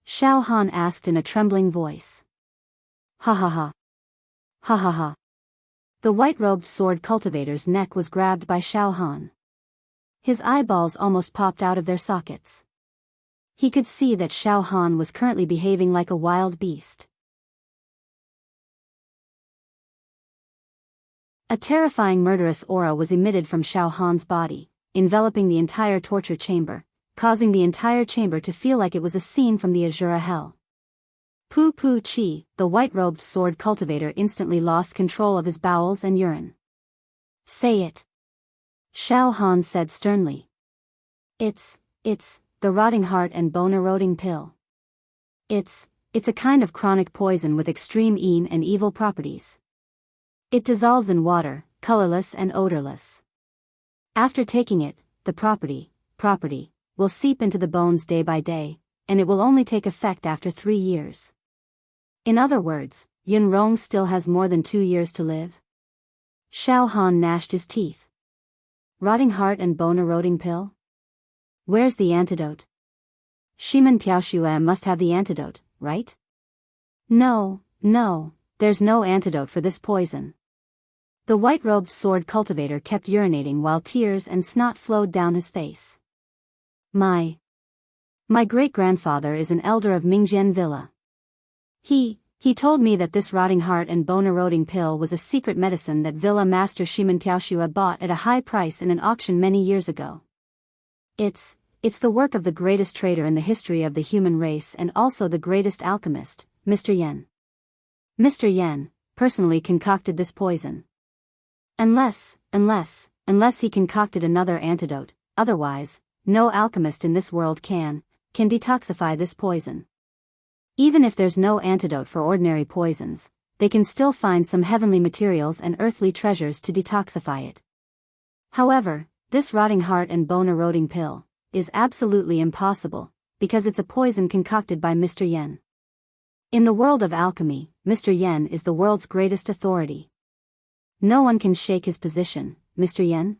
Xiao Han asked in a trembling voice. Ha ha ha. Ha ha ha. The white-robed sword cultivator's neck was grabbed by Xiao Han. His eyeballs almost popped out of their sockets. He could see that Xiao Han was currently behaving like a wild beast. A terrifying murderous aura was emitted from Xiao Han's body, enveloping the entire torture chamber, causing the entire chamber to feel like it was a scene from the Azura Hell. Pu Chi, the white-robed sword cultivator, instantly lost control of his bowels and urine. Say it. Xiao Han said sternly. It's the rotting heart and bone-eroding pill. It's a kind of chronic poison with extreme and evil properties. It dissolves in water, colorless and odorless. After taking it, the property will seep into the bones day by day, and it will only take effect after 3 years. In other words, Yunrong still has more than 2 years to live. Xiao Han gnashed his teeth. Rotting heart and bone-eroding pill? Where's the antidote? Shimen Piaoxue must have the antidote, right? No, there's no antidote for this poison. The white-robed sword cultivator kept urinating while tears and snot flowed down his face. My great-grandfather is an elder of Mingjian Villa. He told me that this rotting heart and bone-eroding pill was a secret medicine that Villa Master Shimen Piaoxue bought at a high price in an auction many years ago. It's the work of the greatest trader in the history of the human race and also the greatest alchemist, Mr. Yen. Mr. Yen personally concocted this poison. Unless he concocted another antidote, otherwise, no alchemist in this world can detoxify this poison. Even if there's no antidote for ordinary poisons, they can still find some heavenly materials and earthly treasures to detoxify it. However, this rotting heart and bone-eroding pill is absolutely impossible, because it's a poison concocted by Mr. Yen. In the world of alchemy, Mr. Yen is the world's greatest authority. No one can shake his position, Mr. Yen.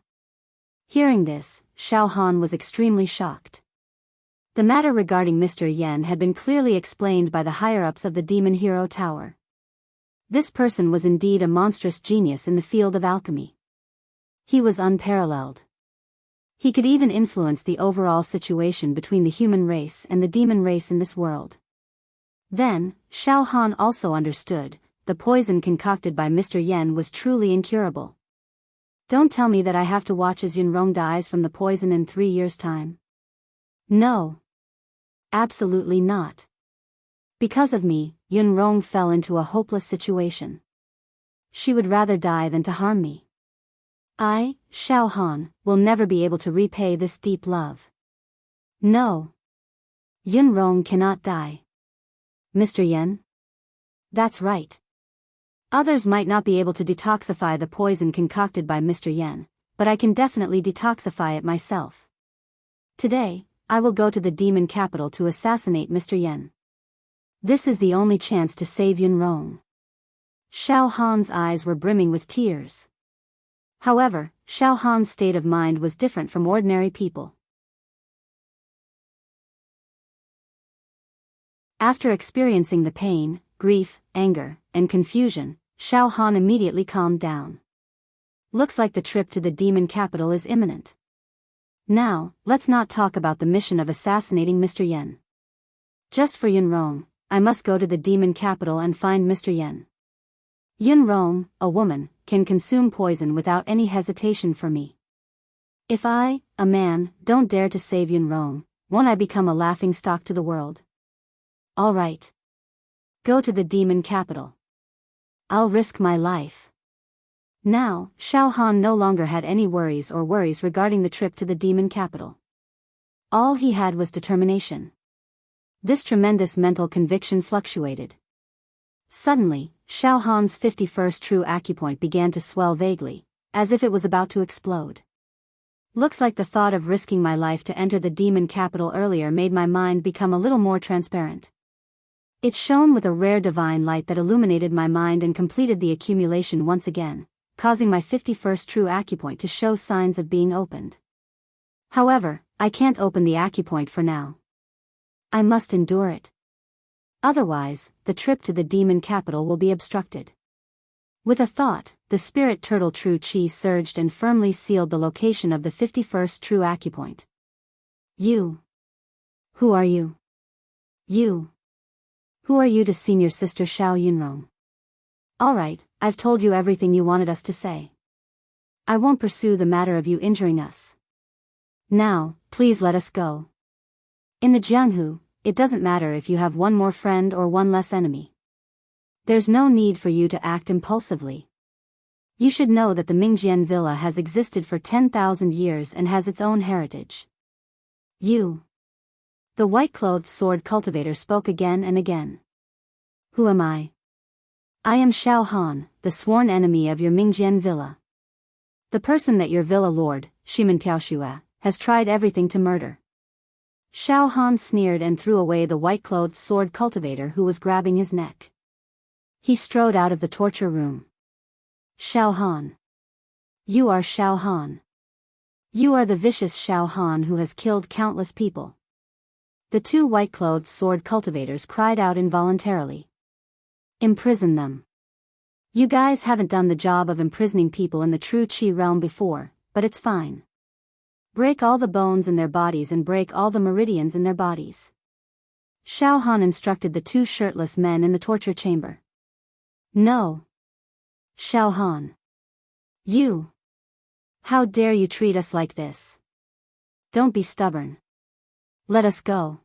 Hearing this, Xiao Han was extremely shocked. The matter regarding Mr. Yen had been clearly explained by the higher-ups of the Demon Hero Tower. This person was indeed a monstrous genius in the field of alchemy. He was unparalleled. He could even influence the overall situation between the human race and the demon race in this world. Then, Xiao Han also understood, the poison concocted by Mr. Yen was truly incurable. Don't tell me that I have to watch as Yunrong dies from the poison in 3 years' time. No. Absolutely not. Because of me, Yunrong fell into a hopeless situation. She would rather die than to harm me. I, Xiao Han, will never be able to repay this deep love. No. Yunrong cannot die. Mr. Yen? That's right. Others might not be able to detoxify the poison concocted by Mr. Yen, but I can definitely detoxify it myself. Today, I will go to the demon capital to assassinate Mr. Yen. This is the only chance to save Yunrong. Xiao Han's eyes were brimming with tears. However, Xiao Han's state of mind was different from ordinary people. After experiencing the pain, grief, anger, and confusion, Xiao Han immediately calmed down. Looks like the trip to the demon capital is imminent. Now, let's not talk about the mission of assassinating Mr. Yen. Just for Yunrong, I must go to the demon capital and find Mr. Yen. Yunrong, a woman, can consume poison without any hesitation for me. If I, a man, don't dare to save Yunrong, won't I become a laughingstock to the world? All right. Go to the demon capital. I'll risk my life. Now, Xiao Han no longer had any worries regarding the trip to the demon capital. All he had was determination. This tremendous mental conviction fluctuated. Suddenly, Xiao Han's 51st true acupoint began to swell vaguely, as if it was about to explode. Looks like the thought of risking my life to enter the demon capital earlier made my mind become a little more transparent. It shone with a rare divine light that illuminated my mind and completed the accumulation once again, causing my 51st true acupoint to show signs of being opened. However, I can't open the acupoint for now. I must endure it. Otherwise, the trip to the demon capital will be obstructed. With a thought, the spirit turtle true chi surged and firmly sealed the location of the 51st true acupoint. You. Who are you? You. Who are you to senior sister Xiao Yunrong? Alright, I've told you everything you wanted us to say. I won't pursue the matter of you injuring us. Now, please let us go. In the Jianghu, it doesn't matter if you have one more friend or one less enemy. There's no need for you to act impulsively. You should know that the Mingjian Villa has existed for 10,000 years and has its own heritage. You. The white-clothed sword cultivator spoke again and again. Who am I? I am Xiao Han, the sworn enemy of your Mingjian Villa. The person that your villa lord, Shimen Piaoxue, has tried everything to murder. Xiao Han sneered and threw away the white-clothed sword cultivator who was grabbing his neck. He strode out of the torture room. Xiao Han. You are Xiao Han. You are the vicious Xiao Han who has killed countless people. The two white-clothed sword cultivators cried out involuntarily. Imprison them. You guys haven't done the job of imprisoning people in the true Qi realm before, but it's fine. Break all the bones in their bodies and break all the meridians in their bodies. Xiao Han instructed the two shirtless men in the torture chamber. No. Xiao Han. You. How dare you treat us like this? Don't be stubborn. Let us go.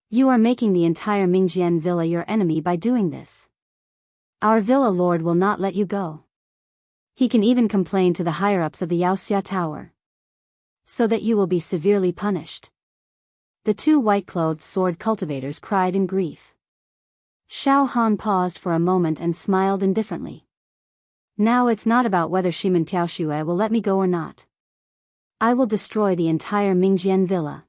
You are making the entire Mingjian Villa your enemy by doing this. Our villa lord will not let you go. He can even complain to the higher-ups of the Yaoxia Tower. So that you will be severely punished. The two white-clothed sword cultivators cried in grief. Xiao Han paused for a moment and smiled indifferently. Now it's not about whether Shimen Piaoxue will let me go or not. I will destroy the entire Mingjian Villa.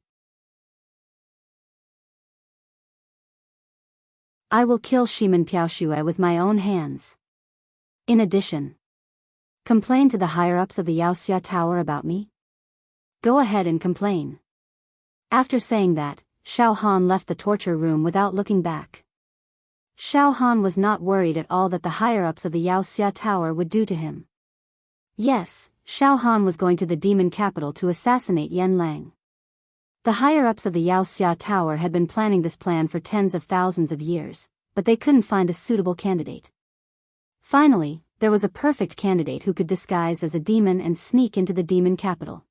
I will kill Shimen Piaoxue with my own hands. In addition, complain to the higher-ups of the Yaoxia Tower about me? Go ahead and complain. After saying that, Xiao Han left the torture room without looking back. Xiao Han was not worried at all that the higher-ups of the Yaoxia Tower would do to him. Yes, Xiao Han was going to the demon capital to assassinate Yen Lang. The higher-ups of the Yaoxia Tower had been planning this plan for tens of thousands of years, but they couldn't find a suitable candidate. Finally, there was a perfect candidate who could disguise as a demon and sneak into the demon capital.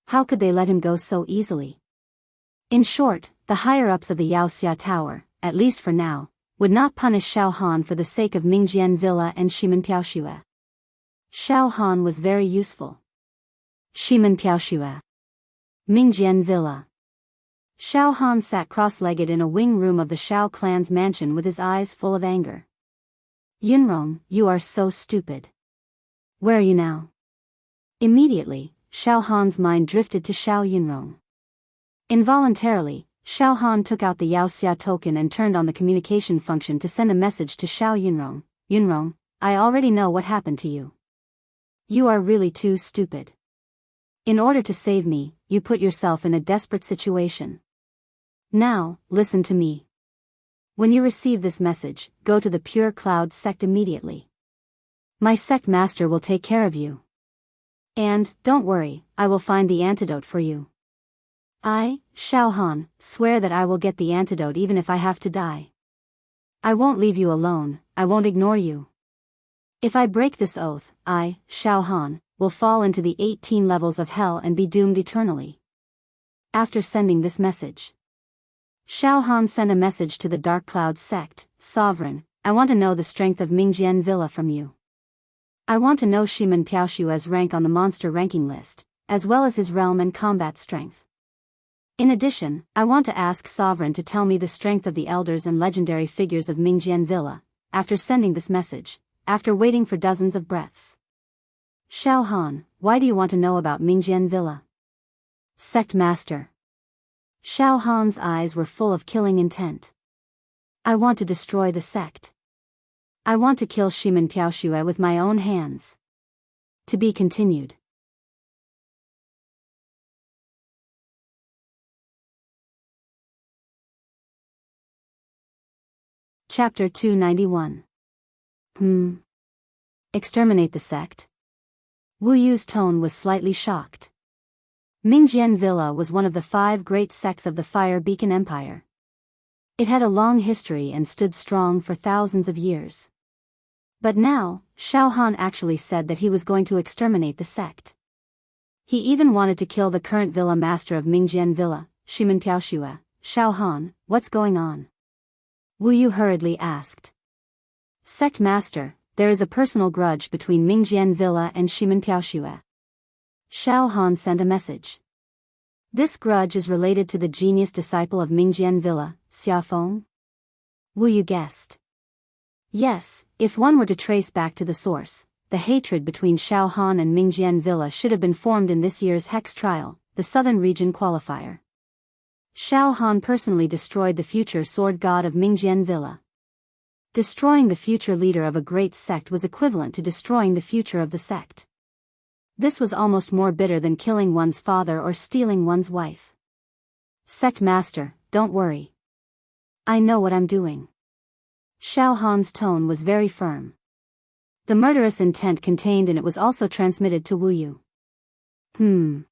How could they let him go so easily? In short, the higher-ups of the Yaoxia Tower, at least for now, would not punish Xiao Han for the sake of Mingjian Villa and Shimen Piaoxue. Xiao Han was very useful. Shimen Piaoxue. Mingjian Villa. Xiao Han sat cross-legged in a wing room of the Xiao clan's mansion with his eyes full of anger. Yunrong, you are so stupid. Where are you now? Immediately, Xiao Han's mind drifted to Xiao Yunrong. Involuntarily, Xiao Han took out the Yao Xia token and turned on the communication function to send a message to Xiao Yunrong. Yunrong, I already know what happened to you. You are really too stupid. In order to save me, you put yourself in a desperate situation. Now, listen to me. When you receive this message, go to the Pure Cloud sect immediately. My sect master will take care of you. And, don't worry, I will find the antidote for you. I, Xiao Han, swear that I will get the antidote even if I have to die. I won't leave you alone, I won't ignore you. If I break this oath, I, Xiao Han, will fall into the 18 levels of hell and be doomed eternally. After sending this message, Xiao Han sent a message to the Dark Cloud sect. Sovereign, I want to know the strength of Mingjian Villa from you. I want to know Shiman Piaoshua's rank on the monster ranking list, as well as his realm and combat strength. In addition, I want to ask Sovereign to tell me the strength of the elders and legendary figures of Mingjian Villa. After sending this message, after waiting for dozens of breaths. Xiao Han, why do you want to know about Mingjian Villa? Sect Master. Xiao Han's eyes were full of killing intent. I want to destroy the sect. I want to kill Shiman Piaoshue with my own hands. To be continued. Chapter 291. Exterminate the sect? Wu Yu's tone was slightly shocked. Mingjian Villa was one of the 5 great sects of the Fire Beacon Empire. It had a long history and stood strong for thousands of years. But now, Xiao Han actually said that he was going to exterminate the sect. He even wanted to kill the current villa master of Mingjian Villa, Shiman Piaoshue. Xiao Han, what's going on? Wu Yu hurriedly asked. Sect Master, there is a personal grudge between Mingjian Villa and Shiman Piaoshue. Xiao Han sent a message. This grudge is related to the genius disciple of Mingjian Villa, Xiafeng? Wu Yu guessed. Yes, if one were to trace back to the source, the hatred between Xiao Han and Mingjian Villa should have been formed in this year's Hex Trial, the Southern Region Qualifier. Xiao Han personally destroyed the future sword god of Mingjian Villa. Destroying the future leader of a great sect was equivalent to destroying the future of the sect. This was almost more bitter than killing one's father or stealing one's wife. Sect Master, don't worry. I know what I'm doing. Xiao Han's tone was very firm. The murderous intent contained in it was also transmitted to Wu Yu. Wu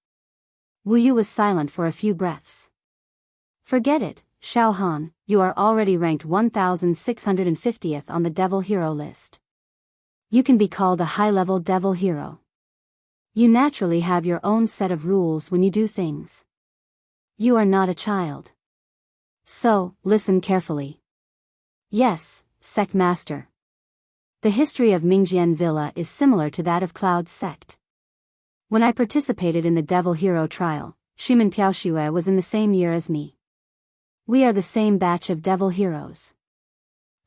Yu was silent for a few breaths. Forget it, Xiao Han, you are already ranked 1650th on the Devil Hero list. You can be called a high-level Devil Hero. You naturally have your own set of rules when you do things. You are not a child. So, listen carefully. Yes, Sect Master. The history of Mingjian Villa is similar to that of Cloud's sect. When I participated in the Devil Hero trial, Shiman Piaoshue was in the same year as me. We are the same batch of Devil Heroes.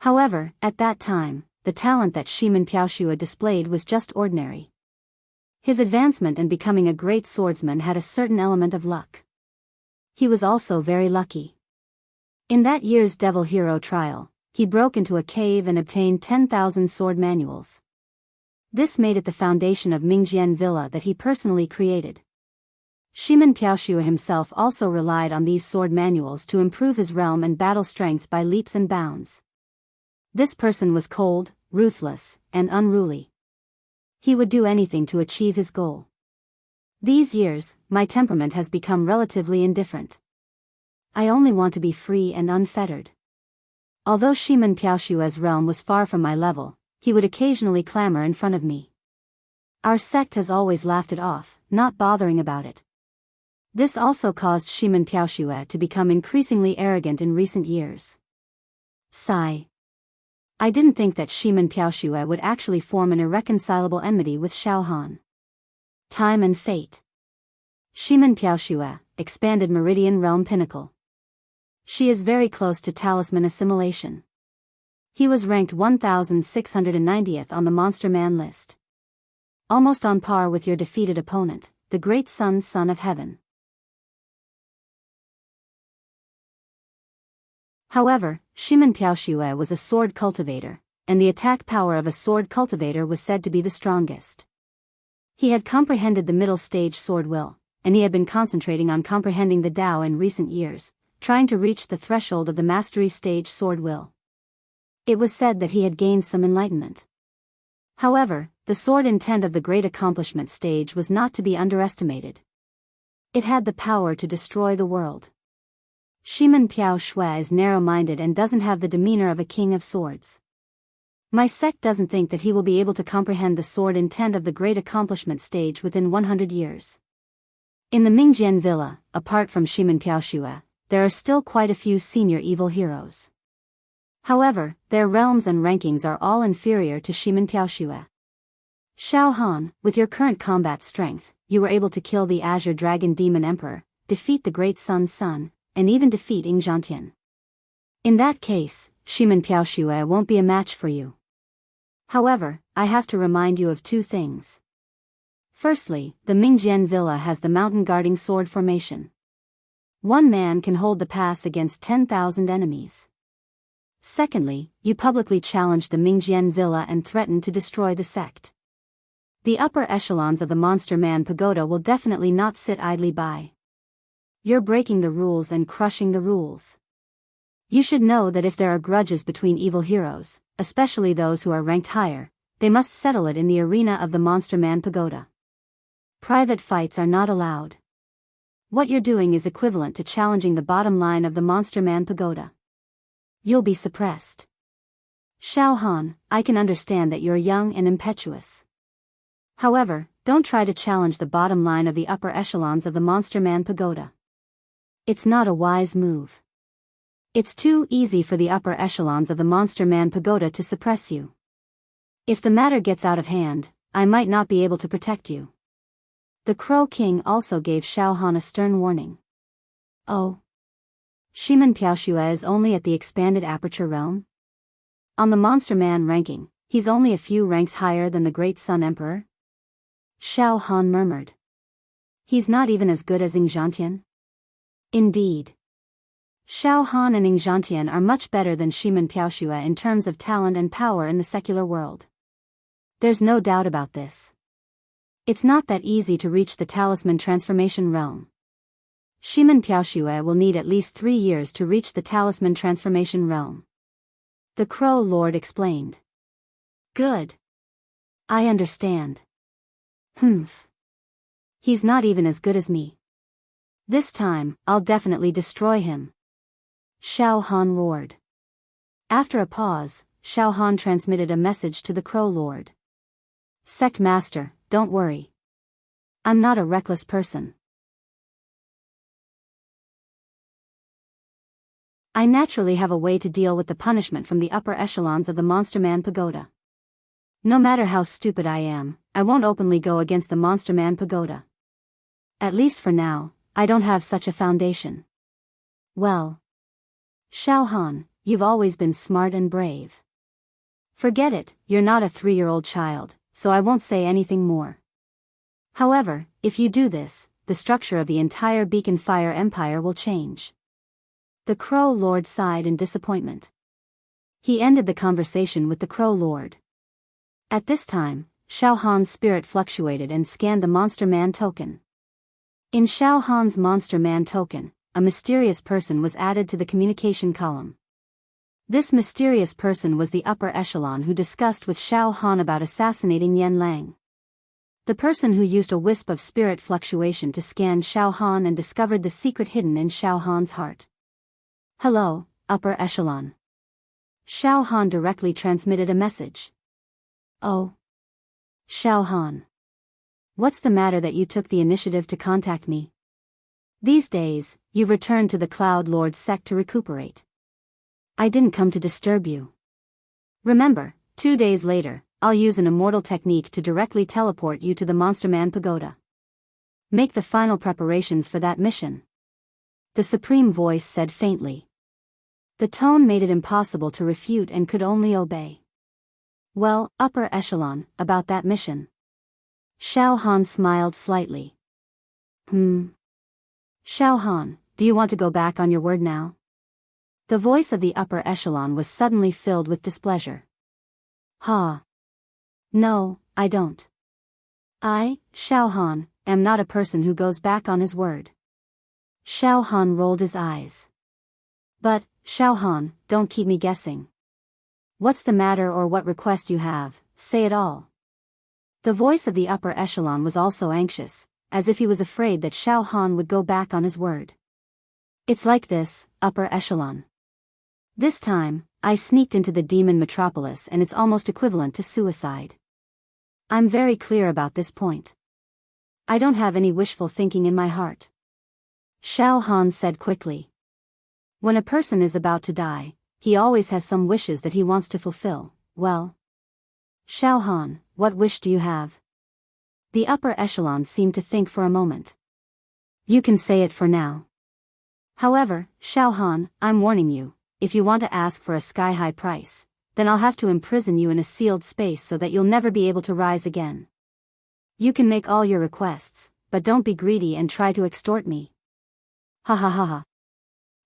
However, at that time, the talent that Shiman Piaoshue displayed was just ordinary. His advancement and becoming a great swordsman had a certain element of luck. He was also very lucky. In that year's Devil Hero trial, he broke into a cave and obtained 10,000 sword manuals. This made it the foundation of Mingjian Villa that he personally created. Shiman Piaoshue himself also relied on these sword manuals to improve his realm and battle strength by leaps and bounds. This person was cold, ruthless, and unruly. He would do anything to achieve his goal. These years, my temperament has become relatively indifferent. I only want to be free and unfettered. Although Shiman Piaoshue's realm was far from my level, he would occasionally clamor in front of me. Our sect has always laughed it off, not bothering about it. This also caused Shiman Piaoshue to become increasingly arrogant in recent years. Sigh. I didn't think that Shiman Piaoshue would actually form an irreconcilable enmity with Xiao Han. Time and fate. Shiman Piaoshue, expanded Meridian Realm Pinnacle. She is very close to talisman assimilation. He was ranked 1690th on the Monster Man list. Almost on par with your defeated opponent, the Great Sun's Son of Heaven. However, Shimen Piaoxue was a sword cultivator, and the attack power of a sword cultivator was said to be the strongest. He had comprehended the middle stage sword will, and he had been concentrating on comprehending the Tao in recent years, trying to reach the threshold of the mastery stage sword will. It was said that he had gained some enlightenment. However, the sword intent of the great accomplishment stage was not to be underestimated. It had the power to destroy the world. Shimen Piaoxue is narrow-minded and doesn't have the demeanor of a king of swords. My sect doesn't think that he will be able to comprehend the sword intent of the great accomplishment stage within 100 years. In the Mingjian Villa, apart from Shimen Piaoxue, there are still quite a few senior evil heroes. However, their realms and rankings are all inferior to Shimen Piaoxue. Xiao Han, with your current combat strength, you were able to kill the Azure Dragon Demon Emperor, defeat the Great Sun's Son, and even defeat Ying Zhantian. In that case, Shimen Piaoxue won't be a match for you. However, I have to remind you of two things. Firstly, the Mingjian Villa has the mountain guarding sword formation. One man can hold the pass against 10,000 enemies. Secondly, you publicly challenged the Mingjian Villa and threatened to destroy the sect. The upper echelons of the Monster Man Pagoda will definitely not sit idly by. You're breaking the rules and crushing the rules. You should know that if there are grudges between evil heroes, especially those who are ranked higher, they must settle it in the arena of the Monster Man Pagoda. Private fights are not allowed. What you're doing is equivalent to challenging the bottom line of the Monster Man Pagoda. You'll be suppressed. Xiao Han, I can understand that you're young and impetuous. However, don't try to challenge the bottom line of the upper echelons of the Monster Man Pagoda. It's not a wise move. It's too easy for the upper echelons of the Monster Man Pagoda to suppress you. If the matter gets out of hand, I might not be able to protect you. The Crow King also gave Xiao Han a stern warning. Oh. Shimen Piaoxue is only at the expanded aperture realm? On the Monster Man ranking, he's only a few ranks higher than the Great Sun Emperor? Xiao Han murmured. He's not even as good as Ying Zhantian? Indeed. Xiao Han and Ying Zhantian are much better than Shimen Piaoxue in terms of talent and power in the secular world. There's no doubt about this. It's not that easy to reach the Talisman Transformation realm. Shimen Piaoxue will need at least 3 years to reach the Talisman Transformation realm. The Crow Lord explained. Good. I understand. Humph. He's not even as good as me. This time, I'll definitely destroy him. Xiao Han roared. After a pause, Xiao Han transmitted a message to the Crow Lord. Sect Master, don't worry. I'm not a reckless person. I naturally have a way to deal with the punishment from the upper echelons of the Monster Man Pagoda. No matter how stupid I am, I won't openly go against the Monster Man Pagoda. At least for now, I don't have such a foundation. Well. Xiao Han, you've always been smart and brave. Forget it, you're not a 3-year-old child, so I won't say anything more. However, if you do this, the structure of the entire Beacon Fire Empire will change. The Crow Lord sighed in disappointment. He ended the conversation with the Crow Lord. At this time, Xiao Han's spirit fluctuated and scanned the Monster Man token. In Xiao Han's Monster Man token, a mysterious person was added to the communication column. This mysterious person was the upper echelon who discussed with Xiao Han about assassinating Yan Lang. The person who used a wisp of spirit fluctuation to scan Xiao Han and discovered the secret hidden in Xiao Han's heart. Hello, upper echelon. Xiao Han directly transmitted a message. Oh. Xiao Han. What's the matter that you took the initiative to contact me? These days, you've returned to the Cloud Lord's sect to recuperate. I didn't come to disturb you. Remember, 2 days later, I'll use an immortal technique to directly teleport you to the Monster Man Pagoda. Make the final preparations for that mission. The Supreme Voice said faintly. The tone made it impossible to refute and could only obey. Well, upper echelon, about that mission. Xiao Han smiled slightly. Xiao Han, do you want to go back on your word now? The voice of the upper echelon was suddenly filled with displeasure. No, I don't. I, Xiao Han, am not a person who goes back on his word. Xiao Han rolled his eyes. But, Xiao Han, don't keep me guessing. What's the matter or what request you have, say it all. The voice of the upper echelon was also anxious, as if he was afraid that Xiao Han would go back on his word. It's like this, upper echelon. This time, I sneaked into the demon metropolis and it's almost equivalent to suicide. I'm very clear about this point. I don't have any wishful thinking in my heart. Xiao Han said quickly. When a person is about to die, he always has some wishes that he wants to fulfill. Well, Xiao Han, what wish do you have? The upper echelon seemed to think for a moment. You can say it for now. However, Xiao Han, I'm warning you, if you want to ask for a sky-high price, then I'll have to imprison you in a sealed space so that you'll never be able to rise again. You can make all your requests, but don't be greedy and try to extort me. Ha ha ha ha.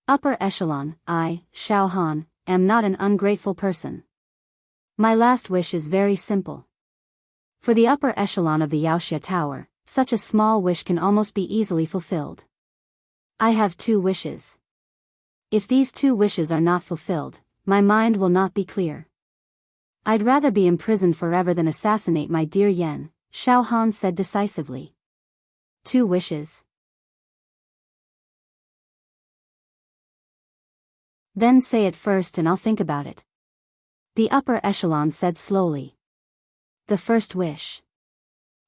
Upper echelon, I, Xiao Han, am not an ungrateful person. My last wish is very simple. For the upper echelon of the Yaoxia Tower, such a small wish can almost be easily fulfilled. I have 2 wishes. If these 2 wishes are not fulfilled, my mind will not be clear. I'd rather be imprisoned forever than assassinate my dear Yen, Xiao Han said decisively. 2 wishes. Then say it first and I'll think about it. The upper echelon said slowly. The first wish.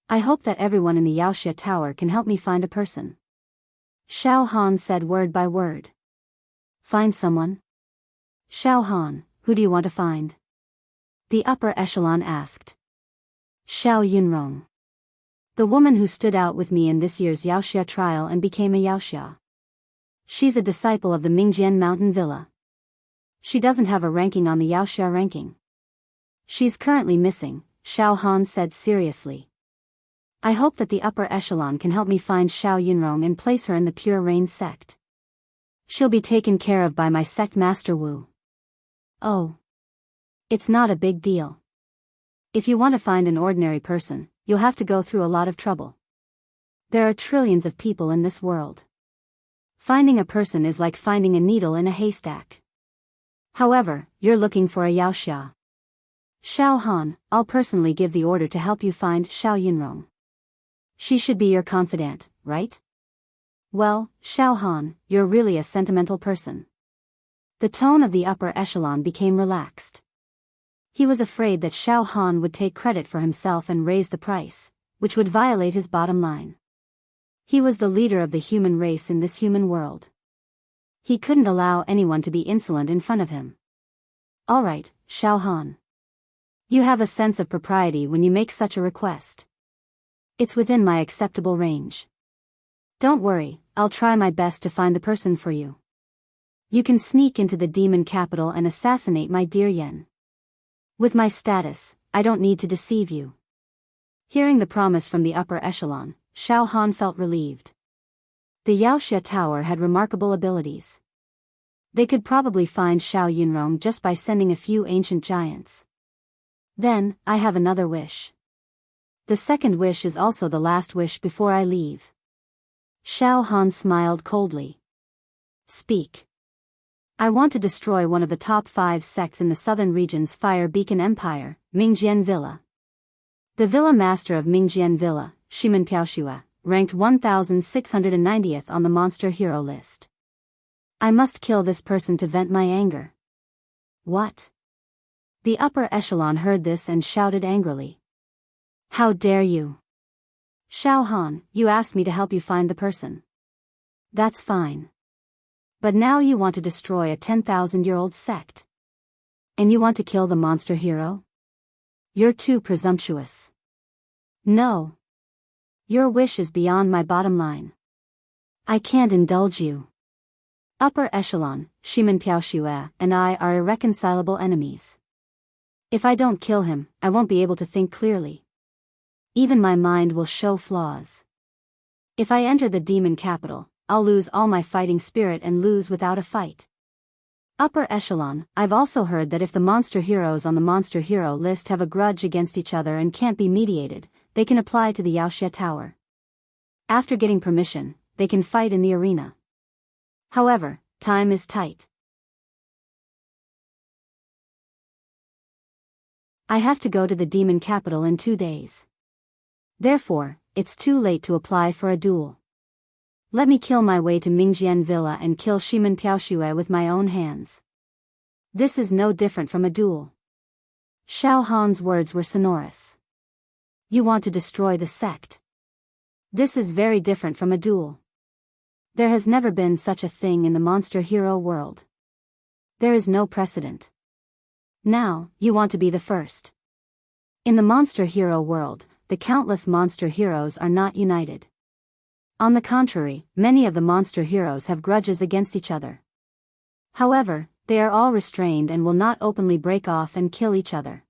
I hope that everyone in the Yaoxia Tower can help me find a person. Xiao Han said word by word. Find someone? Xiao Han, who do you want to find? The upper echelon asked. Xiao Yunrong. The woman who stood out with me in this year's Yaoxia trial and became a Yaoxia. She's a disciple of the Mingjian Mountain Villa. She doesn't have a ranking on the Yaoxia ranking. She's currently missing, Xiao Han said seriously. I hope that the upper echelon can help me find Xiao Yunrong and place her in the Pure Rain sect. She'll be taken care of by my sect master Wu. Oh. It's not a big deal. If you want to find an ordinary person, you'll have to go through a lot of trouble. There are trillions of people in this world. Finding a person is like finding a needle in a haystack. However, you're looking for a Yaoxia. Xiao Han, I'll personally give the order to help you find Xiao Yunrong. She should be your confidant, right? Well, Xiao Han, you're really a sentimental person. The tone of the upper echelon became relaxed. He was afraid that Xiao Han would take credit for himself and raise the price, which would violate his bottom line. He was the leader of the human race in this human world. He couldn't allow anyone to be insolent in front of him. All right, Xiao Han. You have a sense of propriety when you make such a request. It's within my acceptable range. Don't worry, I'll try my best to find the person for you. You can sneak into the demon capital and assassinate my dear Yen. With my status, I don't need to deceive you. Hearing the promise from the upper echelon, Xiao Han felt relieved. The Yaoxia Tower had remarkable abilities. They could probably find Xiao Yunrong just by sending a few ancient giants. Then, I have another wish. The second wish is also the last wish before I leave. Xiao Han smiled coldly. Speak. I want to destroy one of the top 5 sects in the southern region's Fire Beacon Empire, Mingjian Villa. The Villa Master of Mingjian Villa, Shimen Piaoxua, ranked 1690th on the monster hero list. I must kill this person to vent my anger. What? The upper echelon heard this and shouted angrily. How dare you? Xiao Han, you asked me to help you find the person. That's fine. But now you want to destroy a 10,000-year-old sect. And you want to kill the monster hero? You're too presumptuous. No. Your wish is beyond my bottom line. I can't indulge you. Upper echelon, Shimen Piaoxue and I are irreconcilable enemies. If I don't kill him, I won't be able to think clearly. Even my mind will show flaws. If I enter the demon capital, I'll lose all my fighting spirit and lose without a fight. Upper echelon, I've also heard that if the monster heroes on the monster hero list have a grudge against each other and can't be mediated, they can apply to the Yaoxia Tower. After getting permission, they can fight in the arena. However, time is tight. I have to go to the demon capital in 2 days. Therefore, it's too late to apply for a duel. Let me kill my way to Mingjian Villa and kill Shimen Piaoxue with my own hands. This is no different from a duel. Xiao Han's words were sonorous. You want to destroy the sect. This is very different from a duel. There has never been such a thing in the monster hero world. There is no precedent. Now, you want to be the first. In the monster hero world, the countless monster heroes are not united. On the contrary, many of the monster heroes have grudges against each other. However, they are all restrained and will not openly break off and kill each other.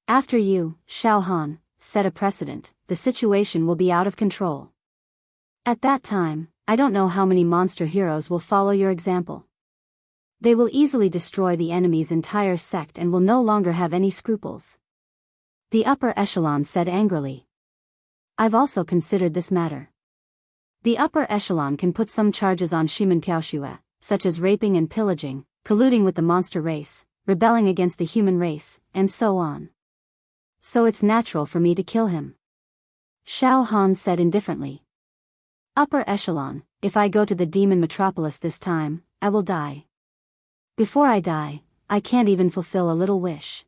After you, Xiao Han, set a precedent, the situation will be out of control. At that time, I don't know how many monster heroes will follow your example. They will easily destroy the enemy's entire sect and will no longer have any scruples. The upper echelon said angrily. I've also considered this matter. The upper echelon can put some charges on Shimen Piaoxue, such as raping and pillaging, colluding with the monster race, rebelling against the human race, and so on. So it's natural for me to kill him. Xiao Han said indifferently. Upper echelon, if I go to the demon metropolis this time, I will die. Before I die, I can't even fulfill a little wish.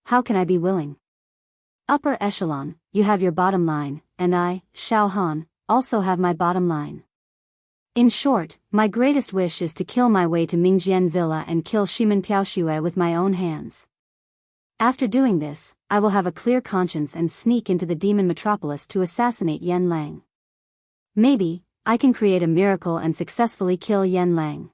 How can I be willing? Upper echelon, you have your bottom line, and I, Xiao Han, also have my bottom line. In short, my greatest wish is to kill my way to Mingjian Villa and kill Shimen Piaoxue with my own hands. After doing this, I will have a clear conscience and sneak into the demon metropolis to assassinate Yen Lang. Maybe, I can create a miracle and successfully kill Yen Lang.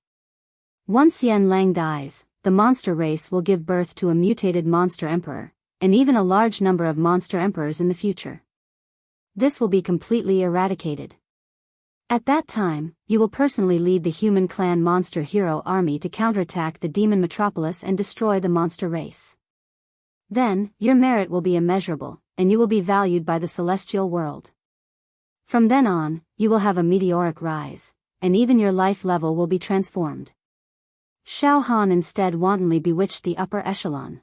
Once Yen Lang dies, the monster race will give birth to a mutated monster emperor, and even a large number of monster emperors in the future. This will be completely eradicated. At that time, you will personally lead the human clan monster hero army to counterattack the demon metropolis and destroy the monster race. Then, your merit will be immeasurable, and you will be valued by the celestial world. From then on, you will have a meteoric rise, and even your life level will be transformed. Xiao Han instead wantonly bewitched the upper echelon.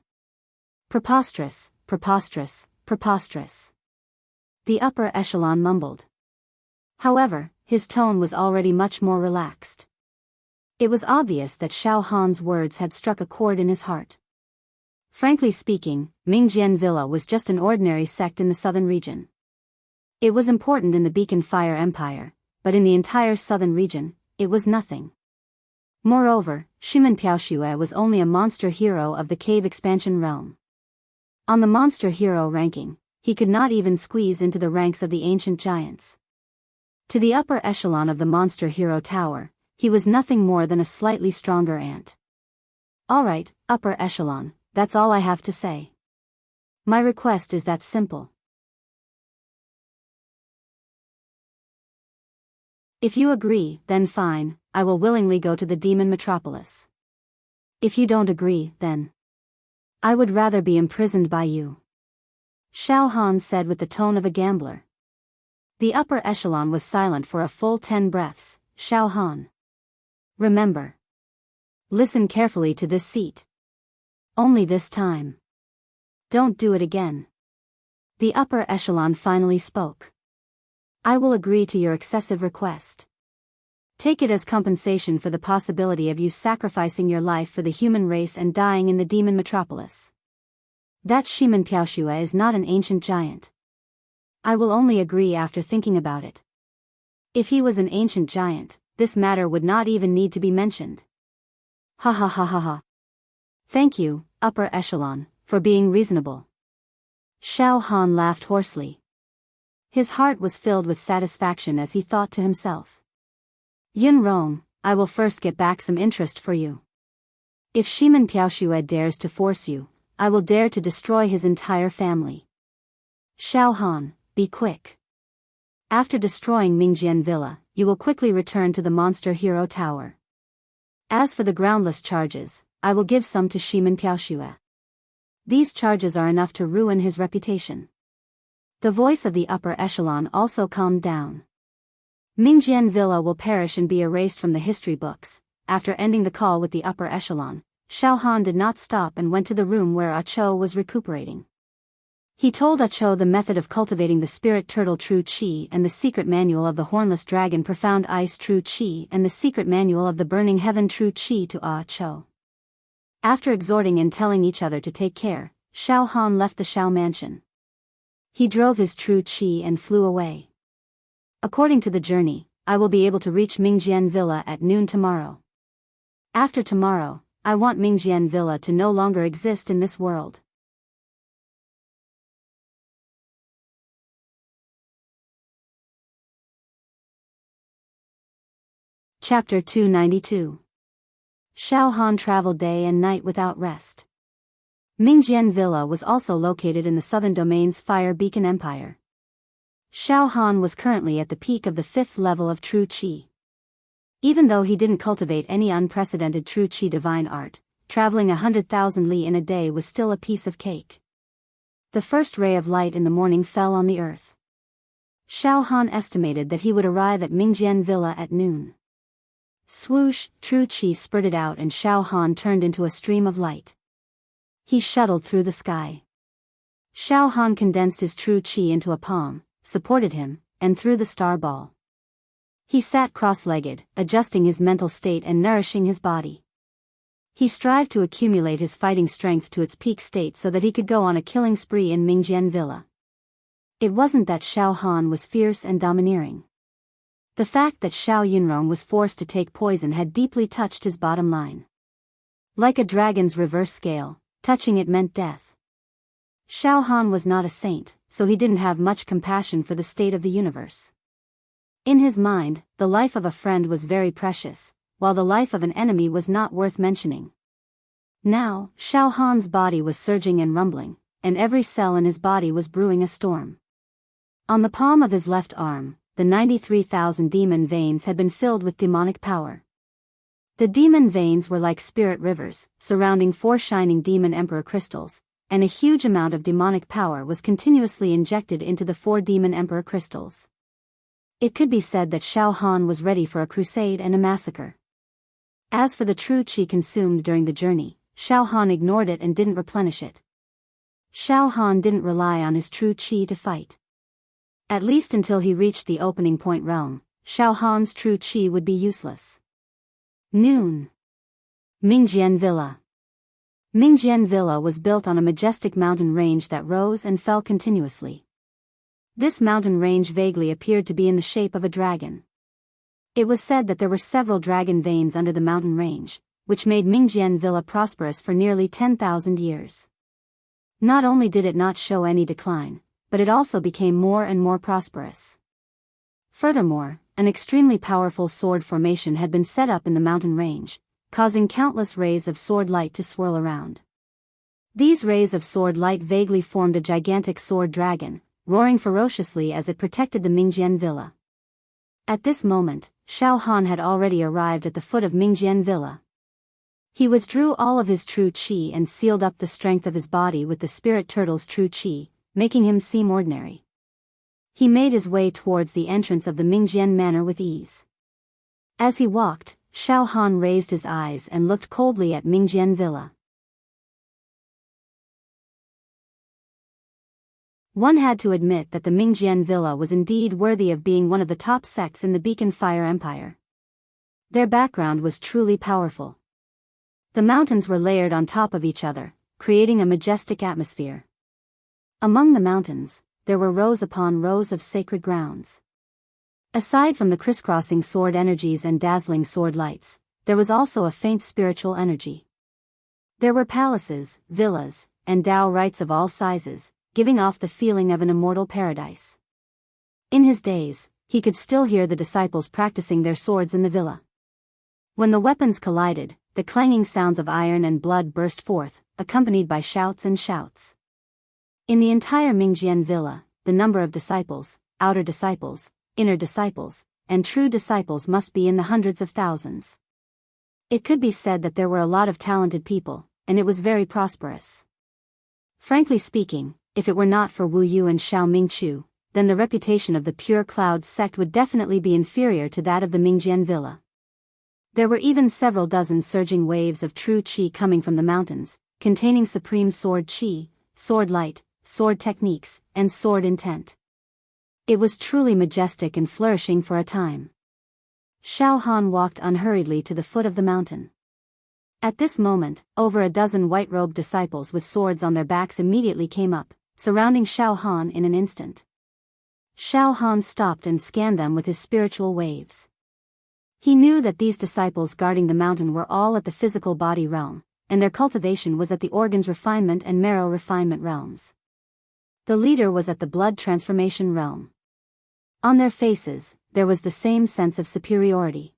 Preposterous, preposterous, preposterous. The upper echelon mumbled. However, his tone was already much more relaxed. It was obvious that Xiao Han's words had struck a chord in his heart. Frankly speaking, Mingjian Villa was just an ordinary sect in the southern region. It was important in the Beacon Fire Empire, but in the entire southern region, it was nothing. Moreover, Shimen Piaoxue was only a monster hero of the cave expansion realm. On the monster hero ranking, he could not even squeeze into the ranks of the ancient giants. To the upper echelon of the monster hero tower, he was nothing more than a slightly stronger ant. Alright, upper echelon, that's all I have to say. My request is that simple. If you agree, then fine, I will willingly go to the demon metropolis. If you don't agree, then I would rather be imprisoned by you. Xiao Han said with the tone of a gambler. The upper echelon was silent for a full 10 breaths. Xiao Han. Remember. Listen carefully to this seat. Only this time. Don't do it again. The upper echelon finally spoke. I will agree to your excessive request. Take it as compensation for the possibility of you sacrificing your life for the human race and dying in the demon metropolis. That Shimen Piaoxue is not an ancient giant. I will only agree after thinking about it. If he was an ancient giant, this matter would not even need to be mentioned. Ha ha ha ha ha. Thank you, upper echelon, for being reasonable. Xiao Han laughed hoarsely. His heart was filled with satisfaction as he thought to himself. Yun Rong, I will first get back some interest for you. If Shimen Piaoxue dares to force you, I will dare to destroy his entire family. Xiao Han, be quick. After destroying Mingjian Villa, you will quickly return to the Monster Hero Tower. As for the groundless charges, I will give some to Shimen Piaoxue. These charges are enough to ruin his reputation. The voice of the upper echelon also calmed down. Mingjian Villa will perish and be erased from the history books. After ending the call with the upper echelon, Xiao Han did not stop and went to the room where Ah Cho was recuperating. He told Ah Cho the method of cultivating the spirit turtle true chi and the secret manual of the hornless dragon profound ice true chi and the secret manual of the burning heaven true chi to Ah Cho. After exhorting and telling each other to take care, Xiao Han left the Xiao mansion. He drove his true chi and flew away. According to the journey, I will be able to reach Mingjian Villa at noon tomorrow. After tomorrow, I want Mingjian Villa to no longer exist in this world. Chapter 292. Xiao Han traveled day and night without rest. Mingjian Villa was also located in the southern domain's Fire Beacon Empire. Xiao Han was currently at the peak of the 5th level of True Qi. Even though he didn't cultivate any unprecedented True Qi divine art, traveling 100,000 li in a day was still a piece of cake. The first ray of light in the morning fell on the earth. Xiao Han estimated that he would arrive at Mingjian Villa at noon. Swoosh, True Qi spurted out and Xiao Han turned into a stream of light. He shuttled through the sky. Xiao Han condensed his True Qi into a palm, supported him, and threw the star ball. He sat cross-legged, adjusting his mental state and nourishing his body. He strived to accumulate his fighting strength to its peak state so that he could go on a killing spree in Mingjian Villa. It wasn't that Xiao Han was fierce and domineering. The fact that Xiao Yunrong was forced to take poison had deeply touched his bottom line. Like a dragon's reverse scale, touching it meant death. Xiao Han was not a saint, so he didn't have much compassion for the state of the universe. In his mind, the life of a friend was very precious, while the life of an enemy was not worth mentioning. Now, Xiao Han's body was surging and rumbling, and every cell in his body was brewing a storm. On the palm of his left arm, the 93,000 demon veins had been filled with demonic power. The demon veins were like spirit rivers, surrounding 4 shining demon emperor crystals, and a huge amount of demonic power was continuously injected into the 4 demon emperor crystals. It could be said that Xiao Han was ready for a crusade and a massacre. As for the true qi consumed during the journey, Xiao Han ignored it and didn't replenish it. Xiao Han didn't rely on his true qi to fight. At least until he reached the opening point realm, Xiao Han's true qi would be useless. Noon. Mingjian Villa. Mingjian Villa was built on a majestic mountain range that rose and fell continuously. This mountain range vaguely appeared to be in the shape of a dragon. It was said that there were several dragon veins under the mountain range, which made Mingjian Villa prosperous for nearly 10,000 years. Not only did it not show any decline, but it also became more and more prosperous. Furthermore, an extremely powerful sword formation had been set up in the mountain range, causing countless rays of sword light to swirl around. These rays of sword light vaguely formed a gigantic sword dragon, roaring ferociously as it protected the Mingjian Villa. At this moment, Xiao Han had already arrived at the foot of Mingjian Villa. He withdrew all of his true qi and sealed up the strength of his body with the spirit turtle's true qi, making him seem ordinary. He made his way towards the entrance of the Mingjian Manor with ease. As he walked, Xiao Han raised his eyes and looked coldly at Mingjian Villa. One had to admit that the Mingjian Villa was indeed worthy of being one of the top sects in the Beacon Fire Empire. Their background was truly powerful. The mountains were layered on top of each other, creating a majestic atmosphere. Among the mountains, there were rows upon rows of sacred grounds. Aside from the crisscrossing sword energies and dazzling sword lights, there was also a faint spiritual energy. There were palaces, villas, and Tao rites of all sizes, giving off the feeling of an immortal paradise. In his days, he could still hear the disciples practicing their swords in the villa. When the weapons collided, the clanging sounds of iron and blood burst forth, accompanied by shouts and shouts. In the entire Mingjian villa, the number of disciples, outer disciples, inner disciples, and true disciples must be in the hundreds of thousands. It could be said that there were a lot of talented people, and it was very prosperous. Frankly speaking, if it were not for Wu Yu and Xiao Mingchu, then the reputation of the Pure Cloud sect would definitely be inferior to that of the Mingjian villa. There were even several dozen surging waves of true qi coming from the mountains, containing supreme sword qi, sword light, sword techniques, and sword intent. It was truly majestic and flourishing for a time. Xiao Han walked unhurriedly to the foot of the mountain. At this moment, over a dozen white-robed disciples with swords on their backs immediately came up, surrounding Xiao Han in an instant. Xiao Han stopped and scanned them with his spiritual waves. He knew that these disciples guarding the mountain were all at the physical body realm, and their cultivation was at the organs refinement and marrow refinement realms. The leader was at the blood transformation realm. On their faces, there was the same sense of superiority.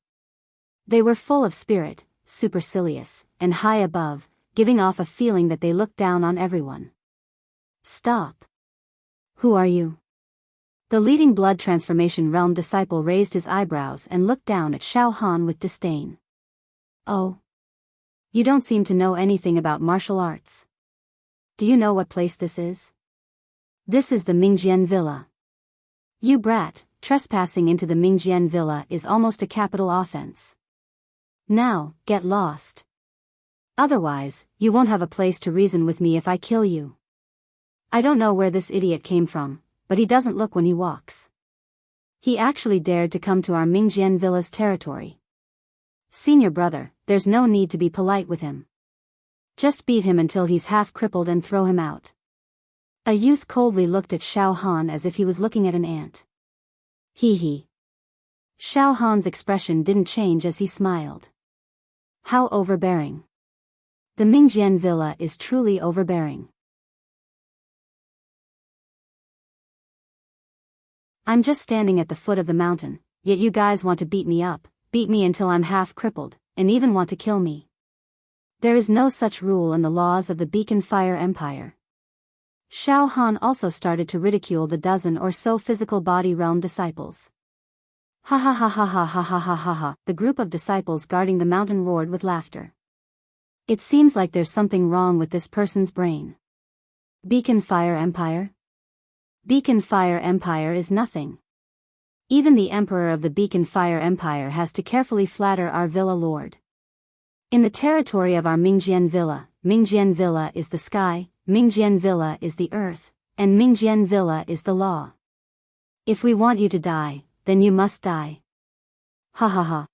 They were full of spirit, supercilious, and high above, giving off a feeling that they looked down on everyone. Stop. Who are you? The leading blood transformation realm disciple raised his eyebrows and looked down at Xiao Han with disdain. Oh. You don't seem to know anything about martial arts. Do you know what place this is? This is the Mingjian villa. You brat, trespassing into the Mingjian villa is almost a capital offense. Now, get lost. Otherwise, you won't have a place to reason with me if I kill you. I don't know where this idiot came from, but he doesn't look when he walks. He actually dared to come to our Mingjian villa's territory. Senior brother, there's no need to be polite with him. Just beat him until he's half crippled and throw him out. A youth coldly looked at Xiao Han as if he was looking at an ant. Hee hee. Xiao Han's expression didn't change as he smiled. How overbearing. The Mingjian villa is truly overbearing. I'm just standing at the foot of the mountain, yet you guys want to beat me up, beat me until I'm half crippled, and even want to kill me. There is no such rule in the laws of the Beacon Fire Empire. Xiao Han also started to ridicule the dozen or so physical body realm disciples. Ha ha ha ha ha ha ha ha ha ha, the group of disciples guarding the mountain roared with laughter. It seems like there's something wrong with this person's brain. Beacon Fire Empire? Beacon Fire Empire is nothing. Even the Emperor of the Beacon Fire Empire has to carefully flatter our villa lord. In the territory of our Mingjian villa is the sky, Mingjian villa is the earth, and Mingjian villa is the law. If we want you to die, then you must die. Ha ha ha.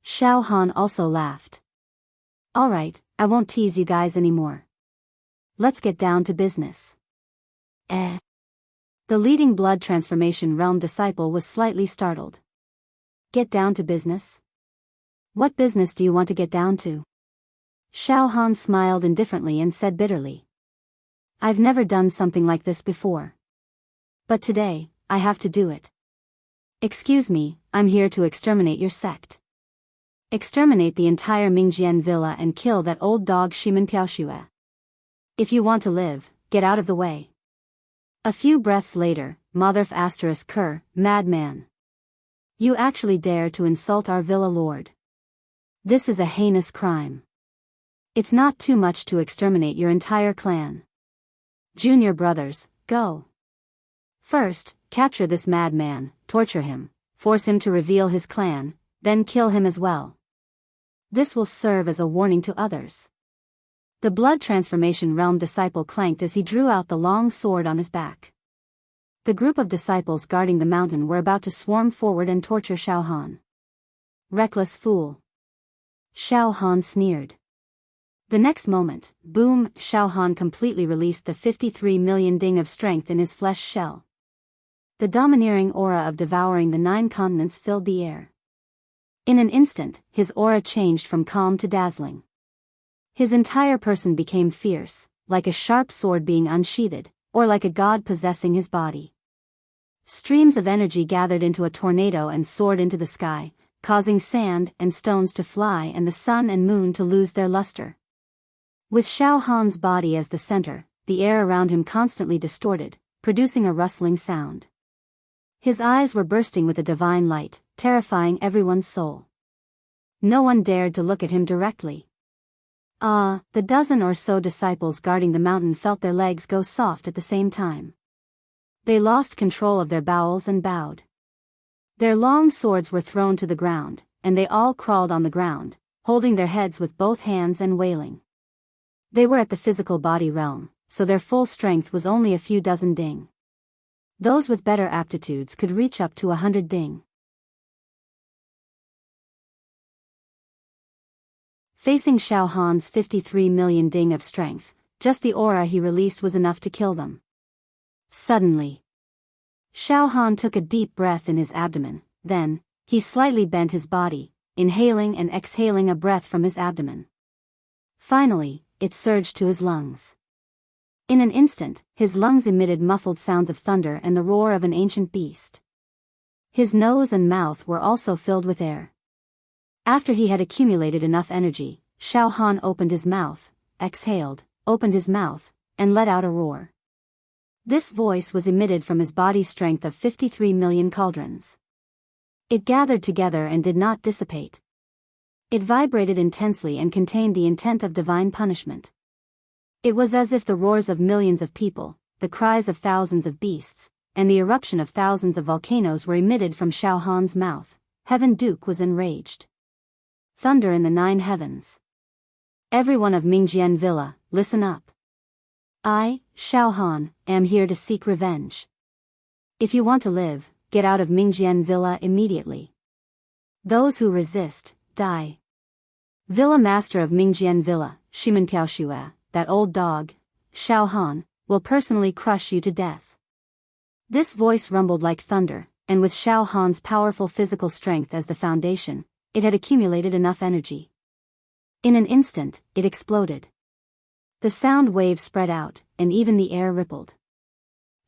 Xiao Han also laughed. Alright, I won't tease you guys anymore. Let's get down to business. The leading blood transformation realm disciple was slightly startled. Get down to business? What business do you want to get down to? Xiao Han smiled indifferently and said bitterly. I've never done something like this before. But today, I have to do it. Excuse me, I'm here to exterminate your sect. Exterminate the entire Mingjian villa and kill that old dog Shimen Piaoxue. If you want to live, get out of the way. A few breaths later, Motherf *Ker, madman. You actually dare to insult our villa lord. This is a heinous crime. It's not too much to exterminate your entire clan. Junior brothers, go. First, capture this madman, torture him, force him to reveal his clan, then kill him as well. This will serve as a warning to others. The blood transformation realm disciple clanked as he drew out the long sword on his back. The group of disciples guarding the mountain were about to swarm forward and torture Xiao Han. Reckless fool. Xiao Han sneered. The next moment, boom, Xiao Han completely released the 53 million ding of strength in his flesh shell. The domineering aura of devouring the 9 continents filled the air. In an instant, his aura changed from calm to dazzling. His entire person became fierce, like a sharp sword being unsheathed, or like a god possessing his body. Streams of energy gathered into a tornado and soared into the sky, causing sand and stones to fly and the sun and moon to lose their luster. With Xiao Han's body as the center, the air around him constantly distorted, producing a rustling sound. His eyes were bursting with a divine light, terrifying everyone's soul. No one dared to look at him directly. The dozen or so disciples guarding the mountain felt their legs go soft at the same time. They lost control of their bowels and bowed. Their long swords were thrown to the ground, and they all crawled on the ground, holding their heads with both hands and wailing. They were at the physical body realm, so their full strength was only a few dozen ding. Those with better aptitudes could reach up to 100 ding. Facing Xiao Han's 53 million ding of strength, just the aura he released was enough to kill them. Suddenly, Xiao Han took a deep breath in his abdomen, then, he slightly bent his body, inhaling and exhaling a breath from his abdomen. Finally, it surged to his lungs. In an instant, his lungs emitted muffled sounds of thunder and the roar of an ancient beast. His nose and mouth were also filled with air. After he had accumulated enough energy, Xiao Han opened his mouth, exhaled, opened his mouth, and let out a roar. This voice was emitted from his body's strength of 53 million cauldrons. It gathered together and did not dissipate. It vibrated intensely and contained the intent of divine punishment. It was as if the roars of millions of people, the cries of thousands of beasts, and the eruption of thousands of volcanoes were emitted from Xiao Han's mouth. Heaven Duke was enraged. Thunder in the 9 heavens. Everyone of Mingjian Villa, listen up. I, Xiao Han, am here to seek revenge. If you want to live, get out of Mingjian Villa immediately. Those who resist, die. Villa Master of Mingjian Villa, Shimen Piaoxue, that old dog, Xiao Han, will personally crush you to death. This voice rumbled like thunder, and with Xiao Han's powerful physical strength as the foundation, it had accumulated enough energy. In an instant, it exploded. The sound wave spread out, and even the air rippled.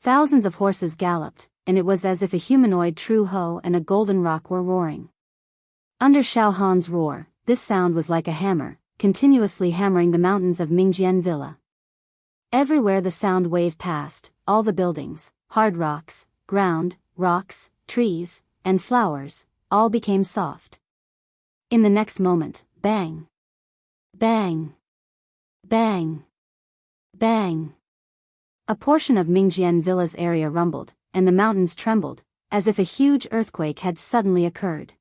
Thousands of horses galloped, and it was as if a humanoid true ho and a golden rock were roaring. Under Xiao Han's roar, this sound was like a hammer, continuously hammering the mountains of Mingjian Villa. Everywhere the sound wave passed, all the buildings, hard rocks, ground, rocks, trees, and flowers, all became soft. In the next moment, bang! Bang! Bang! Bang! A portion of Mingjian Villa's area rumbled, and the mountains trembled, as if a huge earthquake had suddenly occurred.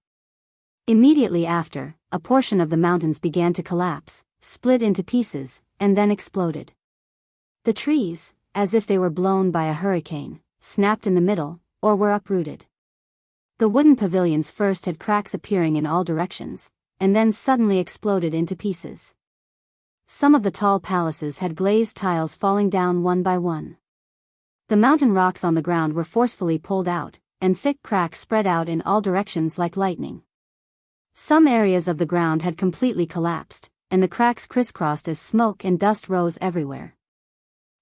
Immediately after, a portion of the mountains began to collapse, split into pieces, and then exploded. The trees, as if they were blown by a hurricane, snapped in the middle, or were uprooted. The wooden pavilions first had cracks appearing in all directions, and then suddenly exploded into pieces. Some of the tall palaces had glazed tiles falling down one by one. The mountain rocks on the ground were forcefully pulled out, and thick cracks spread out in all directions like lightning. Some areas of the ground had completely collapsed, and the cracks crisscrossed as smoke and dust rose everywhere.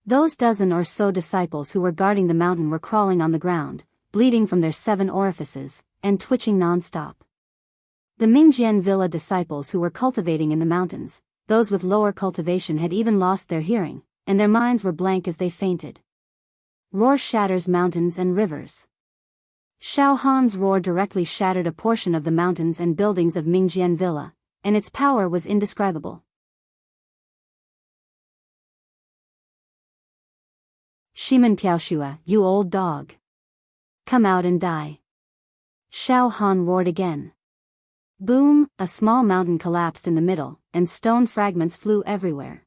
Those dozen or so disciples who were guarding the mountain were crawling on the ground, bleeding from their 7 orifices, and twitching non-stop. The Mingjian Villa disciples who were cultivating in the mountains, those with lower cultivation had even lost their hearing, and their minds were blank as they fainted. Roar shatters mountains and rivers. Xiao Han's roar directly shattered a portion of the mountains and buildings of Mingjian Villa, and its power was indescribable. Shimen Piaoxue, you old dog. Come out and die. Xiao Han roared again. Boom, a small mountain collapsed in the middle, and stone fragments flew everywhere.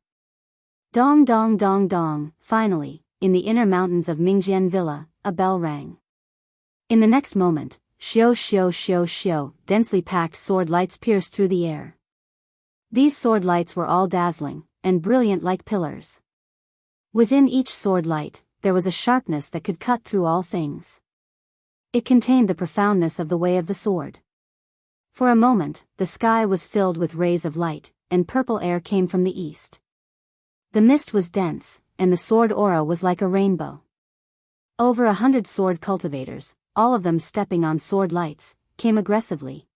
Dong dong dong dong, finally, in the inner mountains of Mingjian Villa, a bell rang. In the next moment, shio shio shio shio, densely packed sword lights pierced through the air. These sword lights were all dazzling, and brilliant like pillars. Within each sword light, there was a sharpness that could cut through all things. It contained the profoundness of the way of the sword. For a moment, the sky was filled with rays of light, and purple air came from the east. The mist was dense, and the sword aura was like a rainbow. Over 100 sword cultivators, all of them stepping on sword lights, came aggressively.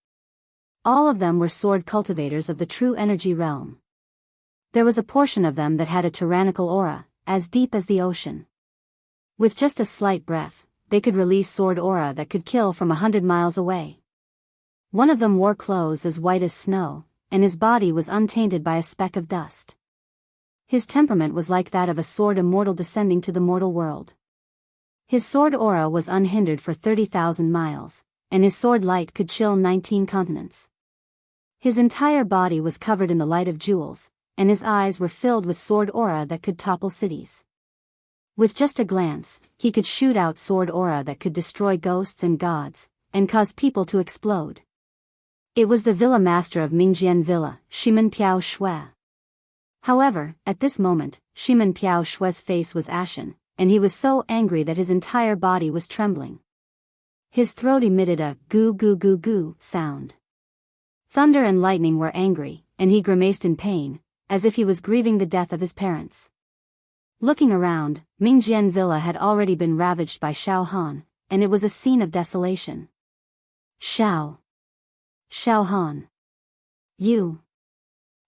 All of them were sword cultivators of the true energy realm. There was a portion of them that had a tyrannical aura, as deep as the ocean. With just a slight breath, they could release sword aura that could kill from 100 miles away. One of them wore clothes as white as snow, and his body was untainted by a speck of dust. His temperament was like that of a sword immortal descending to the mortal world. His sword aura was unhindered for 30,000 miles, and his sword light could chill 19 continents. His entire body was covered in the light of jewels, and his eyes were filled with sword aura that could topple cities. With just a glance, he could shoot out sword aura that could destroy ghosts and gods, and cause people to explode. It was the villa master of Mingjian Villa, Shimen Piao Shui. However, at this moment, Shimen Piao Shui's face was ashen, and he was so angry that his entire body was trembling. His throat emitted a goo goo goo goo sound. Thunder and lightning were angry, and he grimaced in pain, as if he was grieving the death of his parents. Looking around, Mingjian Villa had already been ravaged by Xiao Han, and it was a scene of desolation. Xiao Han. You.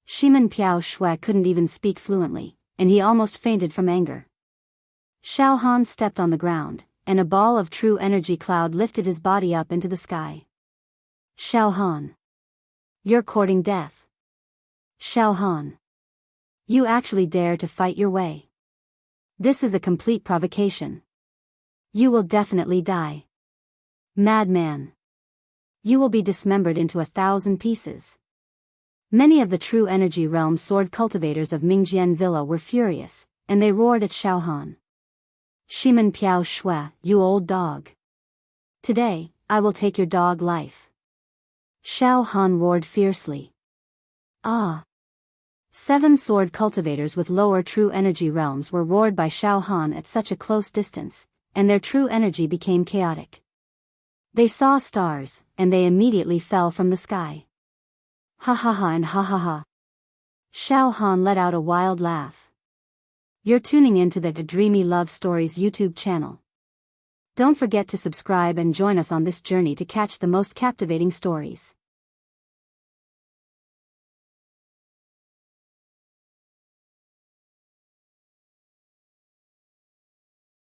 Shimen Piao Shui couldn't even speak fluently, and he almost fainted from anger. Xiao Han stepped on the ground, and a ball of true energy cloud lifted his body up into the sky. Xiao Han. You're courting death. Xiao Han. You actually dare to fight your way. This is a complete provocation. You will definitely die. Madman. You will be dismembered into 1,000 pieces. Many of the true energy realm sword cultivators of Mingjian Villa were furious, and they roared at Xiao Han. Shimen Piao Shui, you old dog. Today, I will take your dog life. Xiao Han roared fiercely. Ah! 7 sword cultivators with lower true energy realms were roared by Xiao Han at such a close distance, and their true energy became chaotic. They saw stars, and they immediately fell from the sky. Ha ha ha and ha ha ha. Xiao Han let out a wild laugh. You're tuning into the Dreamy Love Stories YouTube channel. Don't forget to subscribe and join us on this journey to catch the most captivating stories.